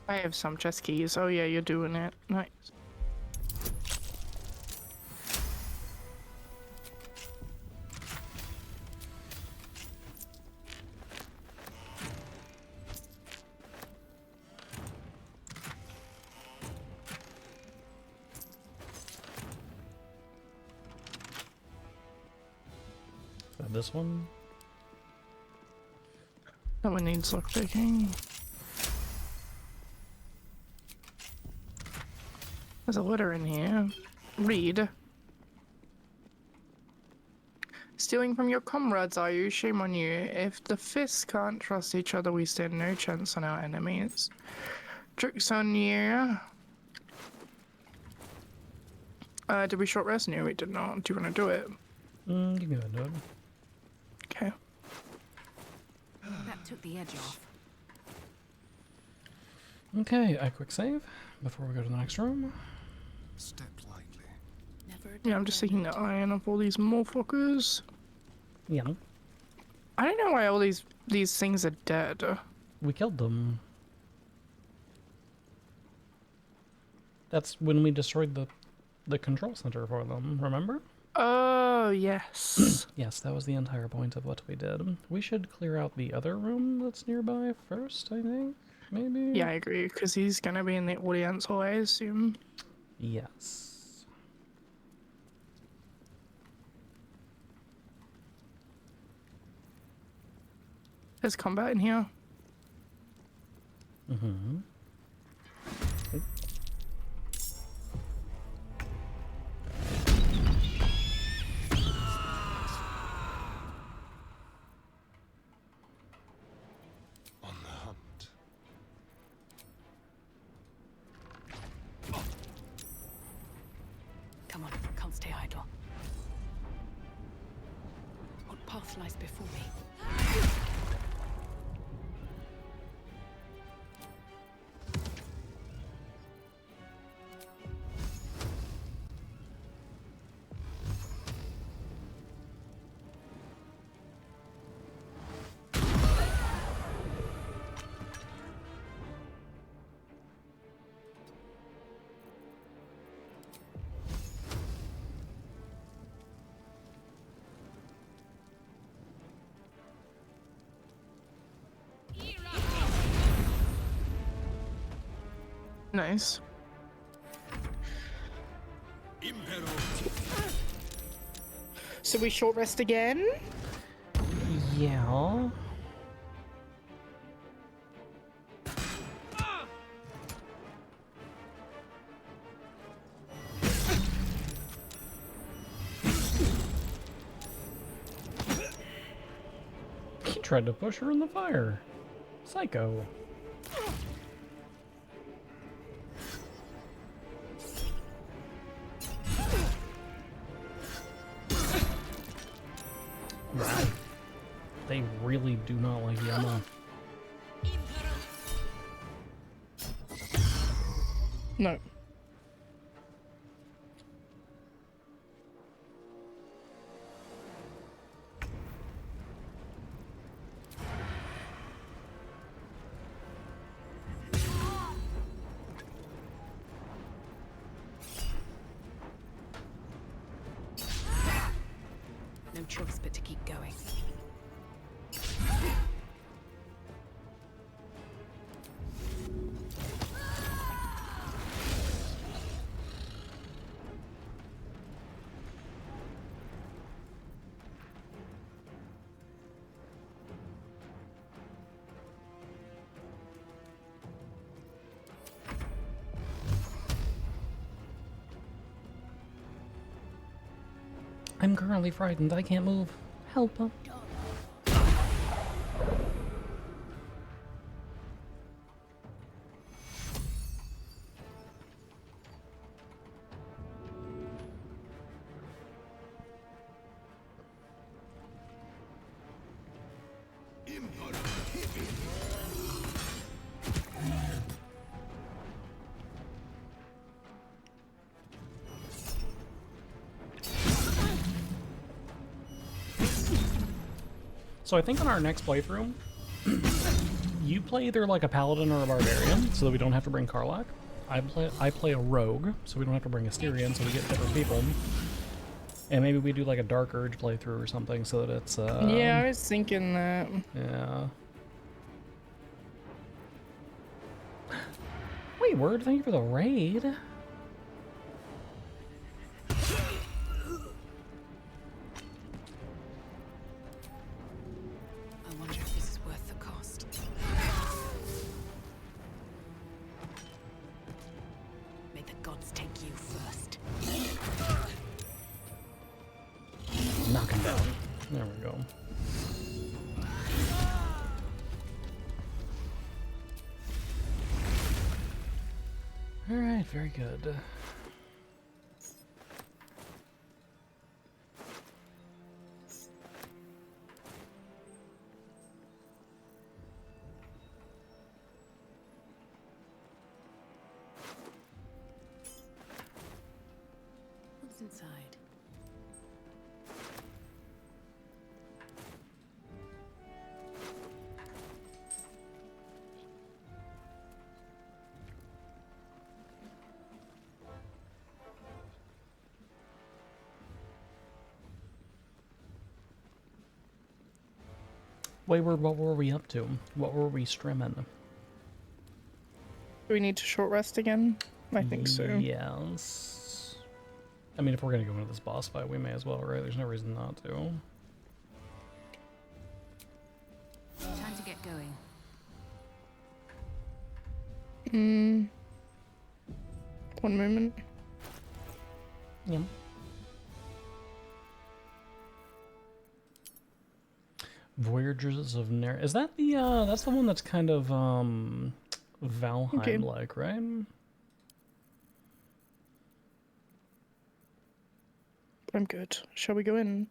I have some chest keys. Oh yeah, you're doing it. Nice. Is that this one? That one needs lockpicking. There's a letter in here. Read. Stealing from your comrades, are you? Shame on you. If the fists can't trust each other, we stand no chance on our enemies. Tricks on you. Did we short rest? No, we did not. Do you want to do it? Give me that, dude. Okay. That took the edge off. Okay, a quick save before we go to the next room. Step lightly. Never a Yeah, I'm dull just taking moment. the iron off all these motherfuckers. Yeah, I don't know why all these things are dead. we killed them. That's when we destroyed the control center for them, remember? Oh, yes. Yes, that was the entire point of what we did. We should clear out the other room that's nearby first, I think. Maybe? Yeah, I agree, because he's gonna be in the audience hall, I assume. Yes. There's combat in here. Mm-hmm. On the hunt. Come on, can't stay idle. What path lies before me? Nice. So we short rest again? Yeah. He tried to push her in the fire. Psycho. Wow. They really do not like Yama. No. No choice but to keep going. I'm currently frightened. I can't move. Help. So I think on our next playthrough, you play either like a paladin or a barbarian, so that we don't have to bring Karlach. I play a rogue, so we don't have to bring Asterion, so we get different people. And maybe we do like a Dark Urge playthrough or something, so that it's yeah, I was thinking that. yeah. Wait, word, thank you for the raid. I wonder if this is worth the cost. May the gods take you first. Knock him down. There we go. Alright, very good. What's inside? Wayward, what were we up to? What were we streaming? Do we need to short rest again? I think so. Yes. I mean, if we're gonna go into this boss fight, we may as well, right? There's no reason not to. Time to get going. One moment. Yeah. Voyagers of Ner. Is that the that's the one that's kind of Valheim like, right? I'm good. Shall we go in?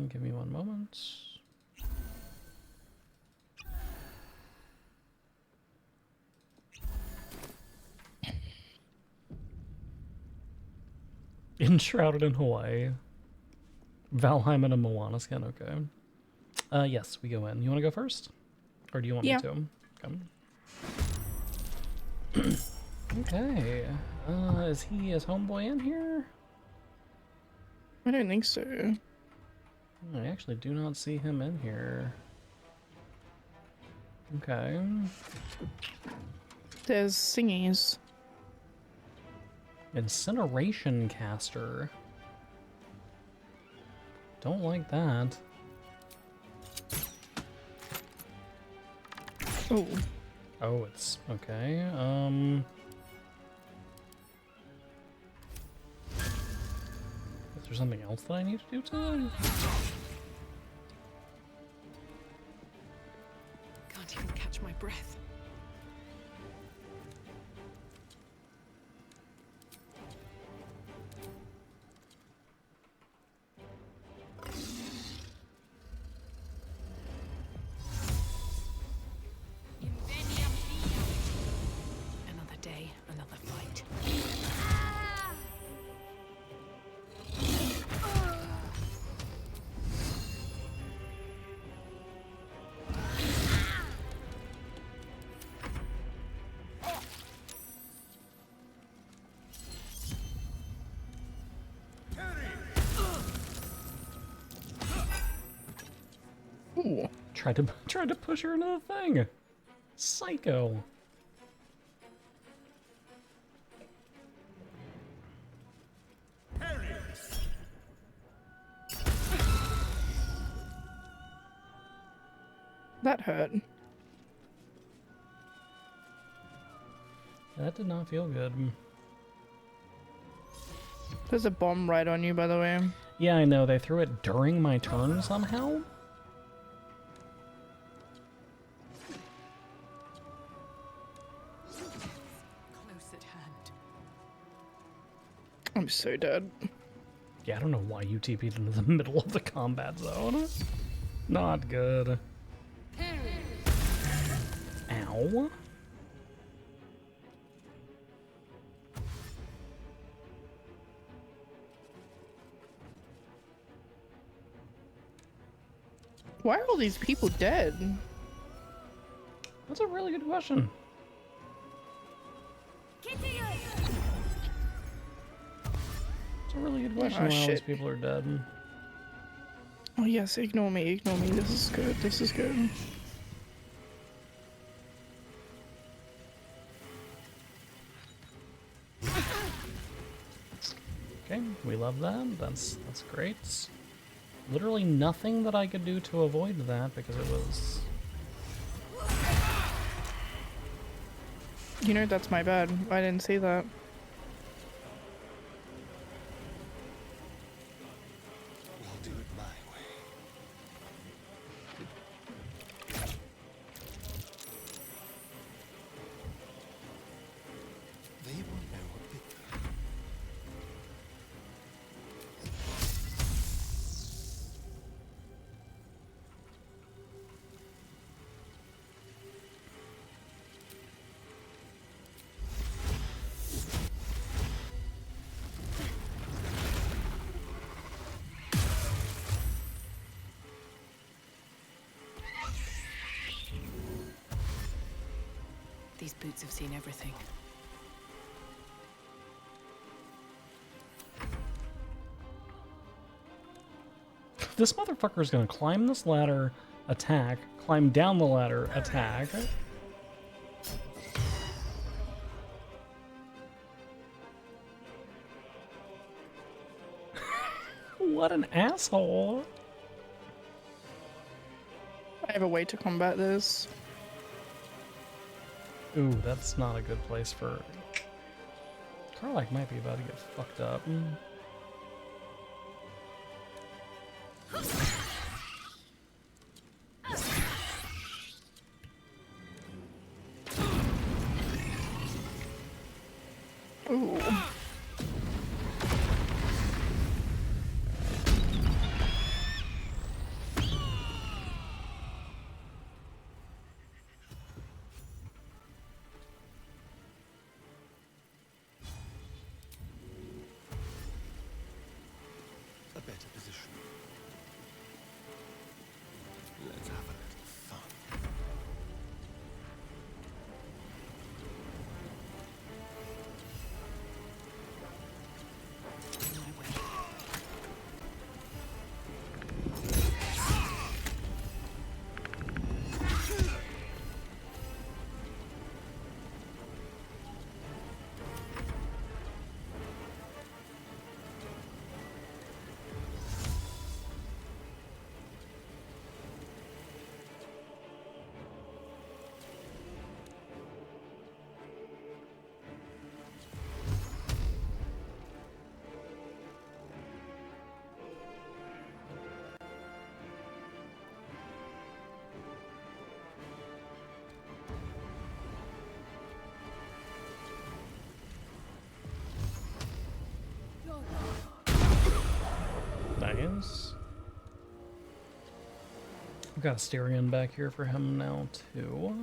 Give me one moment. Enshrouded in Hawaii. Valheim and a Moana skin, okay. Yes, we go in. You want to go first? Or do you want me to? Come. Okay. Is his homeboy in here? I don't think so. I actually do not see him in here. Okay. There's singies. Incineration caster. Don't like that. Oh. Oh, it's okay. Is there something else that I need to do to it? Can't even catch my breath. Another day, another fight. Ooh. Tried to push her into the thing. Psycho. That hurt. That did not feel good. There's a bomb right on you, by the way. Yeah, I know, they threw it during my turn somehow? Close at hand. I'm so dead. Yeah, I don't know why you TP'd into the middle of the combat zone. Not good. Ow. Why are all these people dead? That's a really good question. It's a really good question why all these shit. people are dead. Oh yes, ignore me, ignore me. This is good, this is good. Okay, we love that. That's great. Literally nothing that I could do to avoid that because it was... You know, that's my bad. I didn't see that. We'll do it my way. They will know a bit. These boots have seen everything. This motherfucker's gonna climb this ladder, attack, climb down the ladder, attack. What an asshole. I have a way to combat this. Ooh, that's not a good place for... Karlach might be about to get fucked up. Ooh. A better position. Let's have a little fun. On my way. Nice. We've got a Styrian back here for him now, too.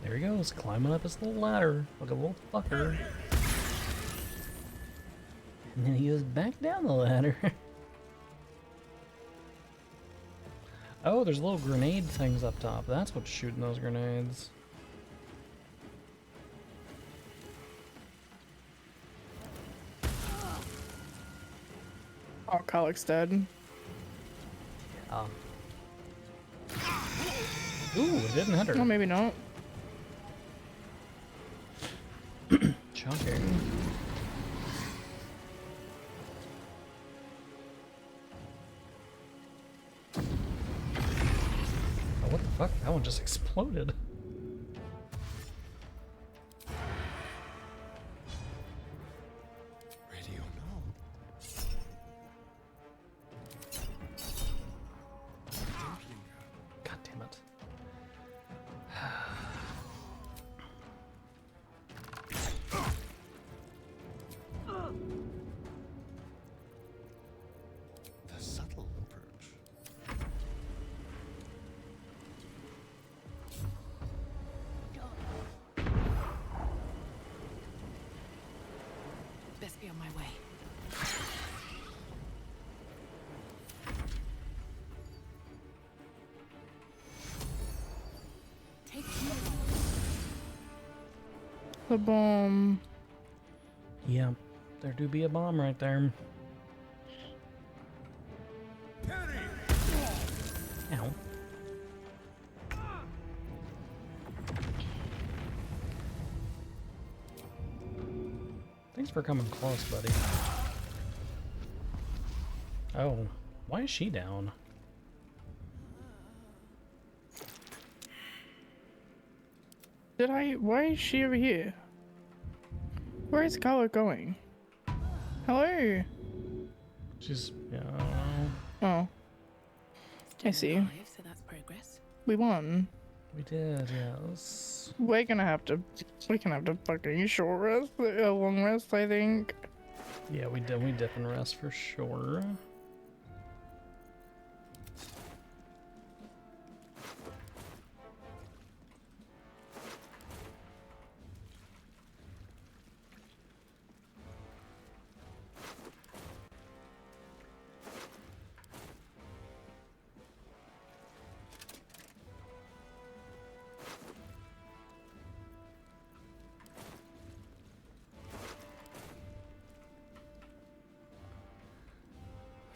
There he goes, climbing up his little ladder like a little fucker. And then he goes back down the ladder. Oh, there's little grenade things up top. That's what's shooting those grenades. Oh, Karlach's dead. Ooh, it didn't hit her. Oh, maybe not. Shocking. Oh, what the fuck? That one just exploded. The bomb. Yeah, there do be a bomb right there. Ow. Thanks for coming close, buddy. Oh, why is she down? Why is she over here? Where is Scarlet going? Hello? She's, Oh, I see. 5, so that's progress. We won. we did, yes. We're gonna have to fucking short rest, a long rest, I think. Yeah, we dip and rest for sure.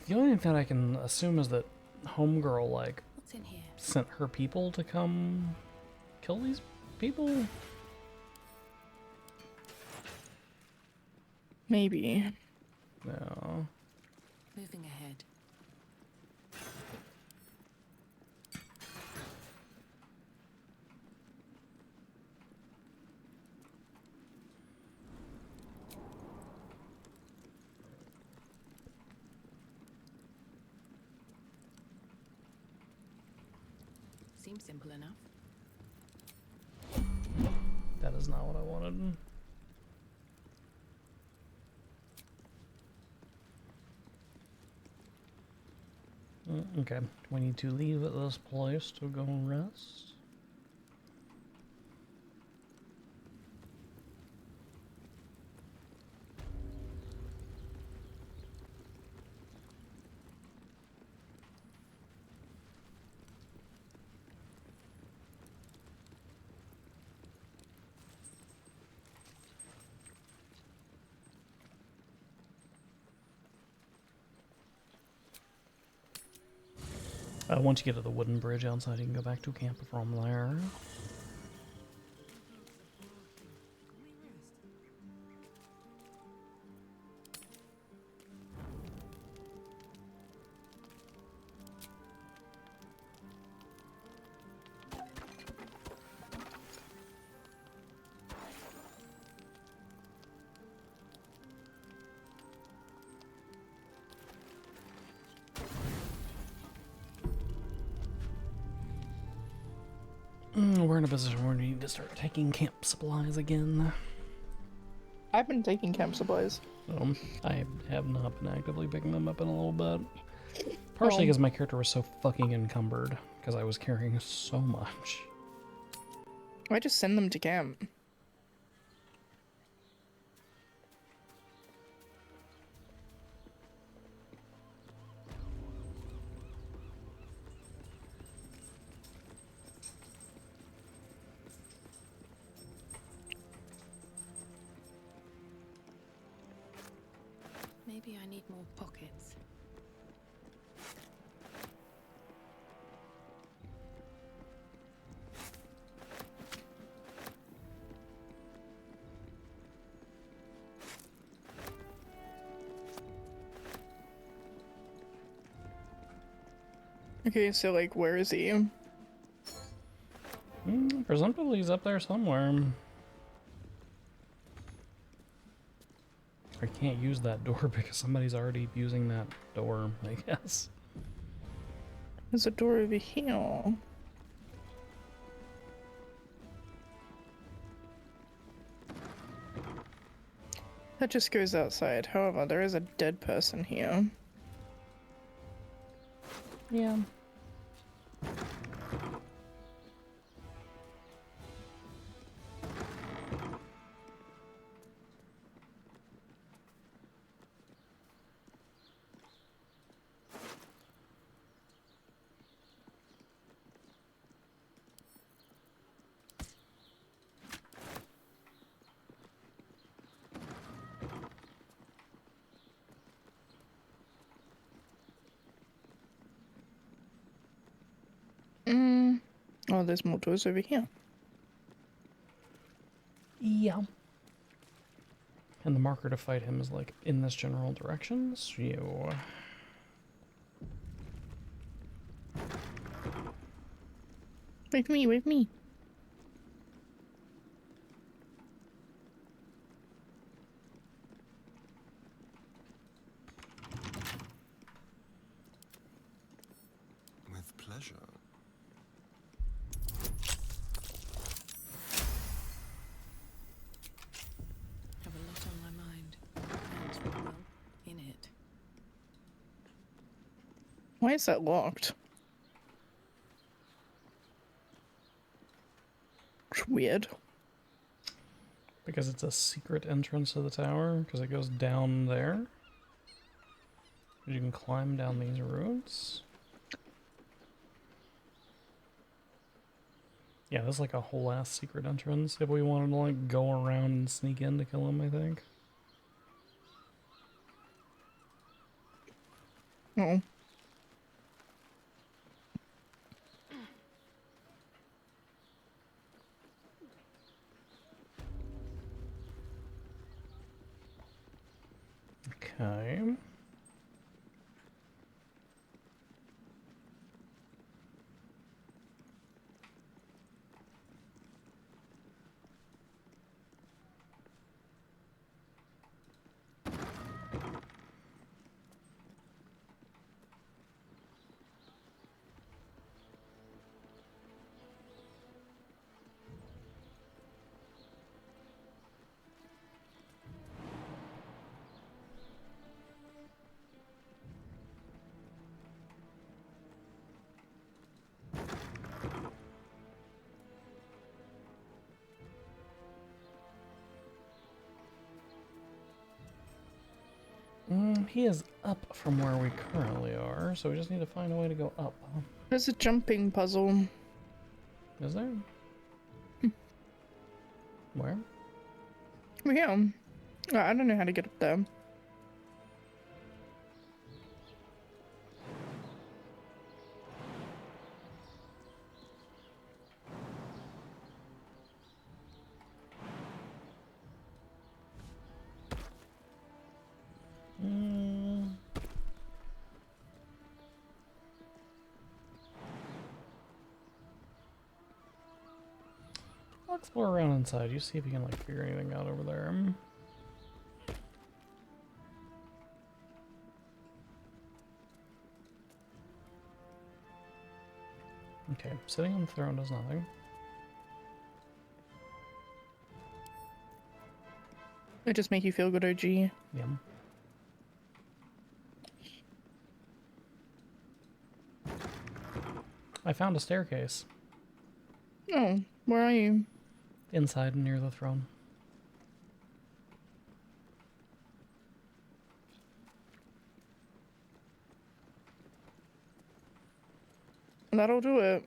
The only thing that I can assume is that Homegirl, like, What's in here? sent her people to come kill these people? Maybe. No. Moving ahead. Seems simple enough. That is not what I wanted. Okay, we need to leave this place to go rest. Once you get to the wooden bridge outside, you can go back to camp from there. We're in a position where we need to start taking camp supplies again. I've been taking camp supplies. I have not been actively picking them up in a little bit. Partially because my character was so fucking encumbered, because I was carrying so much. I just send them to camp. Maybe I need more pockets. Okay, so like, where is he? Presumptively he's up there somewhere. I can't use that door because somebody's already using that door, I guess. There's a door over here. That just goes outside. However, there is a dead person here. Yeah. Oh, there's more doors over here. Yeah. And the marker to fight him is like in this general direction, so... With me, with me. With pleasure. Have a lot on my mind. And, well, in it. Why is that locked? It's weird. Because it's a secret entrance to the tower, because it goes down there. You can climb down these roads. Yeah, there's like a whole ass secret entrance if we wanted to like go around and sneak in to kill him, I think. Oh. Okay. He is up from where we currently are, so we just need to find a way to go up. There's a jumping puzzle. Is there? Where? Yeah. I don't know how to get up there. I'll explore around inside. You see if you can like figure anything out over there. Okay, sitting on the throne does nothing. It just make you feel good, OG. Yum. I found a staircase. Oh, where are you? Inside near the throne. That'll do it.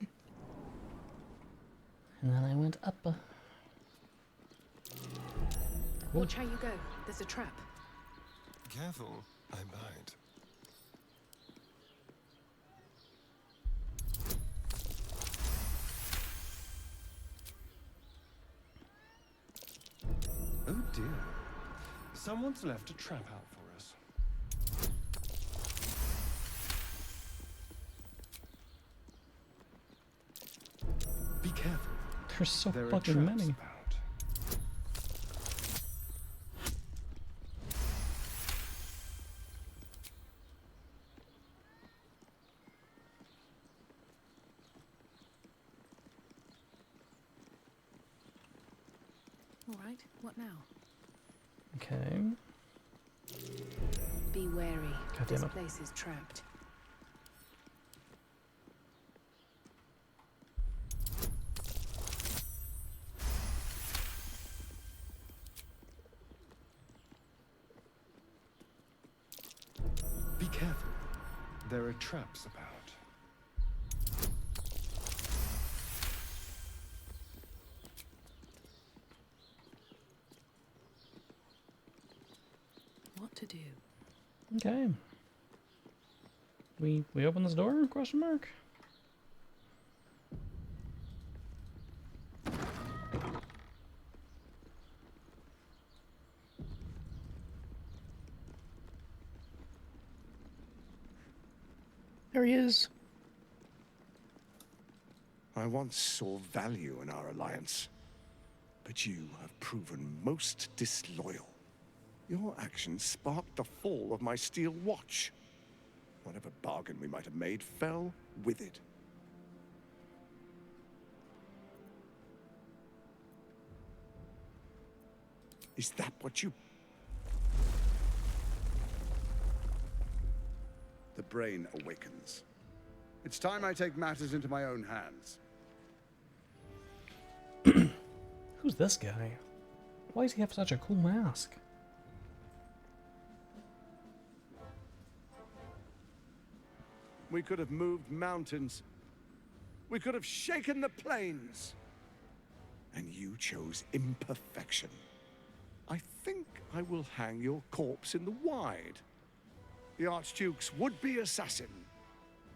And then I went up. Watch how you go. There's a trap. Careful, I bite. Oh dear. Someone's left a trap out for us. Be careful. There's so There are fucking traps many. about. All right, what now? Okay. Be wary. God This damn it. place is trapped. Be careful. There are traps about. What to do? Okay. We open this door? Question mark. There he is. I once saw value in our alliance, but you have proven most disloyal. Your actions sparked the fall of my steel watch. Whatever bargain we might have made fell with it. Is that what you... The brain awakens. It's time I take matters into my own hands. Who's this guy? Why does he have such a cool mask? We could have moved mountains. We could have shaken the plains. And you chose imperfection. I think I will hang your corpse in the wide. The Archduke's would-be assassin.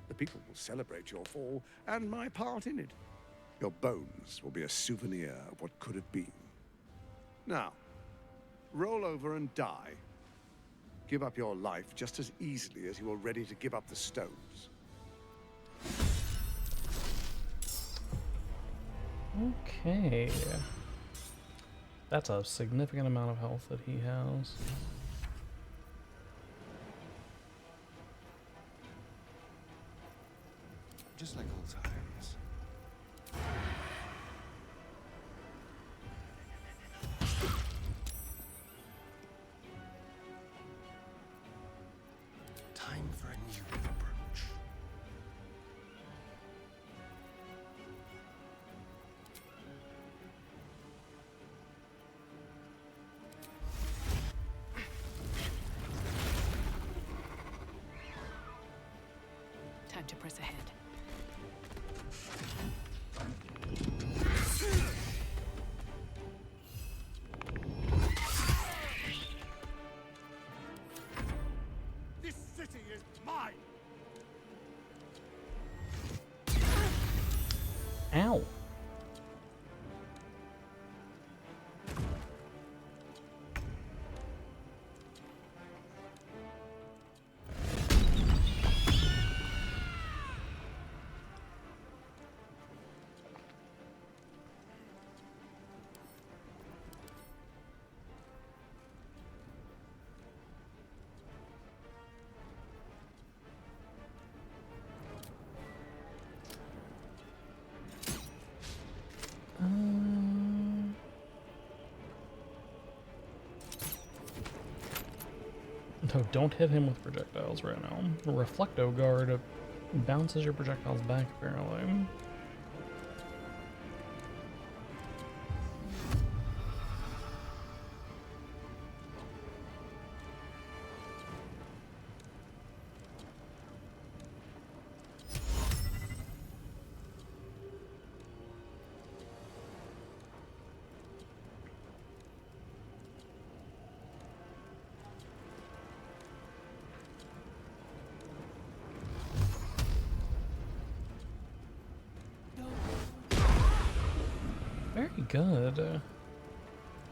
The people will celebrate your fall and my part in it. Your bones will be a souvenir of what could have been. Now, roll over and die. Give up your life just as easily as you were ready to give up the stones. Okay. That's a significant amount of health that he has. Just like old times. Time for a new approach. Time to press ahead. This city is mine! Ow. No, don't hit him with projectiles right now. The Reflecto Guard bounces your projectiles back, apparently. Very good.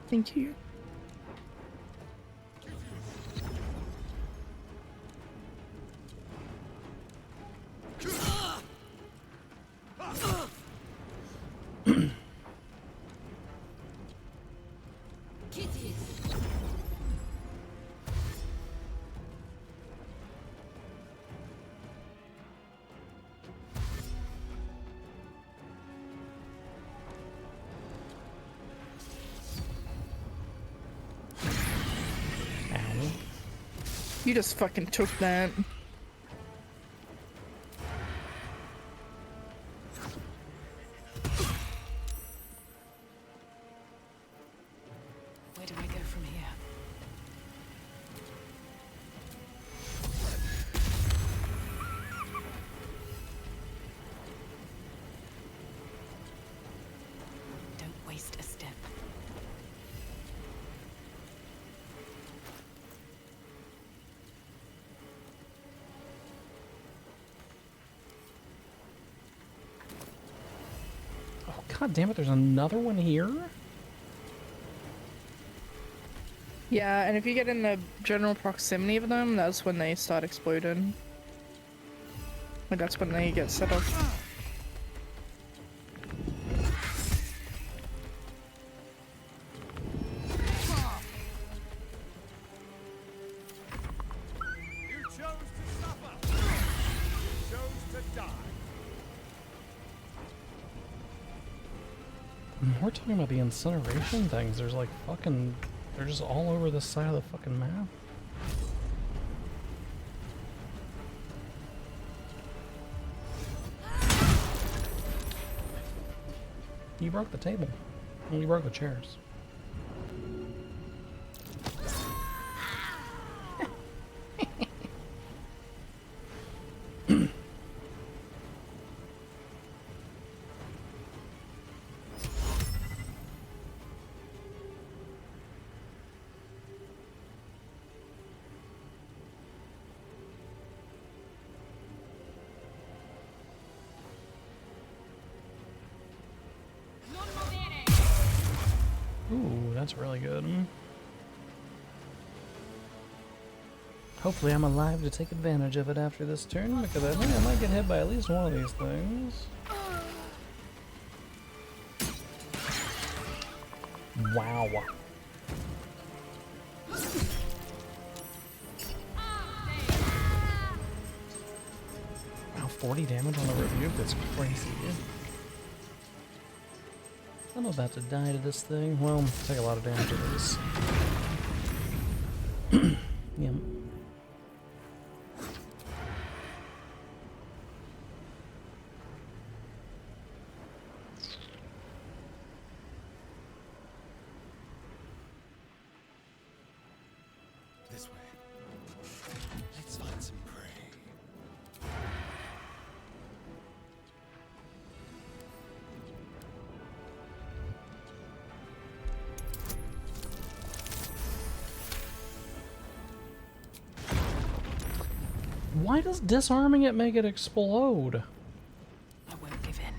Thank you. Ow. You just fucking took that. Where do I go from here? Don't waste a step. Oh, god damn it, there's another one here? Yeah, and if you get in the general proximity of them, that's when they start exploding. Like that's when they get set off. You chose to suffer. You chose to die. We're talking about the incineration things. There's like fucking... They're just all over the side of the fucking map. You broke the table. Well, you broke the chairs. Ooh, that's really good. Hopefully I'm alive to take advantage of it after this turn, because I think I might get hit by at least one of these things. Wow. Wow, 40 damage on the rebuke? That's crazy. I'm about to die to this thing. Well, take a lot of damage at least. Yep. This way. Let's find some prey. Why does disarming it make it explode? I won't give in.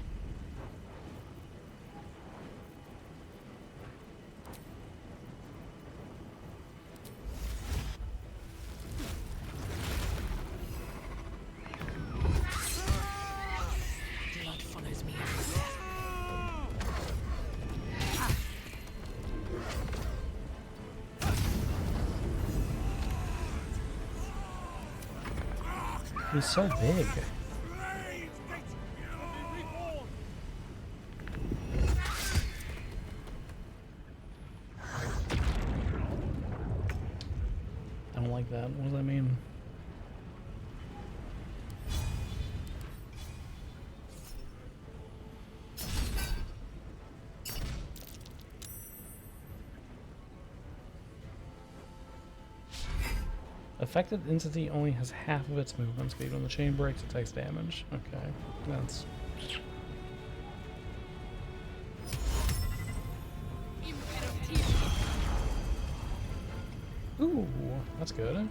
Blood follows me everywhere. He's so big. I don't like that. What does that mean? Affected entity only has half of its movement speed. When the chain breaks, it takes damage. Okay, that's... Ooh, that's good.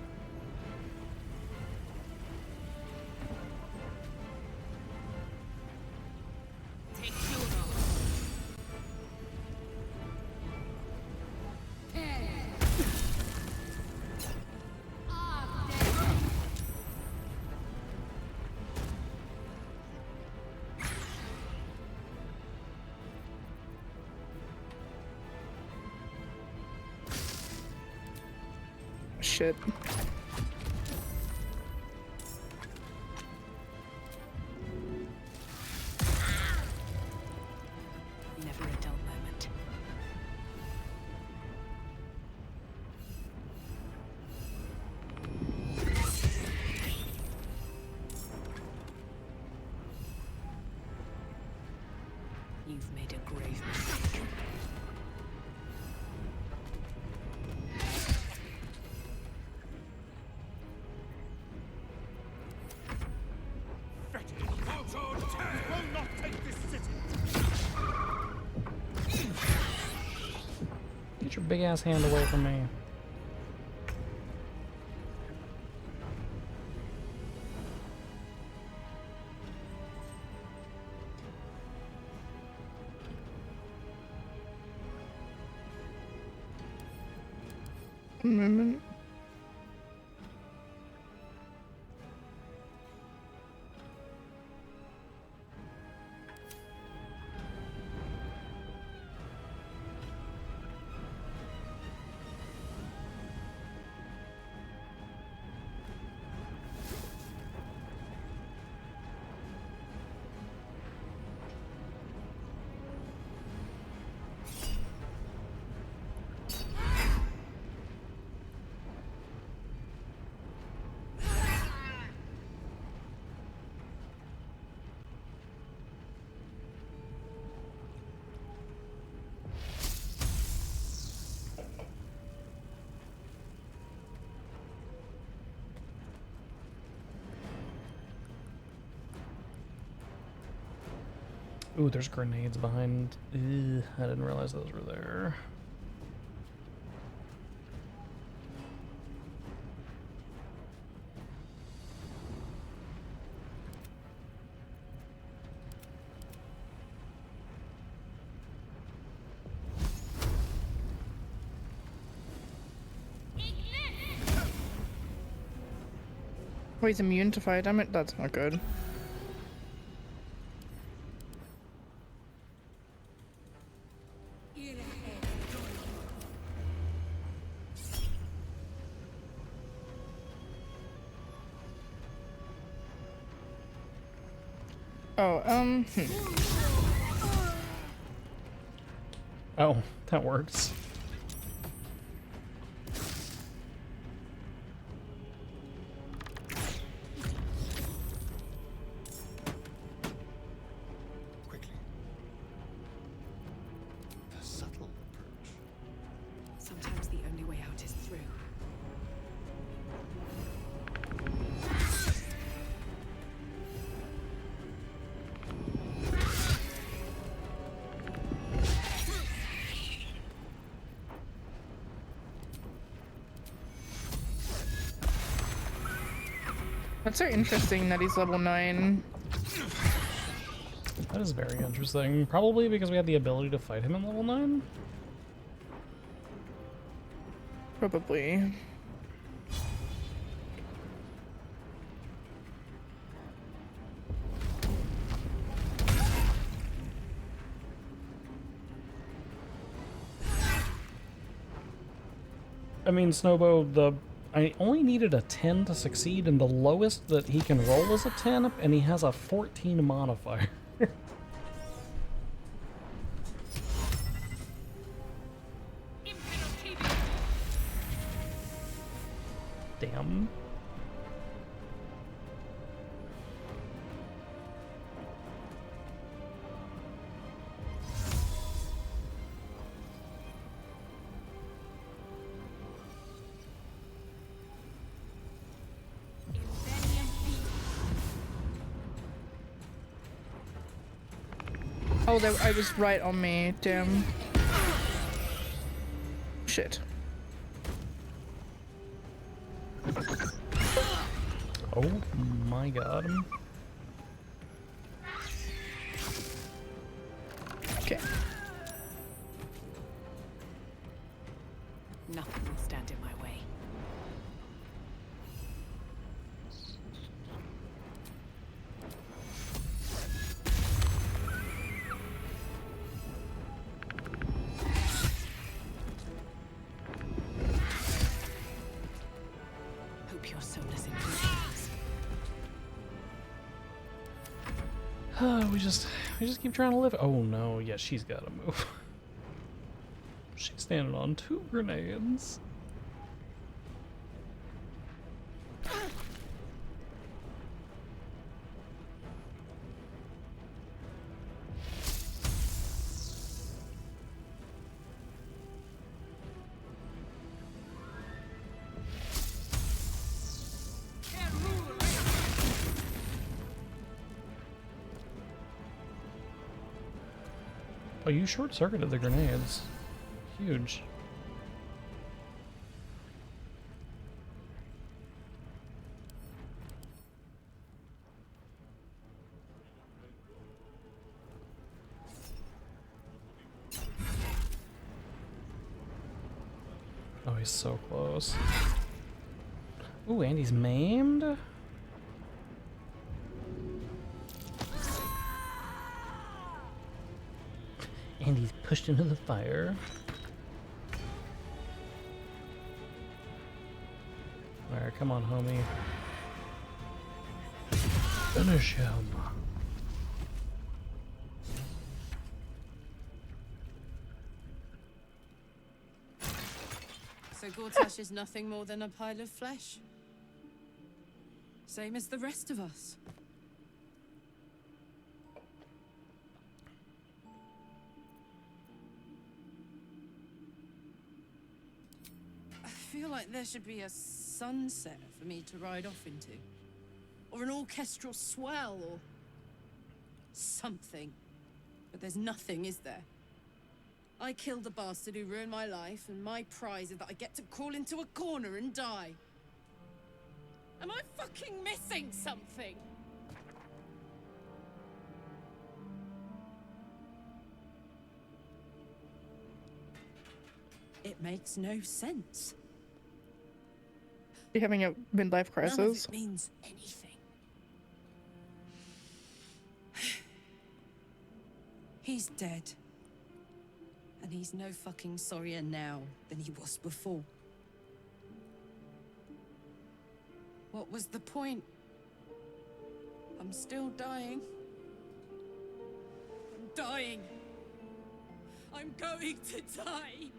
Shit. Never a dull moment. You've made a grave mistake. Will not take this city. Get your big ass hand away from me. Moment. Ooh, there's grenades behind. Ugh, I didn't realize those were there. Oh, he's immune to fire damage? That's not good. Oh, Oh, that works. Quickly. The subtle approach. Sometimes the only way out is through. that's so interesting that he's level 9. That is very interesting. Probably because we had the ability to fight him in level 9? Probably. I mean, Snowbow, I only needed a 10 to succeed, and the lowest that he can roll is a 10, and he has a 14 modifier. Damn. Oh, I was right on me. Damn. Shit. Oh my god. Okay. Nothing will stand in my way. Hope your soulless in peace. We just keep trying to live. Oh no, yeah, she's gotta move. She's standing on 2 grenades. Oh, you short-circuited the grenades. Huge. Oh, he's so close. Ooh, and he's maimed? And he's pushed into the fire. Alright, come on, homie. Finish him. So Gortash is nothing more than a pile of flesh? Same as the rest of us. I feel like there should be a sunset for me to ride off into. Or an orchestral swell, or something. But there's nothing, is there? I killed the bastard who ruined my life, and my prize is that I get to crawl into a corner and die. Am I fucking missing something? It makes no sense. You having a midlife None of crisis? it means anything. He's dead. And he's no fucking sorrier now than he was before. What was the point? I'm still dying. I'm dying. I'm going to die.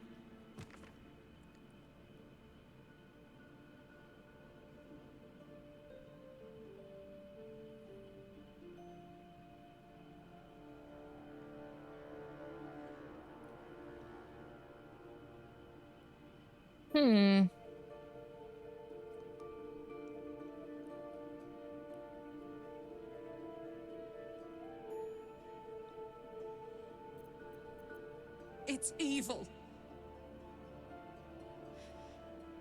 Hmm. It's evil.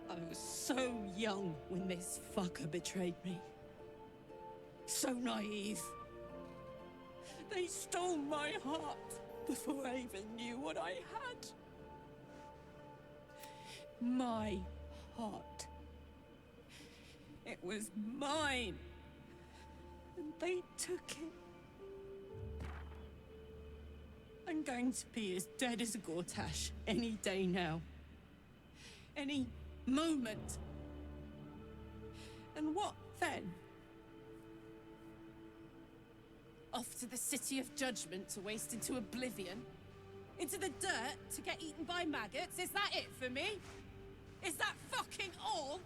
I was so young when this fucker betrayed me. So naive. They stole my heart before I even knew what I had. My heart. It was mine. And they took it. I'm going to be as dead as a Gortash any day now. Any moment. And what then? Off to the City of Judgment to waste into oblivion? Into the dirt to get eaten by maggots? Is that it for me? Is that fucking all?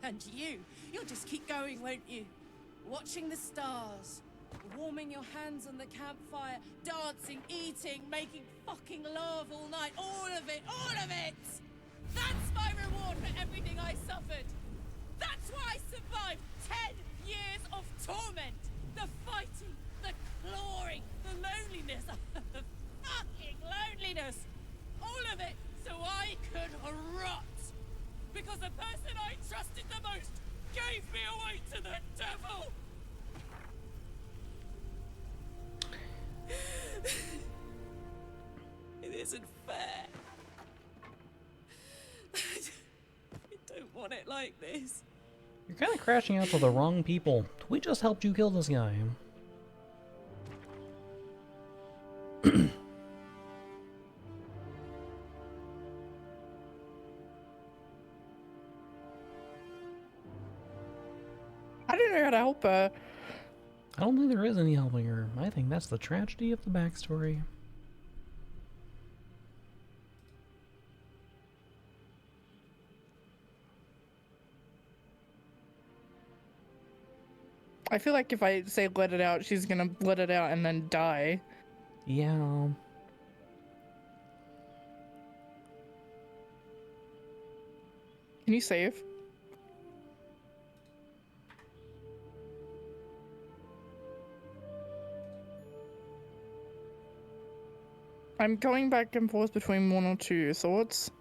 And you'll just keep going, won't you? Watching the stars, warming your hands on the campfire, dancing, eating, making fucking love all night. All of it, all of it! That's my reward for everything I suffered. That's why I survived 10 years of torment. The fighting, the clawing, the loneliness, the fucking loneliness. All of it so I could rot. Because the person I trusted the most gave me away to the devil. It isn't fair. I don't want it like this. You're kind of crashing out to the wrong people. We just helped you kill this guy. I didn't know how to help her. I don't think there is any helping her. I think that's the tragedy of the backstory. I feel like if I say let it out, she's gonna let it out and then die. Yeah. Can you save? I'm going back and forth between one or two thoughts.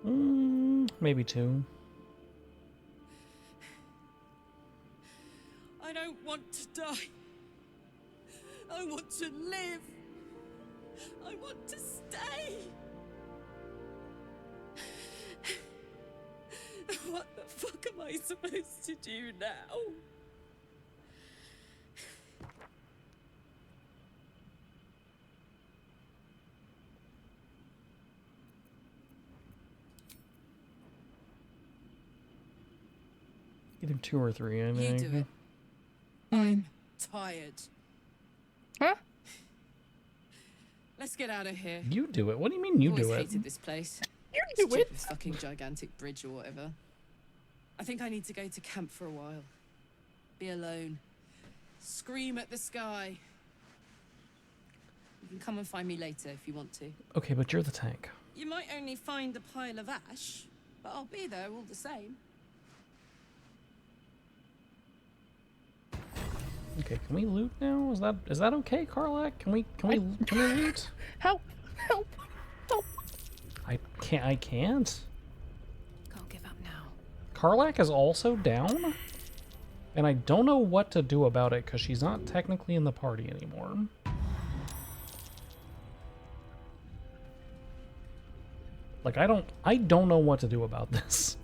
Maybe two. I don't want to die. I want to live. I want to stay. What the fuck am I supposed to do now? Either two or three, I You think. do it. I'm tired. Huh? Let's get out of here. You do it. What do you mean you Always do it? hated this place. You do it. Stupid fucking gigantic bridge or whatever. I think I need to go to camp for a while. Be alone. Scream at the sky. You can come and find me later if you want to. Okay, but you're the tank. You might only find a pile of ash, but I'll be there all the same. Okay, can we loot now? Is that okay, Karlak? Can we loot? Help! Help! Help! I can't. Can't give up now. Karlak is also down, and I don't know what to do about it because she's not technically in the party anymore. Like I don't know what to do about this.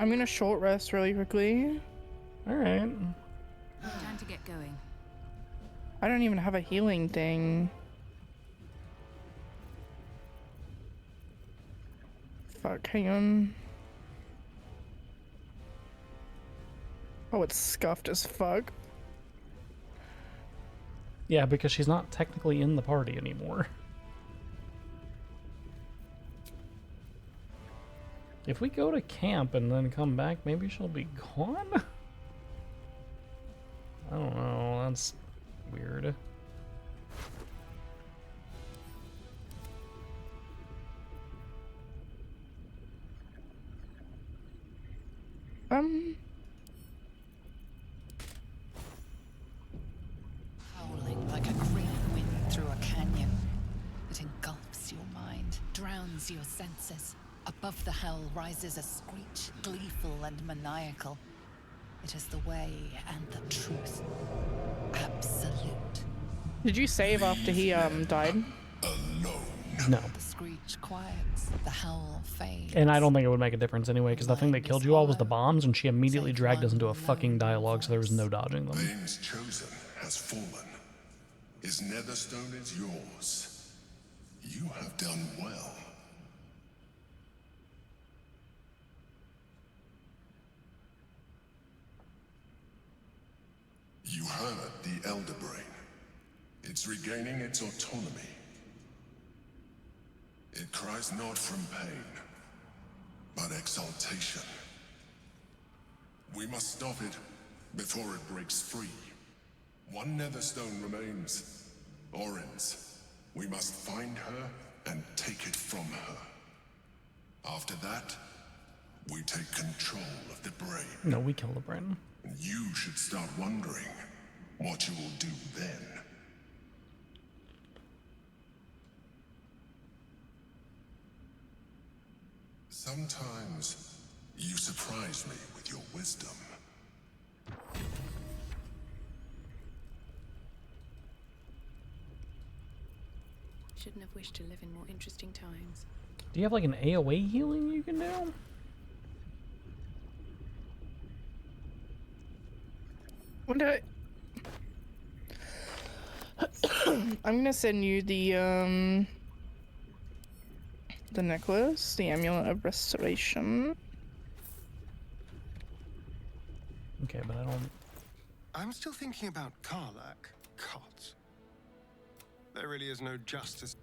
I'm gonna short rest really quickly. All right. Time to get going. I don't even have a healing thing. Fuck, hang on. Oh, it's scuffed as fuck. Yeah, because she's not technically in the party anymore. If we go to camp and then come back, maybe she'll be gone? I don't know, that's weird. Howling like a green wind through a canyon. It engulfs your mind, drowns your senses. Above the hell rises a screech, gleeful and maniacal. It is the way and the truth. Absolute. Did you save after he died? No. The screech quiets, the howl fades. And I don't think it would make a difference anyway, because the thing that killed you all was the bombs, and she immediately dragged us into a fucking dialogue, so there was no dodging them. Bane's chosen has fallen. His netherstone is yours. You have done well. You heard the Elder Brain. It's regaining its autonomy. It cries not from pain, but exaltation. We must stop it before it breaks free. One netherstone remains. Orin's. We must find her and take it from her. After that, we take control of the brain. No, we kill the brain. You should start wondering what you will do then. Sometimes you surprise me with your wisdom. Shouldn't have wished to live in more interesting times. Do you have like an AoE healing you can do? What did I'm gonna send you the necklace, the amulet of restoration. Okay, but I don't... I'm still thinking about Karlak. Cot. There really is no justice.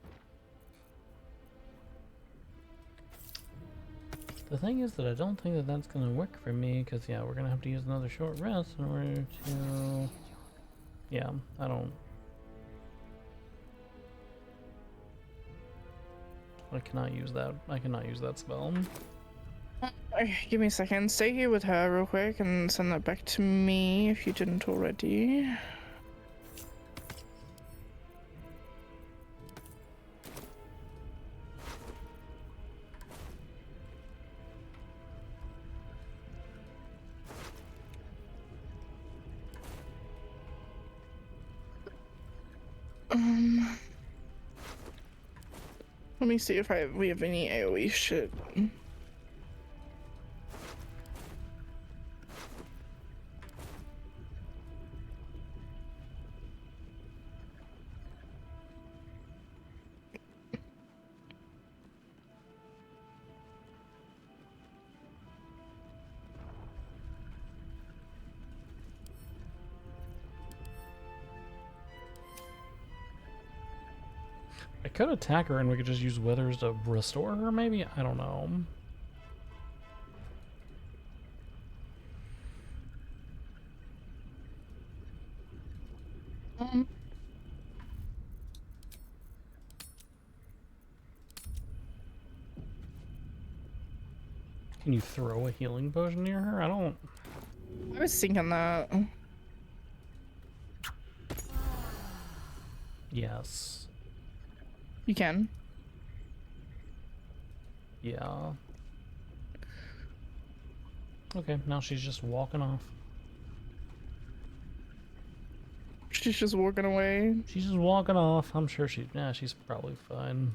The thing is that I don't think that that's going to work for me, because, yeah, we're going to have to use another short rest in order to... Yeah, I don't... I cannot use that. I cannot use that spell. Okay, give me a second. Stay here with her real quick and send that back to me if you didn't already. Let me see if we have any AoE shit. I could attack her and we could just use withers to restore her, maybe? I don't know. Can you throw a healing potion near her? I don't... I was thinking that. Yes. You can. Yeah. Okay, now she's just walking off. She's just walking away. She's just walking off. I'm sure she's probably fine.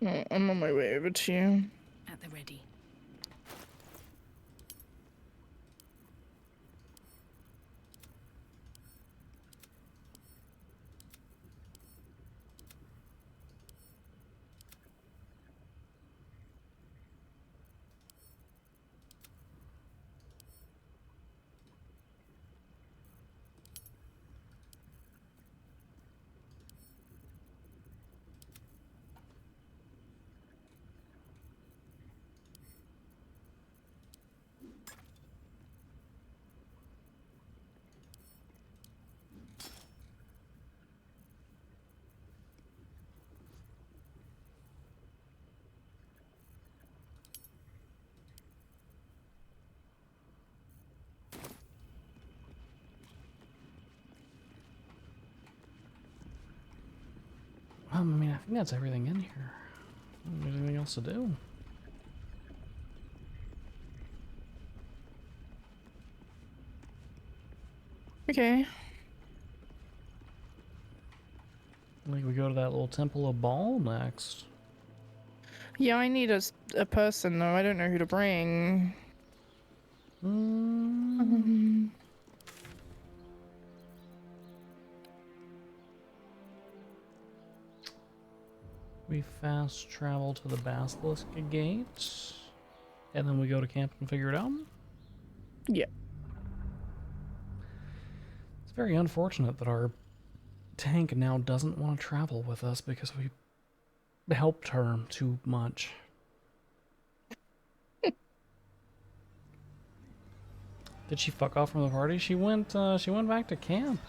Oh, I'm on my way over to you. At the ready. I mean, I think that's everything in here. I don't think there's anything else to do. Okay. Like we go to that little Temple of Baal next. Yeah, I need a person though. I don't know who to bring. We fast travel to the Basilisk Gate, and then we go to camp and figure it out. Yeah. It's very unfortunate that our tank now doesn't want to travel with us because we helped her too much. Did she fuck off from the party? She went back to camp.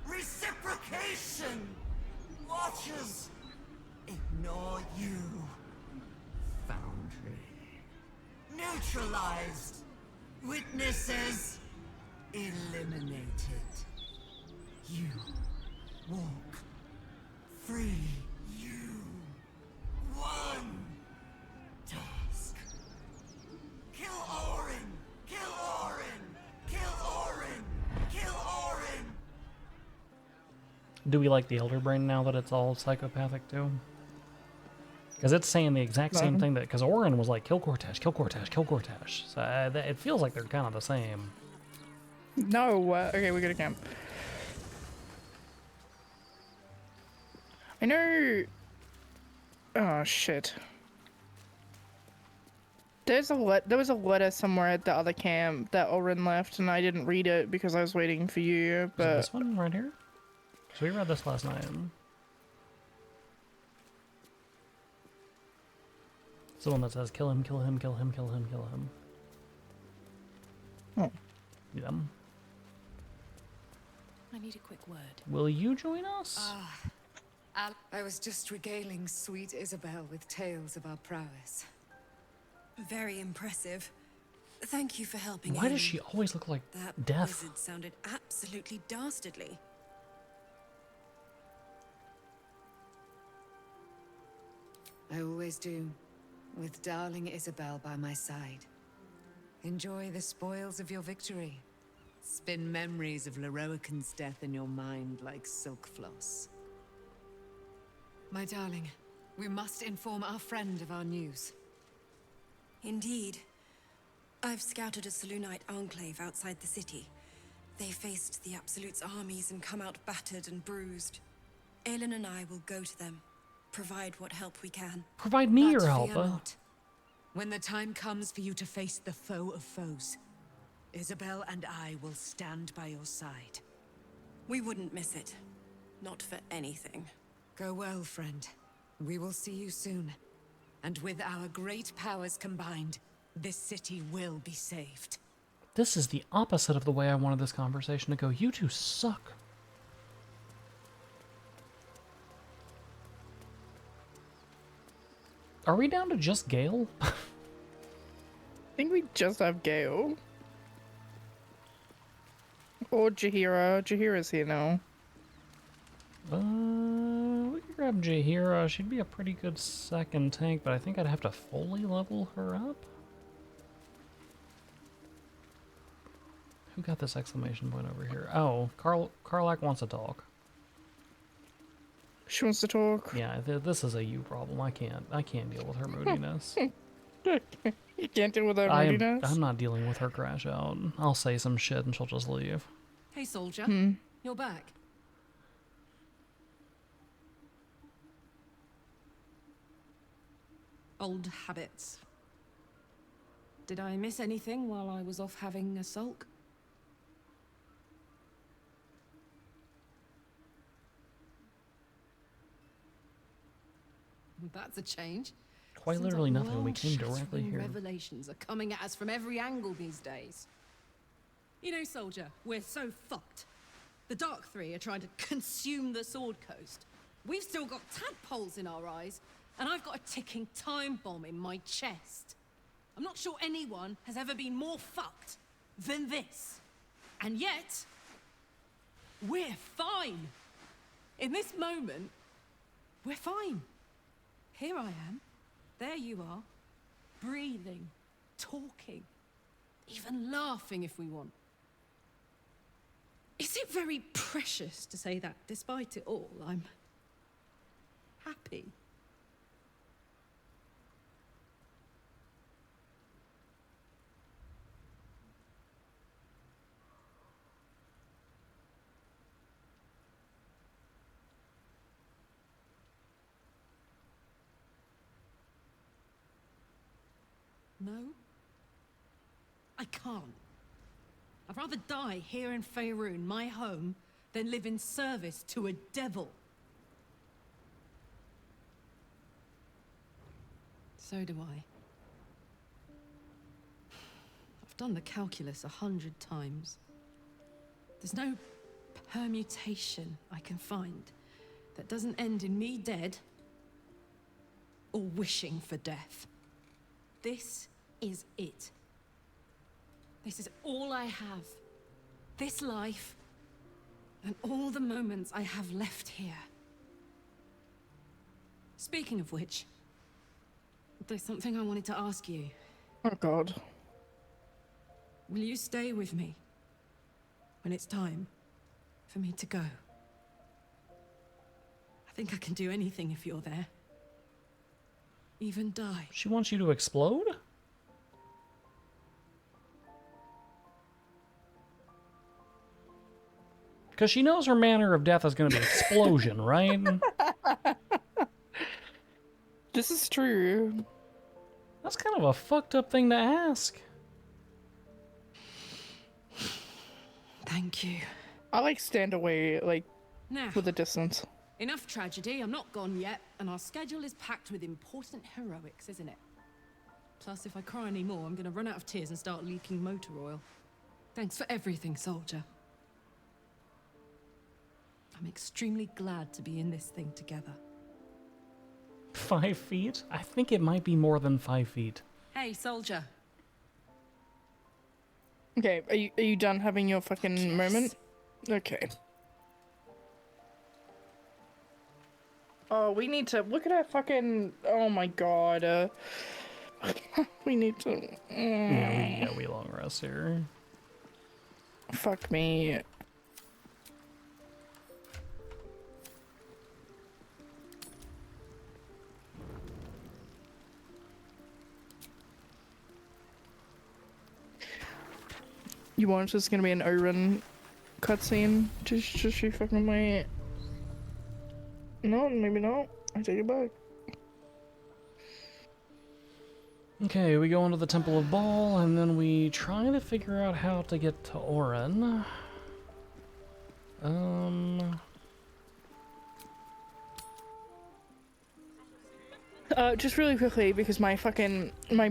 Reciprocation! Watchers! Ignore you. Foundry. Neutralized. Witnesses. Eliminated. You walk free. You. One. Task. Kill Orin! Kill Orin! Kill Orin! Kill Orin! Do we like the Elder Brain now that it's all psychopathic too? Because it's saying the exact same thing that... Because Orin was like, kill Cortesh, kill Cortesh, kill Cortesh. So it feels like they're kind of the same. No, okay, we go to camp. I know... Oh, shit. There was a letter somewhere at the other camp that Orin left, and I didn't read it because I was waiting for you, but... Is it this one right here? So we read this last night. It's the one that says, kill him, kill him, kill him, kill him, kill him. Oh. Yeah. I need a quick word. Will you join us? I was just regaling sweet Isabel with tales of our prowess. Very impressive. Thank you for helping Why him. does she always look like That death? wizard sounded absolutely dastardly. I always do, with darling Isabel by my side. Enjoy the spoils of your victory. Spin memories of Leroican's death in your mind like silk floss. My darling, we must inform our friend of our news. Indeed. I've scouted a Selûnite enclave outside the city. They faced the Absolute's armies and come out battered and bruised. Aelin and I will go to them, provide what help we can. Provide me But your help, fear not. When the time comes for you to face the foe of foes, Isabel and I will stand by your side. We wouldn't miss it. Not for anything. Go well, friend. We will see you soon. And with our great powers combined, this city will be saved. This is the opposite of the way I wanted this conversation to go. You two suck. Are we down to just Gale? I think we just have Gale. Or Jahira. Jahira's here now. We can grab Jahira. She'd be a pretty good second tank, but I think I'd have to fully level her up. Who got this exclamation point over here? Oh, Karlak wants to talk. She wants to talk. Yeah, this is a you problem. I can't deal with her moodiness. You can't deal with her moodiness? I'm not dealing with her crash out. I'll say some shit and she'll just leave. Hey, soldier. You're back. Old habits. Did I miss anything while I was off having a sulk? That's a change. Quite Seems literally like nothing. We came directly long-shattering here. Revelations are coming at us from every angle these days. You know, soldier, we're so fucked. The Dark Three are trying to consume the Sword Coast. We've still got tadpoles in our eyes, and I've got a ticking time bomb in my chest. I'm not sure anyone has ever been more fucked than this. And yet, we're fine. In this moment, we're fine. Here I am. There you are. Breathing, talking, even laughing if we want. Is it very precious to say that despite it all, I'm happy? No? I can't. I'd rather die here in Faerun, my home, than live in service to a devil. So do I. I've done the calculus 100 times. There's no permutation I can find that doesn't end in me dead or wishing for death. This is it. This is all I have. This life, and all the moments I have left here. Speaking of which, there's something I wanted to ask you. Oh God. Will you stay with me when it's time for me to go? I think I can do anything if you're there. Even die. She wants you to explode? Because she knows her manner of death is going to be explosion, right? This is true. That's kind of a fucked up thing to ask. Thank you. I like stand away, like, Now, with a distance. enough tragedy, I'm not gone yet, and our schedule is packed with important heroics, isn't it? Plus, if I cry any more, I'm gonna run out of tears and start leaking motor oil. Thanks for everything, soldier. I'm extremely glad to be in this thing together. 5 feet? I think it might be more than 5 feet. Hey, soldier. Okay, are you done having your fucking moment? Okay. Oh, we need to look at our fucking. Oh my God. We need to. Yeah, we long rest here. Fuck me. You want this gonna be an Oren cutscene? Just she fucking wait. No, maybe not. I take it back. Okay, we go into the Temple of Baal, and then we try to figure out how to get to Orin. Just really quickly, because my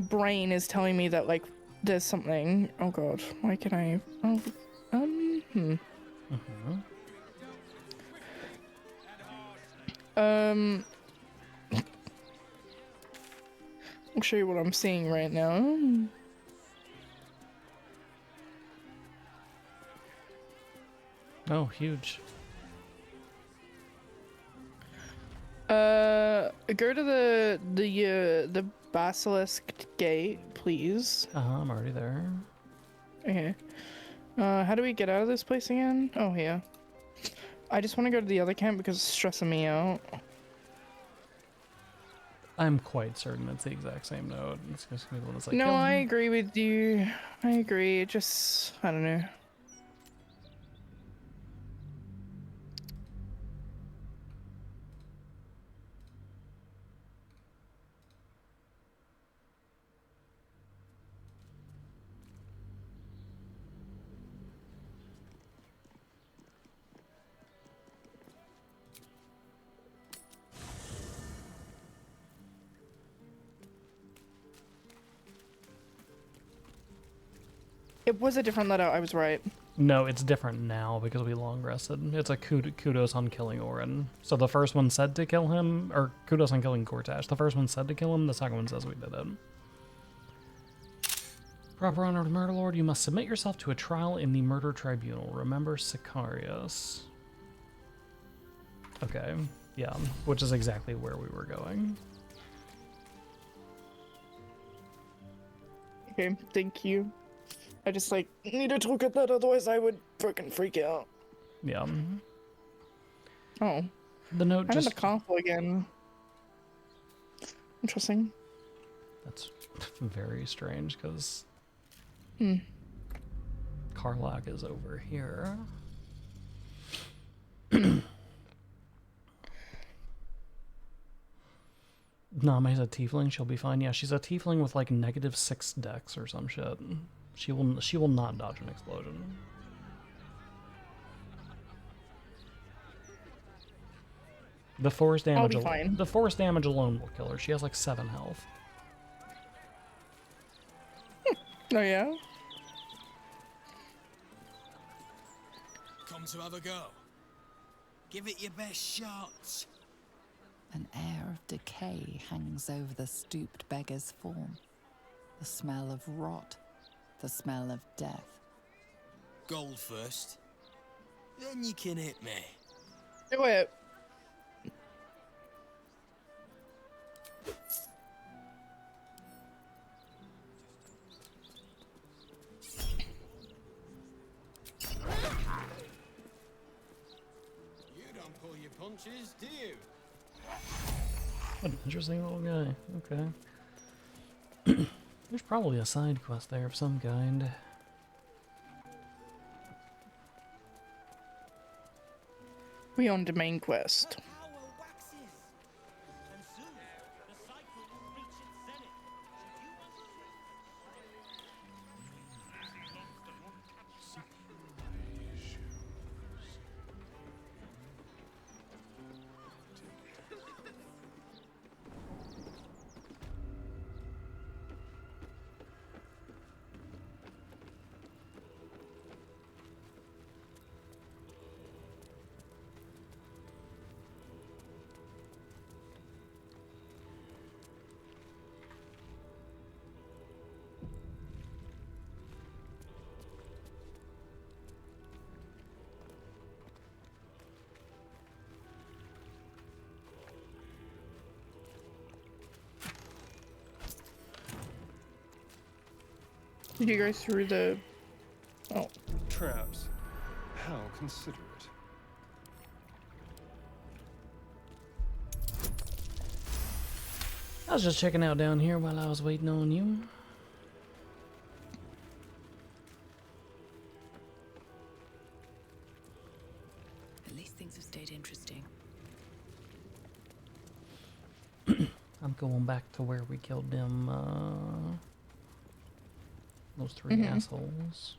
brain is telling me that, like, there's something. Oh god, why can I? Oh, I'll show you what I'm seeing right now. Oh, huge. Go to the basilisk gate, please. I'm already there. Okay. How do we get out of this place again? Oh, yeah. I just want to go to the other camp because it's stressing me out. I'm quite certain it's the exact same node. It's just gonna be the one that's like. No, I agree with you. I agree. It just, I don't know. It was a different letter, I was right. No, it's different now because we long rested. It's a kudos on killing Orin. So the first one said to kill him, or kudos on killing Gortash. The first one said to kill him, the second one says we did it. Proper honor to Murder Lord, you must submit yourself to a trial in the murder tribunal. Remember Sicarius. Okay, yeah, which is exactly where we were going. Okay, thank you. I just, like, needed to look at that, otherwise I would freaking freak out. Yeah. Oh. The note I'm just... in the console again. Interesting. That's very strange, because... Karlak is over here. Nami's a tiefling, she'll be fine. Yeah, she's a tiefling with like -6 dex or some shit. She will not dodge an explosion. The force damage the force damage alone will kill her. She has like 7 health. Oh yeah? Come to have a go. Give it your best shot. An air of decay hangs over the stooped beggar's form. The smell of rot, the smell of death. Gold first. Then you can hit me. Do it. You don't pull your punches, do you? What an interesting little guy. Okay. There's probably a side quest there of some kind. We on the main quest. Did you go through the... Oh. Traps. How considerate. I was just checking out down here while I was waiting on you. At least things have stayed interesting. I I'm going back to where we killed them, those three assholes.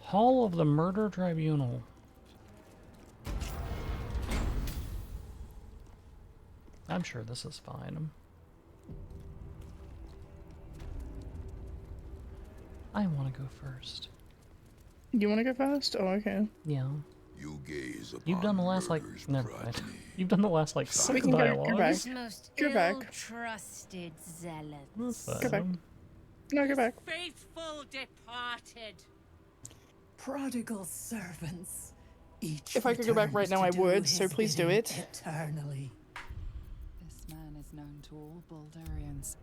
Hall of the Murder Tribunal. I'm sure this is fine. I want to go first. You want to go first? Oh, okay. Yeah. You gaze upon You've done the last, like, murder's never mind. progeny. You've done the last, like, We 6 can go dialogues. back. His most Go back. ill-trusted zealots. That's Go back. fine. No, go back. Faithful departed. Prodigal servants. Each If I could go back right now, I would, so please do it. Eternally. This man is known to all Baldurians.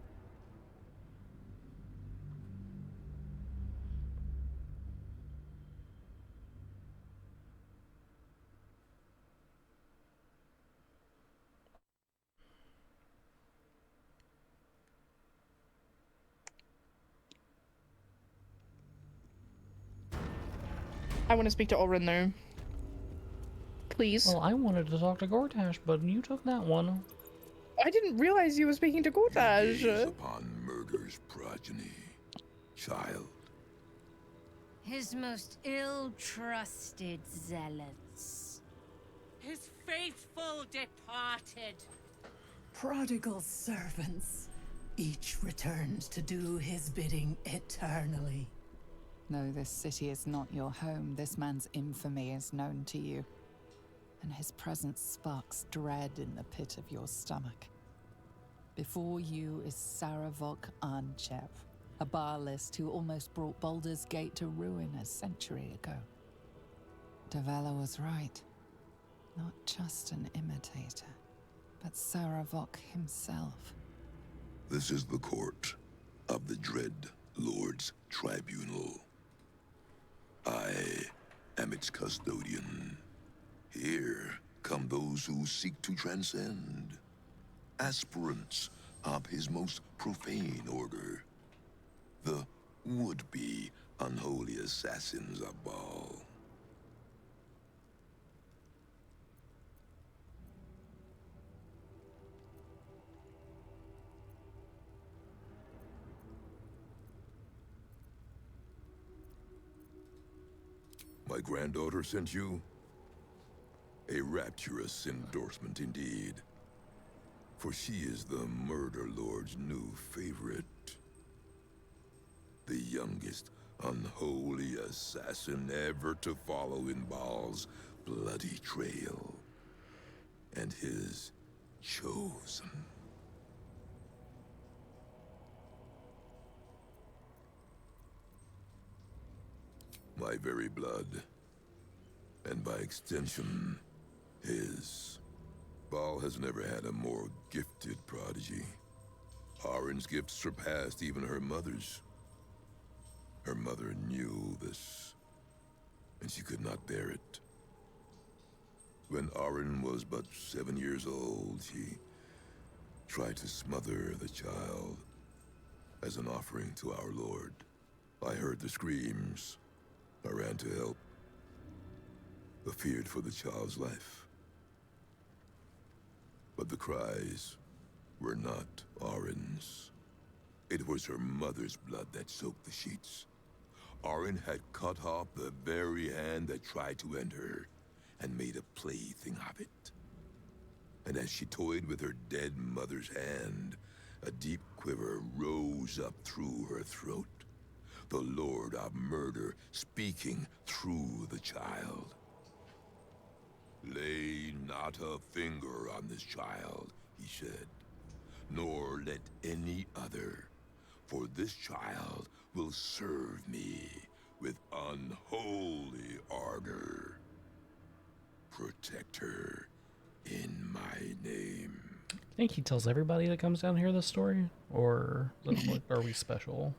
I want to speak to Orin though. Please. Well, I wanted to talk to Gortash, but you took that one. I didn't realize you was speaking to Gortash. Gaze upon murder's progeny, child. His most ill-trusted zealots. His faithful departed. Prodigal servants. Each returned to do his bidding eternally. No, this city is not your home. This man's infamy is known to you. And his presence sparks dread in the pit of your stomach. Before you is Saravok Arnchev, a Baalist who almost brought Baldur's Gate to ruin a century ago. Davella was right. Not just an imitator, but Saravok himself. This is the court of the Dread Lord's Tribunal. I am its custodian. Here come those who seek to transcend, aspirants of his most profane order, the would-be unholy assassins of Baal. My granddaughter sent you? A rapturous endorsement indeed. For she is the Murder Lord's new favorite. The youngest unholy assassin ever to follow in Baal's bloody trail. And his chosen. My very blood. And by extension, his. Baal has never had a more gifted prodigy. Arin's gifts surpassed even her mother's. Her mother knew this, and she could not bear it. When Arin was but 7 years old, she tried to smother the child as an offering to our Lord. I heard the screams. I ran to help, but feared for the child's life. But the cries were not Arin's. It was her mother's blood that soaked the sheets. Arin had cut off the very hand that tried to end her, and made a plaything of it. And as she toyed with her dead mother's hand, a deep quiver rose up through her throat. The Lord of Murder speaking through the child. Lay not a finger on this child, he said, nor let any other, for this child will serve me with unholy ardor. Protect her in my name. I think he tells everybody that comes down here this story, or like, are we special?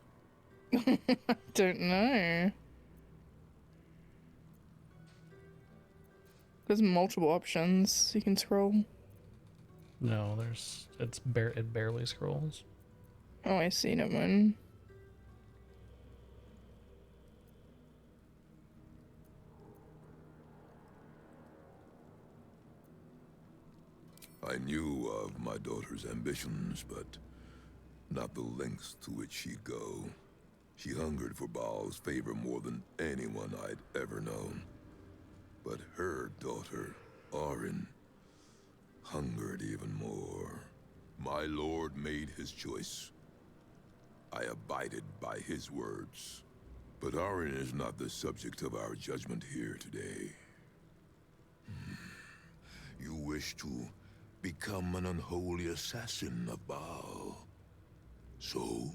Don't know. There's multiple options you can scroll. No, it barely scrolls. Oh, I see, no one. I knew of my daughter's ambitions, but not the lengths to which she'd go. She hungered for Baal's favor more than anyone I'd ever known. But her daughter, Arin, hungered even more. My lord made his choice. I abided by his words. But Arin is not the subject of our judgment here today. You wish to become an unholy assassin of Baal. So,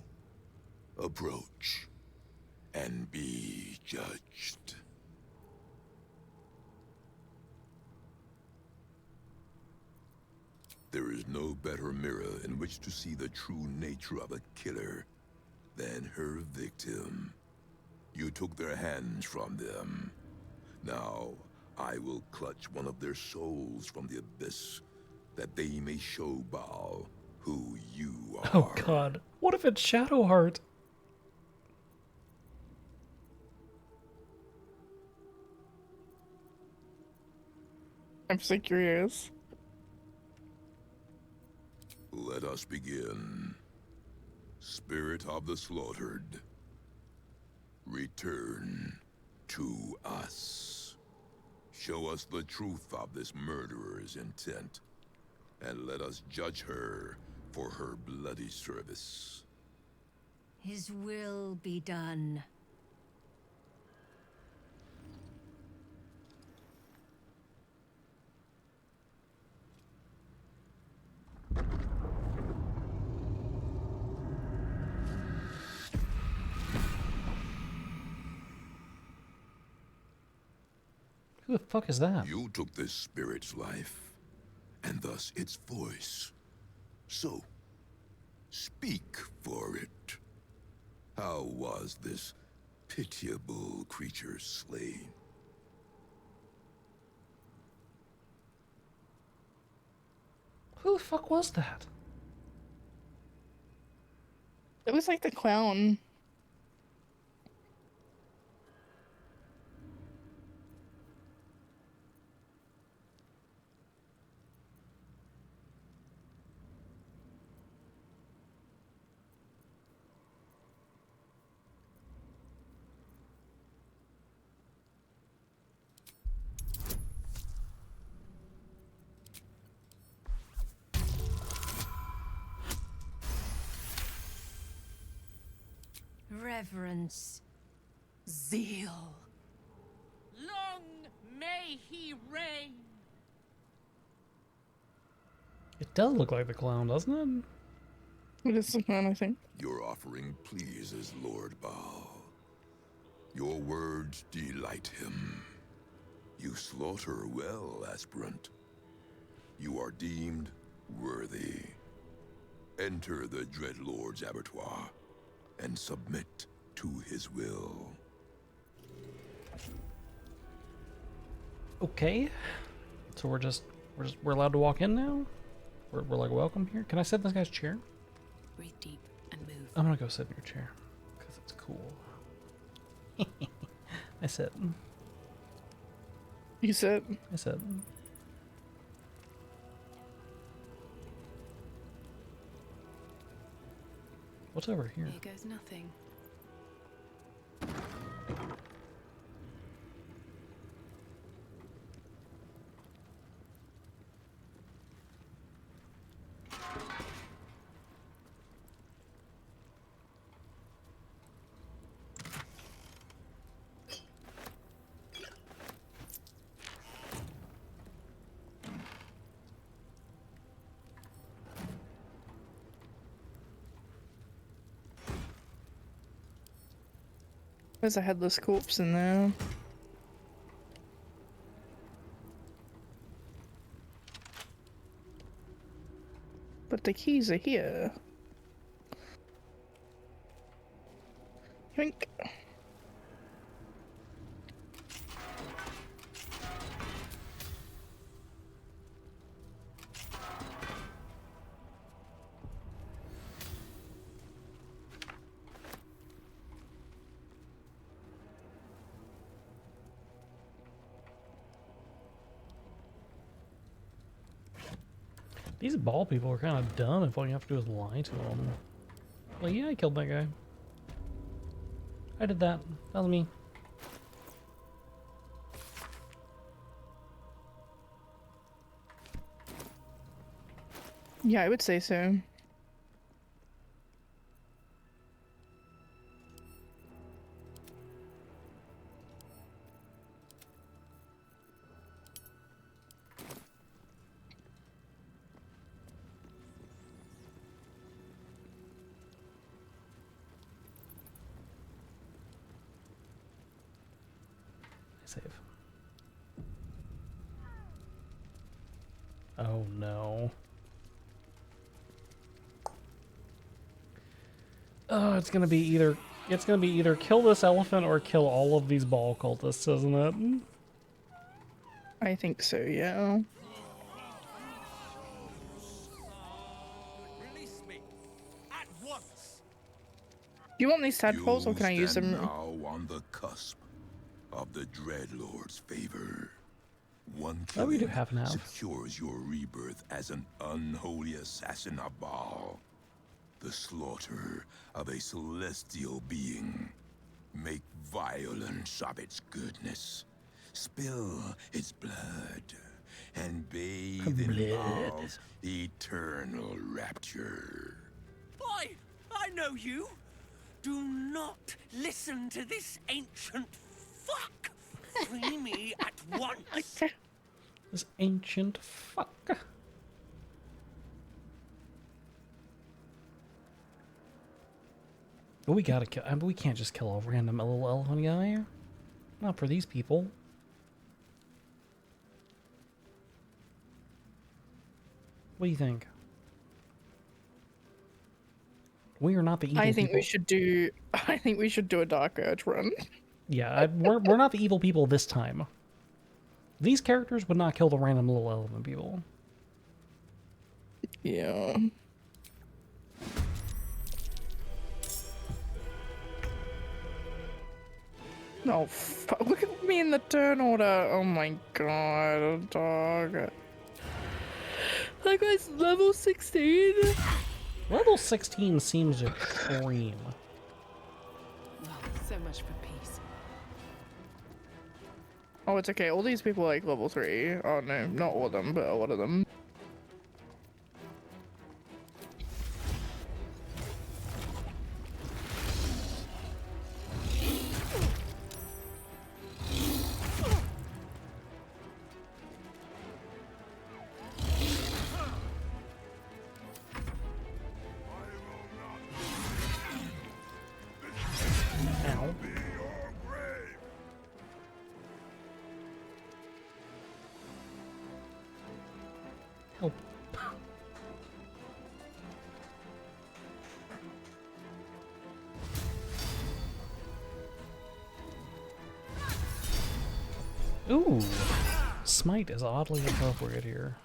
approach and be judged. There is no better mirror in which to see the true nature of a killer than her victim. You took their hands from them. Now, I will clutch one of their souls from the abyss, that they may show Baal who you are. Oh god. What if it's Shadowheart? I'm so curious. Let us begin. Spirit of the slaughtered, return to us. Show us the truth of this murderer's intent, and let us judge her for her bloody service. His will be done. Who the fuck is that? You took this spirit's life, and thus its voice. So, speak for it. How was this pitiable creature slain? Who the fuck was that? It was like the clown. Reverence. Zeal. Long may he reign. It does look like the clown, doesn't it? It is the clown, I think. Your offering pleases Lord Baal. Your words delight him. You slaughter well, aspirant. You are deemed worthy. Enter the Dread Lord's abattoir and submit to his will. Okay. So we're allowed to walk in now? We're like welcome here? Can I sit in this guy's chair? Breathe deep and move. I'm gonna go sit in your chair. Because it's cool. I sit. You sit? I sit. What's over here? Here goes nothing. There's a headless corpse in there. But the keys are here. Yoink. These ball people are kind of dumb if all you have to do is lie to them. Like, yeah, I killed that guy. I did that. That was me. Yeah, I would say so. Save. Oh no. Oh, it's gonna be either kill this elephant or kill all of these ball cultists, isn't it? I think so, yeah. Release me at once. Do you want these tadpoles or can I use stand them? now on the cusp of the Dreadlord's favor. One Oh, we do killing half and half. secures your rebirth as an unholy assassin of Baal. The slaughter of a celestial being. Make violence of its goodness. Spill its blood. And bathe in Baal's eternal rapture. I know you. Do not listen to this ancient fuck. Free me at once. This ancient fuck. But we gotta kill. I mean, we can't just kill a random little elephant guy. Not for these people. What do you think? We are not the evil I think people. I think we should do a Dark Urge run. Yeah, we're not the evil people this time. These characters would not kill the random little elephant people. Yeah. Oh, fuck. Look at me in the turn order. Oh my god, dog. That guy's level 16. Level 16 seems extreme. So much for peace. Oh, it's okay. All these people are like level 3. Oh no, not all of them, but a lot of them. Ow. Help. Ooh. Smite is oddly appropriate here.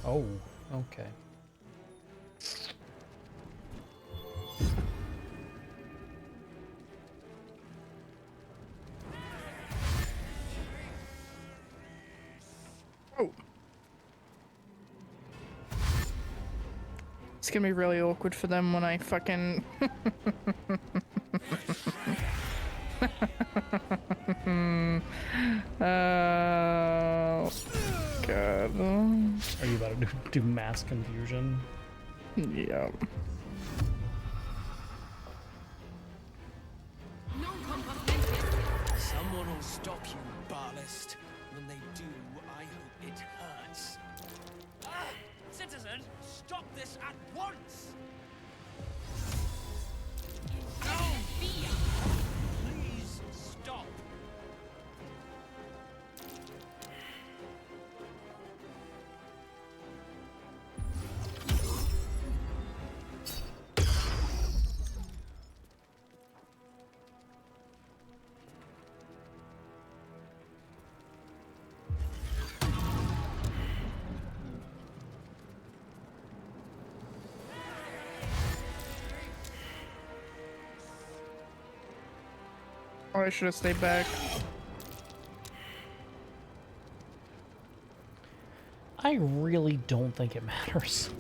Oh, okay. Oh. It's gonna be really awkward for them when I fucking... God. Are you about to do mass confusion? Yeah. Someone will stop you, Baalist. When they do, I hope it hurts. Citizen, stop this at once! No fear! Please stop. I should have stayed back. I really don't think it matters.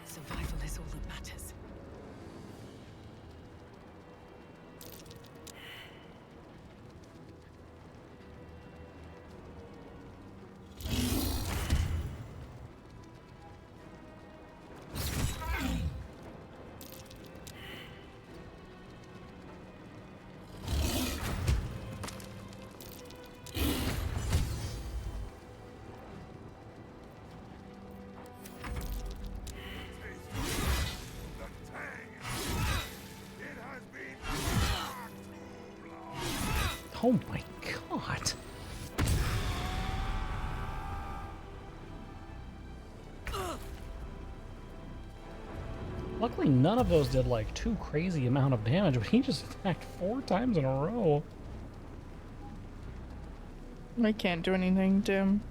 Survival is all that matters. Oh my god. Luckily, none of those did like too crazy amount of damage, but he just attacked 4 times in a row. I can't do anything, Tim.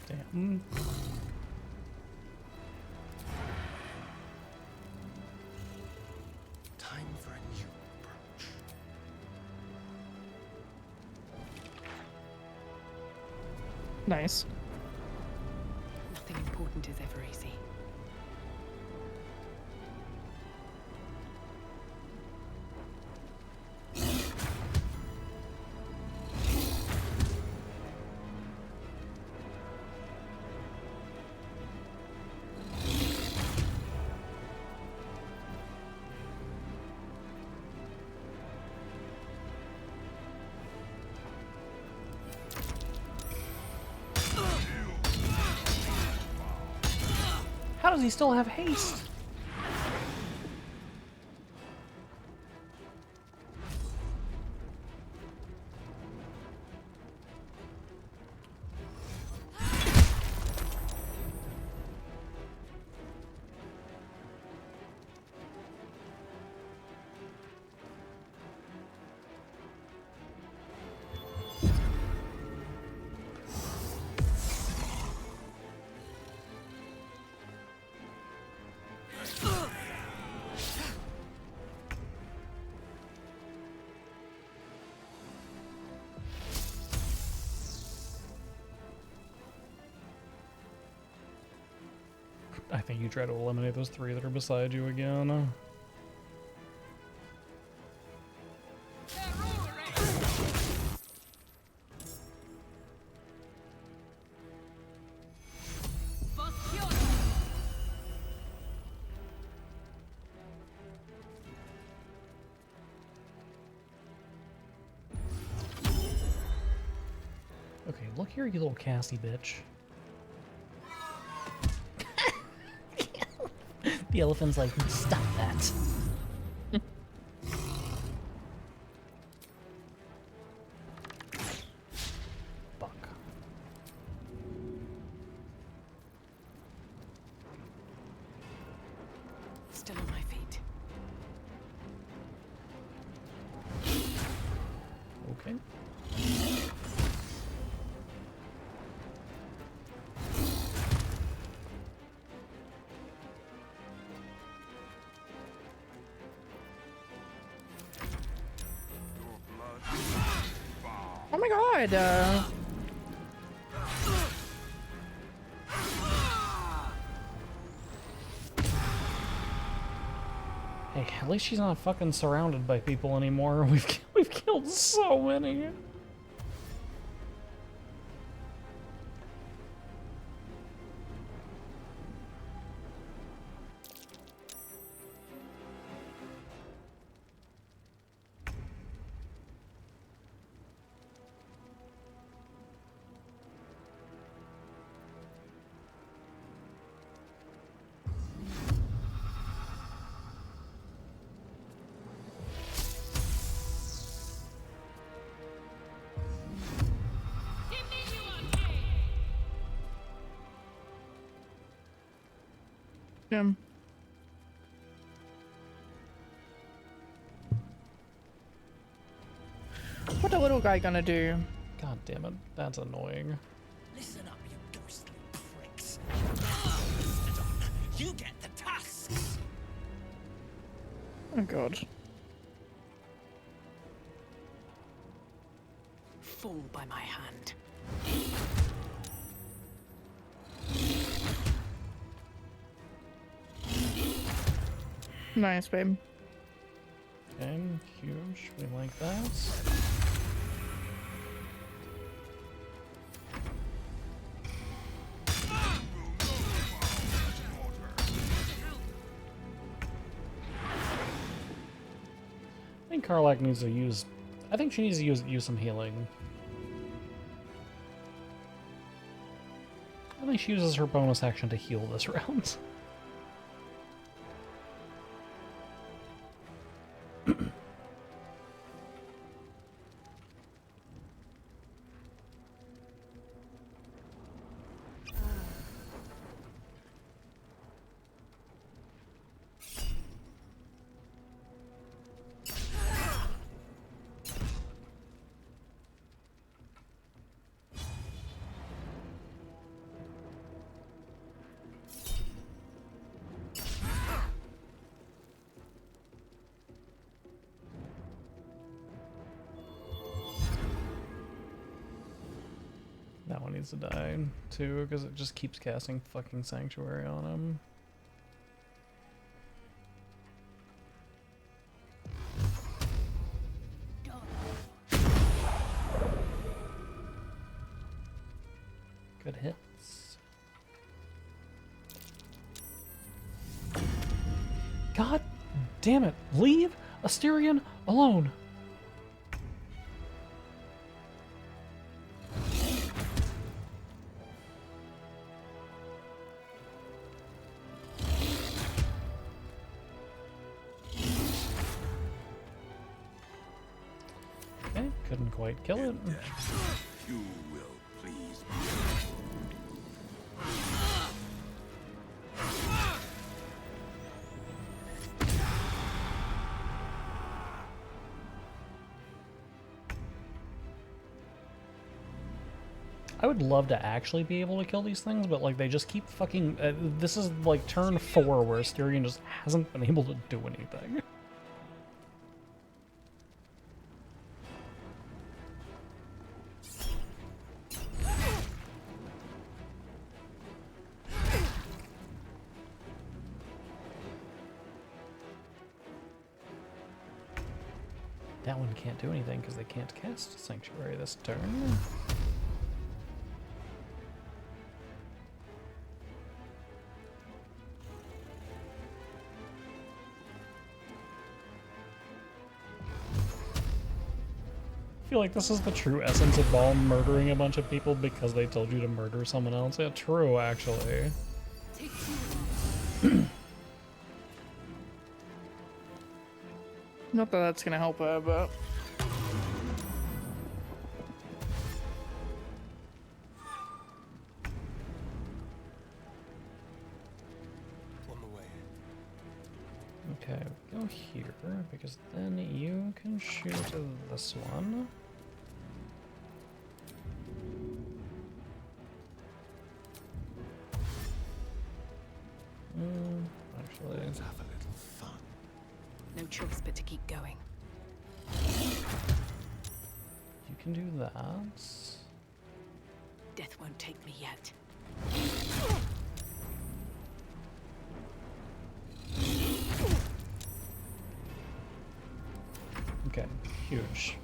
Damn. Time for a new approach. Nice. Nothing important is ever easy. How does he still have haste? I think you try to eliminate those 3 that are beside you again. Okay, look here, you little Cassie bitch. The elephant's like, stop that. Fuck. Still on my feet. Okay. Oh my god! Hey, at least she's not fucking surrounded by people anymore. We've killed so many. Jim. What the little guy gonna do? God damn it, that's annoying. Listen up, you ghostly pricks. Mr. Don, you get the tasks. Oh god. Fall by my hand. Nice, babe. Okay, huge. We like that. I think Karlak needs to use... I think she needs to use some healing. I think she uses her bonus action to heal this round. That one needs to die, too, because it just keeps casting fucking Sanctuary on him. Good hits. God damn it! Leave Asterion alone! Okay, couldn't quite kill it. You will please I would love to actually be able to kill these things, but like they just keep fucking... this is like turn 4 where Asterion just hasn't been able to do anything. That one can't do anything because they can't cast Sanctuary this turn. I feel like this is the true essence of Ball murdering a bunch of people because they told you to murder someone else. Yeah, true, actually. Not that that's gonna help her, but... On the way. Okay, go here, because then you can shoot this one. Actually... Let's have a little fun. No choice but to keep going. You can do that. Death won't take me yet. Huge.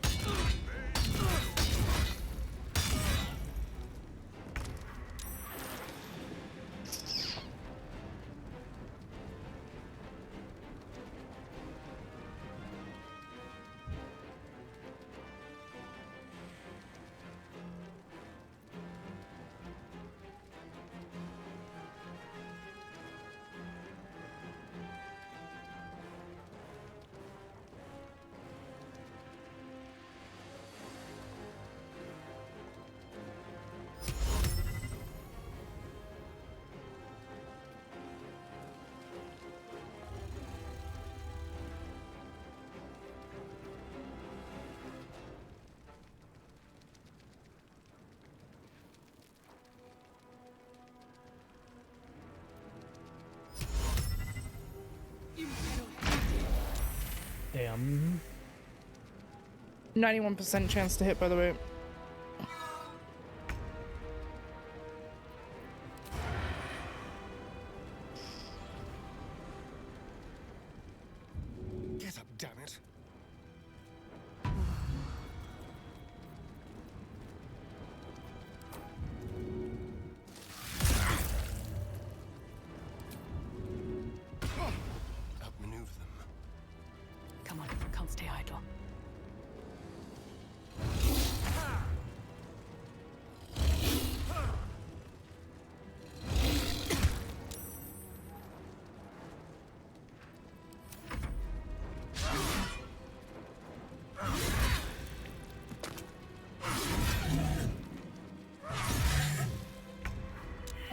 Damn. 91% chance to hit, by the way. Get up, damn it. Outmaneuver them. Come on, can't stay idle.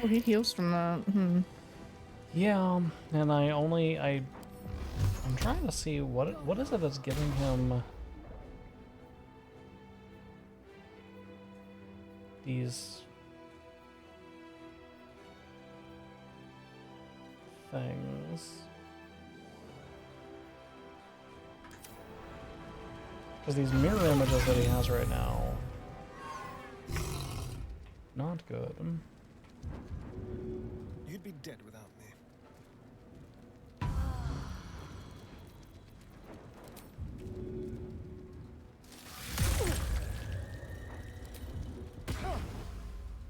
Oh, he heals from that. Yeah, and I'm trying to see what is it that's giving him these things. Because these mirror images that he has right now, not good. You'd be dead without me.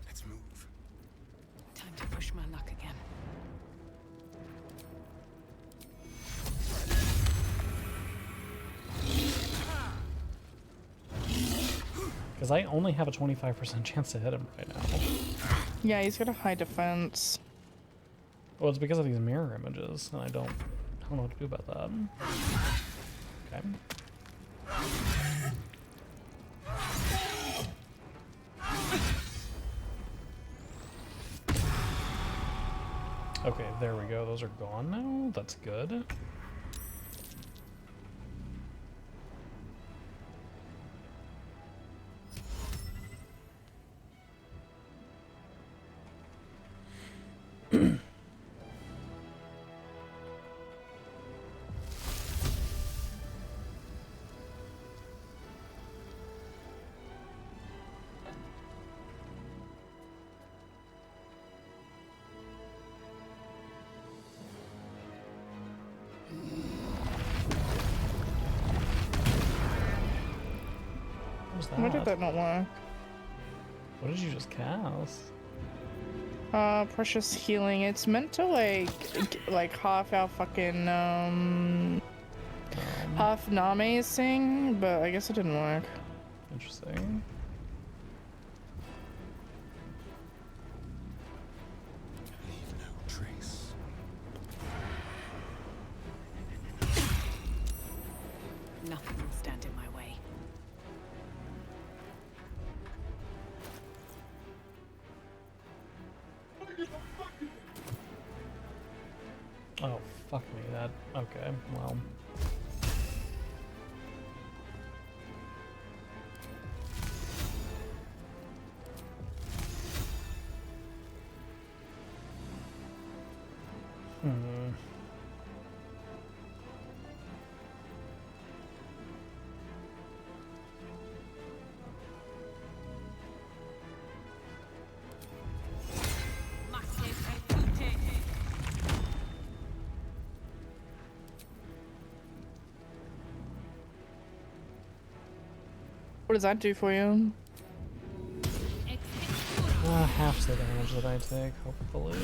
Let's move. Time to push my luck again. Because I only have a 25% chance to hit him right now. Yeah, he's got a high defense. Well, it's because of these mirror images, and I don't know what to do about that. Okay. Okay, there we go. Those are gone now. That's good. Why did that not work? What did you just cast? Precious healing. It's meant to like half our fucking half Name's thing, but I guess it didn't work. Interesting. Leave no trace. Nothing will stand in my way. Oh, fuck me. That. Okay, well. Hmm. What does that do for you? Half the damage that I take, hopefully.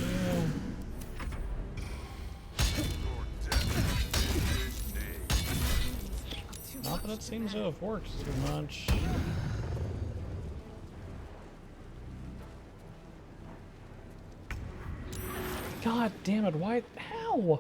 Not that it seems to have worked too much. God damn it, why? How?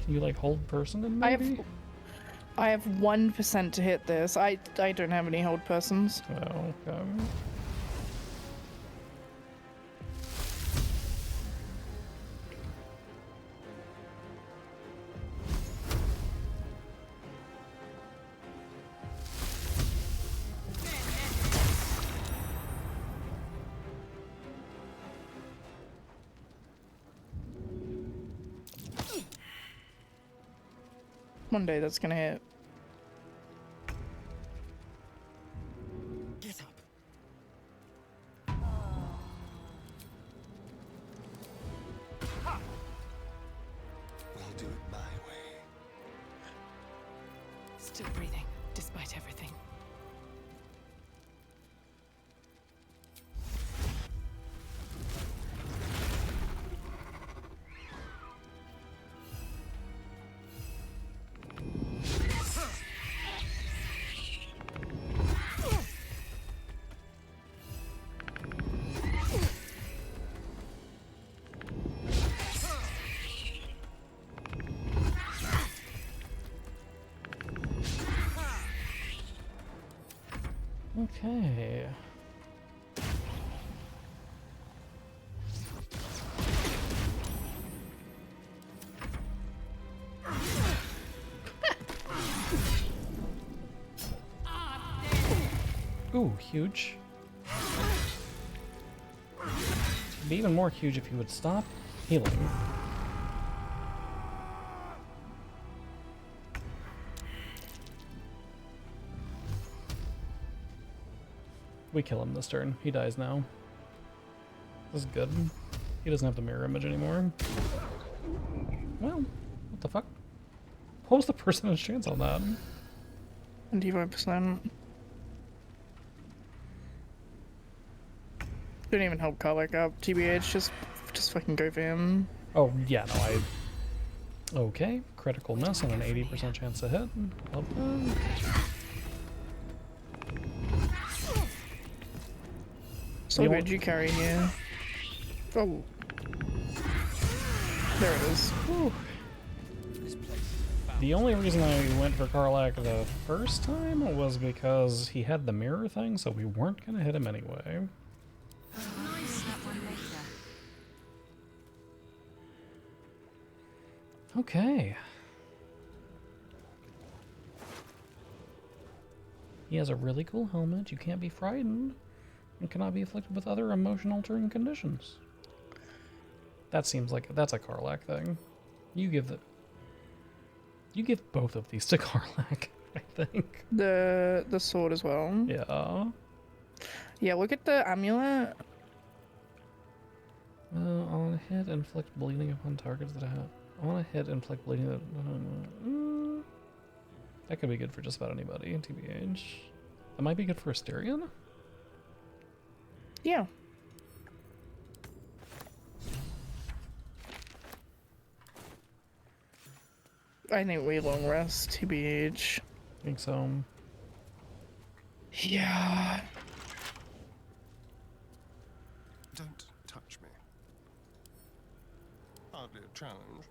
Can you like hold person in maybe? I have 1% to hit this. I don't have any hold persons. Oh, okay. One day that's gonna hit. Get up. We'll do it my way. Still breathing, despite everything. Okay. Ooh, huge. It'd be even more huge if you would stop healing. We kill him this turn. He dies now. This is good. He doesn't have the mirror image anymore. Well, what the fuck? What was the percentage chance on that? 25%. Didn't even help Karlak up. TBH, just fucking go for him. Oh, yeah, no, Okay, critical miss and an 80% chance to hit. Love that. So good, did you carry here? Oh. There it is. Whew. The only reason I went for Karlak the first time was because he had the mirror thing, so we weren't gonna hit him anyway. Okay. He has a really cool helmet. You can't be frightened. And cannot be afflicted with other emotion-altering conditions. That seems like that's a Karlak thing. You give both of these to Karlak, I think. The sword as well. Yeah. Yeah, look at the amulet. On a hit, inflict bleeding upon targets that have. On a hit, inflict bleeding that. That could be good for just about anybody, TBH. That might be good for Asterion? Yeah. I think we long rest, TBH. I think so. Yeah. Don't touch me. Hardly a challenge.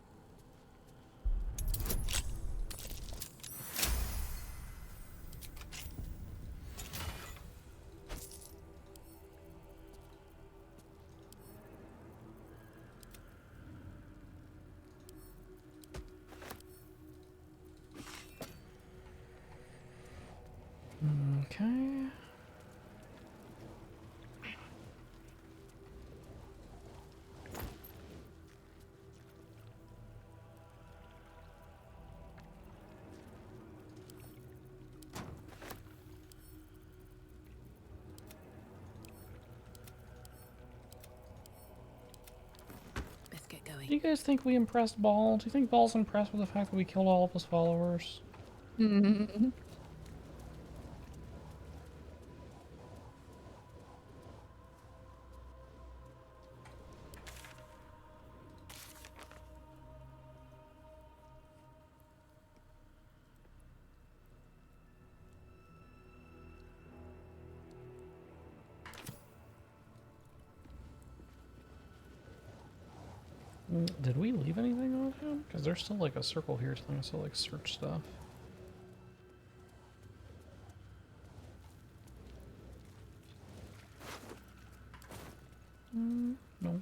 Okay. Do you guys think we impressed Ball? Do you think Ball's impressed with the fact that we killed all of his followers? Mm-hmm. Did we leave anything on him? Because there's still like a circle here telling us to like search stuff. No. Okay.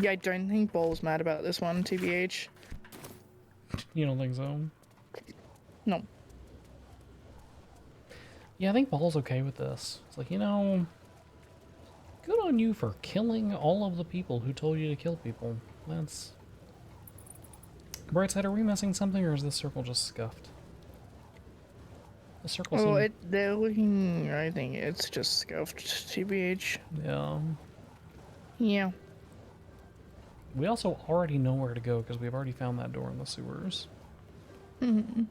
Yeah, I don't think Ball's mad about this one, TBH. You don't think so? No. Yeah, I think Ball's okay with this. It's like, you know, good on you for killing all of the people who told you to kill people. That's... Brightside, are we missing something, or is this circle just scuffed? The circle seems... they're looking... I think it's just scuffed, TBH. Yeah. Yeah. We also already know where to go, because we've already found that door in the sewers. Mm-hmm.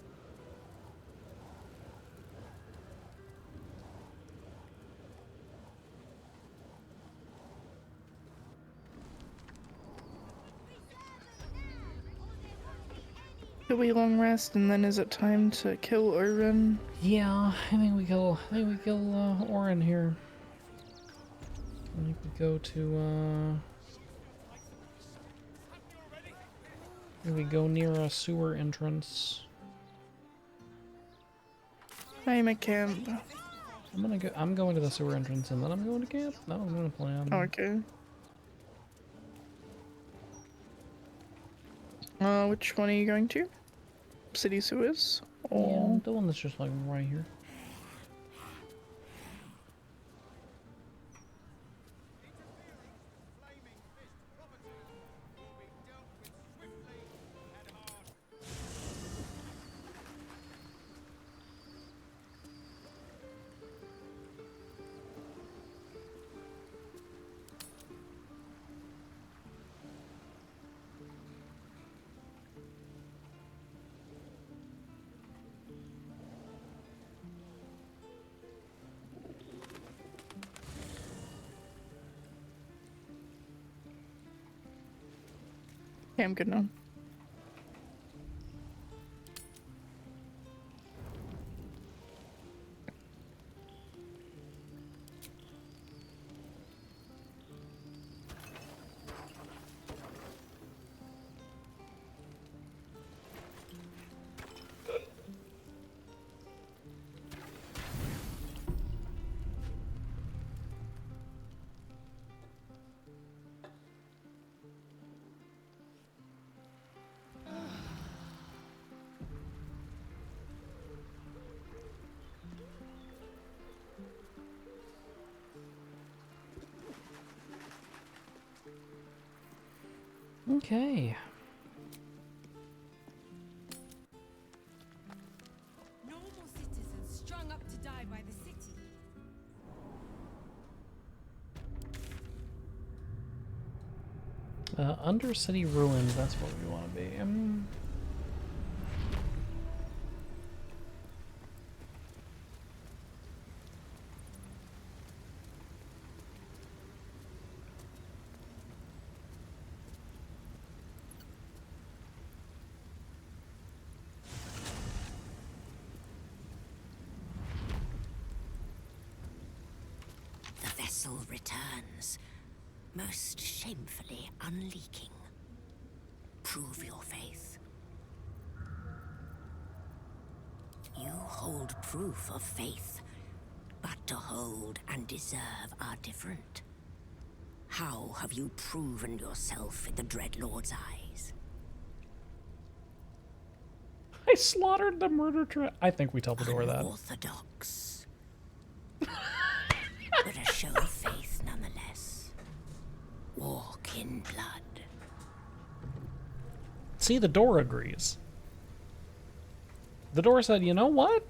Do we long rest, and then is it time to kill Orin? Yeah, I think we kill Orin here. I think we go to we go near a sewer entrance. I'm at camp. I'm going to the sewer entrance, and then I'm going to camp. That was my plan. Okay. Which one are you going to? City sewers? Or... Yeah, the one that's just like right here. Yeah, I'm good now. Okay. Normal citizens strung up to die by the city. Under city ruins, that's where we want to be. The vessel returns, most shamefully unleaking. Prove your faith. You hold proof of faith, but to hold and deserve are different. How have you proven yourself in the Dreadlord's eyes? I slaughtered the murder trap. I think we tell the door that. Unorthodox. show of faith nonetheless. Walk in blood. See, the door agrees. The door said, you know what?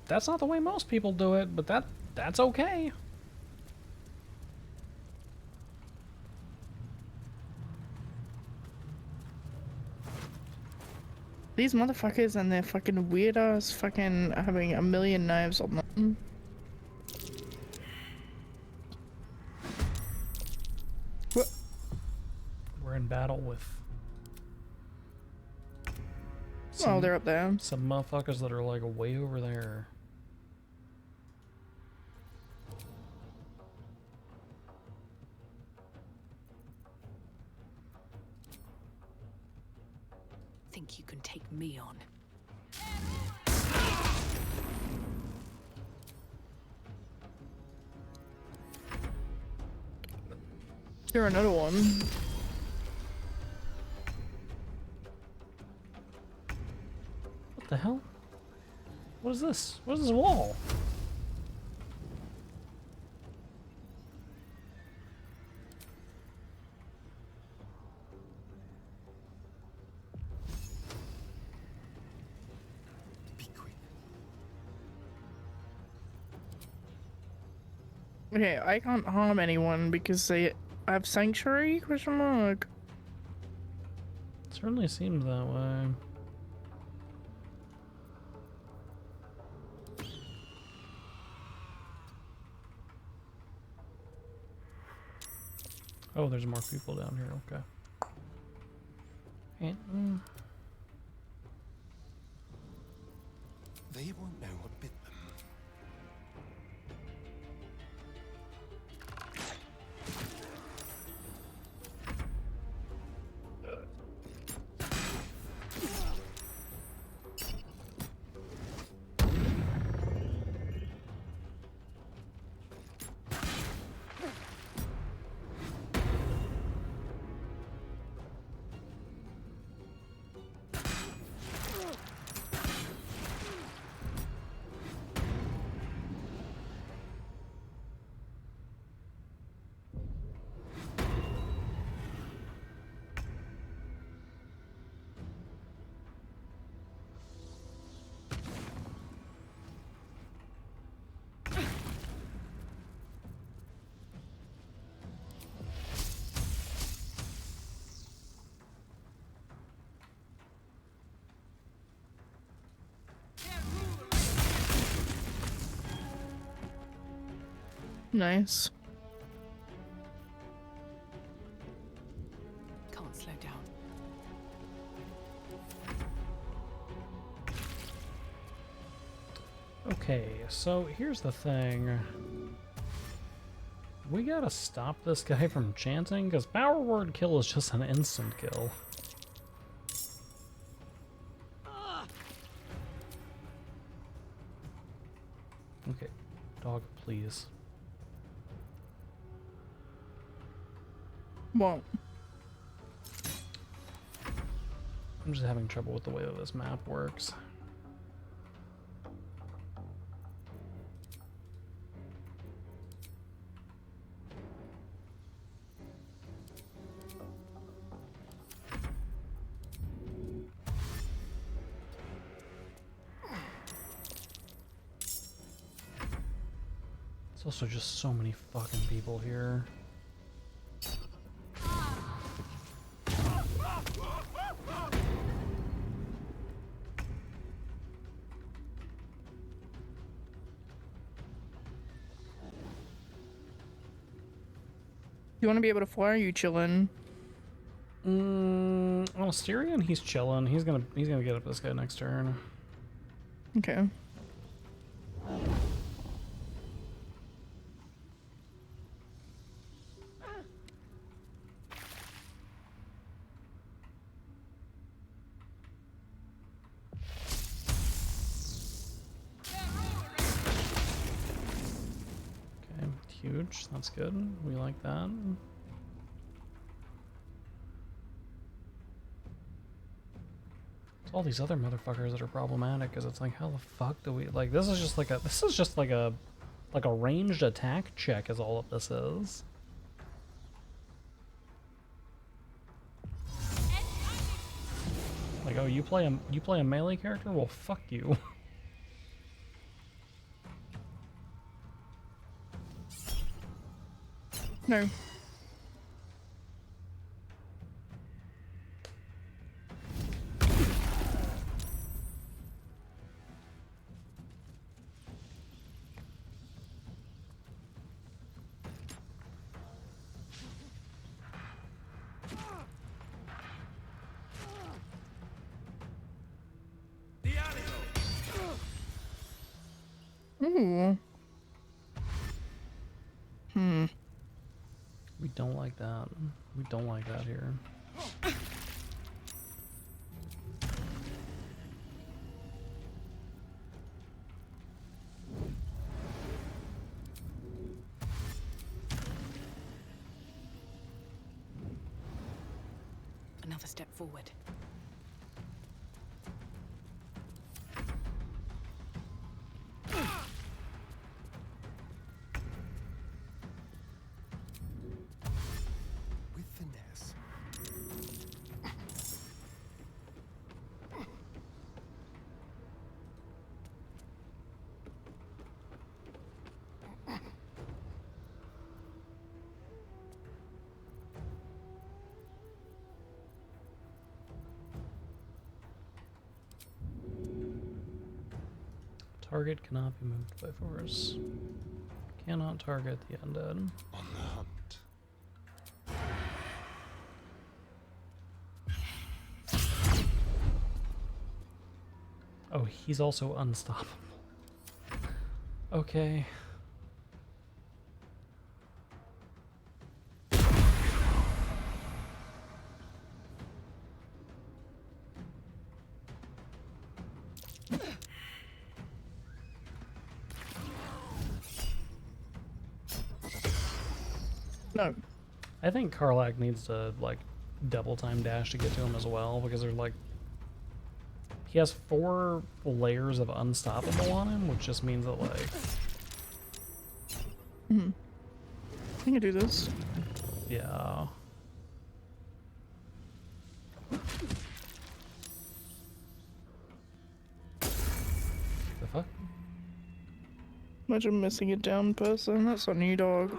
That's not the way most people do it, but that's okay. These motherfuckers and their fucking weird ass fucking having a million knives on them. What? We're in battle with Oh, they're up there. some motherfuckers that are like way over there. Think you can take me on? Here another one. What the hell? What is this? What is this wall? Okay, I can't harm anyone because they have sanctuary? Question mark. Certainly seems that way. Oh, there's more people down here. Okay. And, They won't know what bit them. Nice. Can't slow down. okay, so here's the thing. We gotta stop this guy from chanting, because power word kill is just an instant kill. Okay, dog, please. Well, I'm just having trouble with the way that this map works. There's also just so many fucking people here. you want to be able to fly? Or are you chilling? On Asterion, he's chilling. He's gonna get up this guy next turn. Okay. Okay, huge. That's good. We like that. It's all these other motherfuckers that are problematic, because it's like, how the fuck do we like? This is just like a like a ranged attack check is all that this is. Like, oh, you play a melee character? Well, fuck you. No. Ooh. We don't like that. We don't like that here. Another step forward. With finesse. Target cannot be moved by force. Cannot target the undead. On the hunt. Oh, he's also unstoppable. Okay. No. I think Karlak needs to, like, double time dash to get to him as well, because there's, like, he has 4 layers of unstoppable on him, which just means that, like... I can do this. Yeah. The fuck? Imagine missing a down person. That's on you, dog.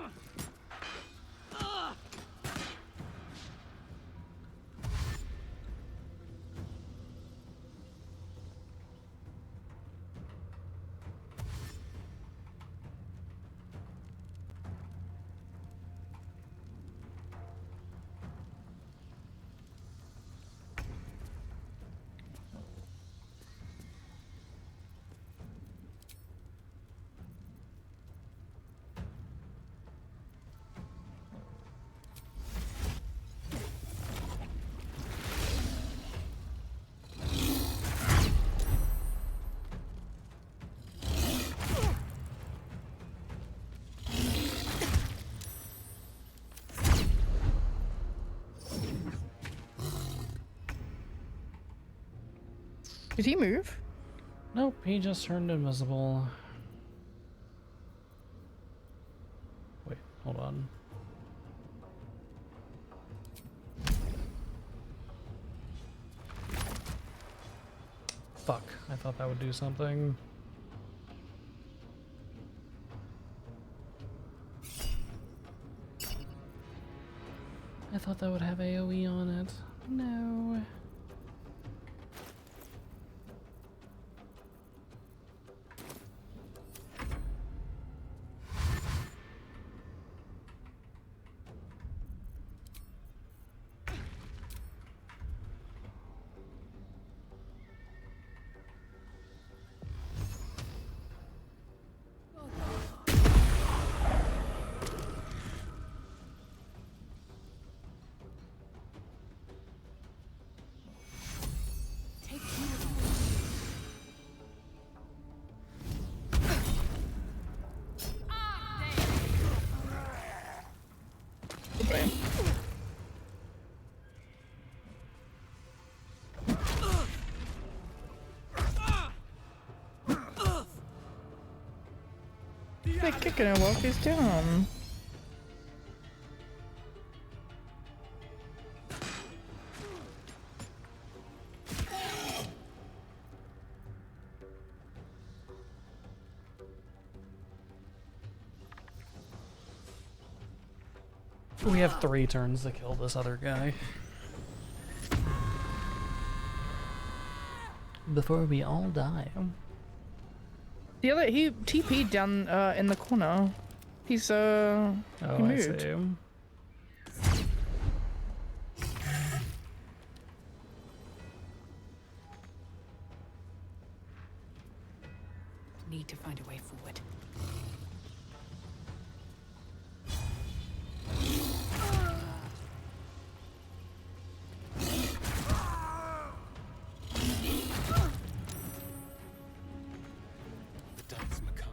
Did he move? Nope, he just turned invisible. Wait, hold on. Fuck, I thought that would do something. I thought that would have AoE on it. No. they kicking it while she's down? We have 3 turns to kill this other guy. Before we all die. The other, he TP'd down in the corner. He's he moved. I see. Need to find a way forward. The dance macabre.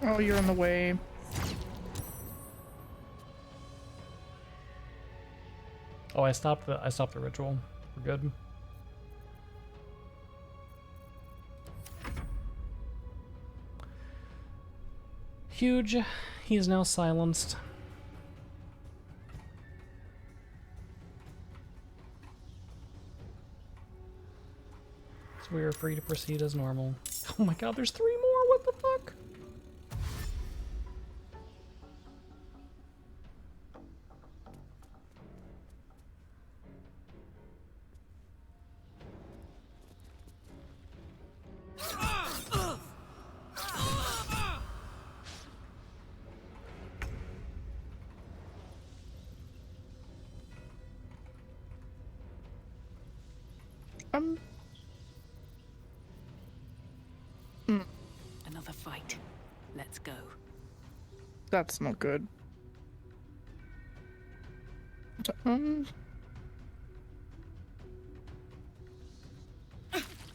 Oh, you're in the way. Oh, I stopped the ritual. We're good. Huge. He is now silenced. So we are free to proceed as normal. Oh my god, there's 3 more! What the fuck? Another fight. Let's go. That's not good.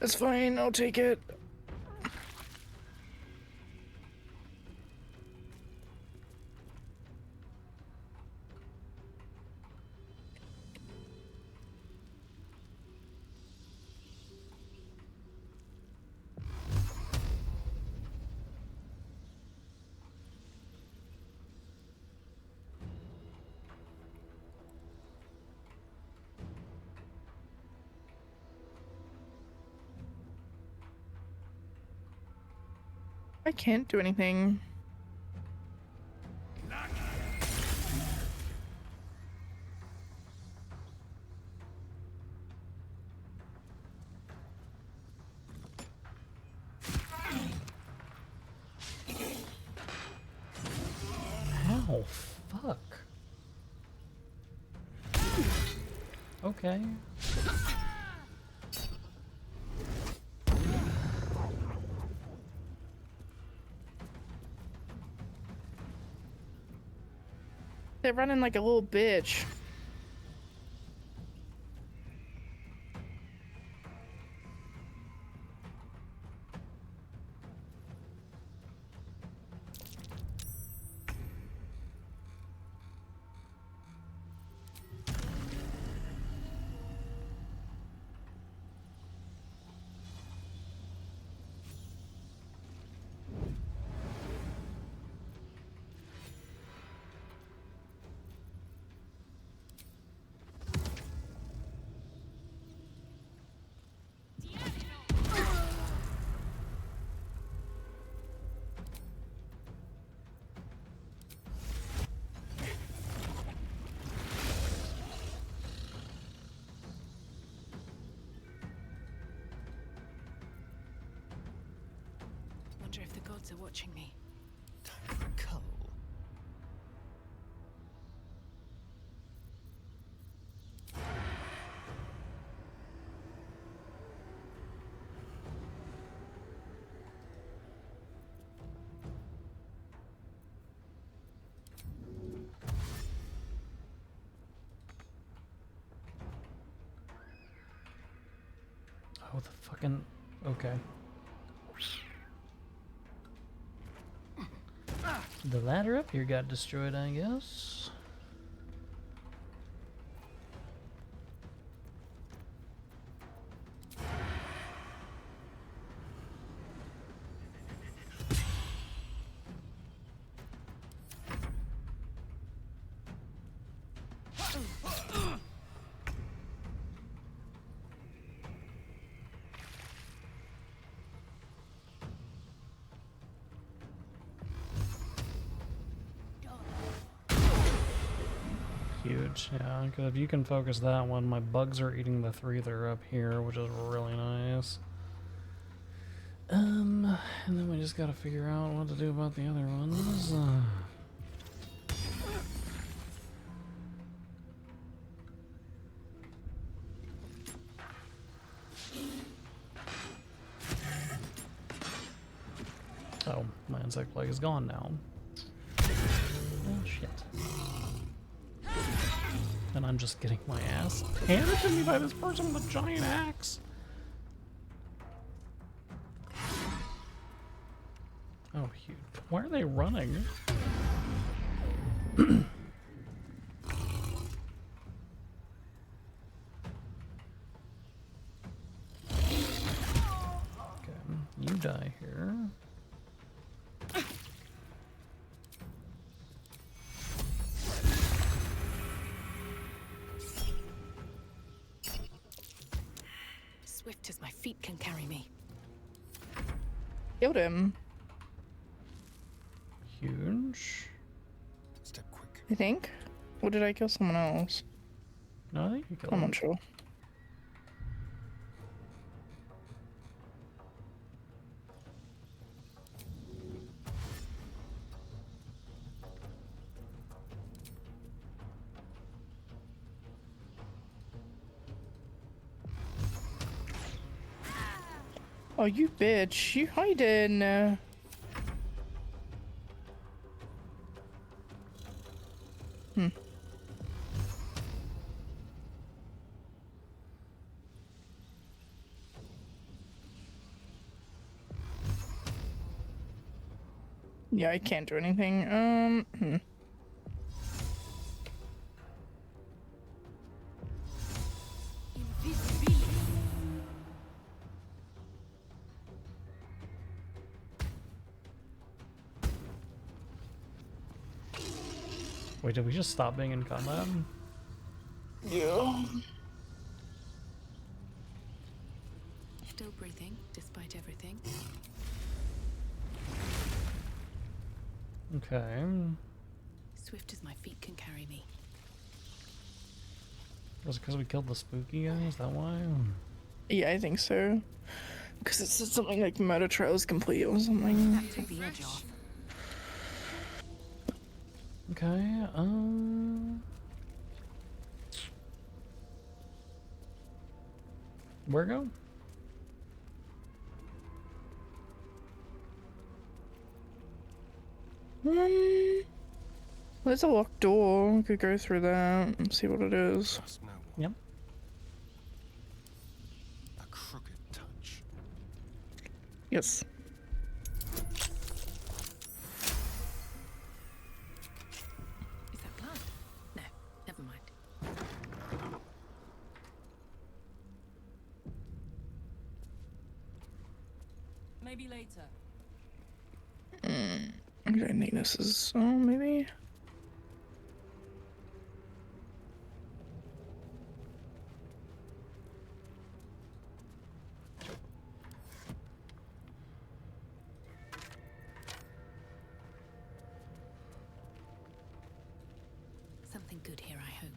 It's fine, I'll take it. I can't do anything. Ow, fuck. Okay. They're running like a little bitch. Wonder if the gods are watching me. Time for cull. Oh, the fucking... Okay. The ladder up here got destroyed, I guess. Sweet. Yeah, because if you can focus that one, my bugs are eating the 3 that are up here, which is really nice. And then we just gotta figure out what to do about the other ones. Oh, my insect plague is gone now. Oh, shit. And I'm just getting my ass handed to me by this person with a giant axe. Oh, huge. Why are they running? Okay, you die here. Swift as my feet can carry me. Killed him. Huge. Step quick. I think. Or did I kill someone else? No, I think you killed I'm him. unsure. Oh, you bitch. You hiding. Yeah, I can't do anything. Wait, did we just stop being in combat? Yeah. Still breathing, despite everything. Okay. Swift as my feet can carry me. Was it because we killed the spooky guy? Is that why? Yeah, I think so. Because it said something like murder trial is complete or something. That took the edge off. Okay, where go? There's a locked door. We could go through that and see what it is. Yep. A crooked touch. Yes. Is that blood? No, never mind. Maybe later. I don't think this is. Oh, maybe. Something good here, I hope.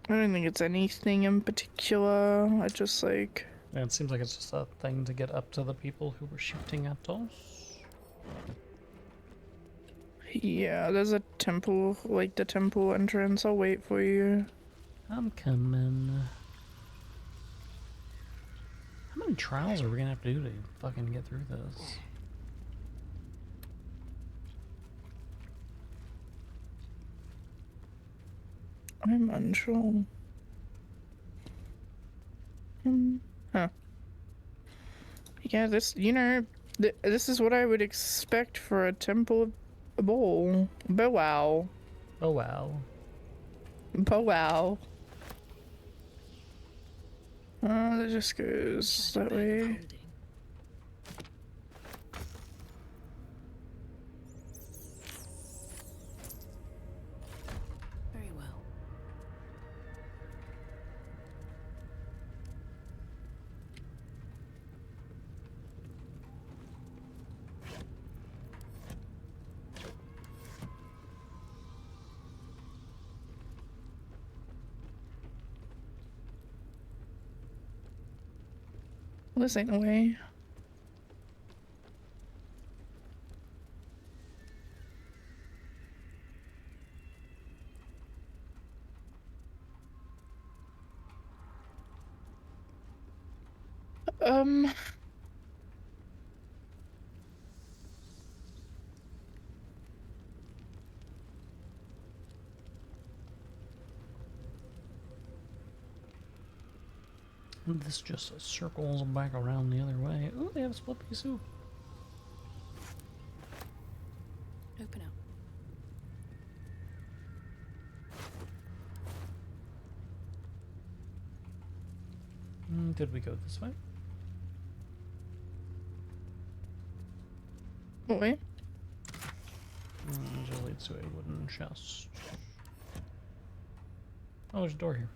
I don't think it's anything in particular. I just like. Yeah, it seems like it's just a thing to get up to the people who were shooting at us. Yeah, there's a temple, like the temple entrance. I'll wait for you. I'm coming. How many trials are we gonna have to do to fucking get through this? I'm unsure. Huh. Yeah, this, you know, this is what I would expect for a temple of bowl. Bow wow. Oh wow. Bow wow. That just goes that way. Very well. Well, this ain't the way. This just circles back around the other way. Ooh, they have split pea soup. Open up. Did we go this way? What way? Just leads to a wooden chest. Oh, there's a door here.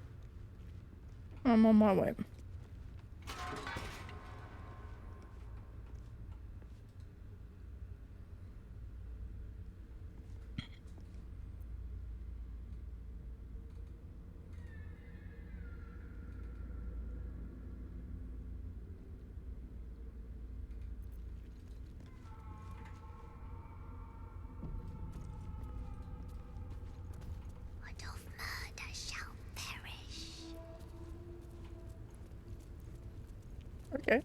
I'm on my way. What of murder shall perish? Okay.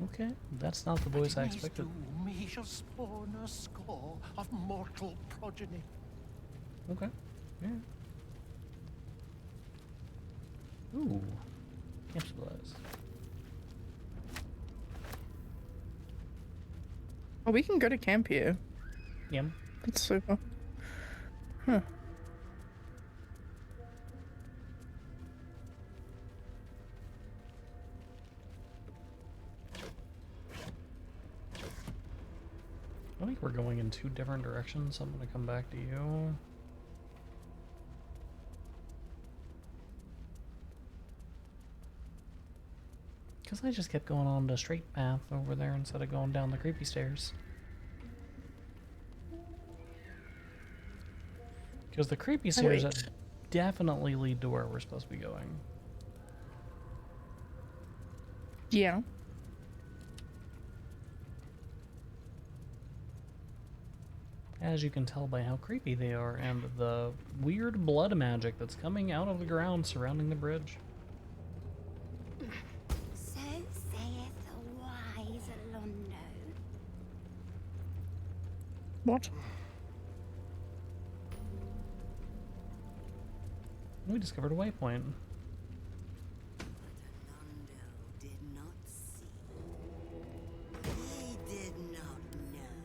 Okay, that's not the voice I In his expected. doom, he shall spawn a score of mortal progeny. Okay, yeah. Ooh, camp supplies. Oh, we can go to camp here. Yep. That's super. Huh. I think we're going in two different directions, so I'm gonna come back to you. Because I just kept going on the straight path over there instead of going down the creepy stairs. Because the creepy stairs Wait. definitely lead to where we're supposed to be going. Yeah. As you can tell by how creepy they are and the weird blood magic that's coming out of the ground surrounding the bridge. So saith the wise Alondo. What? We discovered a waypoint. Did not see. He did not know.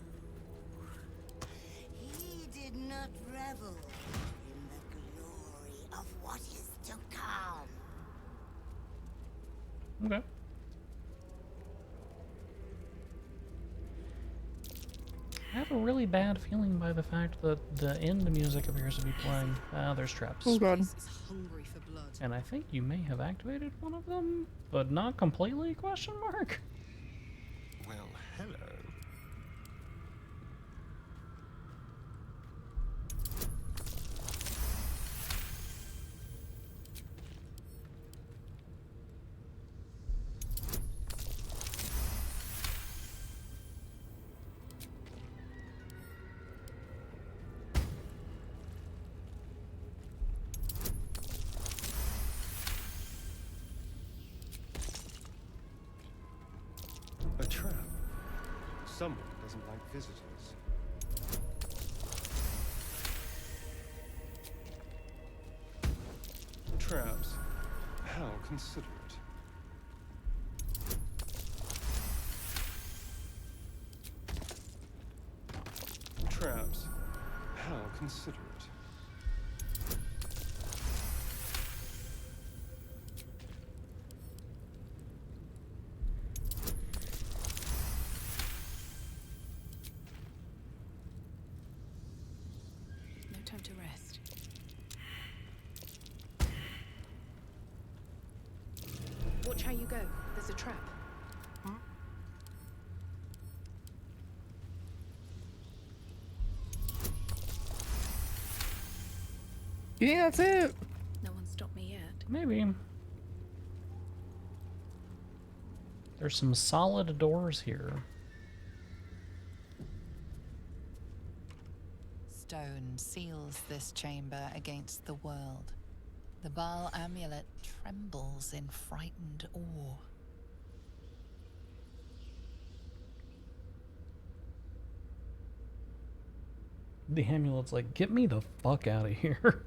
He did not revel in the glory of what is to come. Okay. I have a really bad feeling by the fact that the end music appears to be playing. Ah, there's traps. Oh god. And I think you may have activated one of them, but not completely, question mark? Well, hello. A trap. Someone doesn't like visitors. Traps. How considerate. Traps. How considerate. No time to rest. Watch how you go. There's a trap. You think that's it? No one stopped me yet. Maybe. There's some solid doors here. Stone seals this chamber against the world. The Baal amulet trembles in frightened awe. The amulet's like, get me the fuck out of here.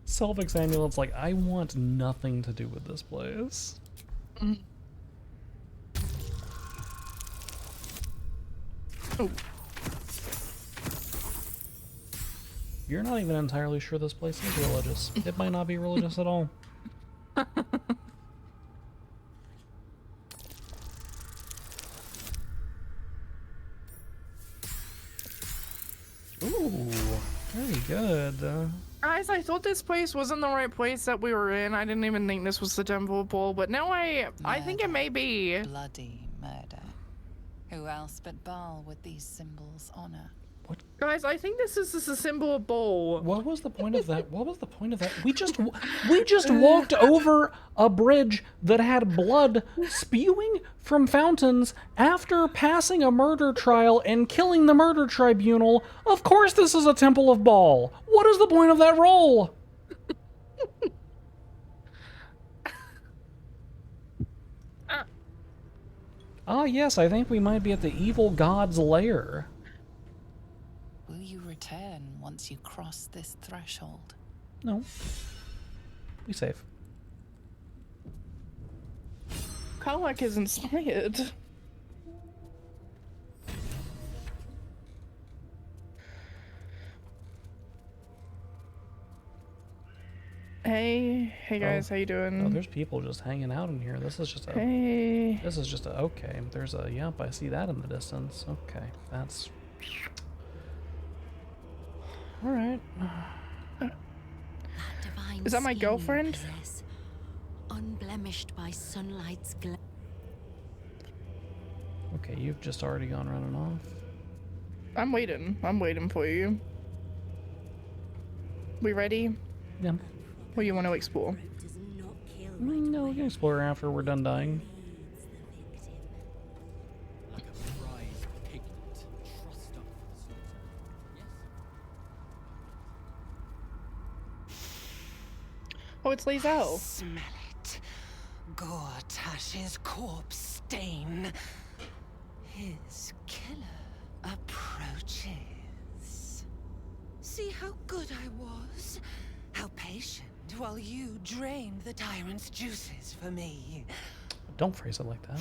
Selvic's amulet's like, I want nothing to do with this place. Oh. You're not even entirely sure this place is religious. It might not be religious at all. Ooh, very good. Guys, I thought this place wasn't the right place that we were in. I didn't even think this was the Temple of Baal, but now I think it may be. Bloody murder. Who else but Baal would these symbols honor? Guys, I think this is a symbol of Baal. What was the point of that? What was the point of that? We just walked over a bridge that had blood spewing from fountains after passing a murder trial and killing the murder tribunal. Of course this is a temple of Baal. What is the point of that roll? Ah, yes, I think we might be at the evil god's lair. Will you return once you cross this threshold? No. We save. Karlach is inspired. Hey guys, how you doing? Oh, there's people just hanging out in here. This is just a. Hey. This is just a. Okay, there's a. Yep, I see that in the distance. Okay, that's. All right. Is that my girlfriend? Unblemished by sunlight's glare. Okay, you've just already gone running off. I'm waiting for you. We ready? Yeah. Or you want to explore? No, we can explore after we're done dying. Oh, it's Lae'zel. Smell it. Gortash's corpse stain. His killer approaches. See how good I was? How patient while you drained the tyrant's juices for me. Don't phrase it like that.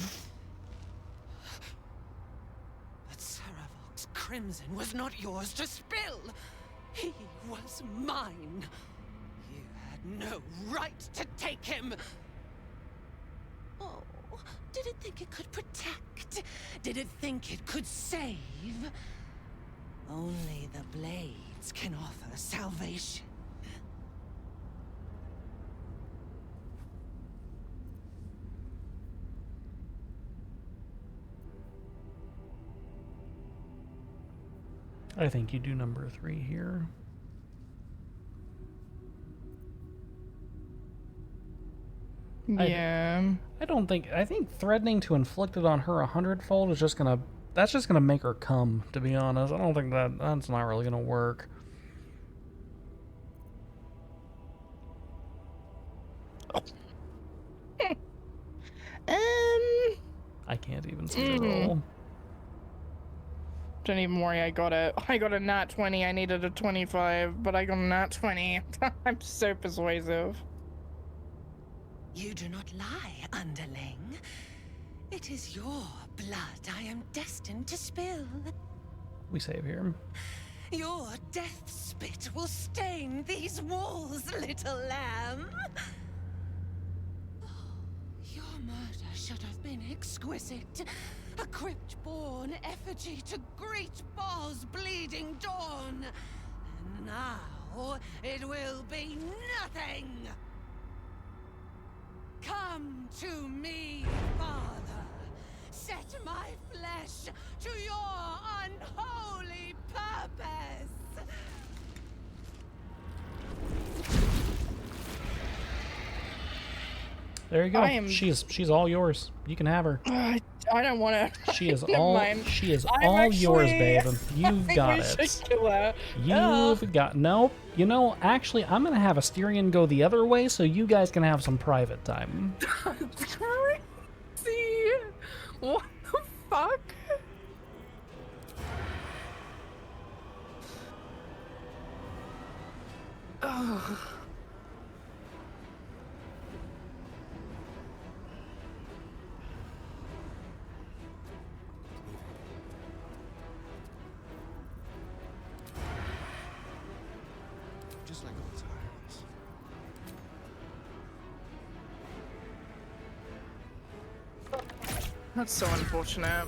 But Saravok's crimson was not yours to spill. He was mine. You had no right to take him. Oh, did it think it could protect? Did it think it could save? Only the blades can offer salvation. I think you do number 3 here. Yeah. I think threatening to inflict it on her 100-fold is just gonna. That's just gonna make her come. To be honest, I don't think that's not really gonna work. I can't even see the roll. Don't even worry, I got a nat 20. I needed a 25, but I got a nat 20. I'm so persuasive. You do not lie, underling. It is your blood I am destined to spill. We save here. Your death spit will stain these walls, little lamb. Oh, your murder should have been exquisite. A crypt-born effigy to greet Baal's bleeding dawn. And now it will be nothing. Come to me, Father. Set my flesh to your unholy purpose. There you go. I am- She's all yours. You can have her. I don't want to. She is Never all mind. she is I'm all yours, actually- babe. You've I got wish I it. could, You've got nope. You know, actually, I'm gonna have Asterion go the other way so you guys can have some private time. Crazy. What the fuck? Ugh. Just like old times. That's so unfortunate.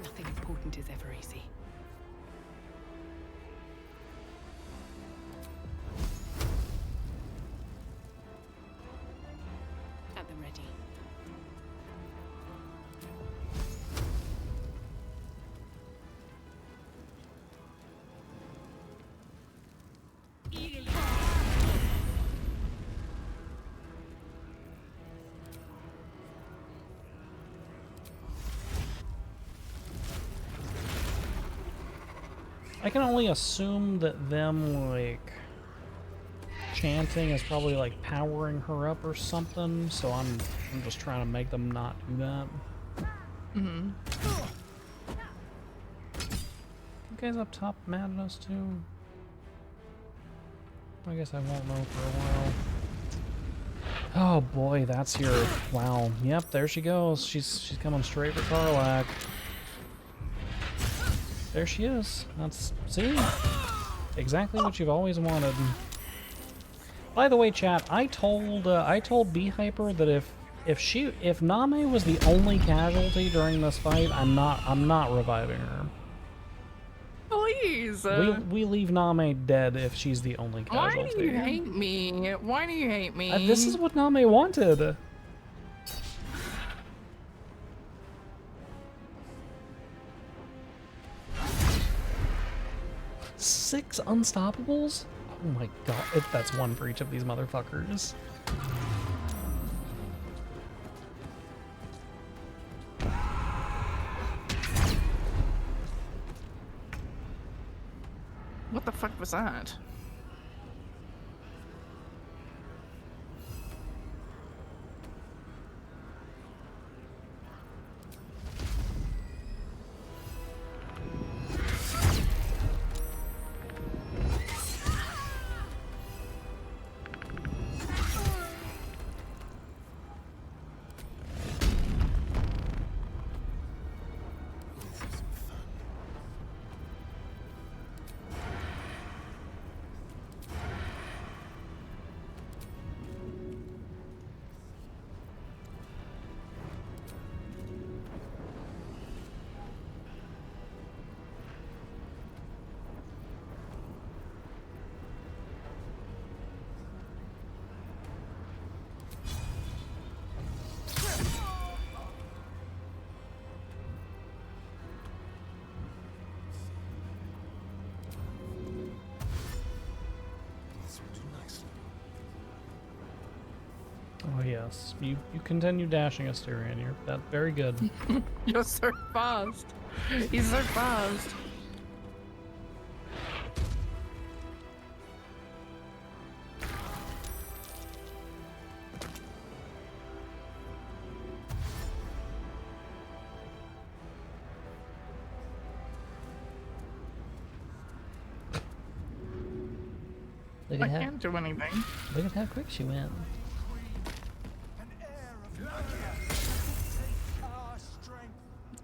Nothing important is ever easy. At the ready. I can only assume that them, like, chanting is probably, like, powering her up or something, so I'm just trying to make them not do that. Mm-hmm. You guys up top mad at us, too? I guess I won't know for a while. Oh boy, that's your... Wow. Yep, there she goes. She's coming straight for Karlak. There she is. That's... See? Exactly what you've always wanted. By the way, chat, I told B-Hyper that if Name was the only casualty during this fight, I'm not reviving her. Please. We leave Name dead if she's the only casualty. Why do you hate me? Why do you hate me? This is what Name wanted. Six unstoppables? Oh my god, that's one for each of these motherfuckers. What the fuck was that? Oh yes, you continue dashing Asterion. You're that very good. You're so fast. He's so fast. Look I at how, can't do anything. look at how quick she went.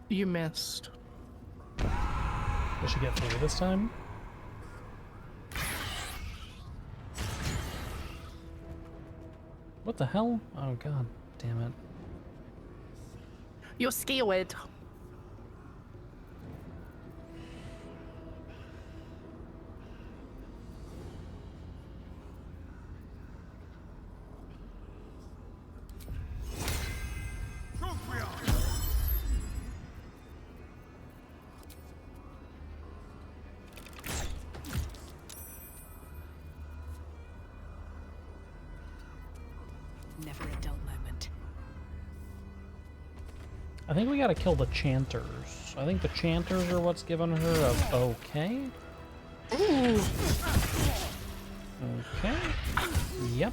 You missed. Will she get through this time? What the hell? Oh god, damn it. You're scared. Never a dull moment. I think we gotta kill the chanters. I think the chanters are what's giving her a okay. Ooh. Okay. Yep.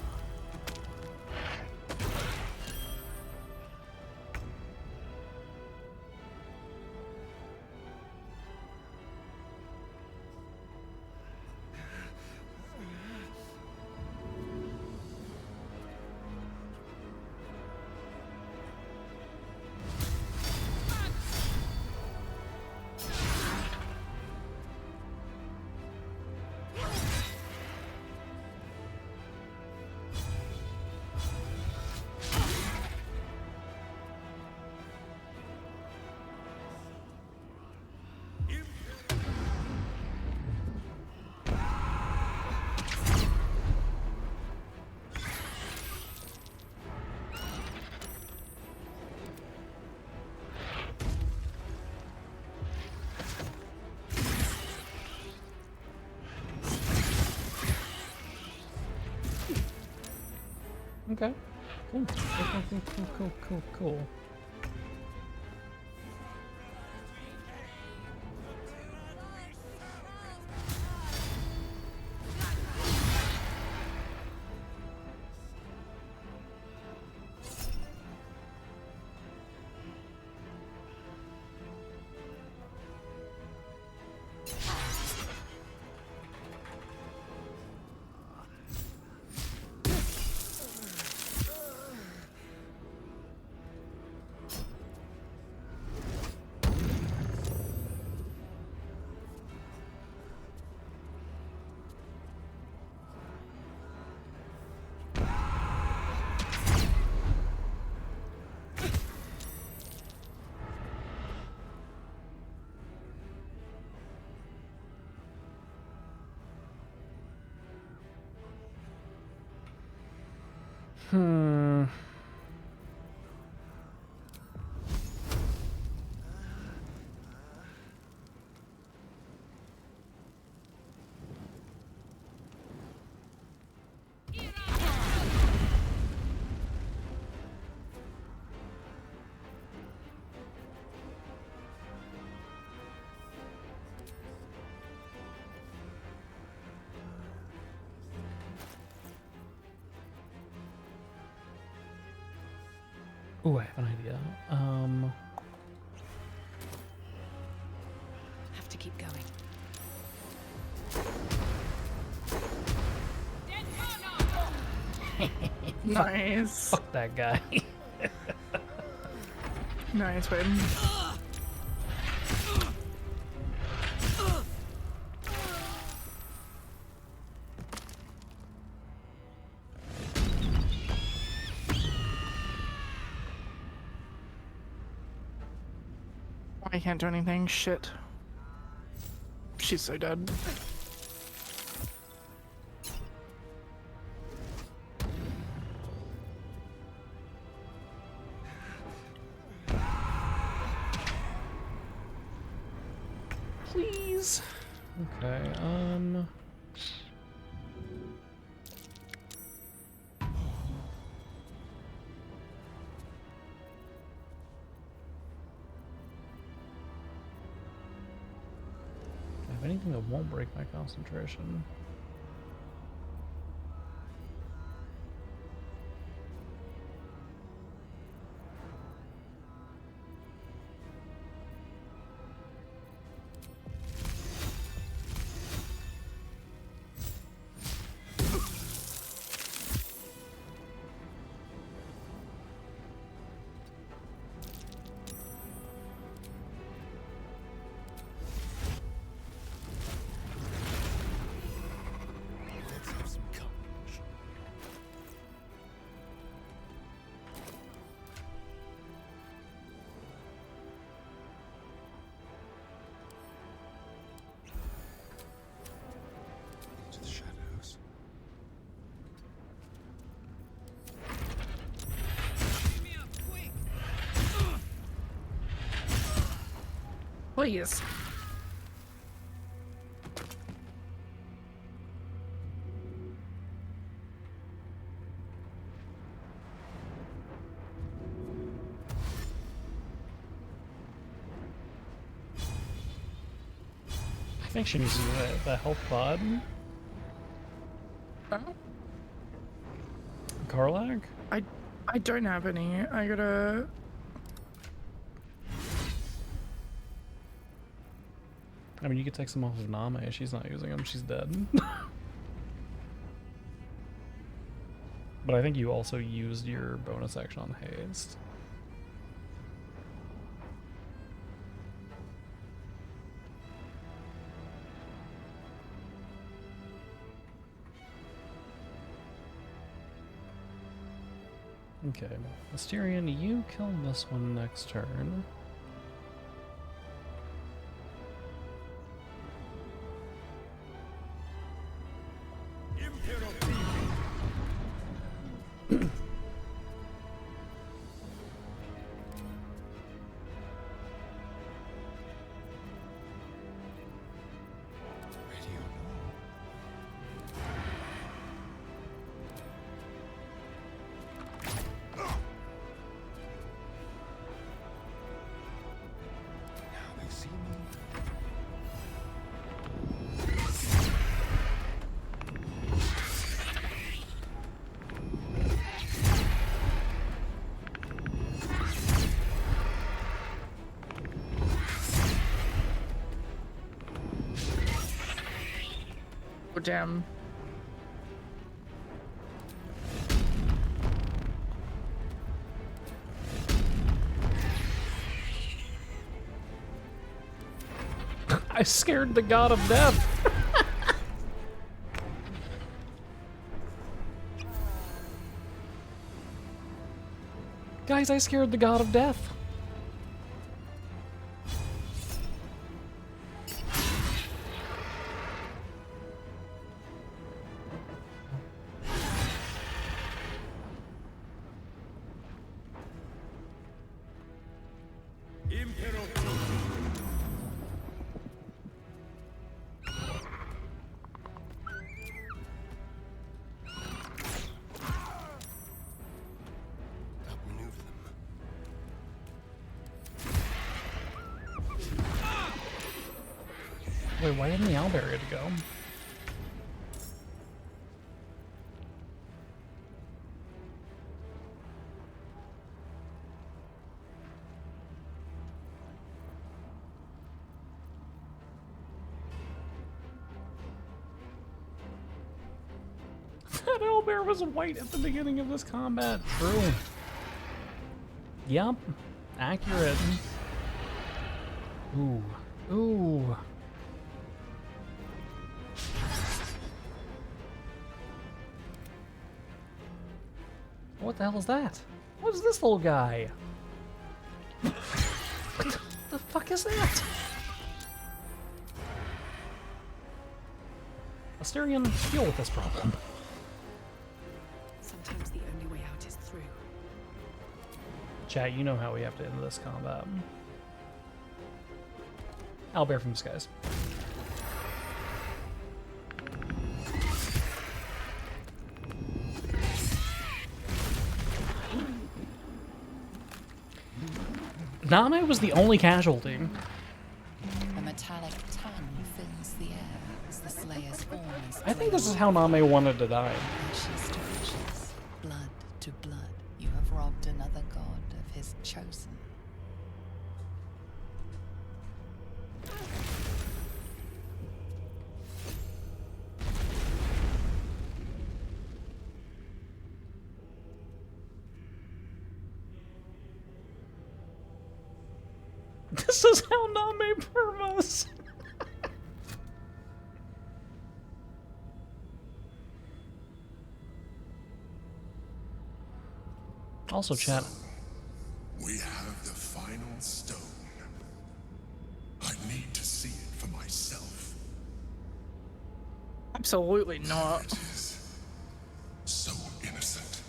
Okay. Cool. Cool. Hmm. Ooh, I have an idea. Have to keep going. Nice. Fuck that guy. Nice, babe. I can't do anything. Shit. She's so dead. Please. Okay, I have anything that won't break my concentration. Let's have some courage. To the shadows. Please. think she needs the health pod. Oh? Karlak? I don't have any. I gotta. I mean, you could take some off of Name. She's not using them. She's dead. But I think you also used your bonus action on haste. Okay, Mysterian, you kill this one next turn. Damn. I scared the god of death. Guys, I scared the god of death. Wait, why didn't the owlbear get to go? That owlbear was white at the beginning of this combat. True. Yup. Accurate. Ooh. Ooh. What the hell is that? What is this little guy? What the fuck is that? Asterion, deal with this problem. Sometimes the only way out is through. Chat, you know how we have to end this combat. Owlbear from the skies. Name was the only casualty. A metallic tongue fills the air as the Slayer's form is I think this is how Name wanted to die. ashes to ashes, blood to blood. You have robbed another god of his chosen. This is how Name permas. Also, chat. We have the final stone. I need to see it for myself. Absolutely not. It is so innocent,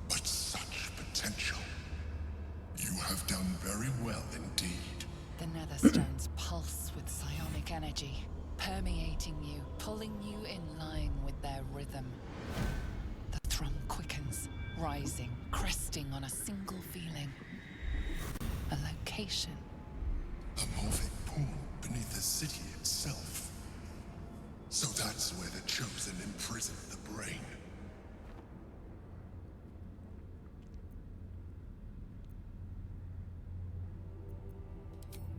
but such potential. You have done very well indeed. The Netherstones pulse with psionic energy, permeating you, pulling you in line with their rhythm. The thrum quickens, rising, cresting on a single feeling. A location. A moving pool beneath the city itself. itself. So that's where the Chosen imprisoned the brain.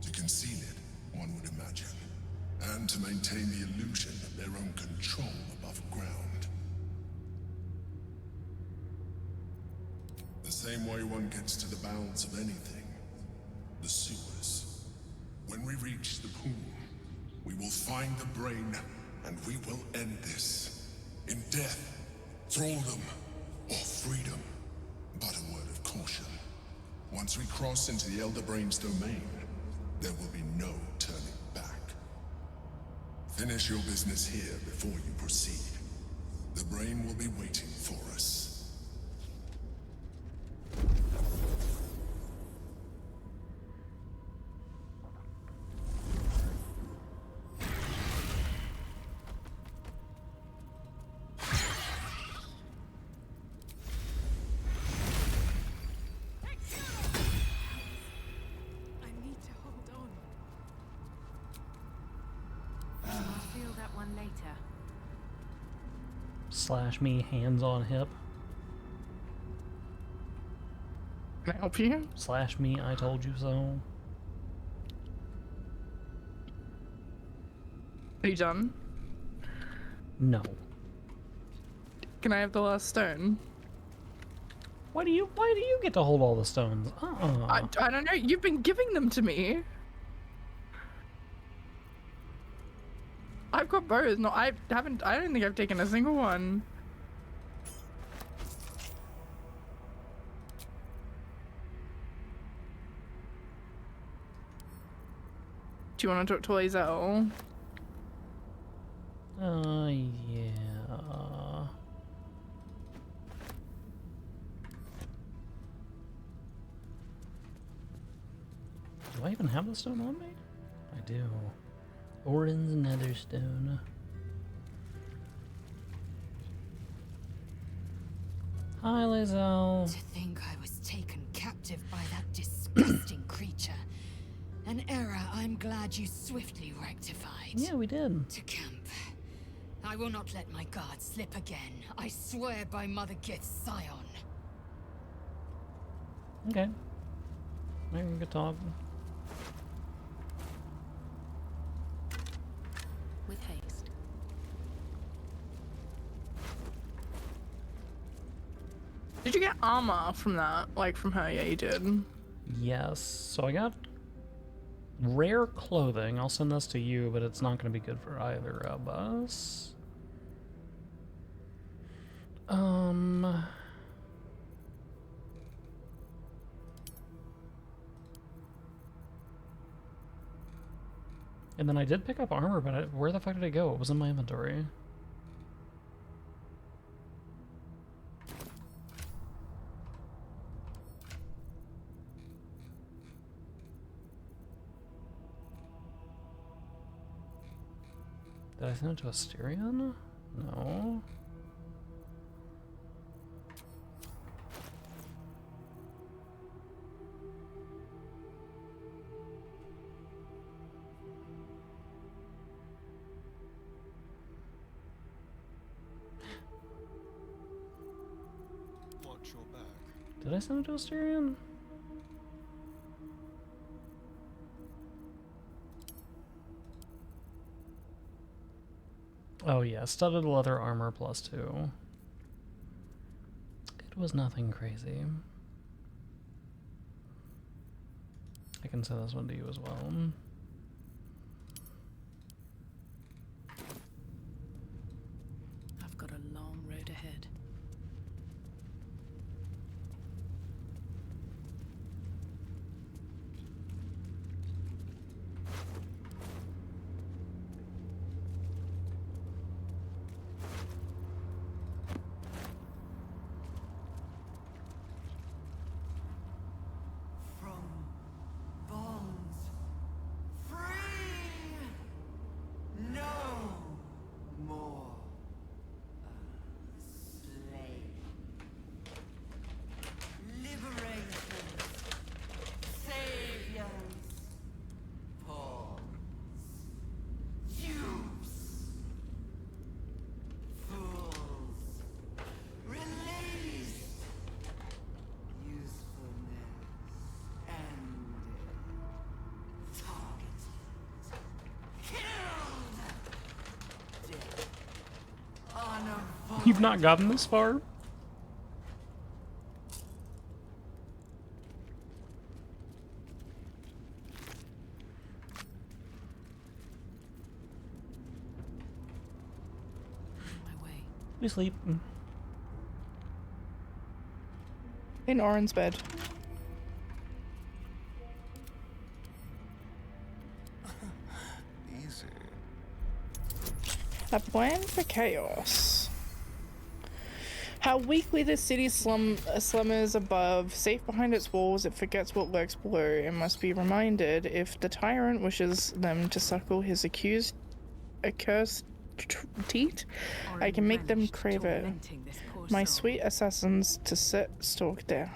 To conceal it, one would imagine, and to maintain the illusion of their own control above ground. The same way one gets to the bounds of anything, the sewers. When we reach the pool, we will find the brain, and we will end this. In death, thraldom, or freedom. But a word of caution. Once we cross into the Elder Brain's domain, there will be no turning back. Finish your business here before you proceed. The brain will be waiting for us. I need to hold on. I'll feel that one later. Slash me, hands on hip. Can I help you? Slash me, I told you so. Are you done? No. Can I have the last stone? Why do you get to hold all the stones? I don't know. You've been giving them to me. I've got bows. No, I don't think I've taken a single one. Do you want to talk to Lae'zel? Yeah. Do I even have the stone on me? I do. Orin's Netherstone. Hi, Lae'zel. To think I was taken captive by that disgusting creature. An error I'm glad you swiftly rectified. Yeah, we did. To camp. I will not let my guard slip again. I swear by Mother Gith's scion. Okay. Maybe we could talk. With haste. Did you get armor from that? Like from her? Yeah, you did. Yes. So I got rare clothing. I'll send this to you, but it's not going to be good for either of us. And then I did pick up armor, but where the fuck did it go? It was in my inventory. Did I send it to Asterion? No. Watch your back. Did I send it to Asterion? Oh yeah, studded leather armor +2. It was nothing crazy. I can send this one to you as well. I've got a long road ahead. From bonds You've not gotten this far? We sleep. In Oren's bed. Easy. A plan for chaos. How weakly the city slumbers above, safe behind its walls, it forgets what lurks below. It must be reminded if the tyrant wishes them to suckle his accursed teat, I can make them crave it. My sweet assassins to stalk their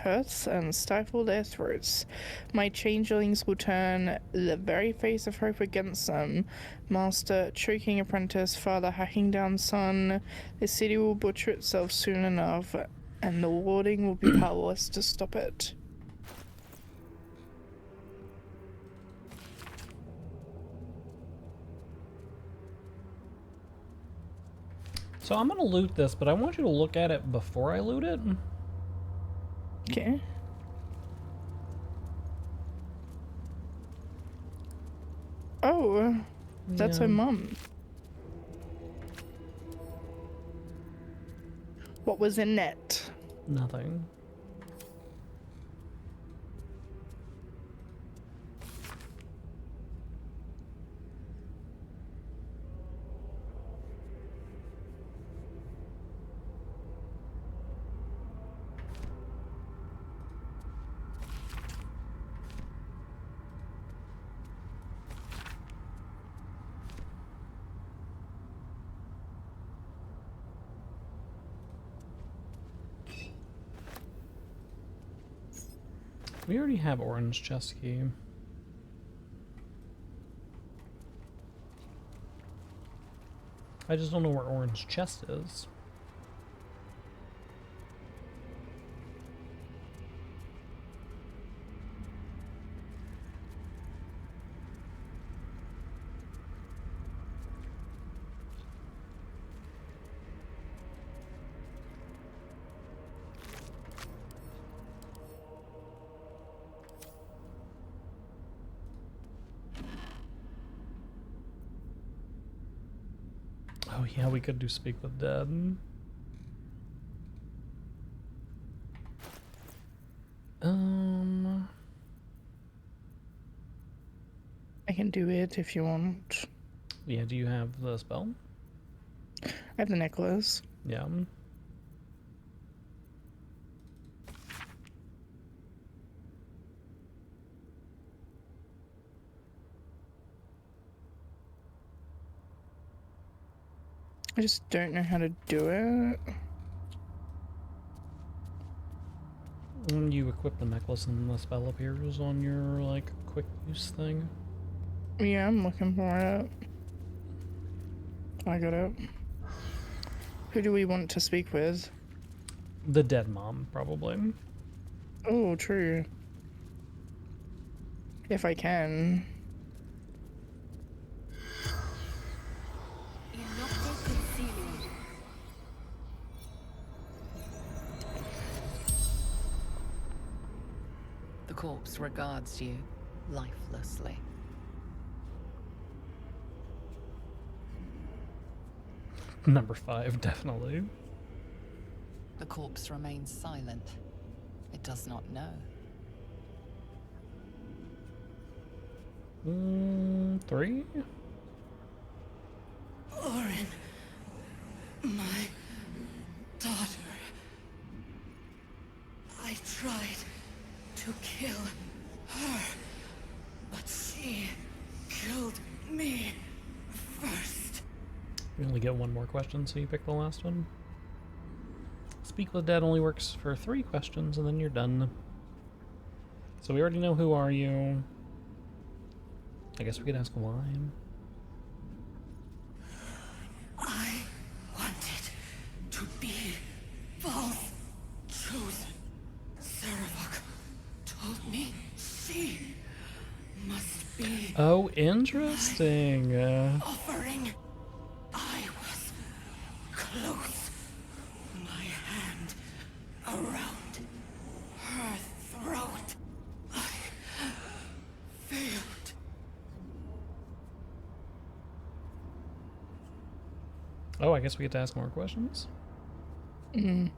hearths and stifle their throats. My changelings will turn the very face of hope against them. Master choking apprentice, father hacking down son. The city will butcher itself soon enough, and the warding will be powerless to stop it. So I'm gonna loot this, but I want you to look at it before I loot it. Okay. Oh, that's her mum. What was in it? Nothing. We already have orange chest key. I just don't know where orange chest is. Oh yeah, we could do Speak with Dead. I can do it if you want. Yeah, do you have the spell? I have the necklace. Yeah. I just don't know how to do it. When you equip the necklace and the spell appears on your, like, quick use thing. Yeah, I'm looking for it. I got it. Who do we want to speak with? The dead mom, probably. Oh, true. If I can. The corpse regards you lifelessly. Number 5, definitely. The corpse remains silent. It does not know. 3? Oren, my daughter. I tried to kill her, but she killed me first. We only get one more question, so you pick the last one. Speak with Dead only works for 3 questions, and then you're done. So we already know who are you. I guess we could ask why. I wanted to be false chosen. Saravok told me she must be Oh, interesting. offering. I was close Oh, I guess we get to ask more questions. Mm.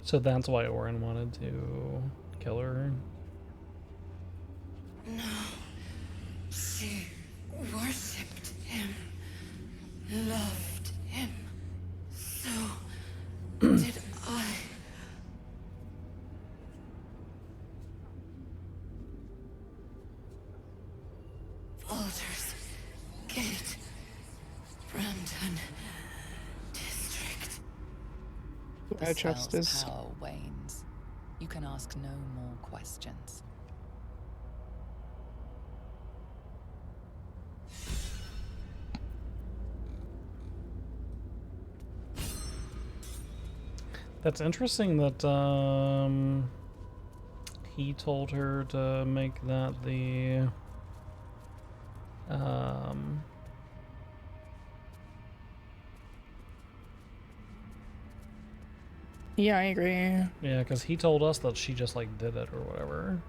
So that's why Orin wanted to kill her. No. She worshipped him. Loved him. So did I. Baldur's Gate. Brandon District. The I trust spell's this. power wanes. You can ask no more questions. That's interesting that he told her to make that the Yeah, I agree. yeah, because he told us that she just like did it or whatever.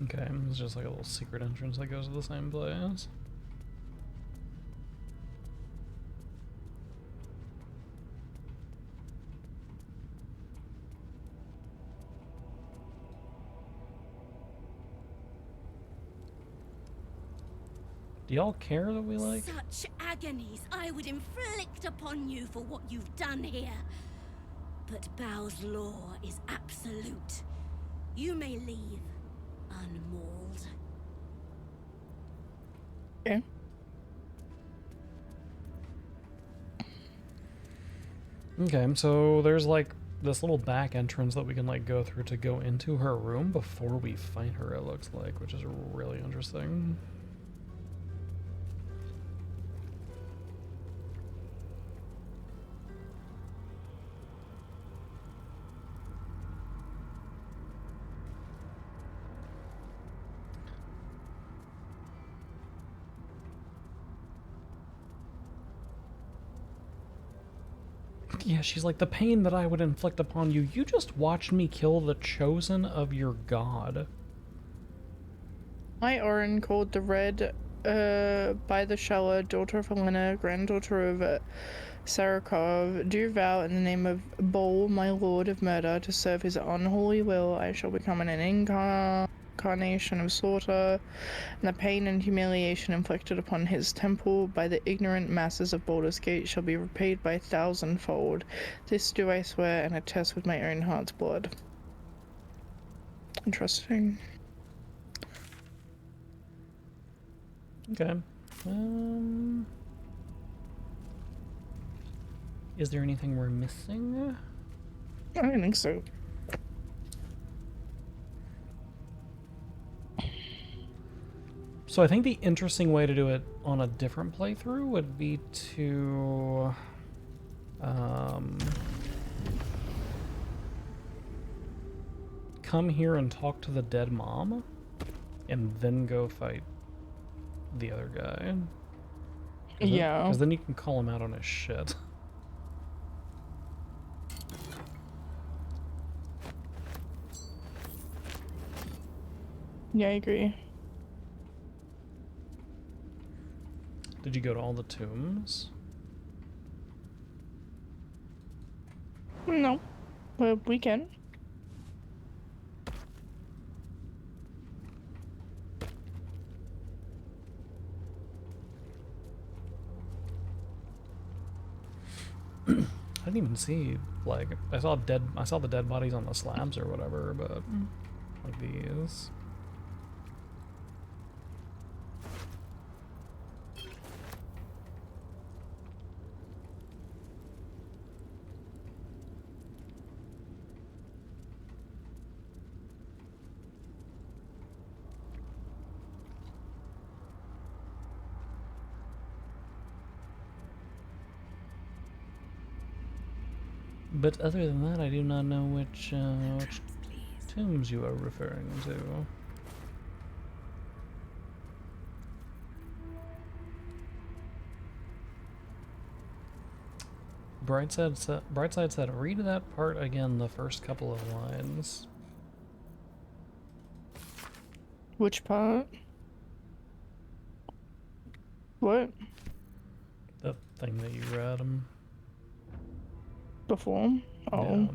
Okay, it's just like a little secret entrance that goes to the same place. Do y'all care that we like? Such agonies I would inflict upon you for what you've done here. But Bao's law is absolute. You may leave unmauled. Okay. Okay, so there's like this little back entrance that we can like go through to go into her room before we fight her, it looks like, which is really interesting. Yeah, she's like, the pain that I would inflict upon you. You just watched me kill the chosen of your god. I, Orin, called the Red by the Sheller, daughter of Helena, granddaughter of Sarakov, do vow in the name of Bol, my lord of murder, to serve his unholy will. I shall become an incarnation of slaughter, and the pain and humiliation inflicted upon his temple by the ignorant masses of Baldur's Gate shall be repaid by 1,000-fold. This do I swear and attest with my own heart's blood. Interesting. Okay. Is there anything we're missing? I don't think so. So I think the interesting way to do it on a different playthrough would be to come here and talk to the dead mom and then go fight the other guy. Yeah. Because then you can call him out on his shit. Yeah, I agree. Did you go to all the tombs? No, but we can. I didn't even see, like, I saw the dead bodies on the slabs or whatever, but like these. But other than that, I do not know which tombs you are referring to. Brightside said, read that part again, the first couple of lines. Which part? What? The thing that you read. Before? Oh. Yeah.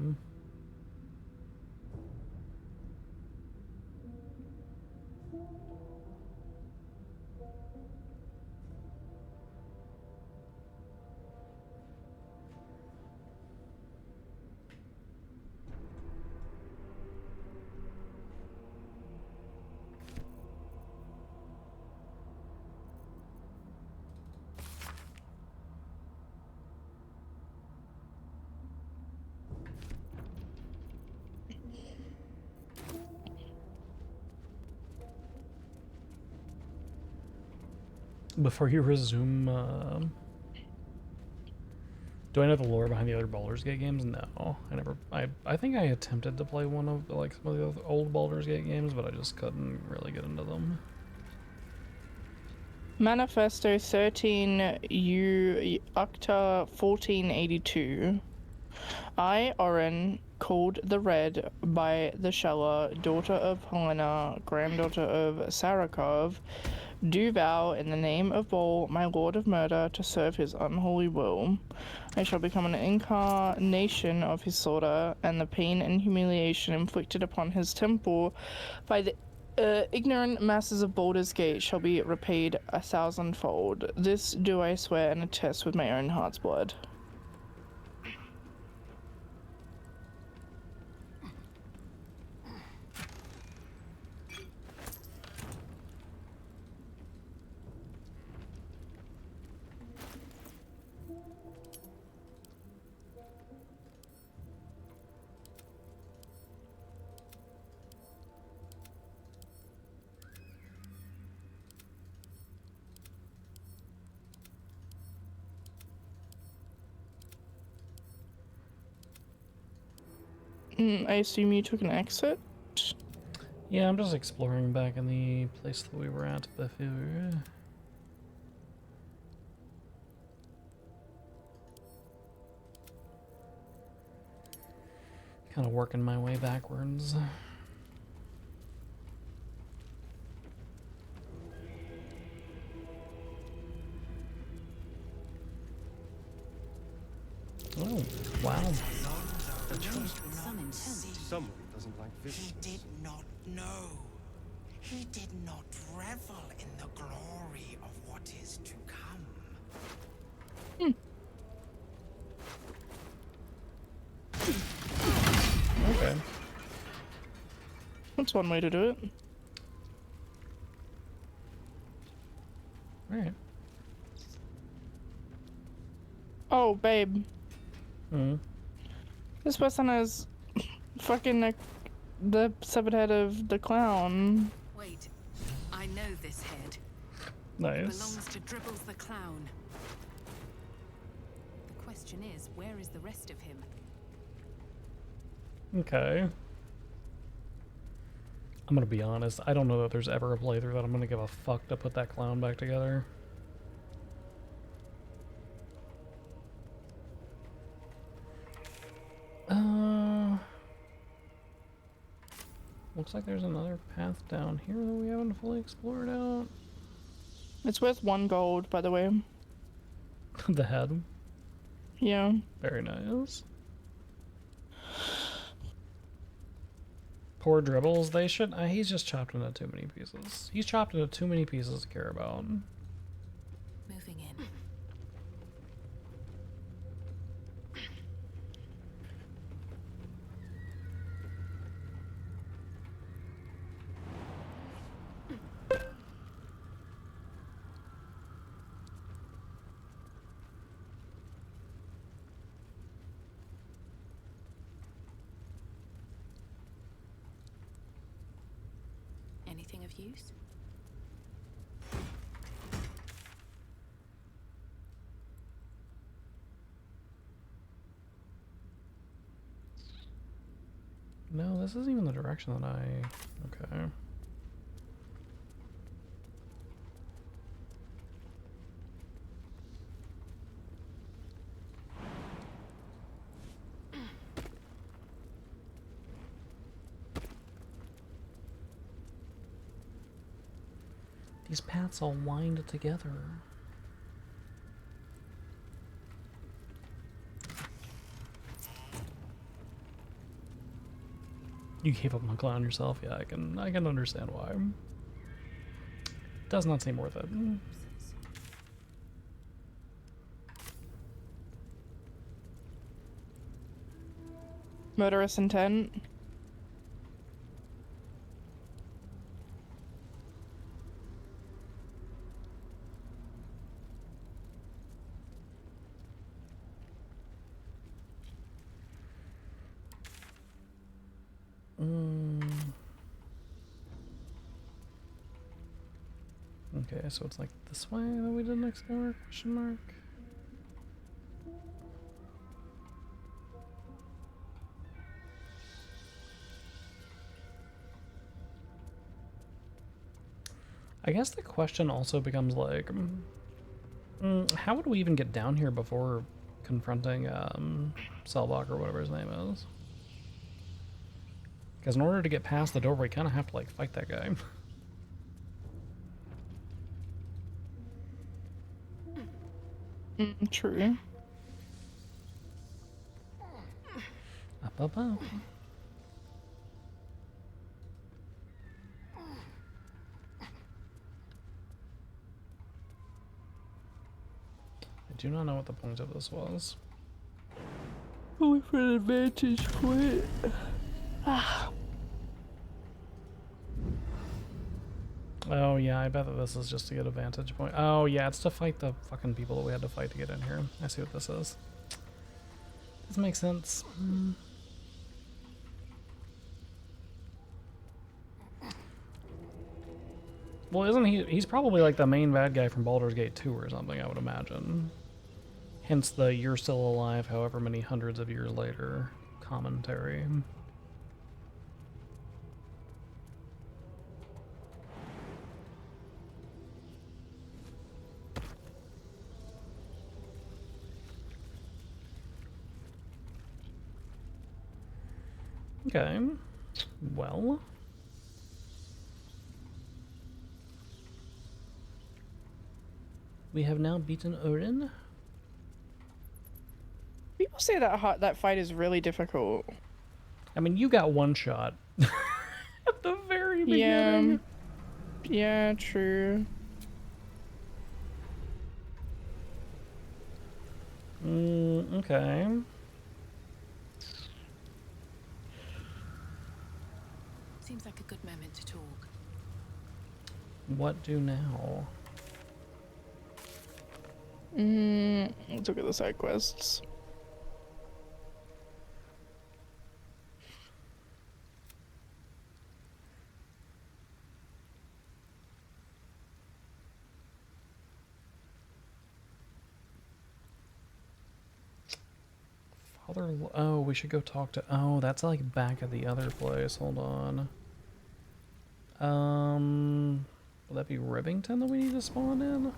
Before you resume, do I know the lore behind the other Baldur's Gate games? No, I never. I think I attempted to play one of like some of the other old Baldur's Gate games, but I just couldn't really get into them. Manifesto 13 U Octa 1482. I, Orin, called the Red by the Sheller, daughter of Helena, granddaughter of Sarakov, do vow in the name of Baal, my lord of murder, to serve his unholy will. I shall become an incarnation of his slaughter, and the pain and humiliation inflicted upon his temple by the ignorant masses of Baldur's Gate shall be repaid 1,000-fold. This do I swear and attest with my own heart's blood. I assume you took an exit? Yeah, I'm just exploring back in the place that we were at before. Kind of working my way backwards. Oh, wow. Someone doesn't like visions. He did not know. He did not revel in the glory of what is to come. Okay. That's one way to do it. Alright. Oh, babe. Hmm. This person has fucking the severed head of the clown. Wait, I know this head. Nice. It belongs to Dribbles the clown. The question is, where is the rest of him? Okay. I'm gonna be honest, I don't know that there's ever a playthrough that I'm gonna give a fuck to put that clown back together. Looks like there's another path down here that we haven't fully explored out. It's worth 1 gold, by the way. The head. Yeah. Very nice. Poor Dribbles, they should. He's just chopped into too many pieces. He's chopped into too many pieces to care about. Moving in. Anything of use? No, this isn't even the direction that I... Okay. These paths all wind together. You gave up on clown yourself? Yeah, I can understand why. Does not seem worth it. Murderous intent. Okay, so it's like this way that we didn't explore? Question mark. I guess the question also becomes like, how would we even get down here before confronting Selbach or whatever his name is? Because in order to get past the door, we kind of have to like fight that guy. True. Up. I do not know what the point of this was. Only for an advantage point. Ah. Oh yeah, I bet that this is just to get a vantage point. Oh yeah, it's to fight the fucking people that we had to fight to get in here. I see what this is. This makes sense. Well, isn't he? He's probably like the main bad guy from Baldur's Gate 2 or something, I would imagine. Hence the "you're still alive however many hundreds of years later" commentary. Okay, well. We have now beaten Odin. People say that that fight is really difficult. I mean, you got one shot at the very beginning. Yeah, true. Okay. Seems like a good moment to talk. What do now? Let's look at the side quests. Father, oh, we should go talk to. Oh, that's like back at the other place. Hold on. Will that be Rivington that we need to spawn in?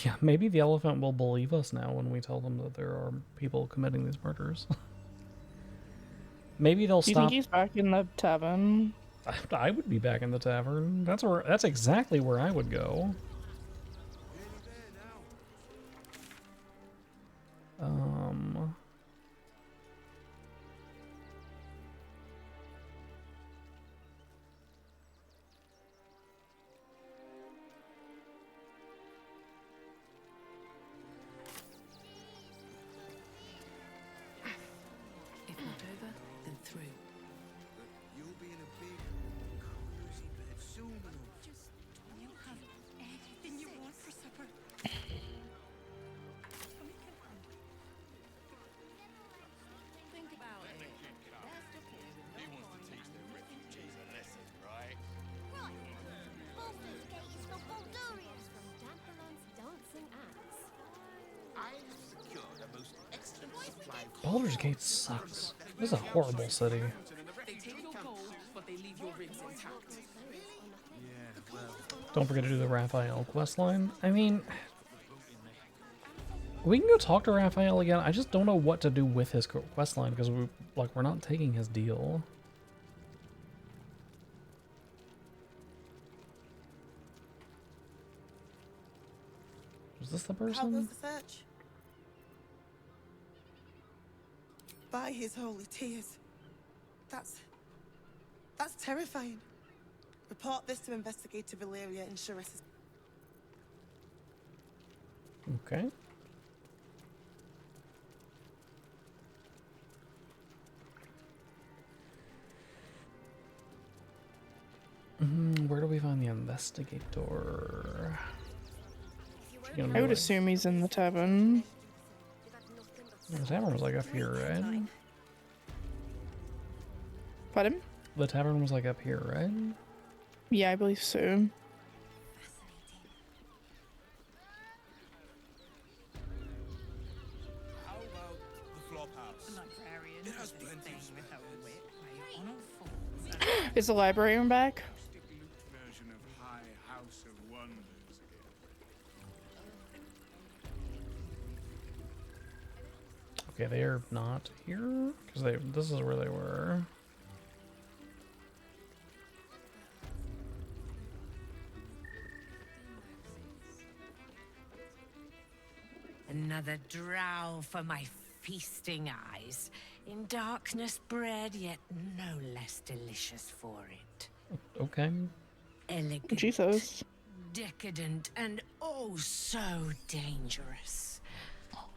Yeah, maybe the elephant will believe us now when we tell them that there are people committing these murders. Maybe they'll Do you stop. think he's back in the tavern? I would be back in the tavern. That's exactly where I would go. If not over, then through. You'll be in a big, cozy bed soon enough. You have every Baldur's Gate sucks. This is a horrible city. They take your gold, but they leave your ribs intact. Don't forget to do the Raphael questline. I mean, we can go talk to Raphael again. I just don't know what to do with his questline because we're not taking his deal. Is this the How goes person? the search? By his holy tears. That's terrifying. Report this to Investigator Valeria in Charessa's. Okay. Where do we find the investigator? I would assume he's in the tavern. The tavern was like up here, right? Pardon? The tavern was like up here, right? Yeah, I believe so. How about the flop house? It has plenty of space. Is the librarian back? Version of High House of Wonders again. Okay, they are not here because this is where they were. Another drow for my feasting eyes. In darkness bred, yet no less delicious for it. Okay. Elegant, Jesus. decadent, and oh so dangerous.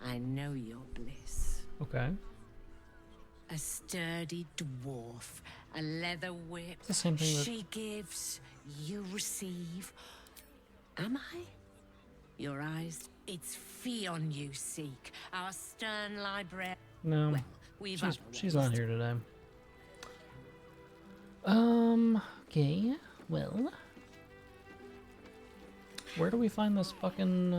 I know your bliss. Okay. A sturdy dwarf, a leather whip. It's the same thing that... She gives, you receive. Am I? Your eyes, it's Fion you seek. Our stern library. No, Well, we've she's not here today. Okay, well, where do we find this fucking,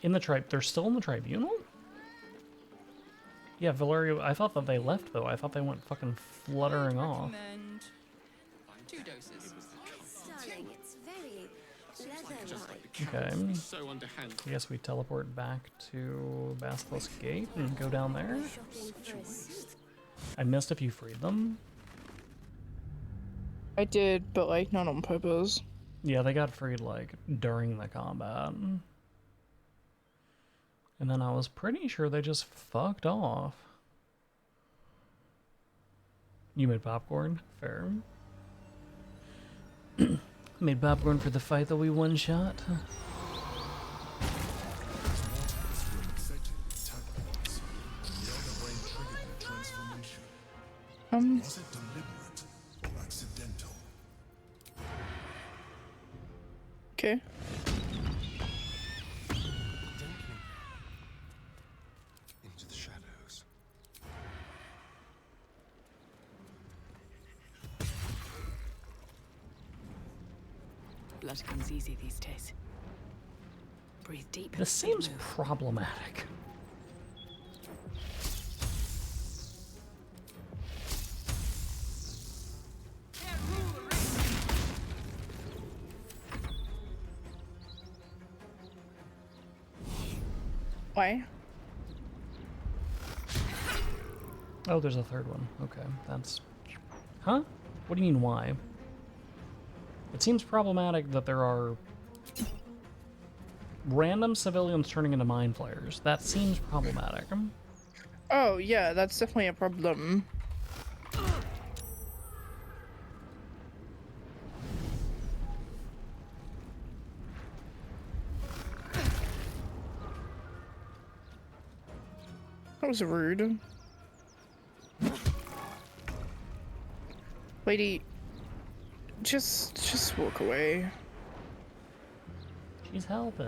in the they're still in the tribunal? Yeah, Valeria, I thought that they left, though. I thought they went fucking fluttering off. Recommend 2 doses. Darling, it's very leather-like. Okay. So underhand. I guess we teleport back to Basilisk Gate and go down there. Shopping for a suit. I missed if you freed them. I did, but like not on purpose. Yeah, they got freed like during the combat. And then I was pretty sure they just fucked off. You made popcorn? Fair. Made popcorn for the fight that we one-shot. Was it deliberate or accidental? Okay. Into the shadows. Blood comes easy these days. Breathe deep. This seems problematic. Why? Oh, there's a third one. Okay, that's... Huh? What do you mean, why? It seems problematic that there are random civilians turning into mind flayers. That seems problematic. Oh, yeah, that's definitely a problem. That was rude. Lady, just walk away. She's helping.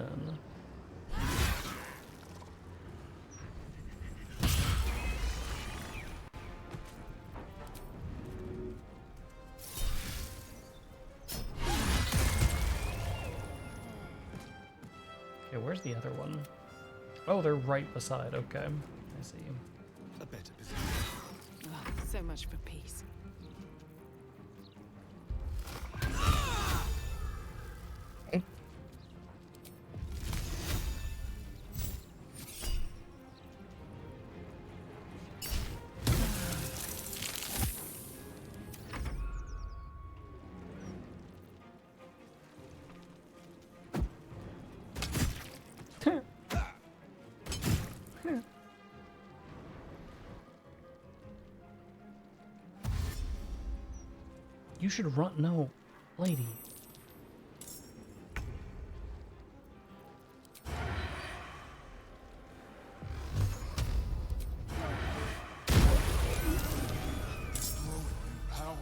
Okay, where's the other one? Oh, they're right beside. Okay, I see. A better position. Oh, so much for peace. You should run. No, lady. Power.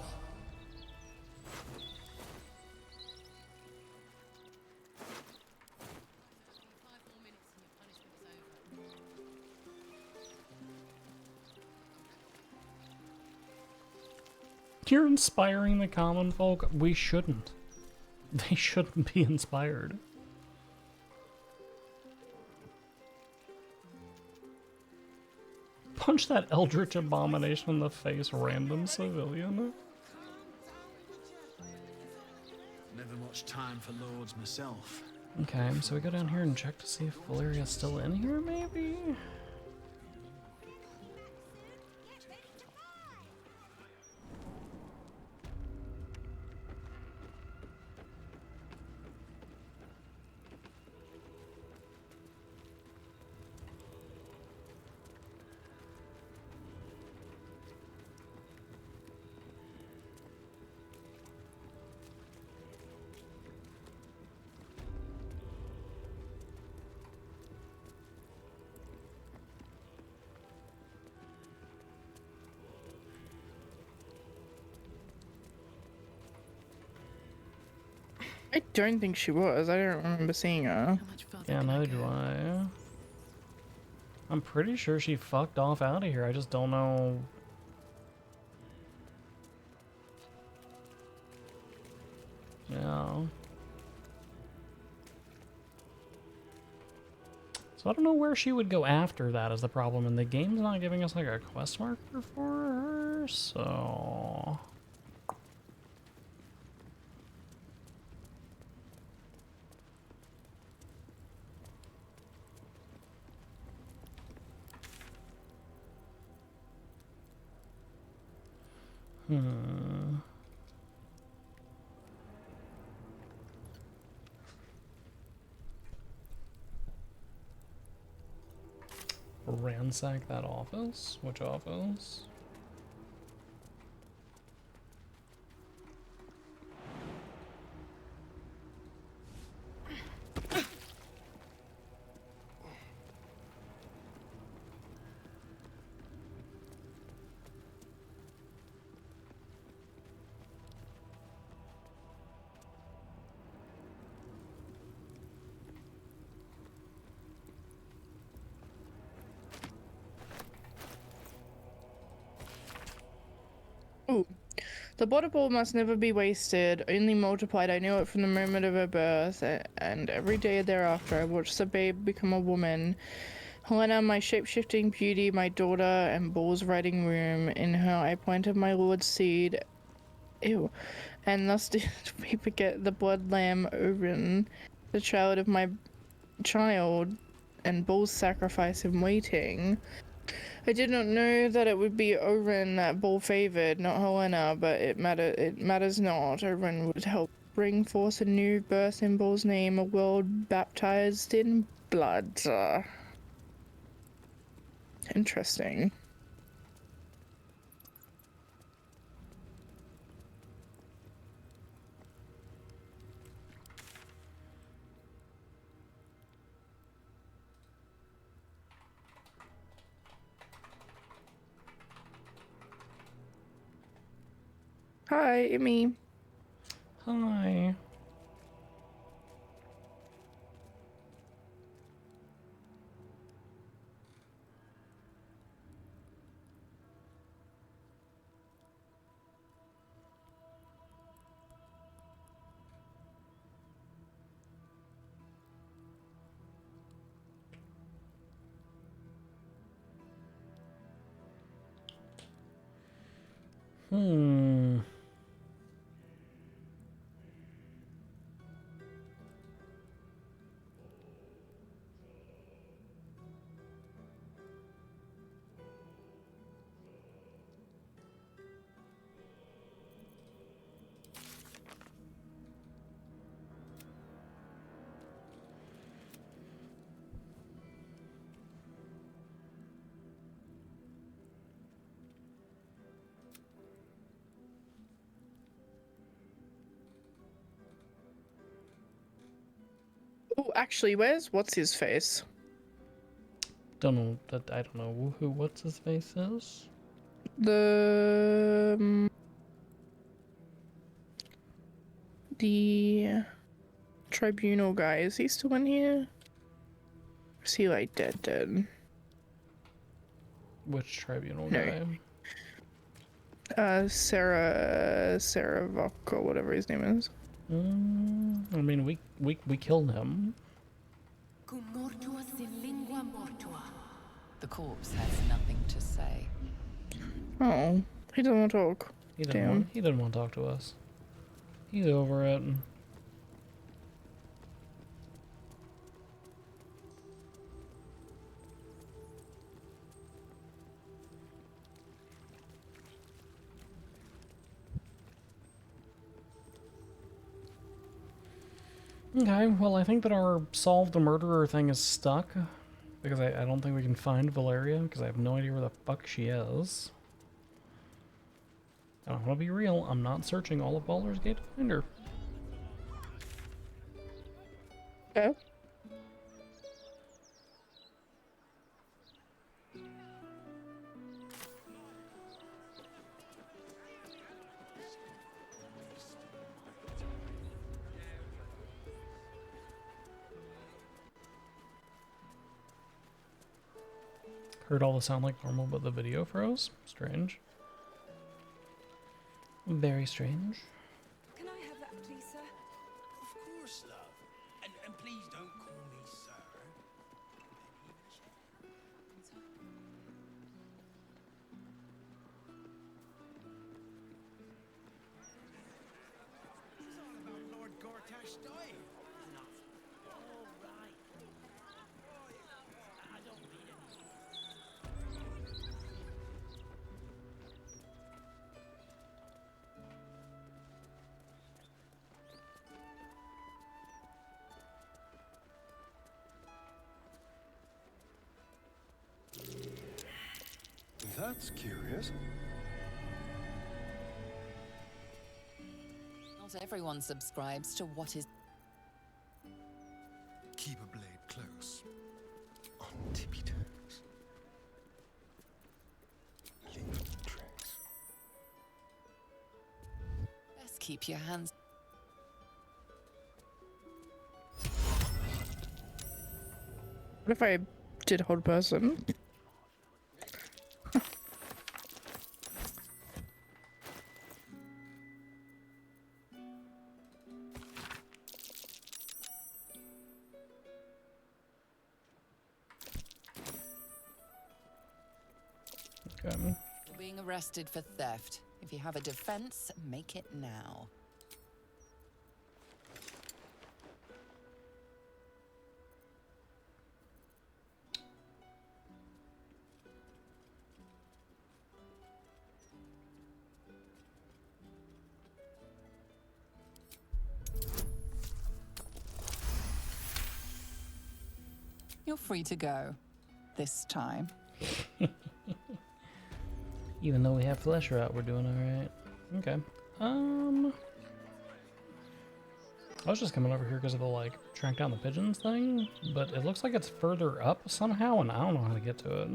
You're inspiring the common folk. We shouldn't. They shouldn't be inspired. Punch that eldritch abomination in the face, random civilian. Never much time for lords myself. Okay, so we go down here and check to see if Valeria's still in here, maybe? I don't think she was. I don't remember seeing her. Yeah, neither do I. I'm pretty sure she fucked off out of here. I just don't know. Yeah. So I don't know where she would go after that is the problem, and the game's not giving us like a quest marker for her, so... Ransack that office? Which office? Ooh. The body ball must never be wasted, only multiplied. I knew it from the moment of her birth, and every day thereafter I watched the babe become a woman. Helena, my shape-shifting beauty, my daughter, and Bull's riding room. In her I planted my lord's seed. Ew. And thus did we beget the blood lamb Orin, the child of my child, and Bull's sacrifice in waiting. I did not know that it would be Orin that Bull favored, not Helena, but it matters not. Orin would help bring forth a new birth in Bull's name, a world baptized in blood. Interesting. Hi, Amy. Hi. Hmm. Oh, actually, what's his face? Don't know that. I don't know who. What's his face is. The tribunal guy. Is he still in here? Or is he like dead? Which tribunal No. guy? Sarah Vok or whatever his name is. I mean, we killed him. The corpse has nothing to say. Oh, he doesn't want to talk. He didn't want to talk to us. He's over it. Okay, well, I think that our solved the murderer thing is stuck. Because I don't think we can find Valeria, because I have no idea where the fuck she is. And I'm gonna be real, I'm not searching all of Baldur's Gate to find her. Okay. Heard all the sound like normal, but the video froze? Strange. Very strange. Can I have that, please, sir? Of course, love. And please don't call me sir. It's all about Lord Gortash dying. All right. I don't read it. That's curious. Not everyone subscribes to what is. Keep a blade close. On tippy toes. Leave tracks. Best keep your hands. What if I did hold person? Okay. You're being arrested for theft. If you have a defense, make it now. You're free to go. This time. Even though we have Flesher out, we're doing alright. Okay. I was just coming over here because of the, like, track down the pigeons thing, but it looks like it's further up somehow, and I don't know how to get to it.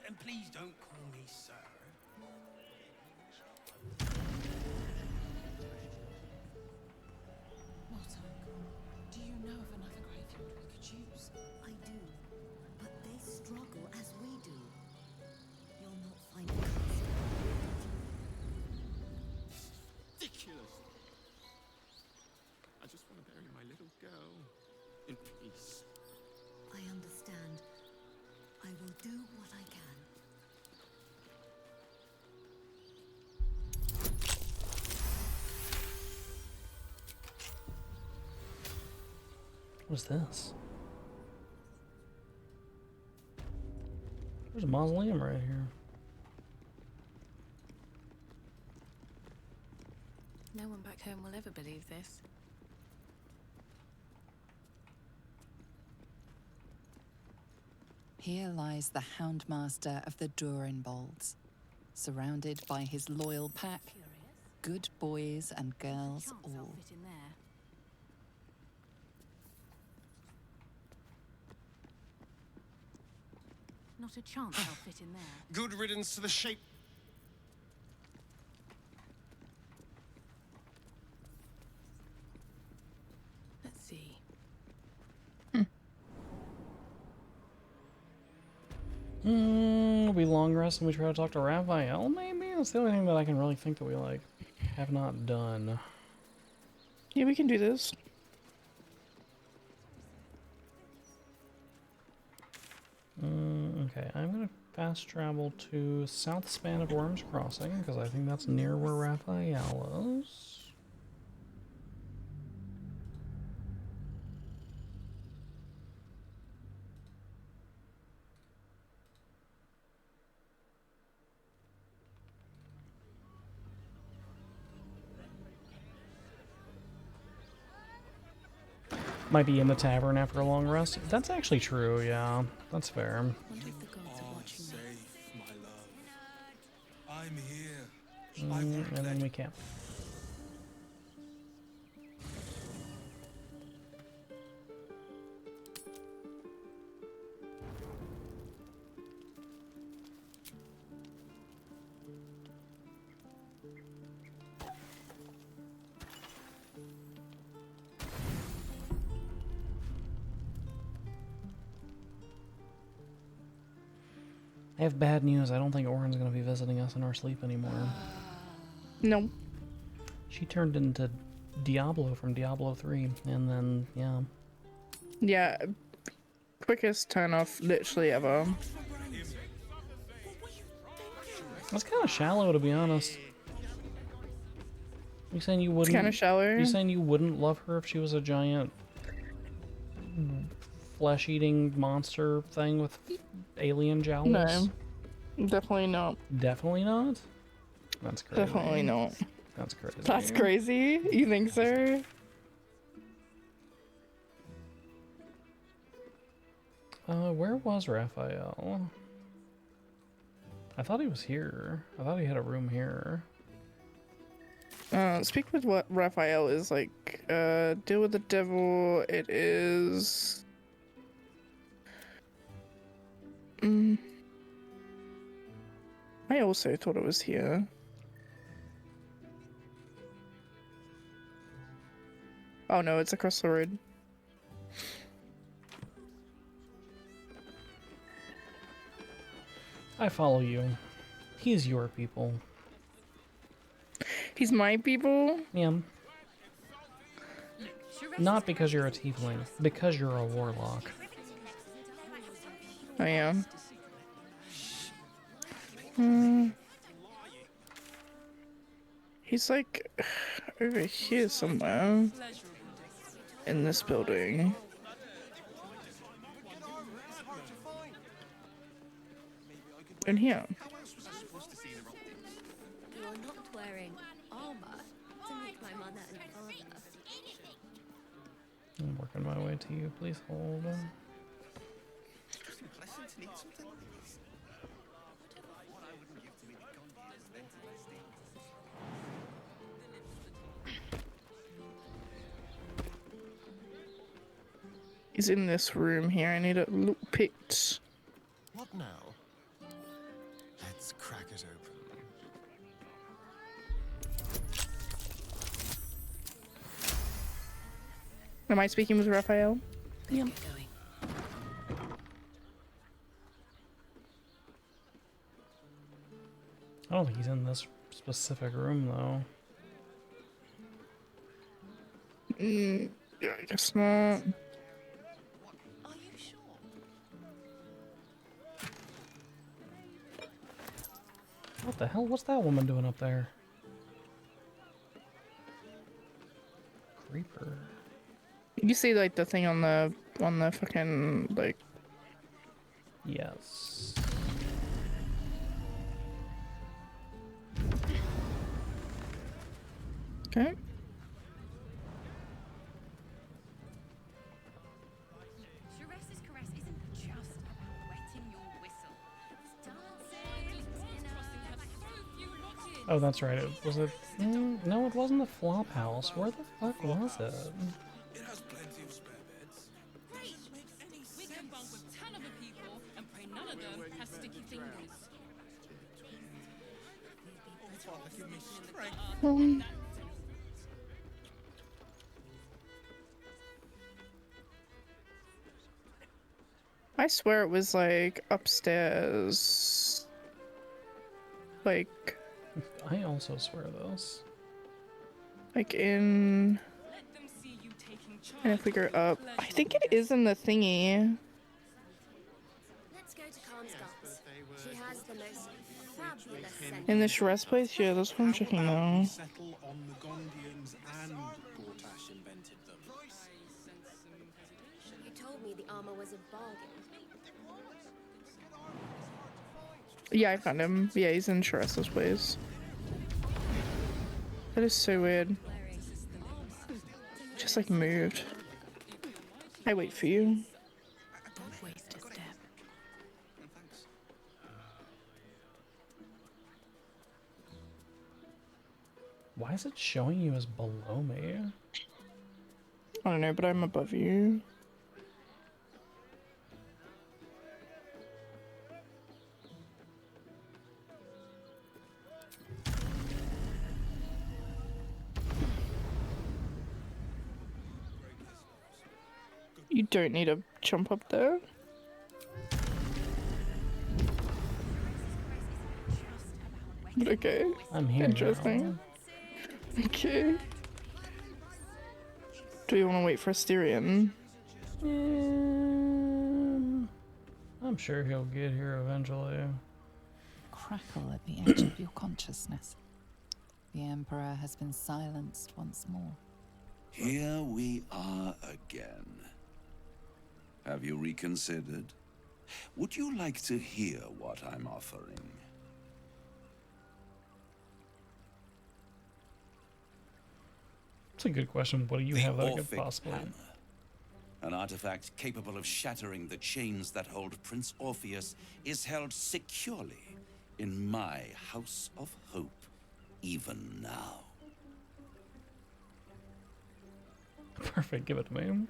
And please don't call me sir. Motto, do you know of another graveyard we could use? I do, but they struggle as we do. You'll not find a castle. Ridiculous. I just want to bury my little girl in peace. I understand. I will do what I can. What is this? There's a mausoleum right here. No one back home will ever believe this. Here lies the Houndmaster of the Durinbolds, surrounded by his loyal pack, good boys and girls all. Fit in there. Not a chance I'll fit in there. Good riddance to the shape. Let's see. We long rest and we try to talk to Raphael, maybe? That's the only thing that I can really think that we, like, have not done. Yeah, we can do this. Okay, I'm gonna fast travel to south span of Worm's Crossing, because I think that's near where Raphael is. Might be in the tavern after a long rest. That's actually true, yeah. That's fair. Safe, my love. I'm here. And then we camp. I have bad news. I don't think Oren's going to be visiting us in our sleep anymore. No. She turned into Diablo from Diablo 3, and then, yeah. Yeah, quickest turn off literally ever. That's kind of shallow, to be honest. You saying you wouldn't? It's kind of shallow. You saying you wouldn't love her if she was a giant flesh-eating monster thing with alien jowls? No, definitely not. Definitely not? That's crazy. Definitely not. That's crazy. That's crazy? You think so? Where was Raphael? I thought he was here. I thought he had a room here. Speak with what Raphael is like. Deal with the devil. It is... I also thought it was here. Oh no, it's across the road. I follow you. He's your people. He's my people? Yeah. Not because you're a tiefling, because you're a warlock. I am. He's like over here somewhere. In this building. In here. You're not wearing armor to make my mother and father. I'm working my way to you. Please hold. He's in this room here. I need a look picked. What now? Let's crack it open. Am I speaking with Raphael? Yeah. I don't think he's in this specific room, though. Yeah, I guess not. What the hell? What's that woman doing up there? Creeper. You see, like, the thing on the fucking, like... Yes. Okay. Sharessa's caress isn't just about wetting your whistle. It's dancing, Oh, that's right. Was it? No, it wasn't the flop house. Where the fuck was it? It has plenty of spare beds. Great! We can bunk with 10 other people and pray none of them has sticky fingers. Father, give me strength. I swear it was, like, upstairs. Like... I also swear this. Like, in... And if we go up... I think it is in the thingy. Let's go to Calmscott's. She has the most fabulous scent. In this rest place? Yeah, that's what I'm checking now. Settle on the Gondians and Gortash invented them. You told me the armor was a bargain. Yeah, I found him. Yeah, he's in Sharessa's place. That is so weird. Just like moved. I wait for you. Don't waste a step. Why is it showing you as below me? I don't know, but I'm above you. You don't need to jump up there. But okay. I'm here. Interesting. Okay. Do you want to wait for Asterion? I'm sure he'll get here eventually. Crackle at the edge of your consciousness. The Emperor has been silenced once more. Here we are again. Have you reconsidered? Would you like to hear what I'm offering? It's a good question. What do you have that I could possibly? Hammer. An artifact capable of shattering the chains that hold Prince Orpheus is held securely in my House of Hope, even now. Perfect. Give it to me.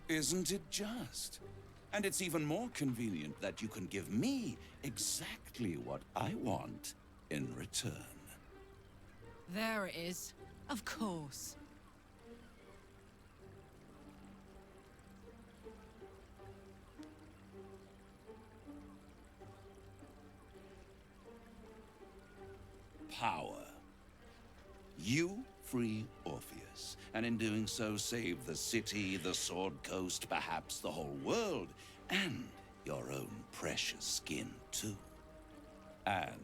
Isn't it just? And it's even more convenient that you can give me exactly what I want in return. There it is. Of course. Power. You free Orpheus, and in doing so save the city, the Sword Coast, perhaps the whole world, and your own precious skin too. And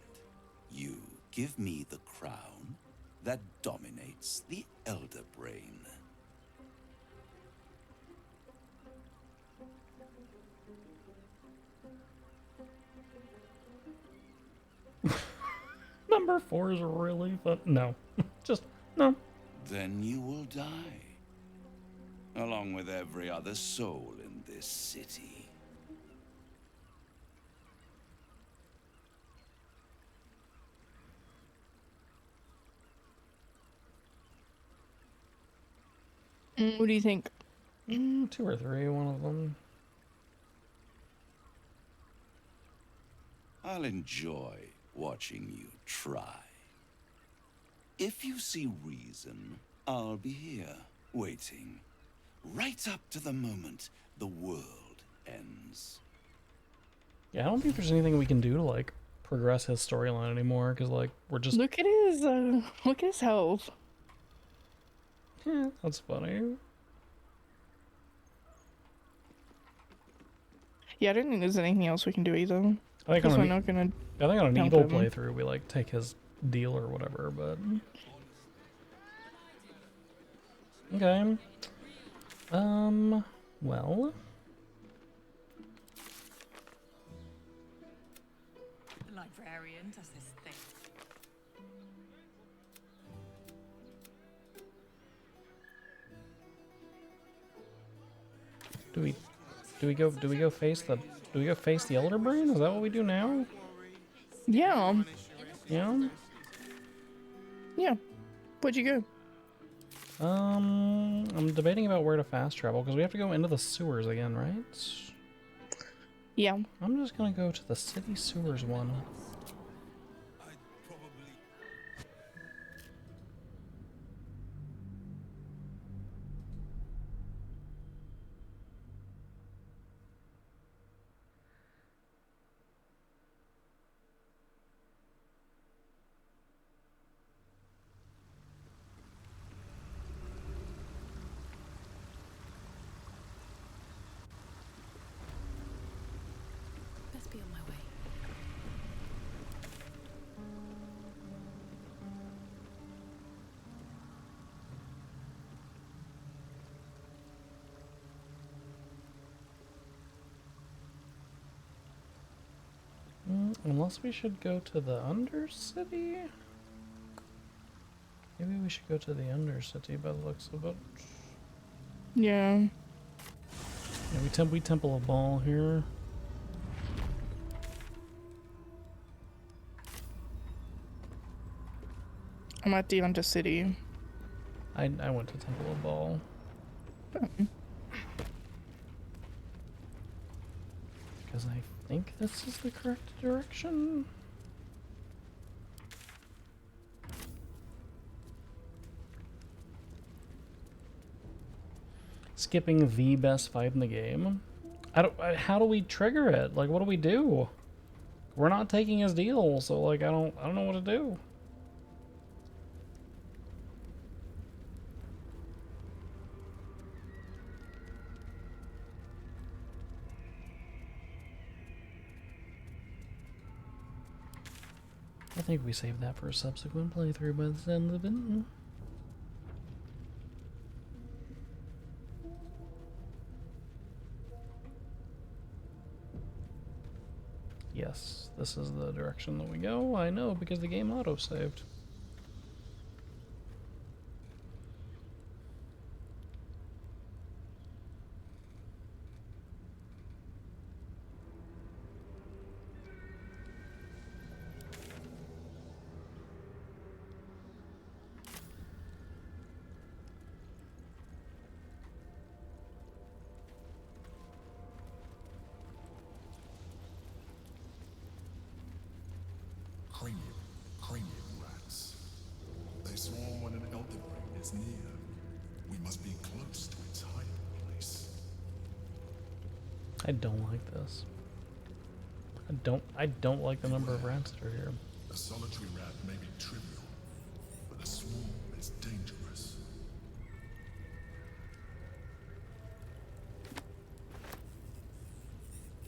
you give me the crown that dominates the Elder Brain. Number 4 is really fun. No. Just, no. Then you will die, along with every other soul in this city. What do you think? 2 or 3, one of them. I'll enjoy watching you try. If you see reason, I'll be here, waiting. Right up to the moment the world ends. Yeah, I don't think there's anything we can do to, like, progress his storyline anymore, because, like, we're just... Look at his health. Yeah, that's funny. Yeah, I don't think there's anything else we can do either. I think Because on we're an, not gonna. I think on an help evil him. playthrough, we, like, take his deal or whatever, but... Okay. Well... The librarian does this thing. Do we go face the Elder Brain? Is that what we do now? Yeah. Yeah? Yeah. Where'd you go? I'm debating about where to fast travel, because we have to go into the sewers again, right? Yeah. I'm just gonna go to the city sewers one. Best be on my way. Unless we should go to the Undercity? Maybe we should go to the Undercity by the looks of it. Yeah. Yeah, we temple a ball here. I'm at the Undercity. I went to temple a ball. Because I think this is the correct direction. Skipping the best fight in the game. How do we trigger it? Like, what do we do? We're not taking his deal, so like I don't know what to do. I think we save that for a subsequent playthrough by the end of it. Yes, this is the direction that we go. I know, because the game auto-saved. Cranium rats. They swarm when an elder brain is near. We must be close to its hiding place. I don't like this. I don't like the number of rats that are here. A solitary rat may be trivial, but a swarm is dangerous.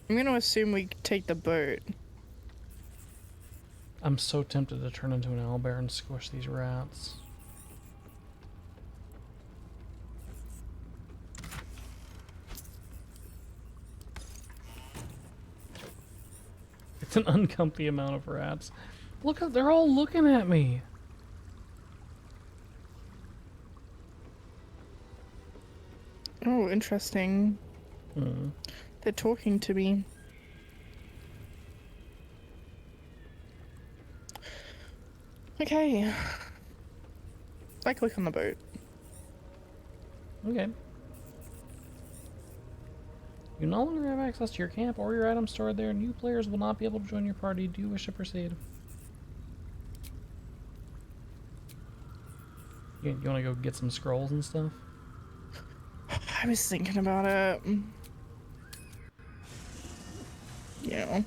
I'm gonna assume we take the boat. I'm so tempted to turn into an owlbear and squish these rats. It's an uncomfy amount of rats. Look, they're all looking at me. Oh, interesting. They're talking to me. Okay. I click on the boat. Okay. You no longer have access to your camp or your items stored there. New players will not be able to join your party. Do you wish to proceed? You want to go get some scrolls and stuff? I was thinking about it. Yeah.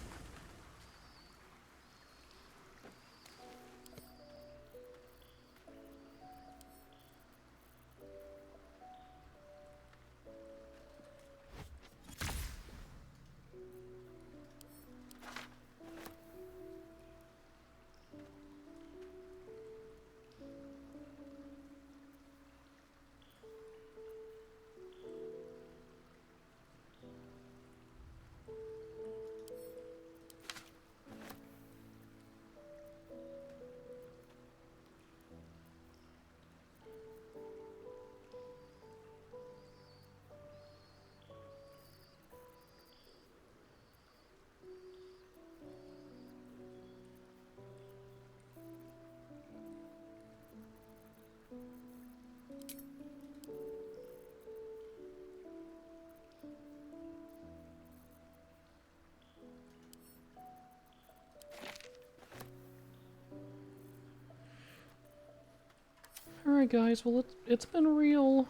Alright guys, well it's been real.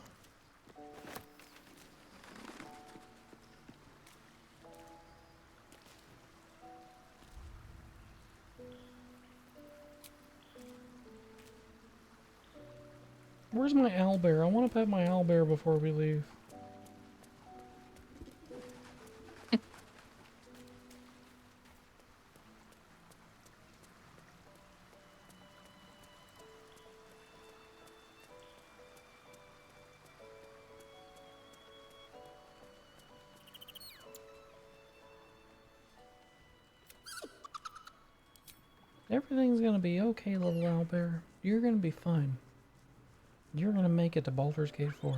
Where's my owlbear? I want to pet my owlbear before we leave. Everything's gonna be okay, little owlbear. You're gonna be fine. You're gonna make it to Baldur's Gate 4.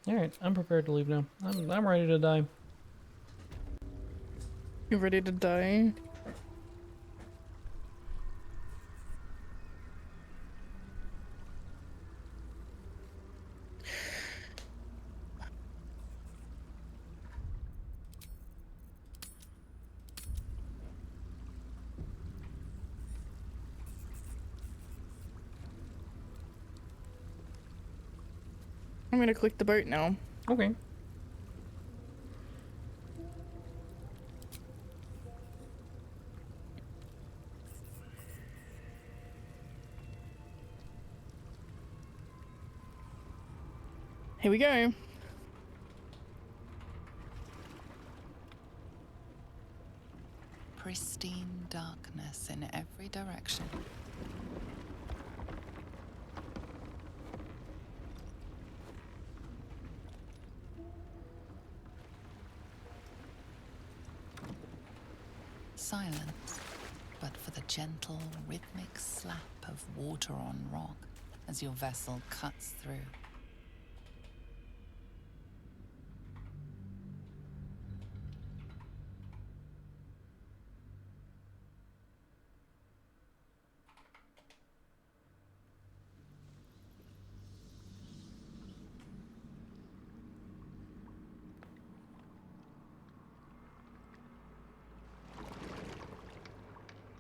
Alright, I'm prepared to leave now. I'm ready to die. You ready to die? I'm gonna click the boat now. Okay. Here we go. Pristine darkness in every direction. Silence, but for the gentle, rhythmic slap of water on rock as your vessel cuts through.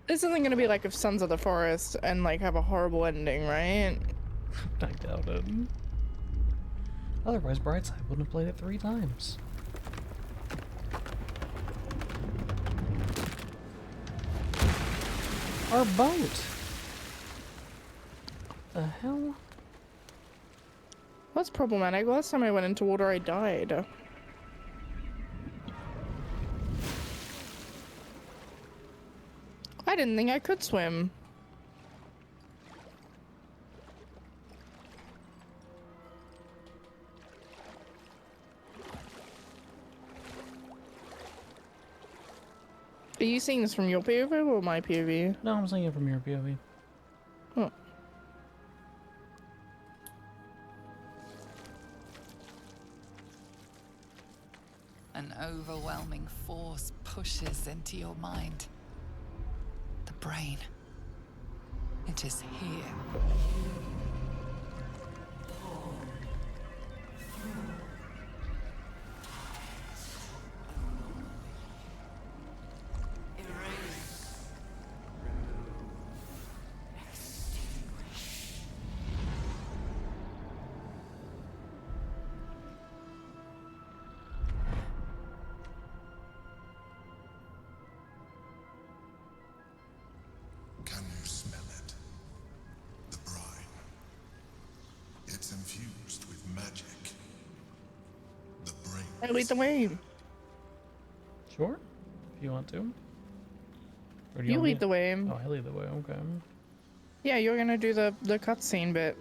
This isn't gonna be like if Sons of the Forest and like have a horrible ending, right? I doubt it. Otherwise, Brightside wouldn't have played it 3 times. Our boat! The hell? That's problematic. Last time I went into water, I died. I didn't think I could swim. Are you seeing this from your POV or my POV? No, I'm seeing it from your POV. Oh. An overwhelming force pushes into your mind. The brain. It is here. infused with magic. The brain. I lead the way. Sure, if you want to. Or do You want me lead the way. Oh, I lead the way. Okay. Yeah, you're gonna do the cutscene bit.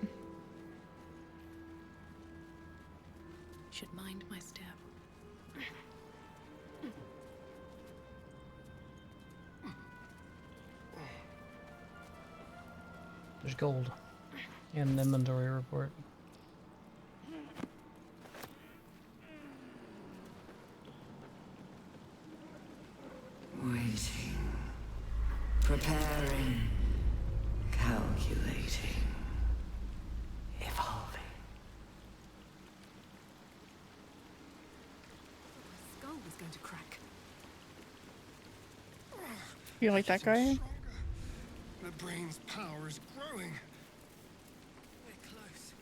Should mind my step. There's gold and an inventory report. Waiting. Preparing. Calculating. Evolving. My skull was going to crack. You like that guy? The brain's power is growing. We're close.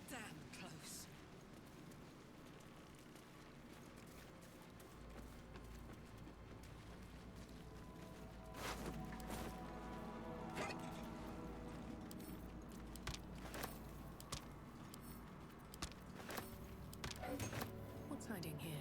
Damn close. What's hiding here?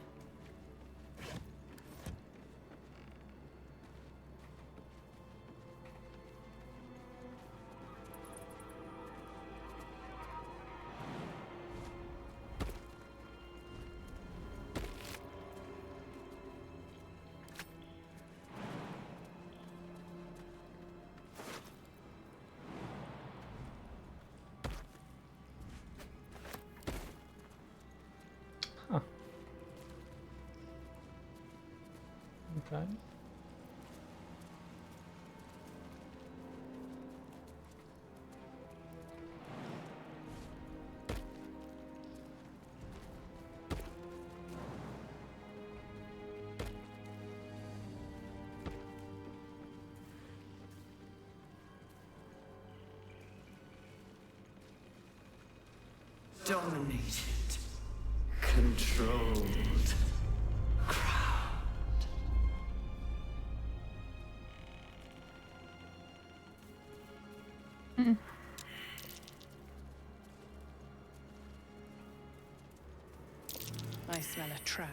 Huh. Okay. Dominated. Controlled. I smell a trap.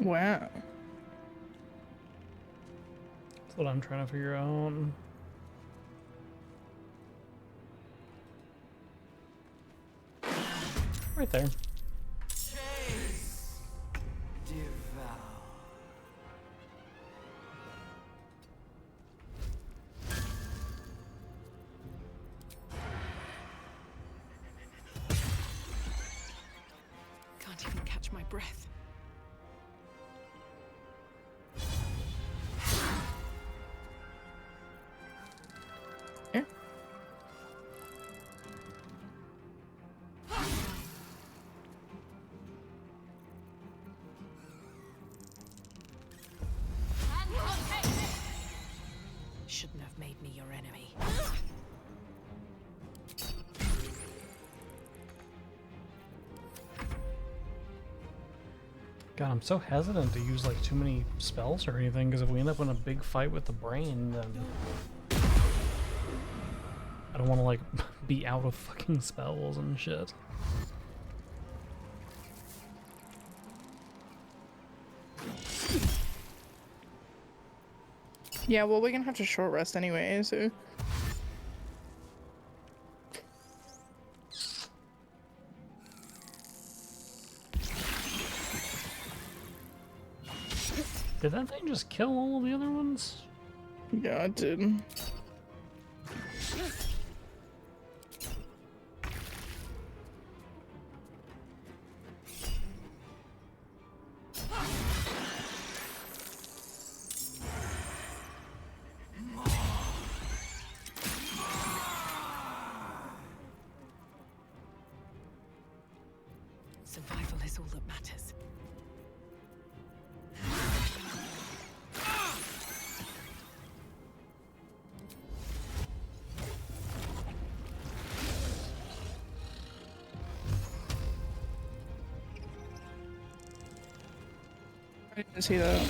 Wow. That's what I'm trying to figure out. Right there. Chase. Devour. Can't even catch my breath. Yeah. Shouldn't have made me your enemy. God, I'm so hesitant to use like too many spells or anything, because if we end up in a big fight with the brain, then I don't want to like be out of fucking spells and shit. Yeah, well, we're gonna have to short rest anyway, so. Did that thing just kill all of the other ones? Yeah, it did. Survival is all that matters. I didn't see that.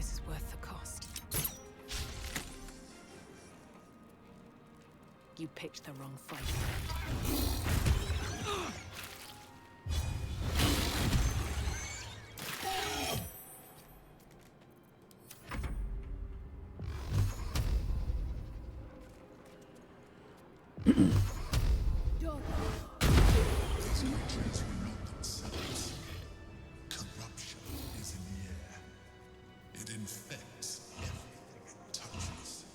this is worth the cost. You picked the wrong fight, friend. Traits were not themselves. Corruption is in the air. It infects everything it touches.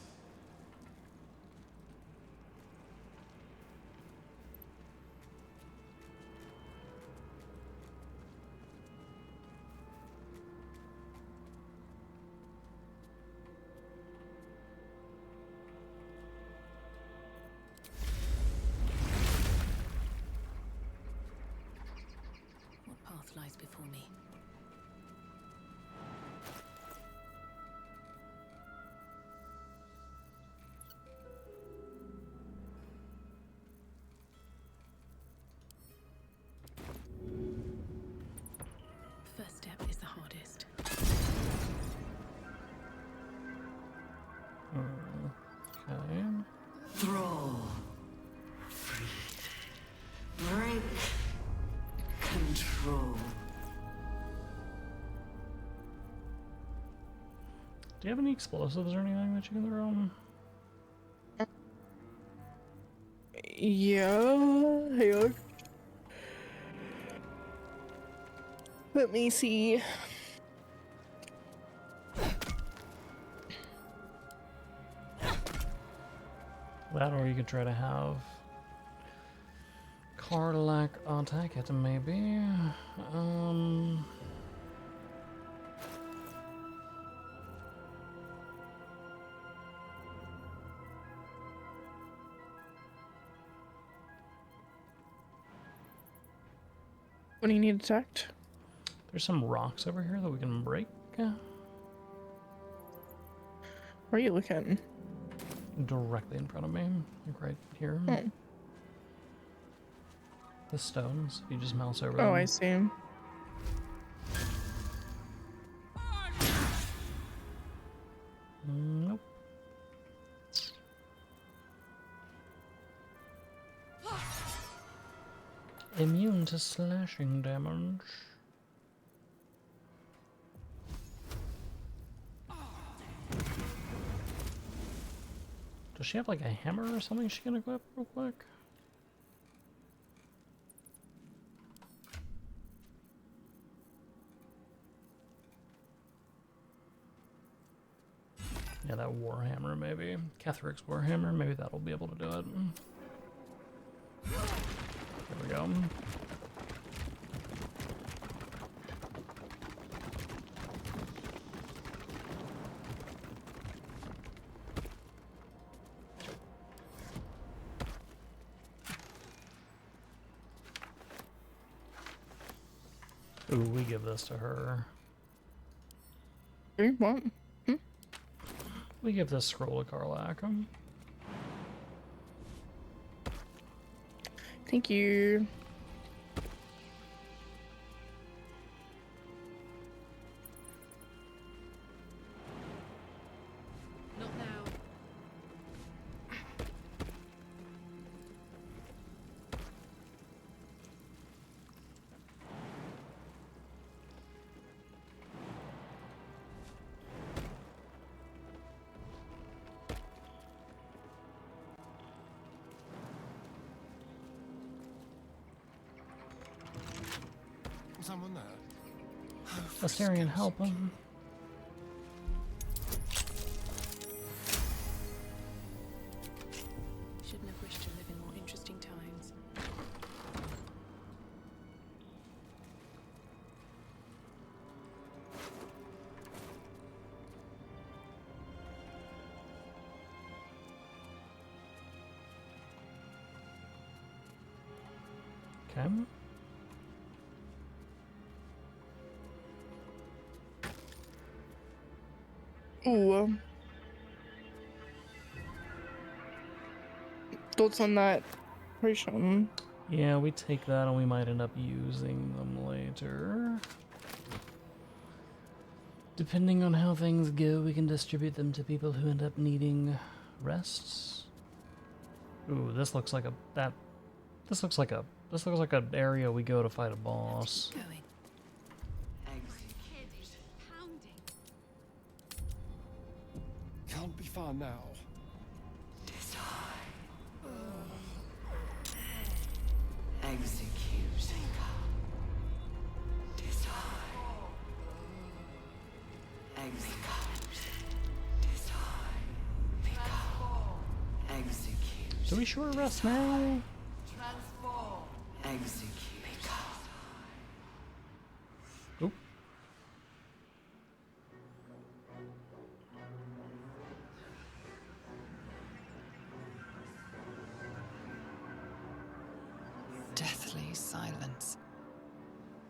What path lies before me? First step is the hardest. Okay. Thrall. Freed. Break. Control. Do you have any explosives or anything that you can throw? Yeah, hang on. Let me see. That, or you could try to have Karlak attack it, maybe. What do you need attacked? There's some rocks over here that we can break. Where are you looking? Directly in front of me, like right here. Oh. The stones. You just mouse over them. Oh, I see. Nope. Immune to slashing damage. Does she have like a hammer or something she can equip real quick? Yeah, that Warhammer maybe. Ketheric's Warhammer, maybe that'll be able to do it. There we go. Ooh, we give this to her. What? We give this scroll to Karlak. Thank you. Not now. Someone there? Astarion, help him. Shouldn't have wished to live in more interesting times. Okay. Ooh. Thoughts on that potion? Yeah, we take that and we might end up using them later. Depending on how things go, we can distribute them to people who end up needing rests. Ooh, this looks like an area we go to fight a boss. Can't be far now. Execute. Execute. Do we short rest now? Execute. Oop. Deathly silence.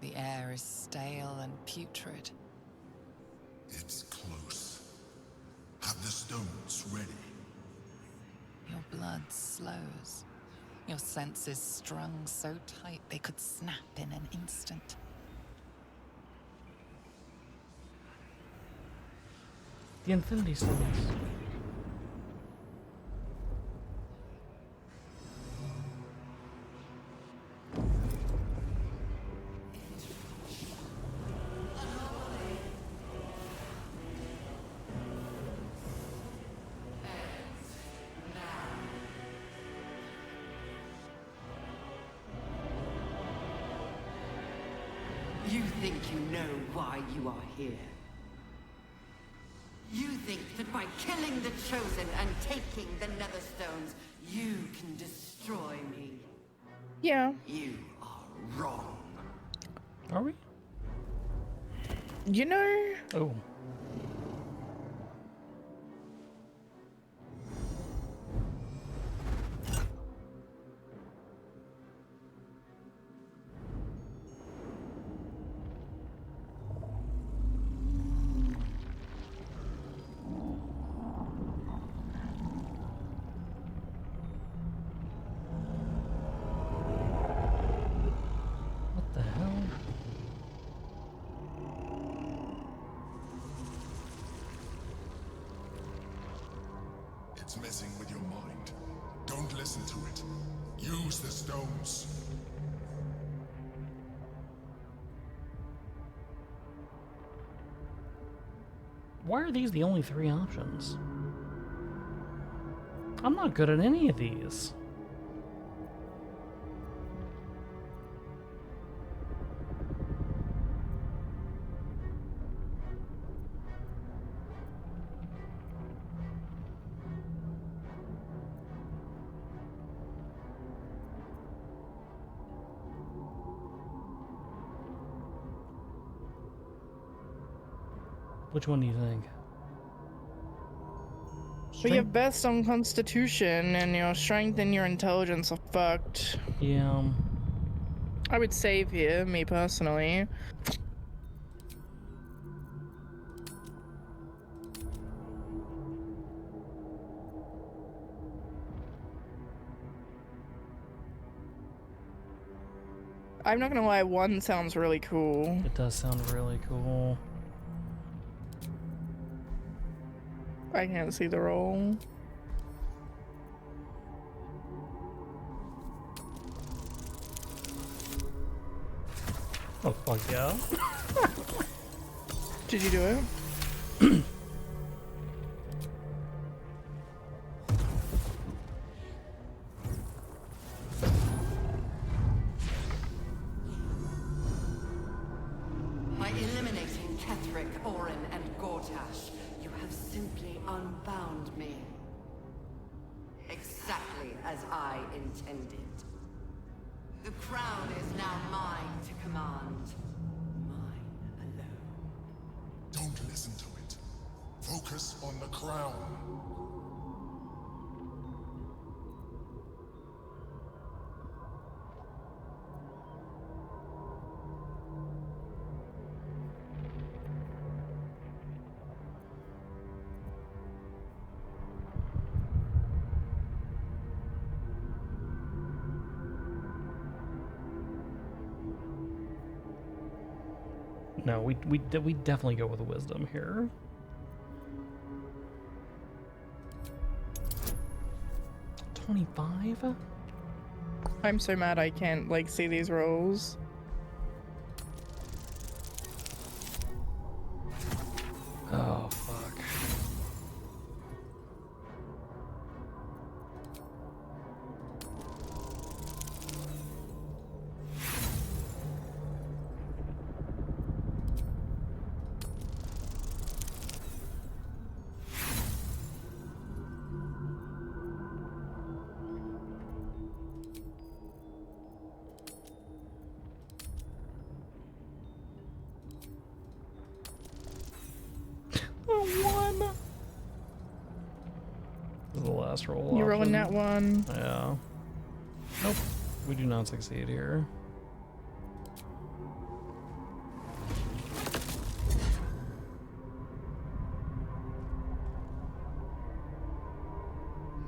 The air is stale and putrid. It's close. Have the stones ready. Your blood slows. Your senses strung so tight they could snap in an instant. The Infinity Stones. You think you know why you are here? You think that by killing the Chosen and taking the Netherstones, you can destroy me? Yeah. You are wrong. Are we? You know... Oh. What the hell? It's messing with your mind. Don't listen to it. Use the stones. Why are these the only 3 options? I'm not good at any of these. Which one do you think? But your best on Constitution and your strength and your intelligence are fucked. Yeah. I would save here, me personally. I'm not gonna lie, 1 sounds really cool. It does sound really cool. I can't see the roll. Oh, fuck yeah. Did you do it? By eliminating Ketheric, Orin, and Gortash, you have simply unbound me. Exactly as I intended. The crown is now mine to command. Mine alone. Don't listen to it. Focus on the crown. No, we definitely go with wisdom here. $25? I'm so mad I can't like see these rolls. Oh fuck. This is the last roll. You're rolling option. that one. Yeah. Nope. We do not succeed here.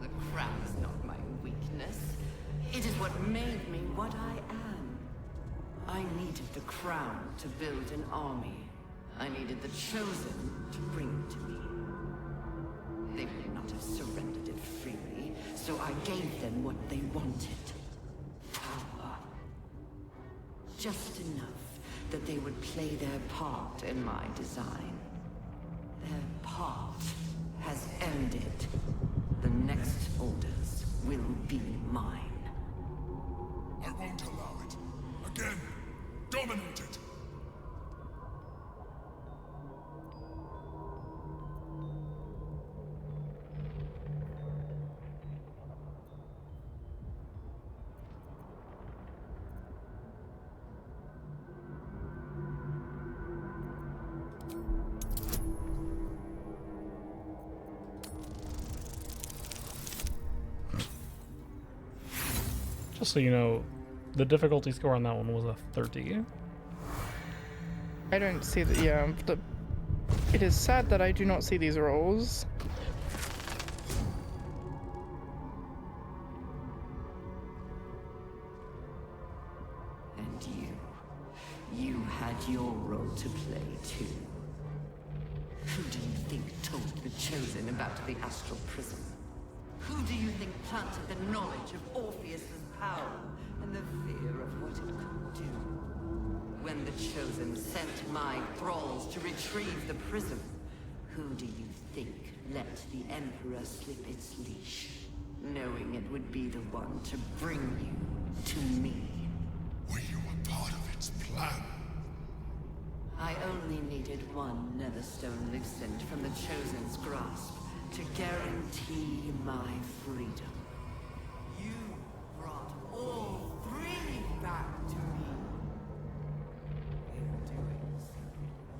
The crown is not my weakness. It is what made me what I am. I needed the crown to build an army. I needed the chosen to bring it to me. They would not have surrendered it freely, so I gave them what they wanted. Power. Just enough that they would play their part in my design. Their part has ended. The next orders will be mine. I won't allow it. Again, dominate it. Just so you know, the difficulty score on that one was a 30. I don't see the it is sad that I do not see these rolls. And you had your role to play too. Who do you think told the Chosen about the Astral Prism? Who do you think planted the knowledge of Orpheus's power and the fear of what it could do? When the Chosen sent my thralls to retrieve the prism, who do you think let the Emperor slip its leash, knowing it would be the one to bring you to me? Were you a part of its plan? I only needed one Netherstone loosened from the Chosen's grasp to guarantee my freedom. You brought all three back to me. In doing so,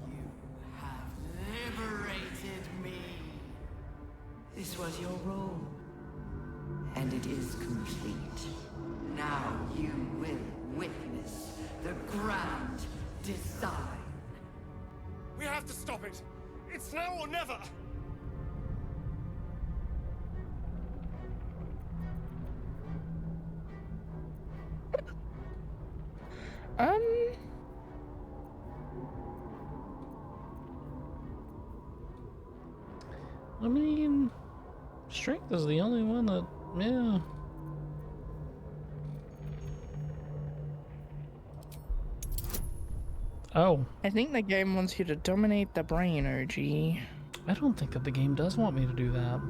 you have liberated me. This was your role, and it is complete. Now you will witness the grand design. We have to stop it. It's now or never. I mean, strength is the only one that, yeah. Oh. I think the game wants you to dominate the brain, OG. I don't think that the game does want me to do that.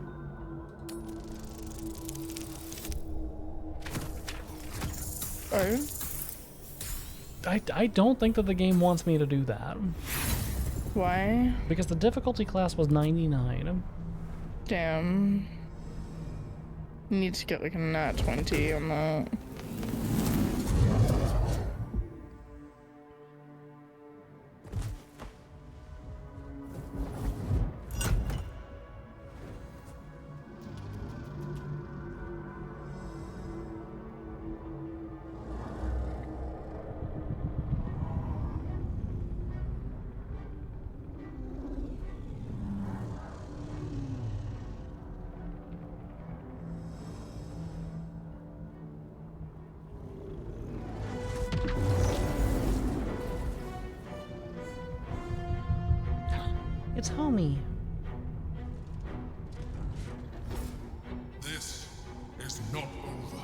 Oh? I don't think that the game wants me to do that. Why? Because the difficulty class was 99. Damn. You need to get like a nat 20 on that. tell me. This is not over.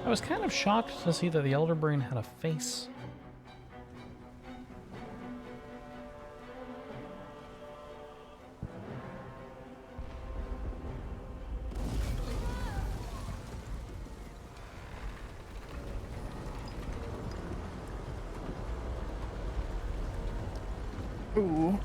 I was kind of shocked to see that the Elder Brain had a face. Ooh.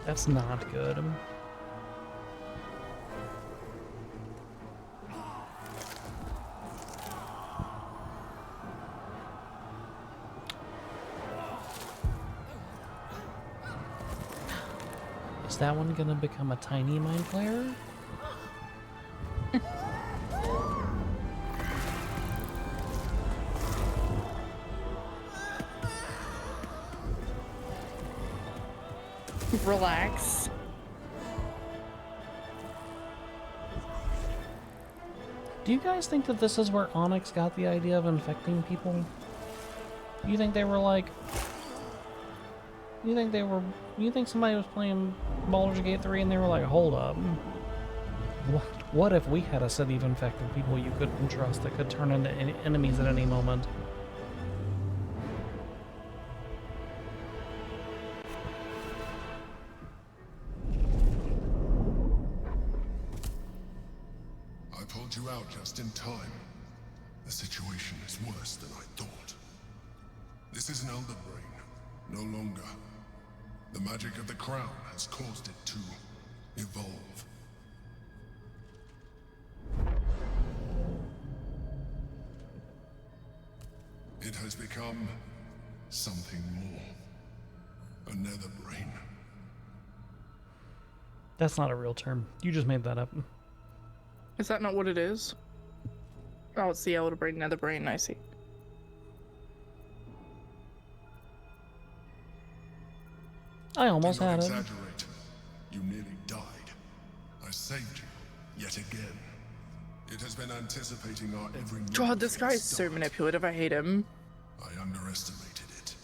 That's not good. Is that one gonna become a tiny mind player? Relax. Do you guys think that this is where Onyx got the idea of infecting people? You think they were like... You think somebody was playing Baldur's Gate 3 and they were like, hold up. What if we had a city of infected people you couldn't trust that could turn into enemies at any moment? I pulled you out just in time. The situation is worse than I thought. This is an Elder Brain, no longer. The magic of the crown has caused it to evolve. It has become something more. A nether brain. That's not a real term. You just made that up. Is that not what it is? Oh, it's the Elder Brain, Nether Brain, I see. I almost had it. Exaggerate. You nearly died. I saved you, yet again. It has been anticipating our every move. God, this guy is so manipulative, I hate him. I underestimated it.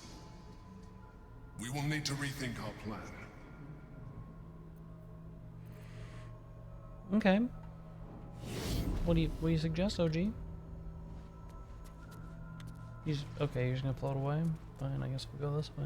We will need to rethink our plan. Okay. What do you suggest, OG? Okay, you're just gonna float away? Fine, I guess we'll go this way.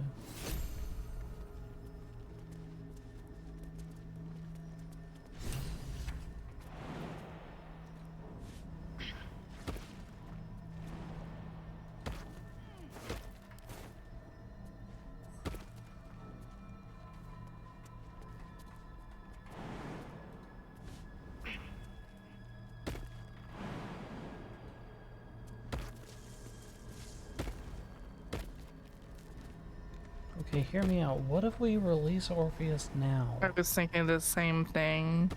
Okay, hear me out. What if we release Orpheus now? I was thinking the same thing.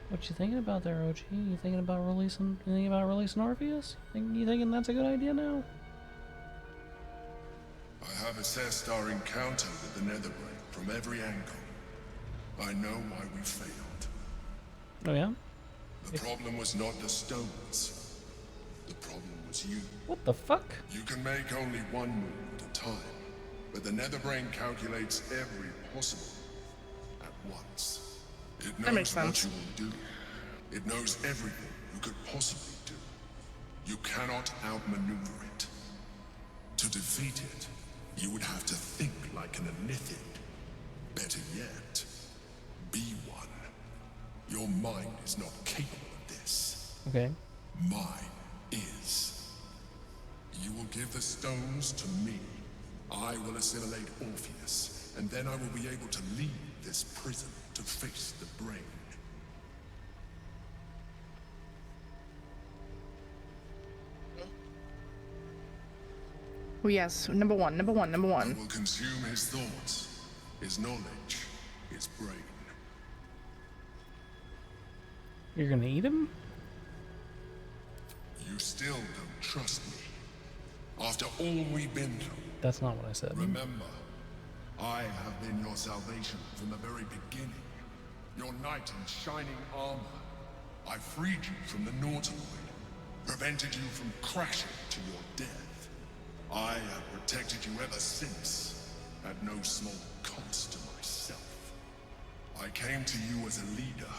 What you thinking about there, OG? You thinking about releasing Orpheus? You thinking that's a good idea now? I have assessed our encounter with the Nether Brain from every angle. I know why we failed. Oh yeah? The problem was not the stones. The problem was you. What the fuck? You can make only one move at a time, but the Nether Brain calculates every possible at once. It That makes knows what sense. you will do. It knows everything you could possibly do. You cannot outmaneuver it. To defeat it, you would have to think like an Anithid. Better yet, be one. Your mind is not capable of this. Okay. Mine is. You will give the stones to me. I will assimilate Orpheus, and then I will be able to leave this prison to face the brain. Oh yes, number one. I will consume his thoughts, his knowledge, his brain. You're gonna eat him? You still don't trust me. After all we've been through. That's not what I said. Remember, I have been your salvation from the very beginning. Your knight in shining armor. I freed you from the Nautiloid, prevented you from crashing to your death. I have protected you ever since, at no small cost to myself. I came to you as a leader,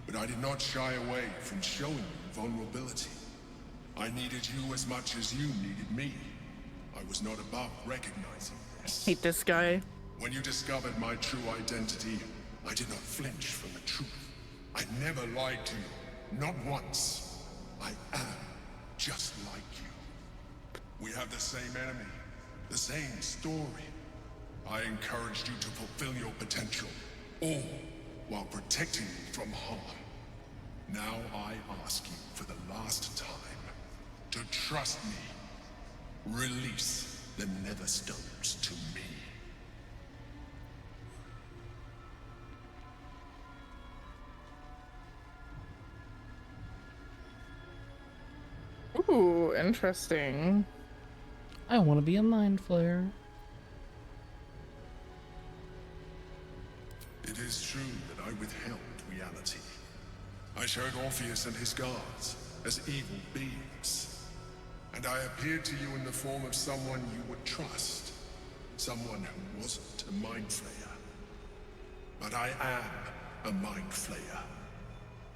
but I did not shy away from showing you vulnerability. I needed you as much as you needed me. I was not above recognizing this. Hate this guy. When you discovered my true identity, I did not flinch from the truth. I never lied to you, not once. I am just like you. We have the same enemy, the same story. I encouraged you to fulfill your potential, all while protecting you from harm. Now I ask you for the last time to trust me. Release the Nether Stones to me. Ooh, interesting. I want to be a mind flayer. It is true that I withheld reality. I showed Orpheus and his guards as evil beings. And I appeared to you in the form of someone you would trust. Someone who wasn't a mind flayer. But I am a mind flayer.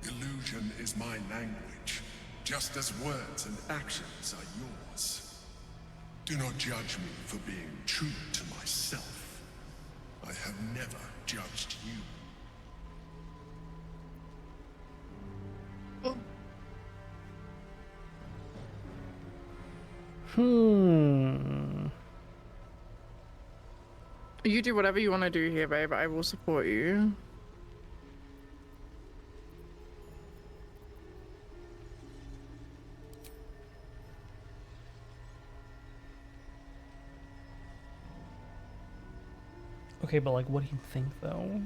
Illusion is my language, just as words and actions are yours. Do not judge me for being true to myself. I have never judged you. You do whatever you want to do here, babe. I will support you. Okay, but like, what do you think, though?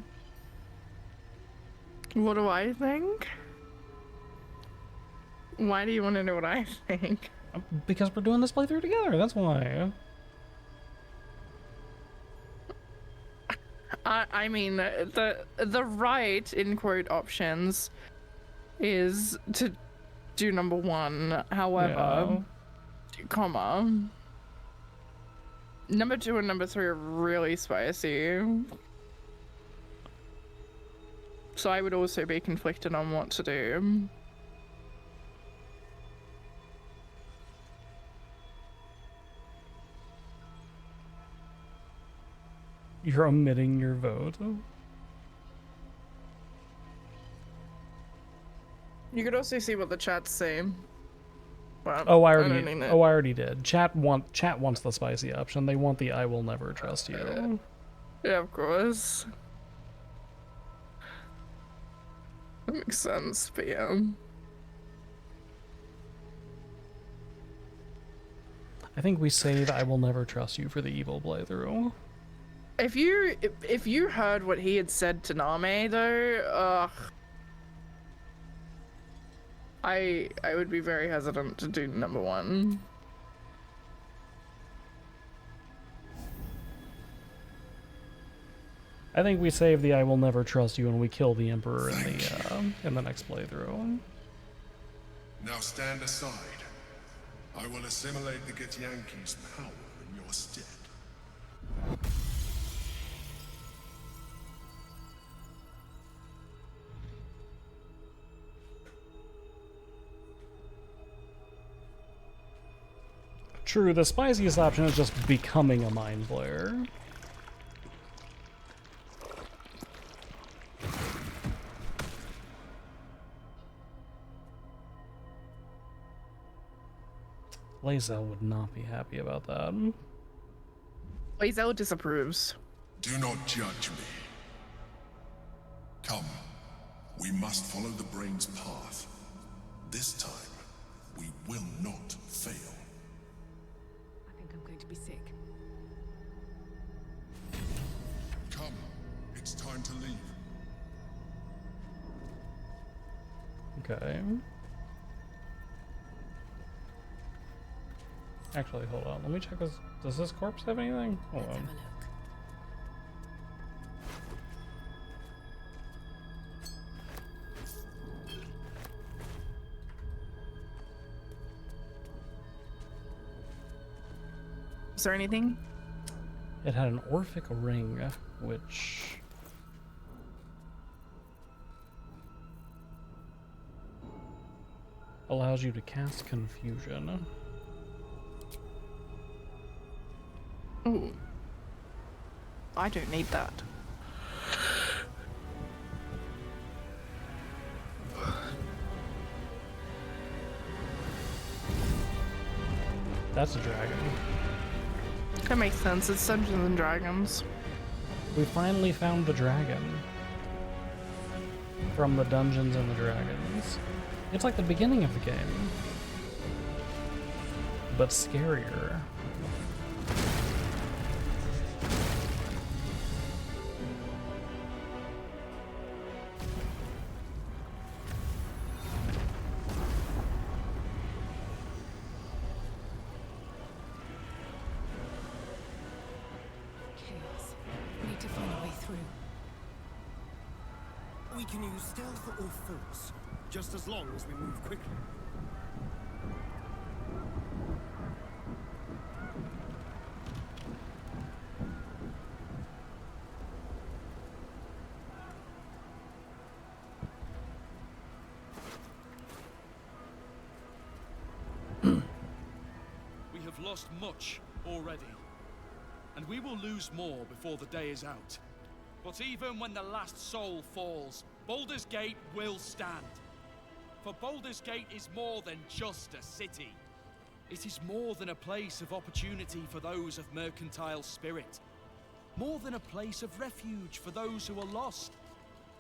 What do I think? Why do you want to know what I think? Because we're doing this playthrough together, that's why. I mean, the right, in quote, options is to do number one. However, comma, number 2 and number 3 are really spicy. So I would also be conflicted on what to do. You're omitting your vote. You could also see what the chat's saying. But Oh, I don't need it. already did. Chat wants the spicy option. They want the I will never trust you. Yeah, of course. That makes sense, but yeah. I think we save I will never trust you for the evil playthrough. If you heard what he had said to Name, though, I would be very hesitant to do number 1. I think we save the I will never trust you and we kill the Emperor in the next playthrough. Now stand aside. I will assimilate the Githyanki's power in your stead. True, the spiciest option is just becoming a mind flayer. Lae'zel would not be happy about that. Lae'zel disapproves. Do not judge me. Come, we must follow the brain's path. This time, we will not fail. I think I'm going to be sick. Come, it's time to leave. Okay. Actually, hold on. Let me check this. Does this corpse have anything? Hold on. Is there anything? It had an Orphic ring, which... allows you to cast Confusion. Ooh. I don't need that. That's a dragon. That makes sense. It's Dungeons and Dragons. We finally found the dragon from the Dungeons and the Dragons. It's like the beginning of the game, but scarier. We can use stealth or force, just as long as we move quickly. We have lost much already, and we will lose more before the day is out. But even when the last soul falls, Baldur's Gate will stand. For Baldur's Gate is more than just a city. It is more than a place of opportunity for those of mercantile spirit. More than a place of refuge for those who are lost.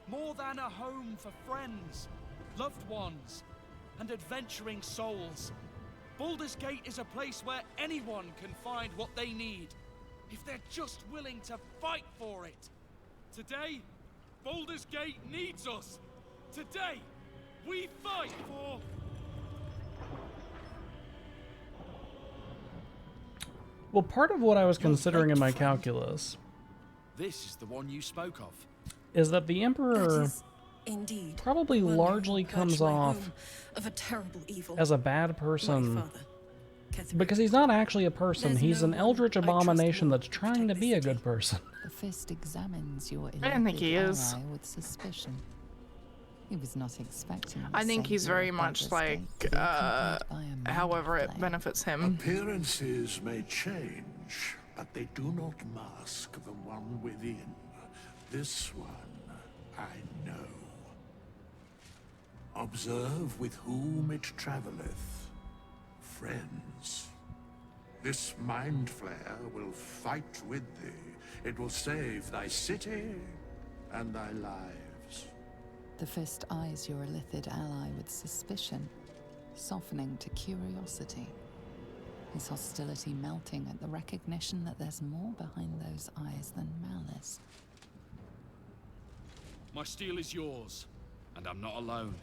More than a home for friends, loved ones, and adventuring souls. Baldur's Gate is a place where anyone can find what they need, if they're just willing to fight for it. Today, Baldur's Gate needs us. Today, we fight for... Well, part of what I was considering in my calculus This is the one you spoke of. is that the Emperor Indeed, probably one largely who comes purged my off home of a terrible evil. as a bad My person father. because he's not actually a person. There's He's no an one eldritch I trust abomination more that's trying to be a good person. The fist examines your I don't think he elected is. ally with suspicion. He was not expecting the I think he's savior very of much Baldur's like, Gate to be accompanied by a man however of it flame. benefits him. Appearances may change, but they do not mask the one within. This one, I know. Observe with whom it traveleth. Friends. This mind flare will fight with thee. It will save thy city and thy lives. The fist eyes your illithid ally with suspicion, softening to curiosity. His hostility melting at the recognition that there's more behind those eyes than malice. My steel is yours, and I'm not alone.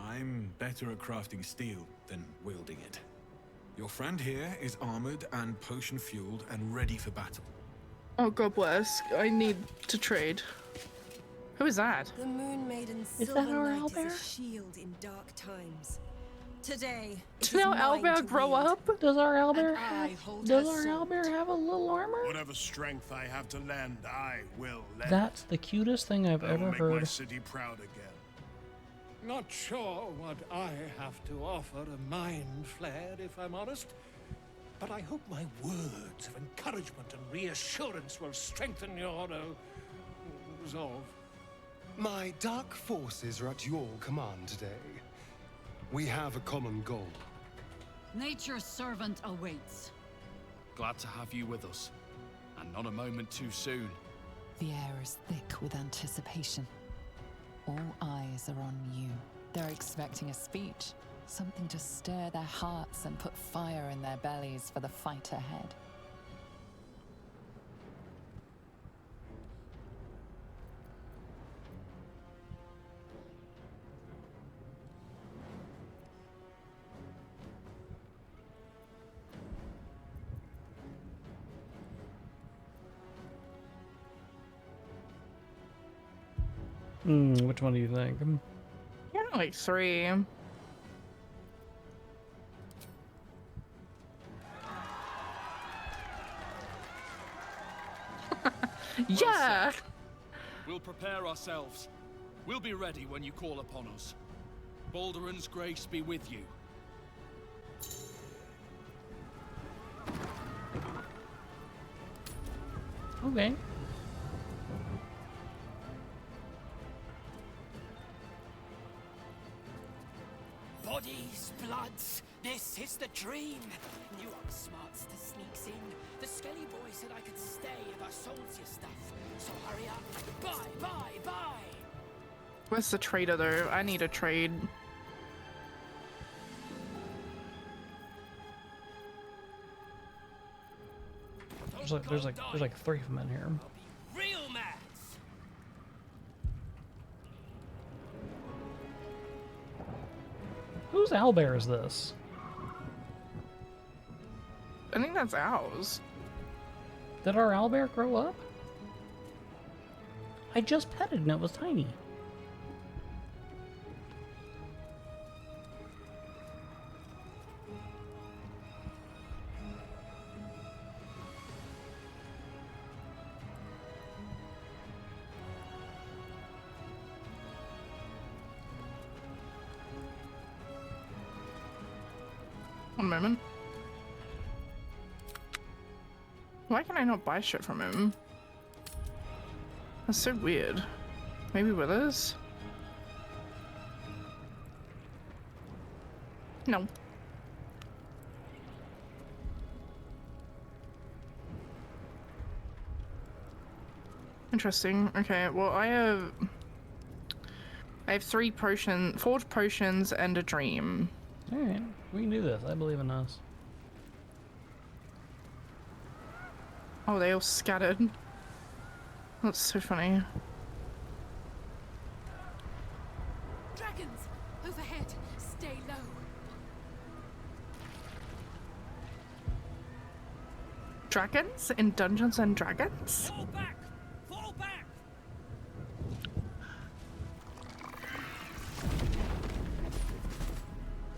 I'm better at crafting steel than wielding it. Your friend here is armored and potion-fueled and ready for battle. Oh, God bless. I need to trade. Who is that? The Moon Maiden's Is that silver our light owlbear? is a shield in dark times. Today, Did our owlbear grow up? Does our owlbear And I have? hold Does her our sword. owlbear have a little armor? Whatever strength I have to lend, I will lend. That's the cutest thing I've I will ever make my heard. city proud again. Not sure what I have to offer a mind flare, if I'm honest. But I hope my words of encouragement and reassurance will strengthen your resolve. My dark forces are at your command today. We have a common goal. Nature's servant awaits. Glad to have you with us. And not a moment too soon. The air is thick with anticipation. All eyes are on you. They're expecting a speech, something to stir their hearts and put fire in their bellies for the fight ahead. Which one do you think? Yeah, like 3. Yeah. We'll prepare ourselves. We'll be ready when you call upon us. Balduran's grace be with you. Okay. Bodies, bloods, this is the dream. New Smartster sneaks in. The Skelly boy said I could stay if I sold your stuff. So hurry up. Bye, bye, bye. Where's the trader though? I need a trade. There's like 3 of them in here. Real mad. Whose owlbear is this? I think that's ours. Did our owlbear grow up? I just petted and it was tiny. One moment. Why can I not buy shit from him? That's so weird. Maybe Withers? No. Interesting. Okay, well I have 3 4 potions and a dream. Alright, we can do this. I believe in us. Oh, they all scattered. That's so funny. Dragons! Overhead! Stay low! Dragons? In Dungeons and Dragons? Fall back! Fall back!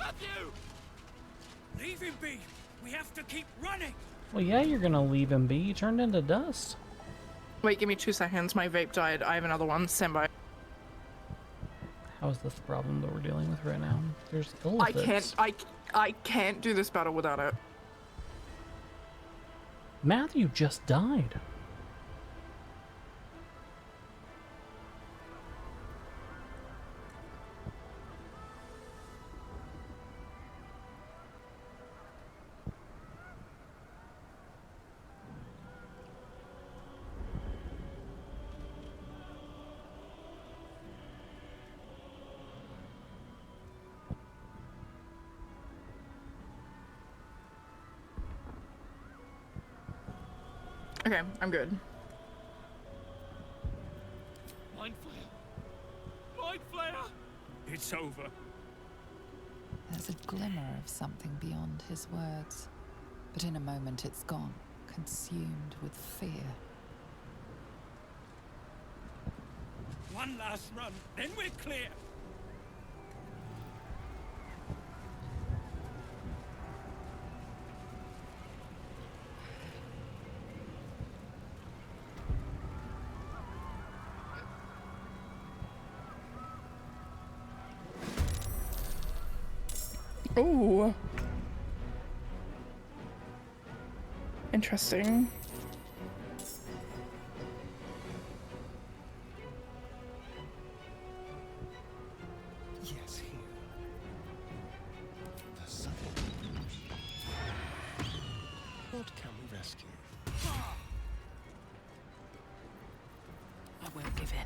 Matthew! Leave him be! We have to keep running! Well, yeah, you're gonna leave him be. He turned into dust. Wait, give me 2 seconds. My vape died. I have another one. Stand by. How is this the problem that we're dealing with right now? There's illiths. I can't do this battle without it. Matthew just died. Okay, I'm good. Mind flare! Mind flare! It's over. There's a glimmer of something beyond his words, but in a moment it's gone, consumed with fear. One last run, then we're clear. Ooh. Interesting. Yes, here. The sun. What can we rescue? I won't give in.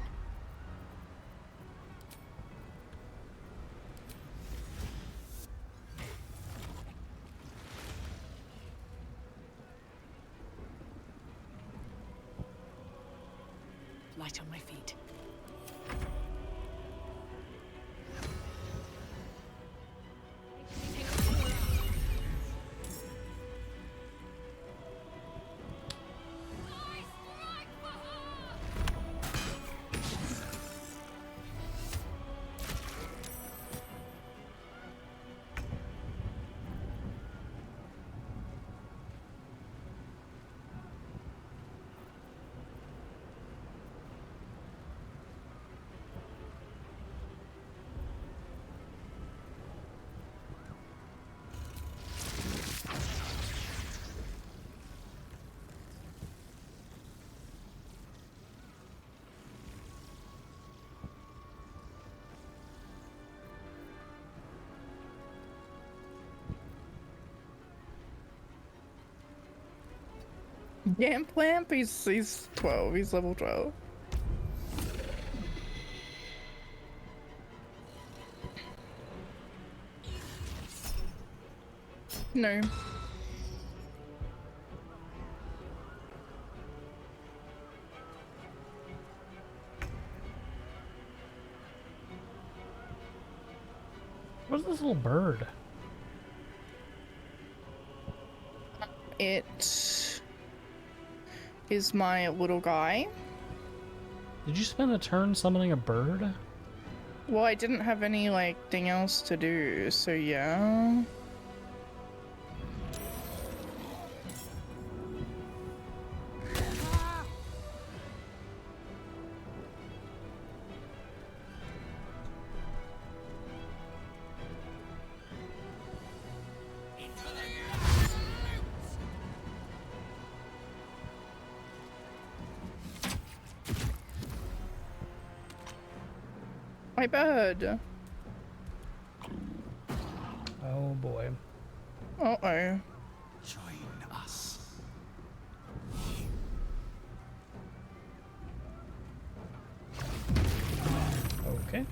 Light on my feet. Yamplamp, he's 12, he's level 12. No. What's this little bird? It is my little guy. Did you spend a turn summoning a bird? Well, I didn't have any, like, thing else to do, so yeah. My bird. Oh boy. Uh-oh. Join us. Okay.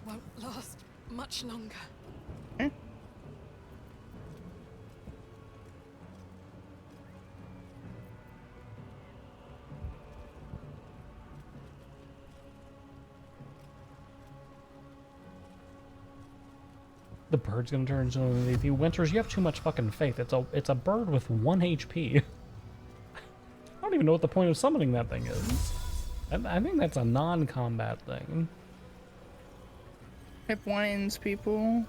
Won't last much longer. The bird's gonna turn into an MVP. Winters, you have too much fucking faith. It's a bird with 1 HP. I don't even know what the point of summoning that thing is. I think that's a non-combat thing. It blinds people.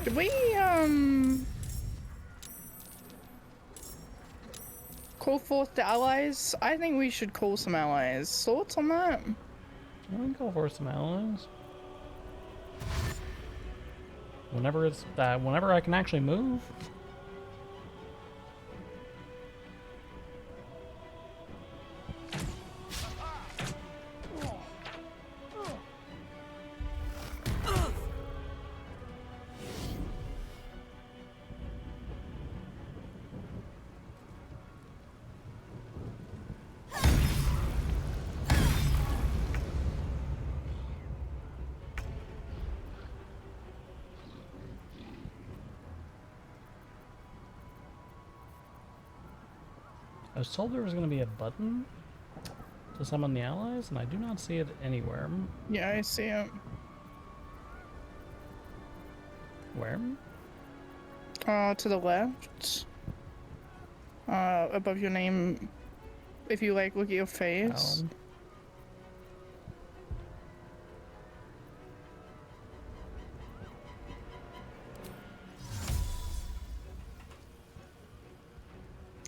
Did we, call forth the allies? I think we should call some allies. Thoughts on that? I can call for some allies. Whenever it's whenever I can actually move. I was told there was going to be a button to summon the allies, and I do not see it anywhere. Yeah, I see it. Where? To the left. Above your name. If you like, look at your face.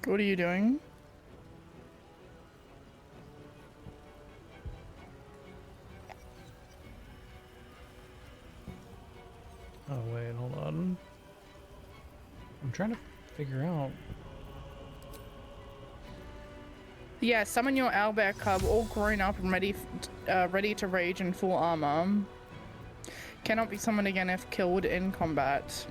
What are you doing? Oh wait, hold on. I'm trying to figure out. Yeah, summon your owlbear cub, all grown up and ready to rage in full armor. Cannot be summoned again if killed in combat.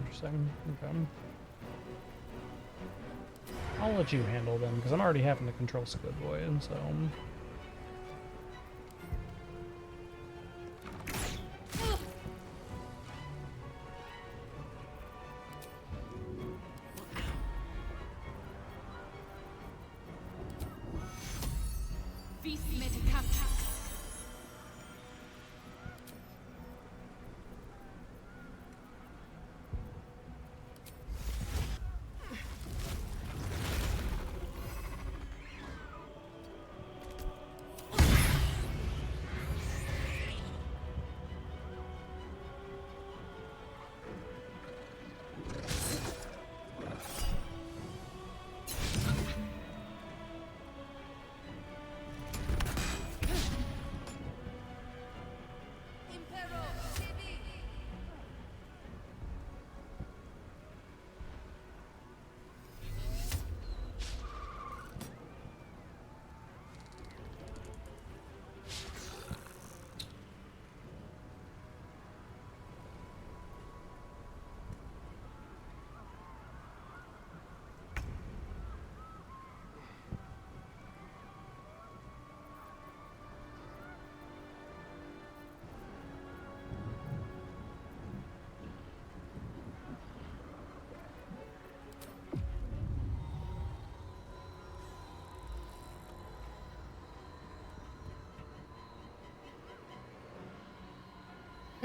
Interesting. Okay. I'll let you handle them because I'm already having to control Squid Boy, and so.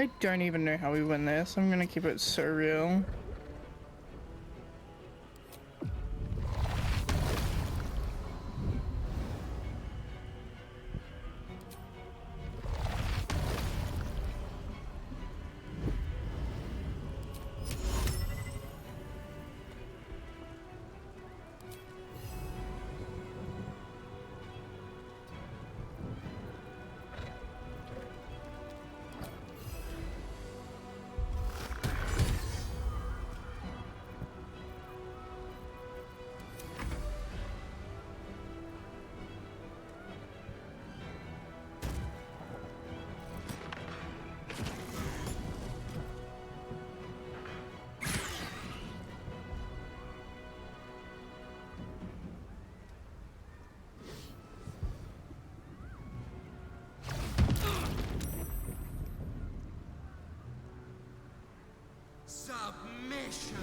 I don't even know how we win this. I'm gonna keep it so real. permission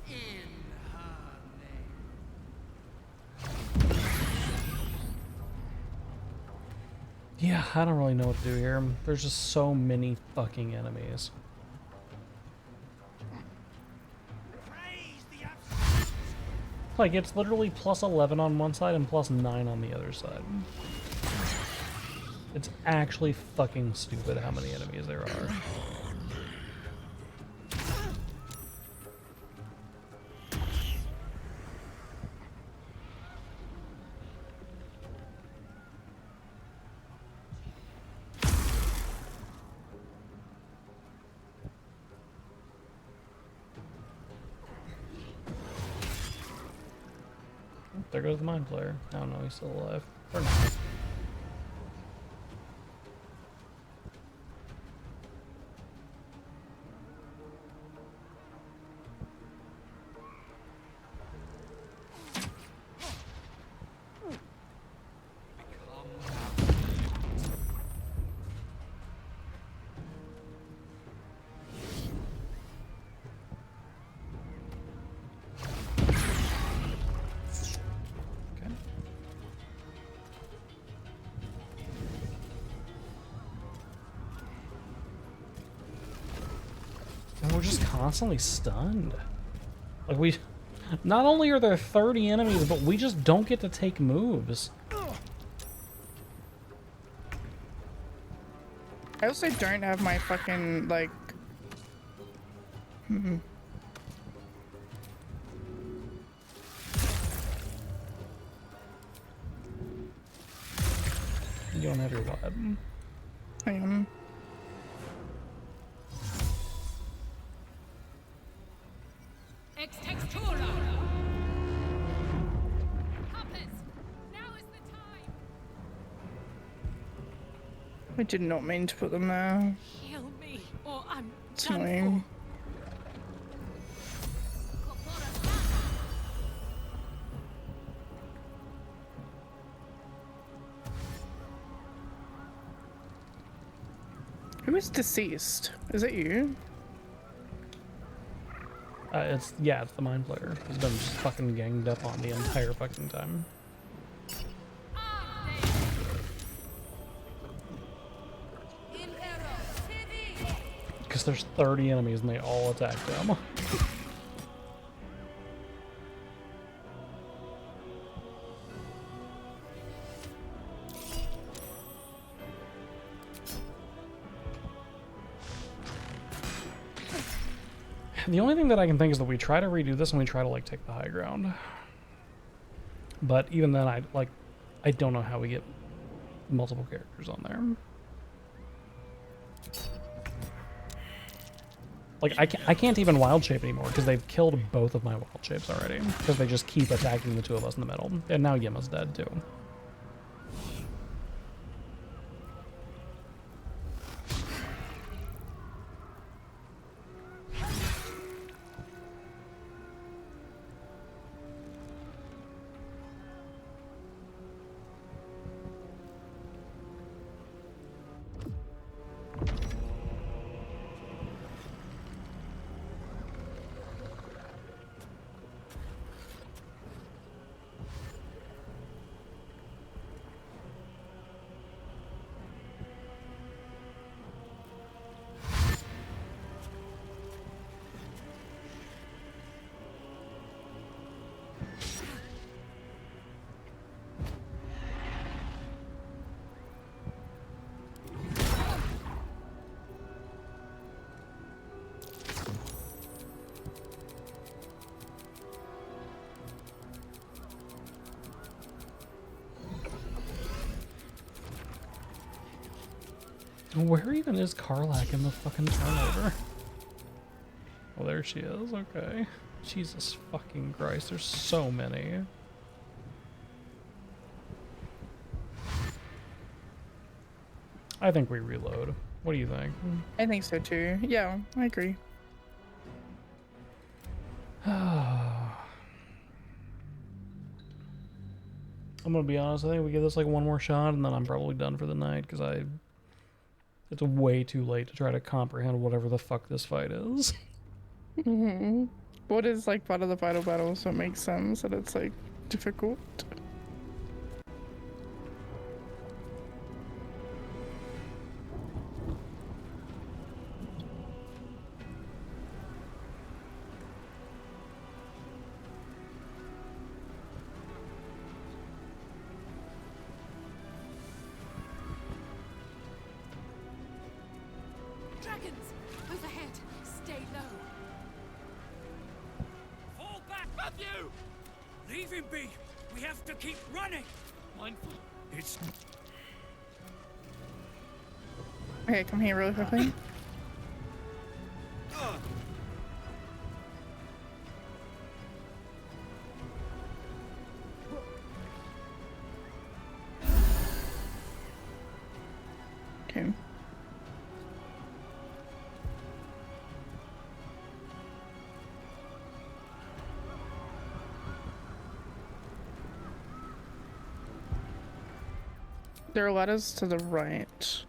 in her name. Yeah, I don't really know what to do here. There's just so many fucking enemies. Like, it's literally plus 11 on one side and plus 9 on the other side. It's actually fucking stupid how many enemies there are. There goes the mind player. I don't know, he's still alive. For now. And we're just constantly stunned. Like, we... Not only are there 30 enemies, but we just don't get to take moves. I also don't have my fucking, like... You don't have your vibe. Hang on. Ex textura. Compass. Now is the time. I did not mean to put them there. Heal me, or I'm It's done annoying. Who is deceased? Is it you? It's the mind player. He's been just fucking ganged up on the entire fucking time. Because there's 30 enemies and they all attack them. The only thing that I can think is that we try to redo this and we try to like take the high ground. But even then, I don't know how we get multiple characters on there. Like, I can't even wild shape anymore because they've killed both of my wild shapes already. Because they just keep attacking the two of us in the middle. And now Yimma's dead too. Where even is Karlak in the fucking turnover? Oh, there she is. Okay. Jesus fucking Christ, there's so many. I think we reload. What do you think? I think so too. Yeah, I agree. I'm gonna be honest, I think we give this like one more shot and then I'm probably done for the night because it's way too late to try to comprehend whatever the fuck this fight is. Mm-hmm. What is like part of the final battle, so it makes sense that it's like difficult. Dragons! Overhead! Stay low! Fall back, Matthew! Leave him be! We have to keep running! Mindful. It's... Okay, come here really quickly. Okay. There are letters to the right.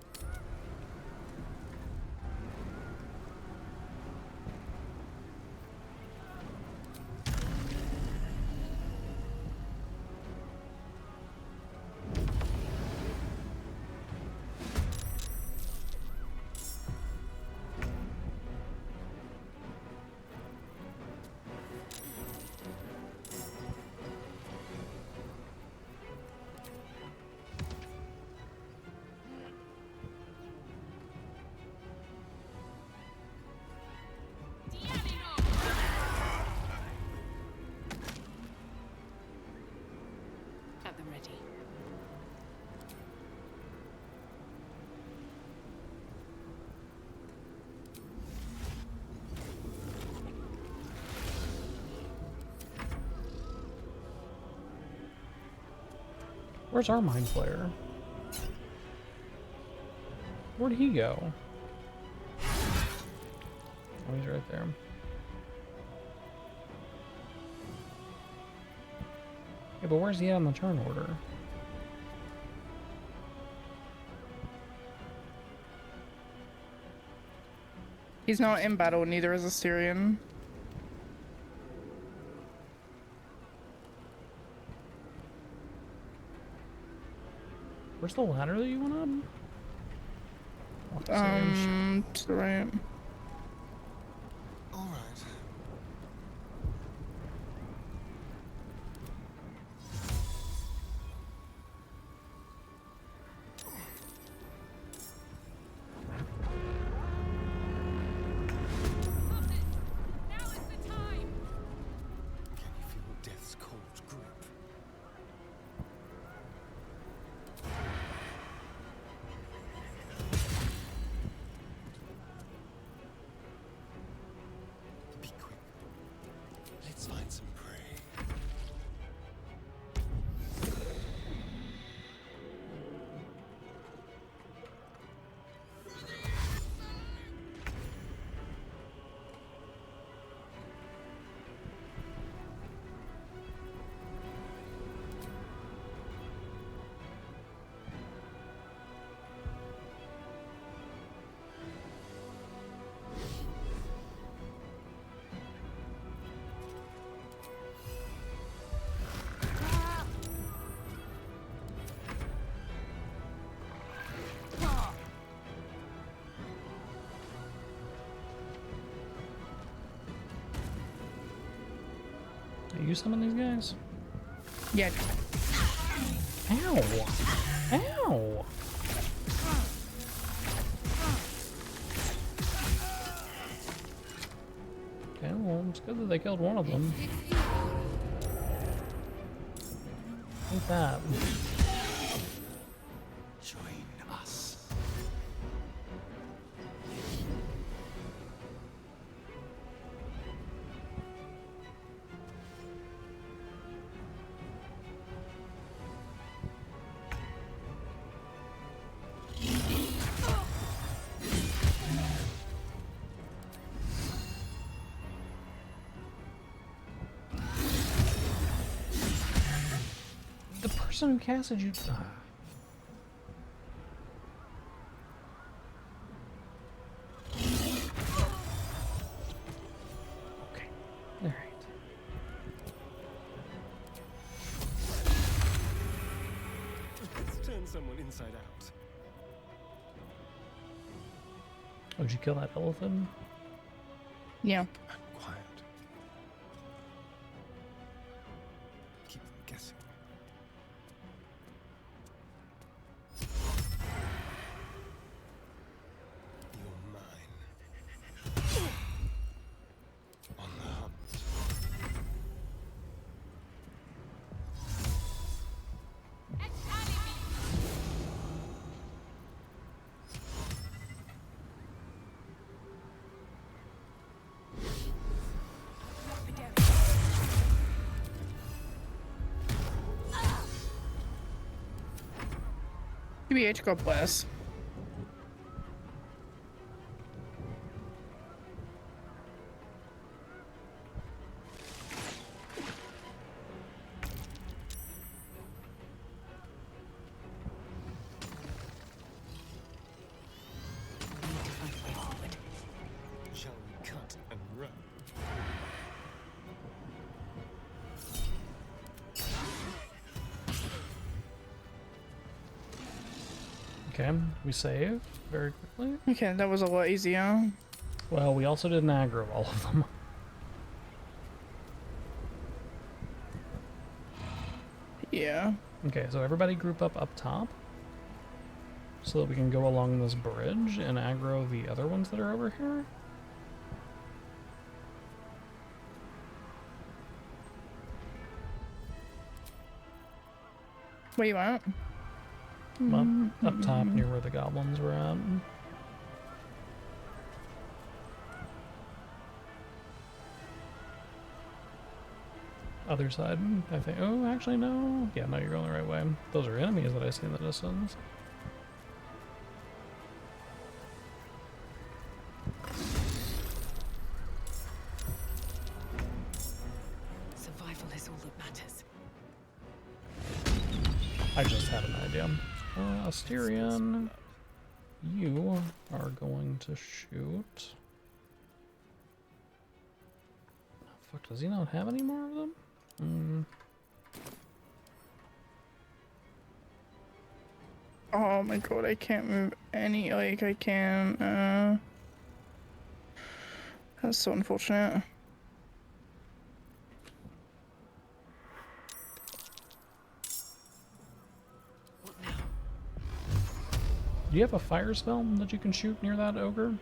Have them ready. Where's our mind flayer? Where'd he go? Oh, he's right there. Yeah, but where's he at on the turn order? He's not in battle, neither is Assyrian. Where's the ladder that you went up? To the right. All right. Now is the time! Can you feel death's cold grip? Be quick. Let's find some prey. Are you summon these guys? Yeah. Ow! Ow! Okay, well, it's good that they killed one of them. Like that. Join us. The person who casted you. someone inside out. Oh, did you kill that elephant? Yeah. Quiet. Keep them guessing. You're mine. On the hunt. TBH, God bless. Shall we cut and run? Okay, we save very quickly. Okay, that was a lot easier. Well, we also didn't aggro all of them. Yeah. Okay, so everybody group up top so that we can go along this bridge and aggro the other ones that are over here. Where you at? Up top near where the goblins were at. Other side, I think. Oh, actually, no. Yeah, no, you're going the right way. Those are enemies that I see in the distance. Survival is all that matters. I just had an idea. Asterion, you are going to shoot. Fuck, does he not have any more of them? Oh my god, I can't move any, like, I can't, that's so unfortunate. Do you have a fire spell that you can shoot near that ogre?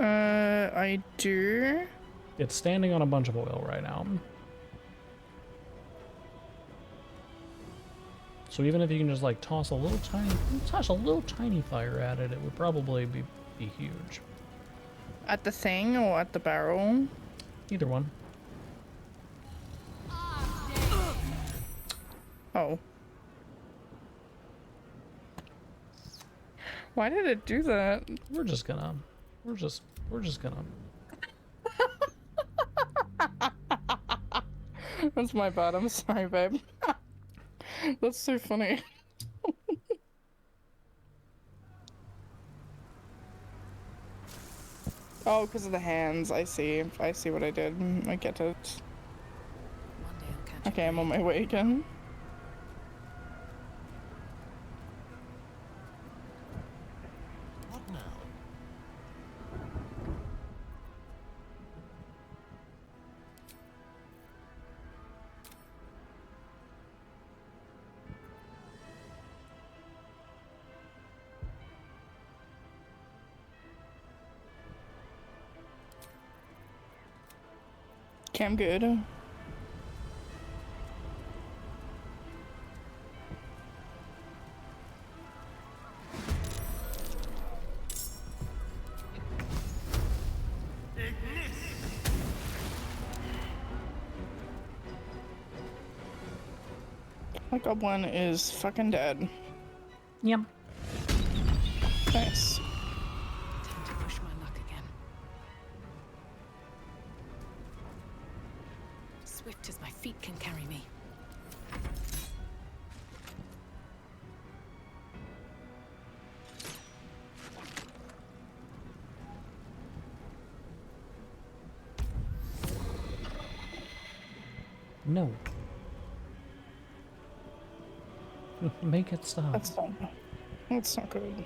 I do. It's standing on a bunch of oil right now. So even if you can just like toss a little tiny fire at it, it would probably be huge. At the thing or at the barrel? Either one. Oh. Why did it do that? We're just gonna. That's my bad. I'm sorry, babe. That's so funny. Oh, because of the hands. I see. I see what I did. I get it. Okay, I'm on my way again. What now? Okay, I'm good. My goblin is fucking dead. Yep. Nice. Time to push my luck again. Swift as my feet can carry me. No. Make it stop. That's not good.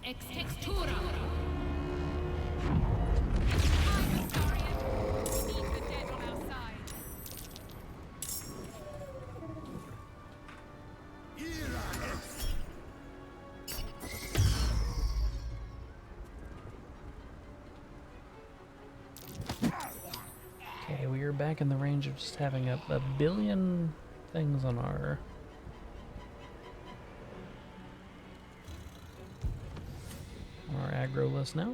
Ex textura. Okay, we are back in the range of just having a billion things on our aggro list now.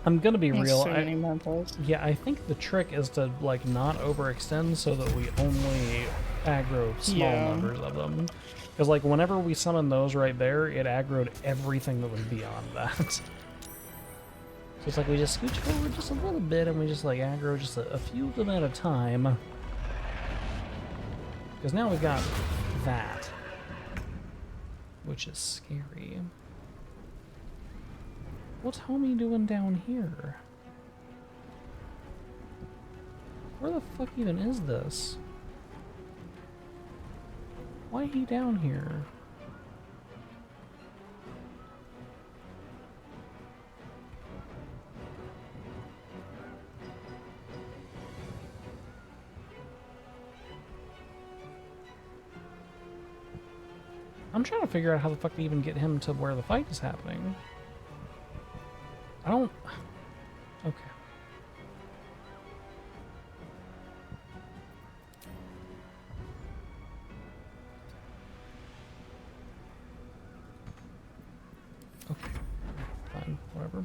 I'm gonna be real. Yeah, I think the trick is to like not overextend so that we only aggro small numbers of them. Because like whenever we summon those right there, it aggroed everything that was beyond that. So it's like we just scooch forward just a little bit and we just like aggro just a few of them at a time. Because now we've got that, which is scary. What's homie doing down here? Where the fuck even is this? Why he down here? I'm trying to figure out how the fuck to even get him to where the fight is happening. I don't... Okay. Okay. Fine. Whatever.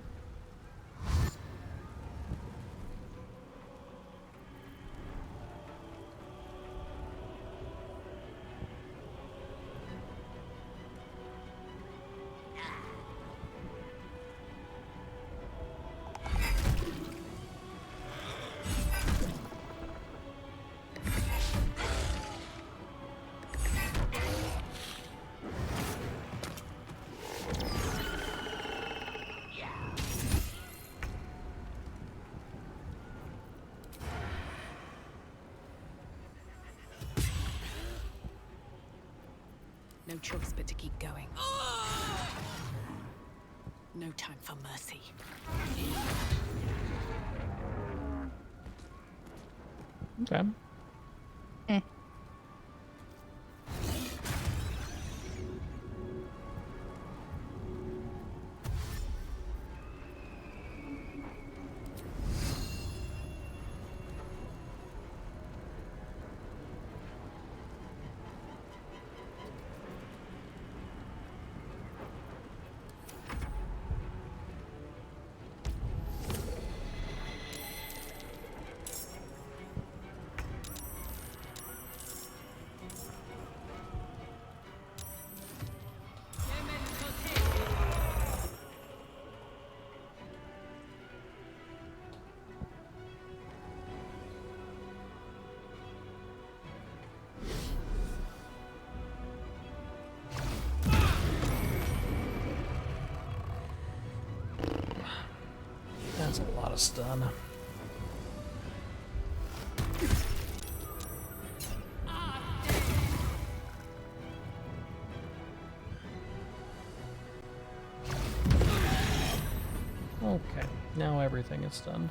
No choice but to keep going. No time for mercy. Okay. That's a lot of stun. Okay, now everything is stunned.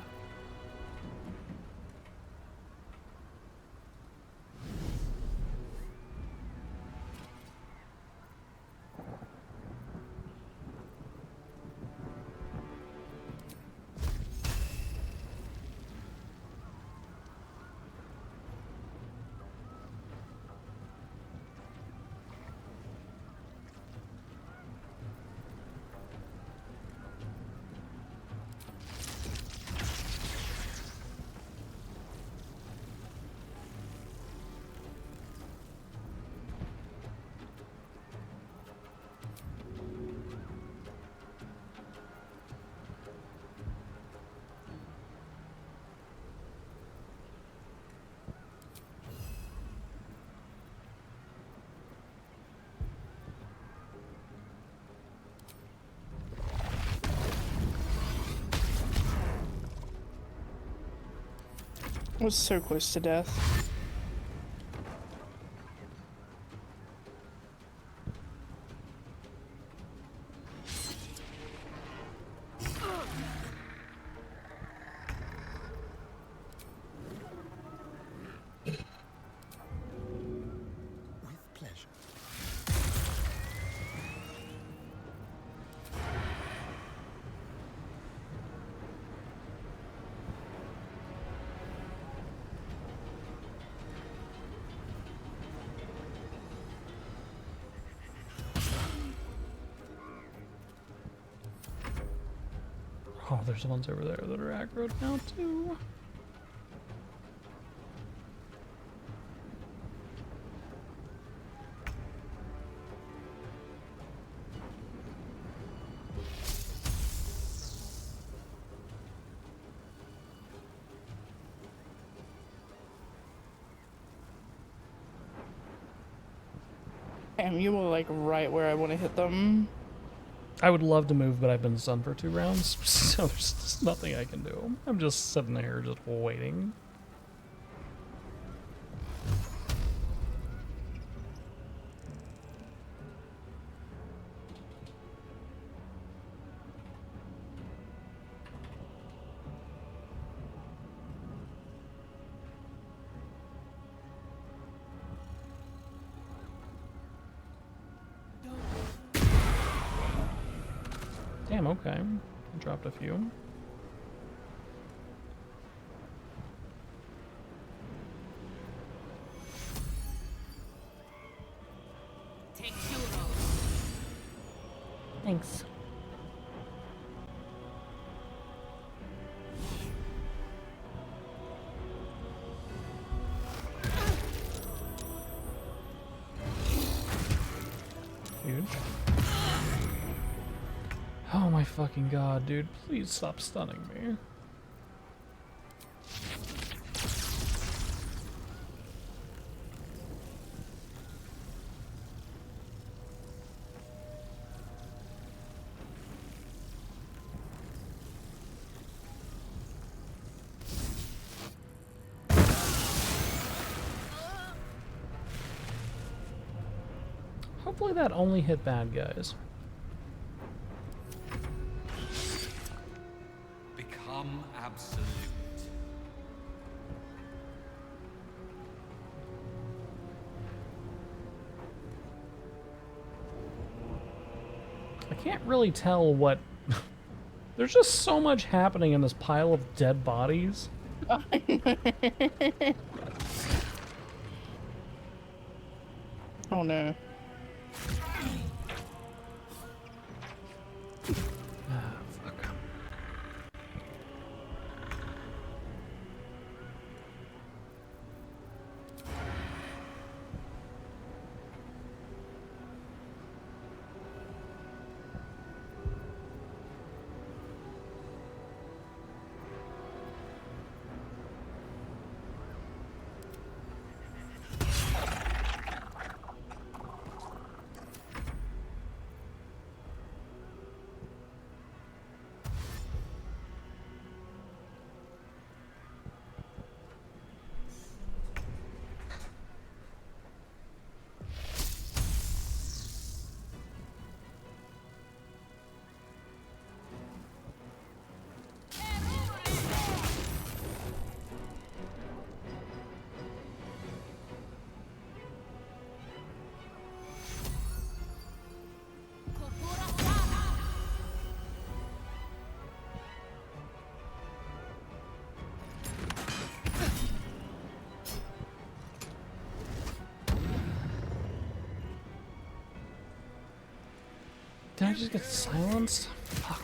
I was so close to death. With pleasure. Oh, there's ones over there that are aggroed now too. Damn, you were like right where I want to hit them. I would love to move, but I've been stunned for 2 rounds, so there's just nothing I can do. I'm just sitting there just waiting. Damn, okay. I dropped a few. Thanks. Huge. Oh my fucking god, dude. Please stop stunning me. Hopefully that only hit bad guys. Become absolute. I can't really tell what... There's just so much happening in this pile of dead bodies. Oh no. Did I just get silenced? Fuck.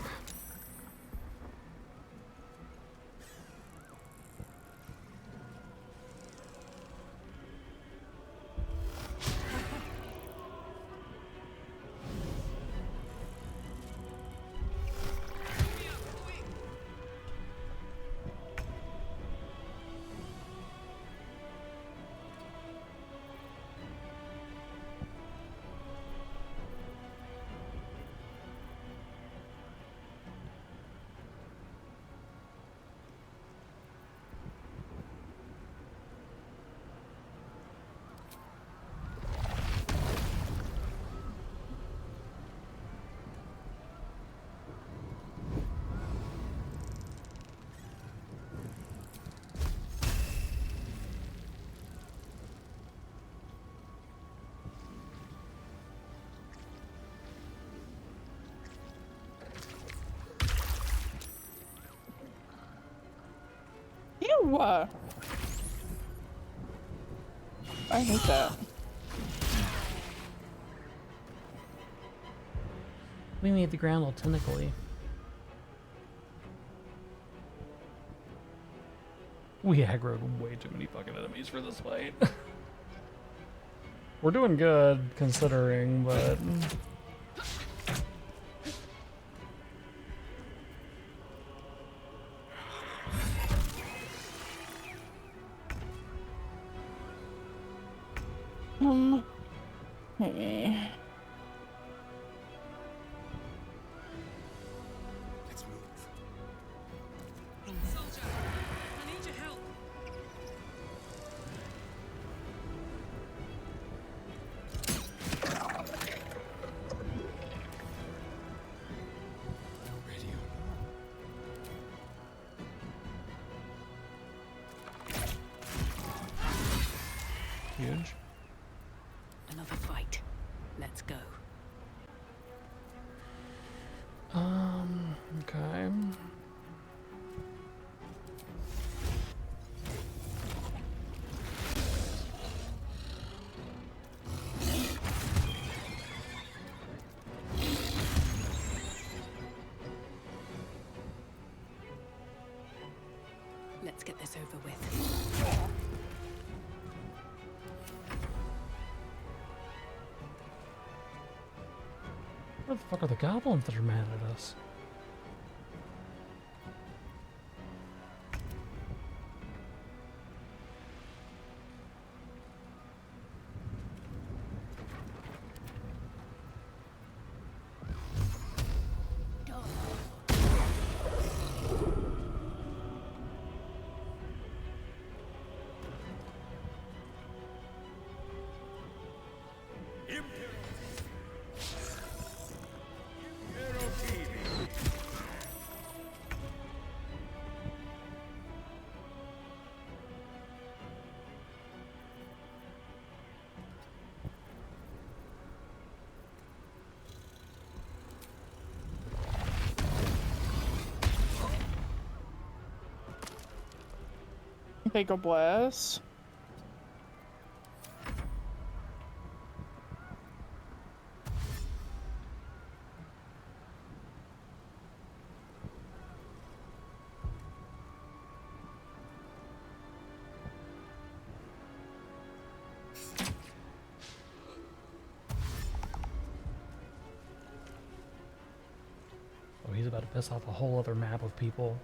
No! I hate that. We made the ground all tentacly. We aggroed way too many fucking enemies for this fight. We're doing good, considering, but... Hey. Let's move. Soldier, I need your help. Huge. Another fight. Let's go. Okay. Let's get this over with. Where the fuck are the goblins that are mad at us? Okay, God bless. Oh, he's about to piss off a whole other map of people.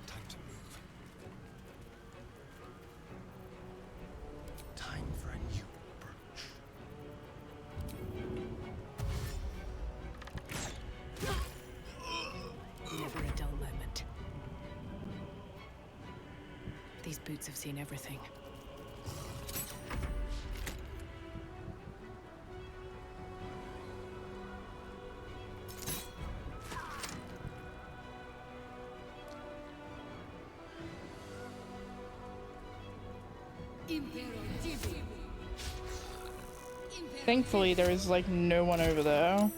Time to move. Time for a new approach. Never a dull moment. These boots have seen everything. Thankfully, there is like no one over there.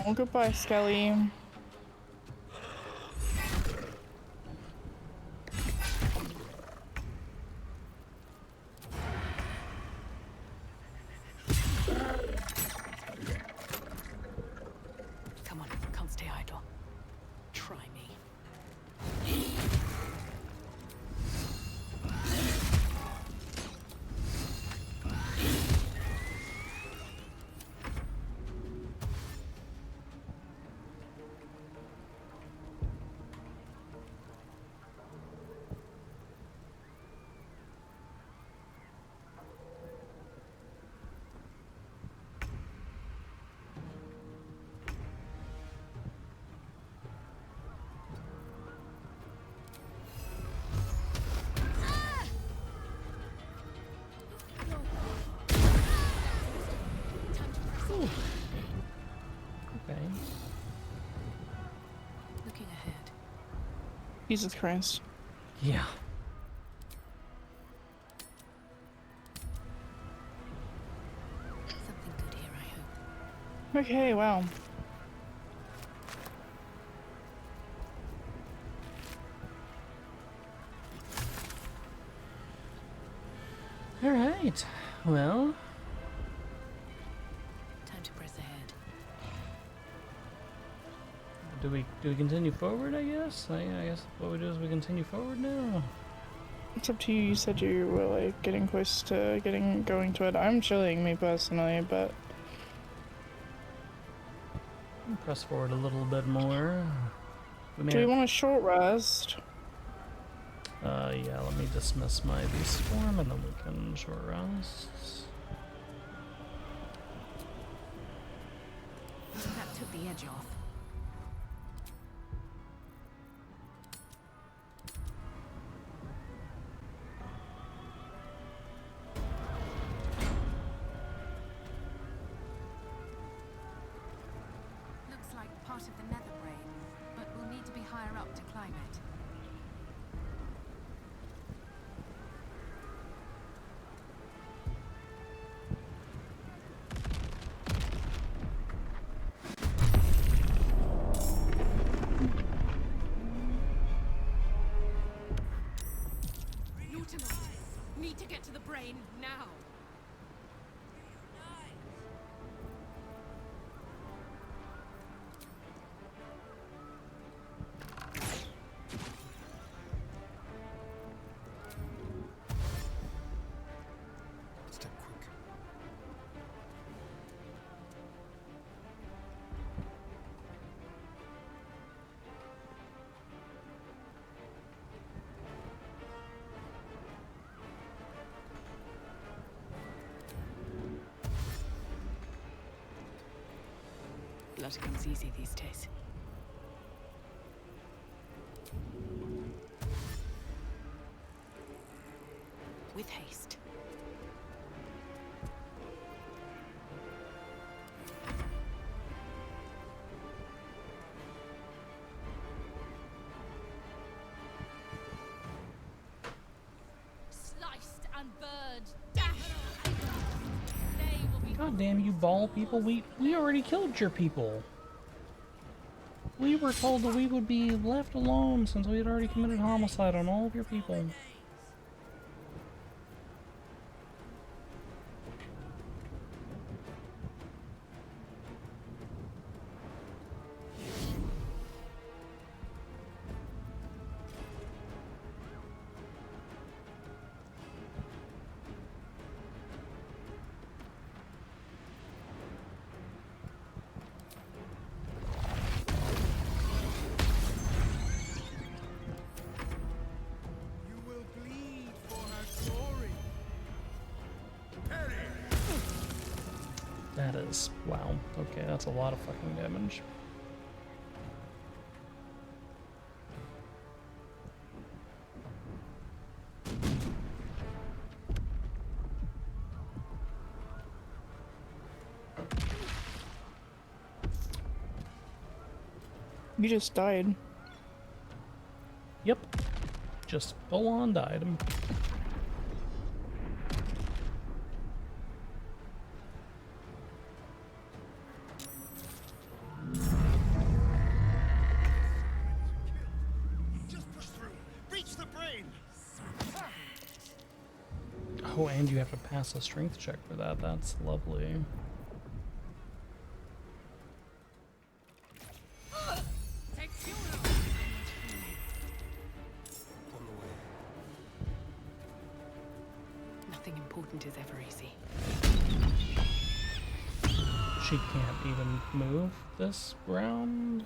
Oh, goodbye, Skelly. Come on, can't stay idle. Try me. Okay. Looking ahead. Jesus Christ. Yeah. Something good here, I hope. Okay, wow. All right. Well, Time to press ahead. do we continue forward? I guess. I guess what we do is we continue forward now. It's up to you. You said you were like getting close to going to it. I'm chilling, me personally, but Press forward a little bit more. do we want a short rest? Yeah, let me dismiss my beast form and then we can short rest. That took the edge off. Looks like part of the nether brain, but we'll need to be higher up to climb it. Need to get to the brain now. Step quick. Blood comes easy these days. With haste. Sliced and burned. Dashed. They will be. God damn you, ball people! We already killed your people. We were told that we would be left alone since we had already committed homicide on all of your people. That is, wow. Okay, that's a lot of fucking damage. You just died. Yep. Just full on died. Oh, and you have to pass a strength check for that. That's lovely. Nothing important is ever easy. She can't even move this round.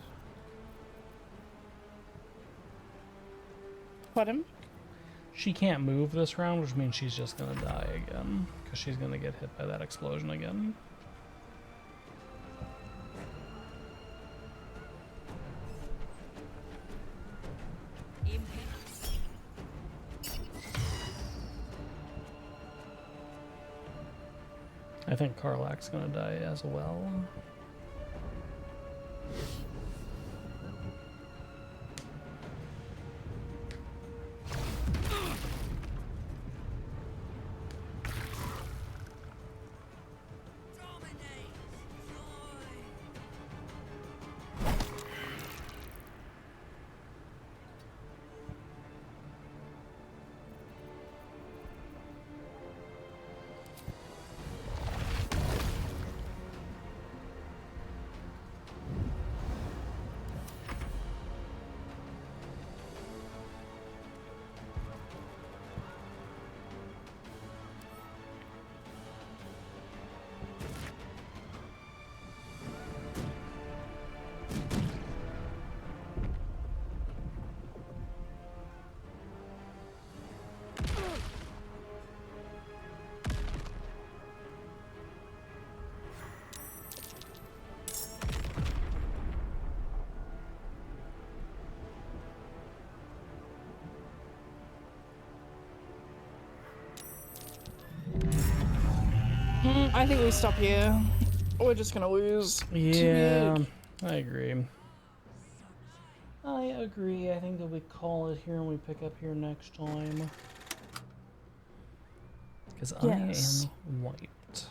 Pardon? She can't move this round, which means she's just gonna die again. Because she's gonna get hit by that explosion again. I think Karlak's gonna die as well. I think we stop here. We're just gonna lose. Yeah, I agree. I agree. I think that we call it here and we pick up here next time. Because Yes. I am wiped.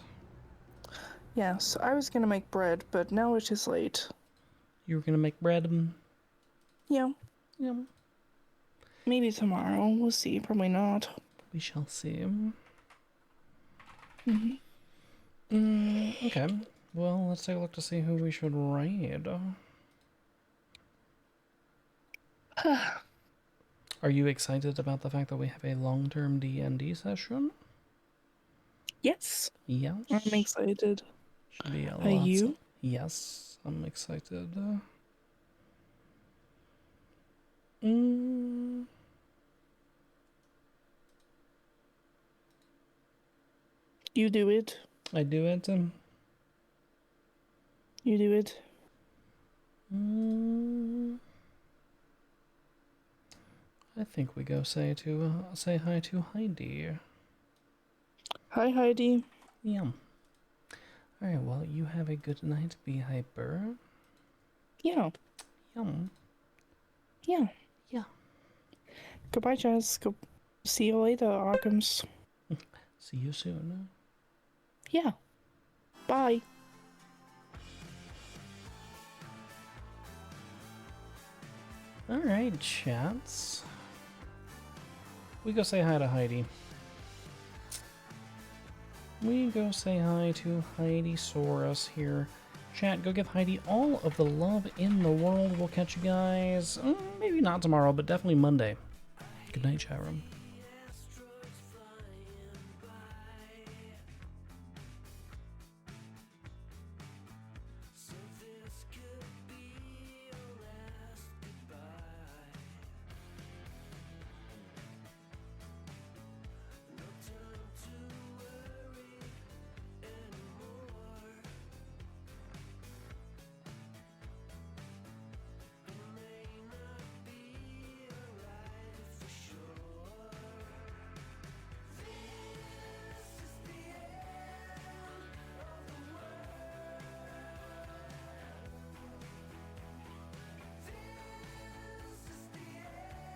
Yes, I was gonna make bread, but now it is late. You were gonna make bread? Yeah. Yeah. Maybe tomorrow. We'll see. Probably not. We shall see. Okay. Well, let's take a look to see who we should raid. Are you excited about the fact that we have a long-term DND session? Yes. Yes. I'm excited. Should be a Are you? Yes, I'm excited. You do it. I do it. You do it. I think we go say hi to Heidi. Hi, Heidi. Yeah. Alright, well, you have a good night. Be hyper. Yeah. Yum. Yeah. Yeah. Goodbye, Jazz. See you later, Arkhams. See you soon. Yeah. Bye. Alright, chats. We go say hi to Heidi. We go say hi to Heidi Saurus here. Chat, go give Heidi all of the love in the world. We'll catch you guys, maybe not tomorrow, but definitely Monday. Good night, chat room.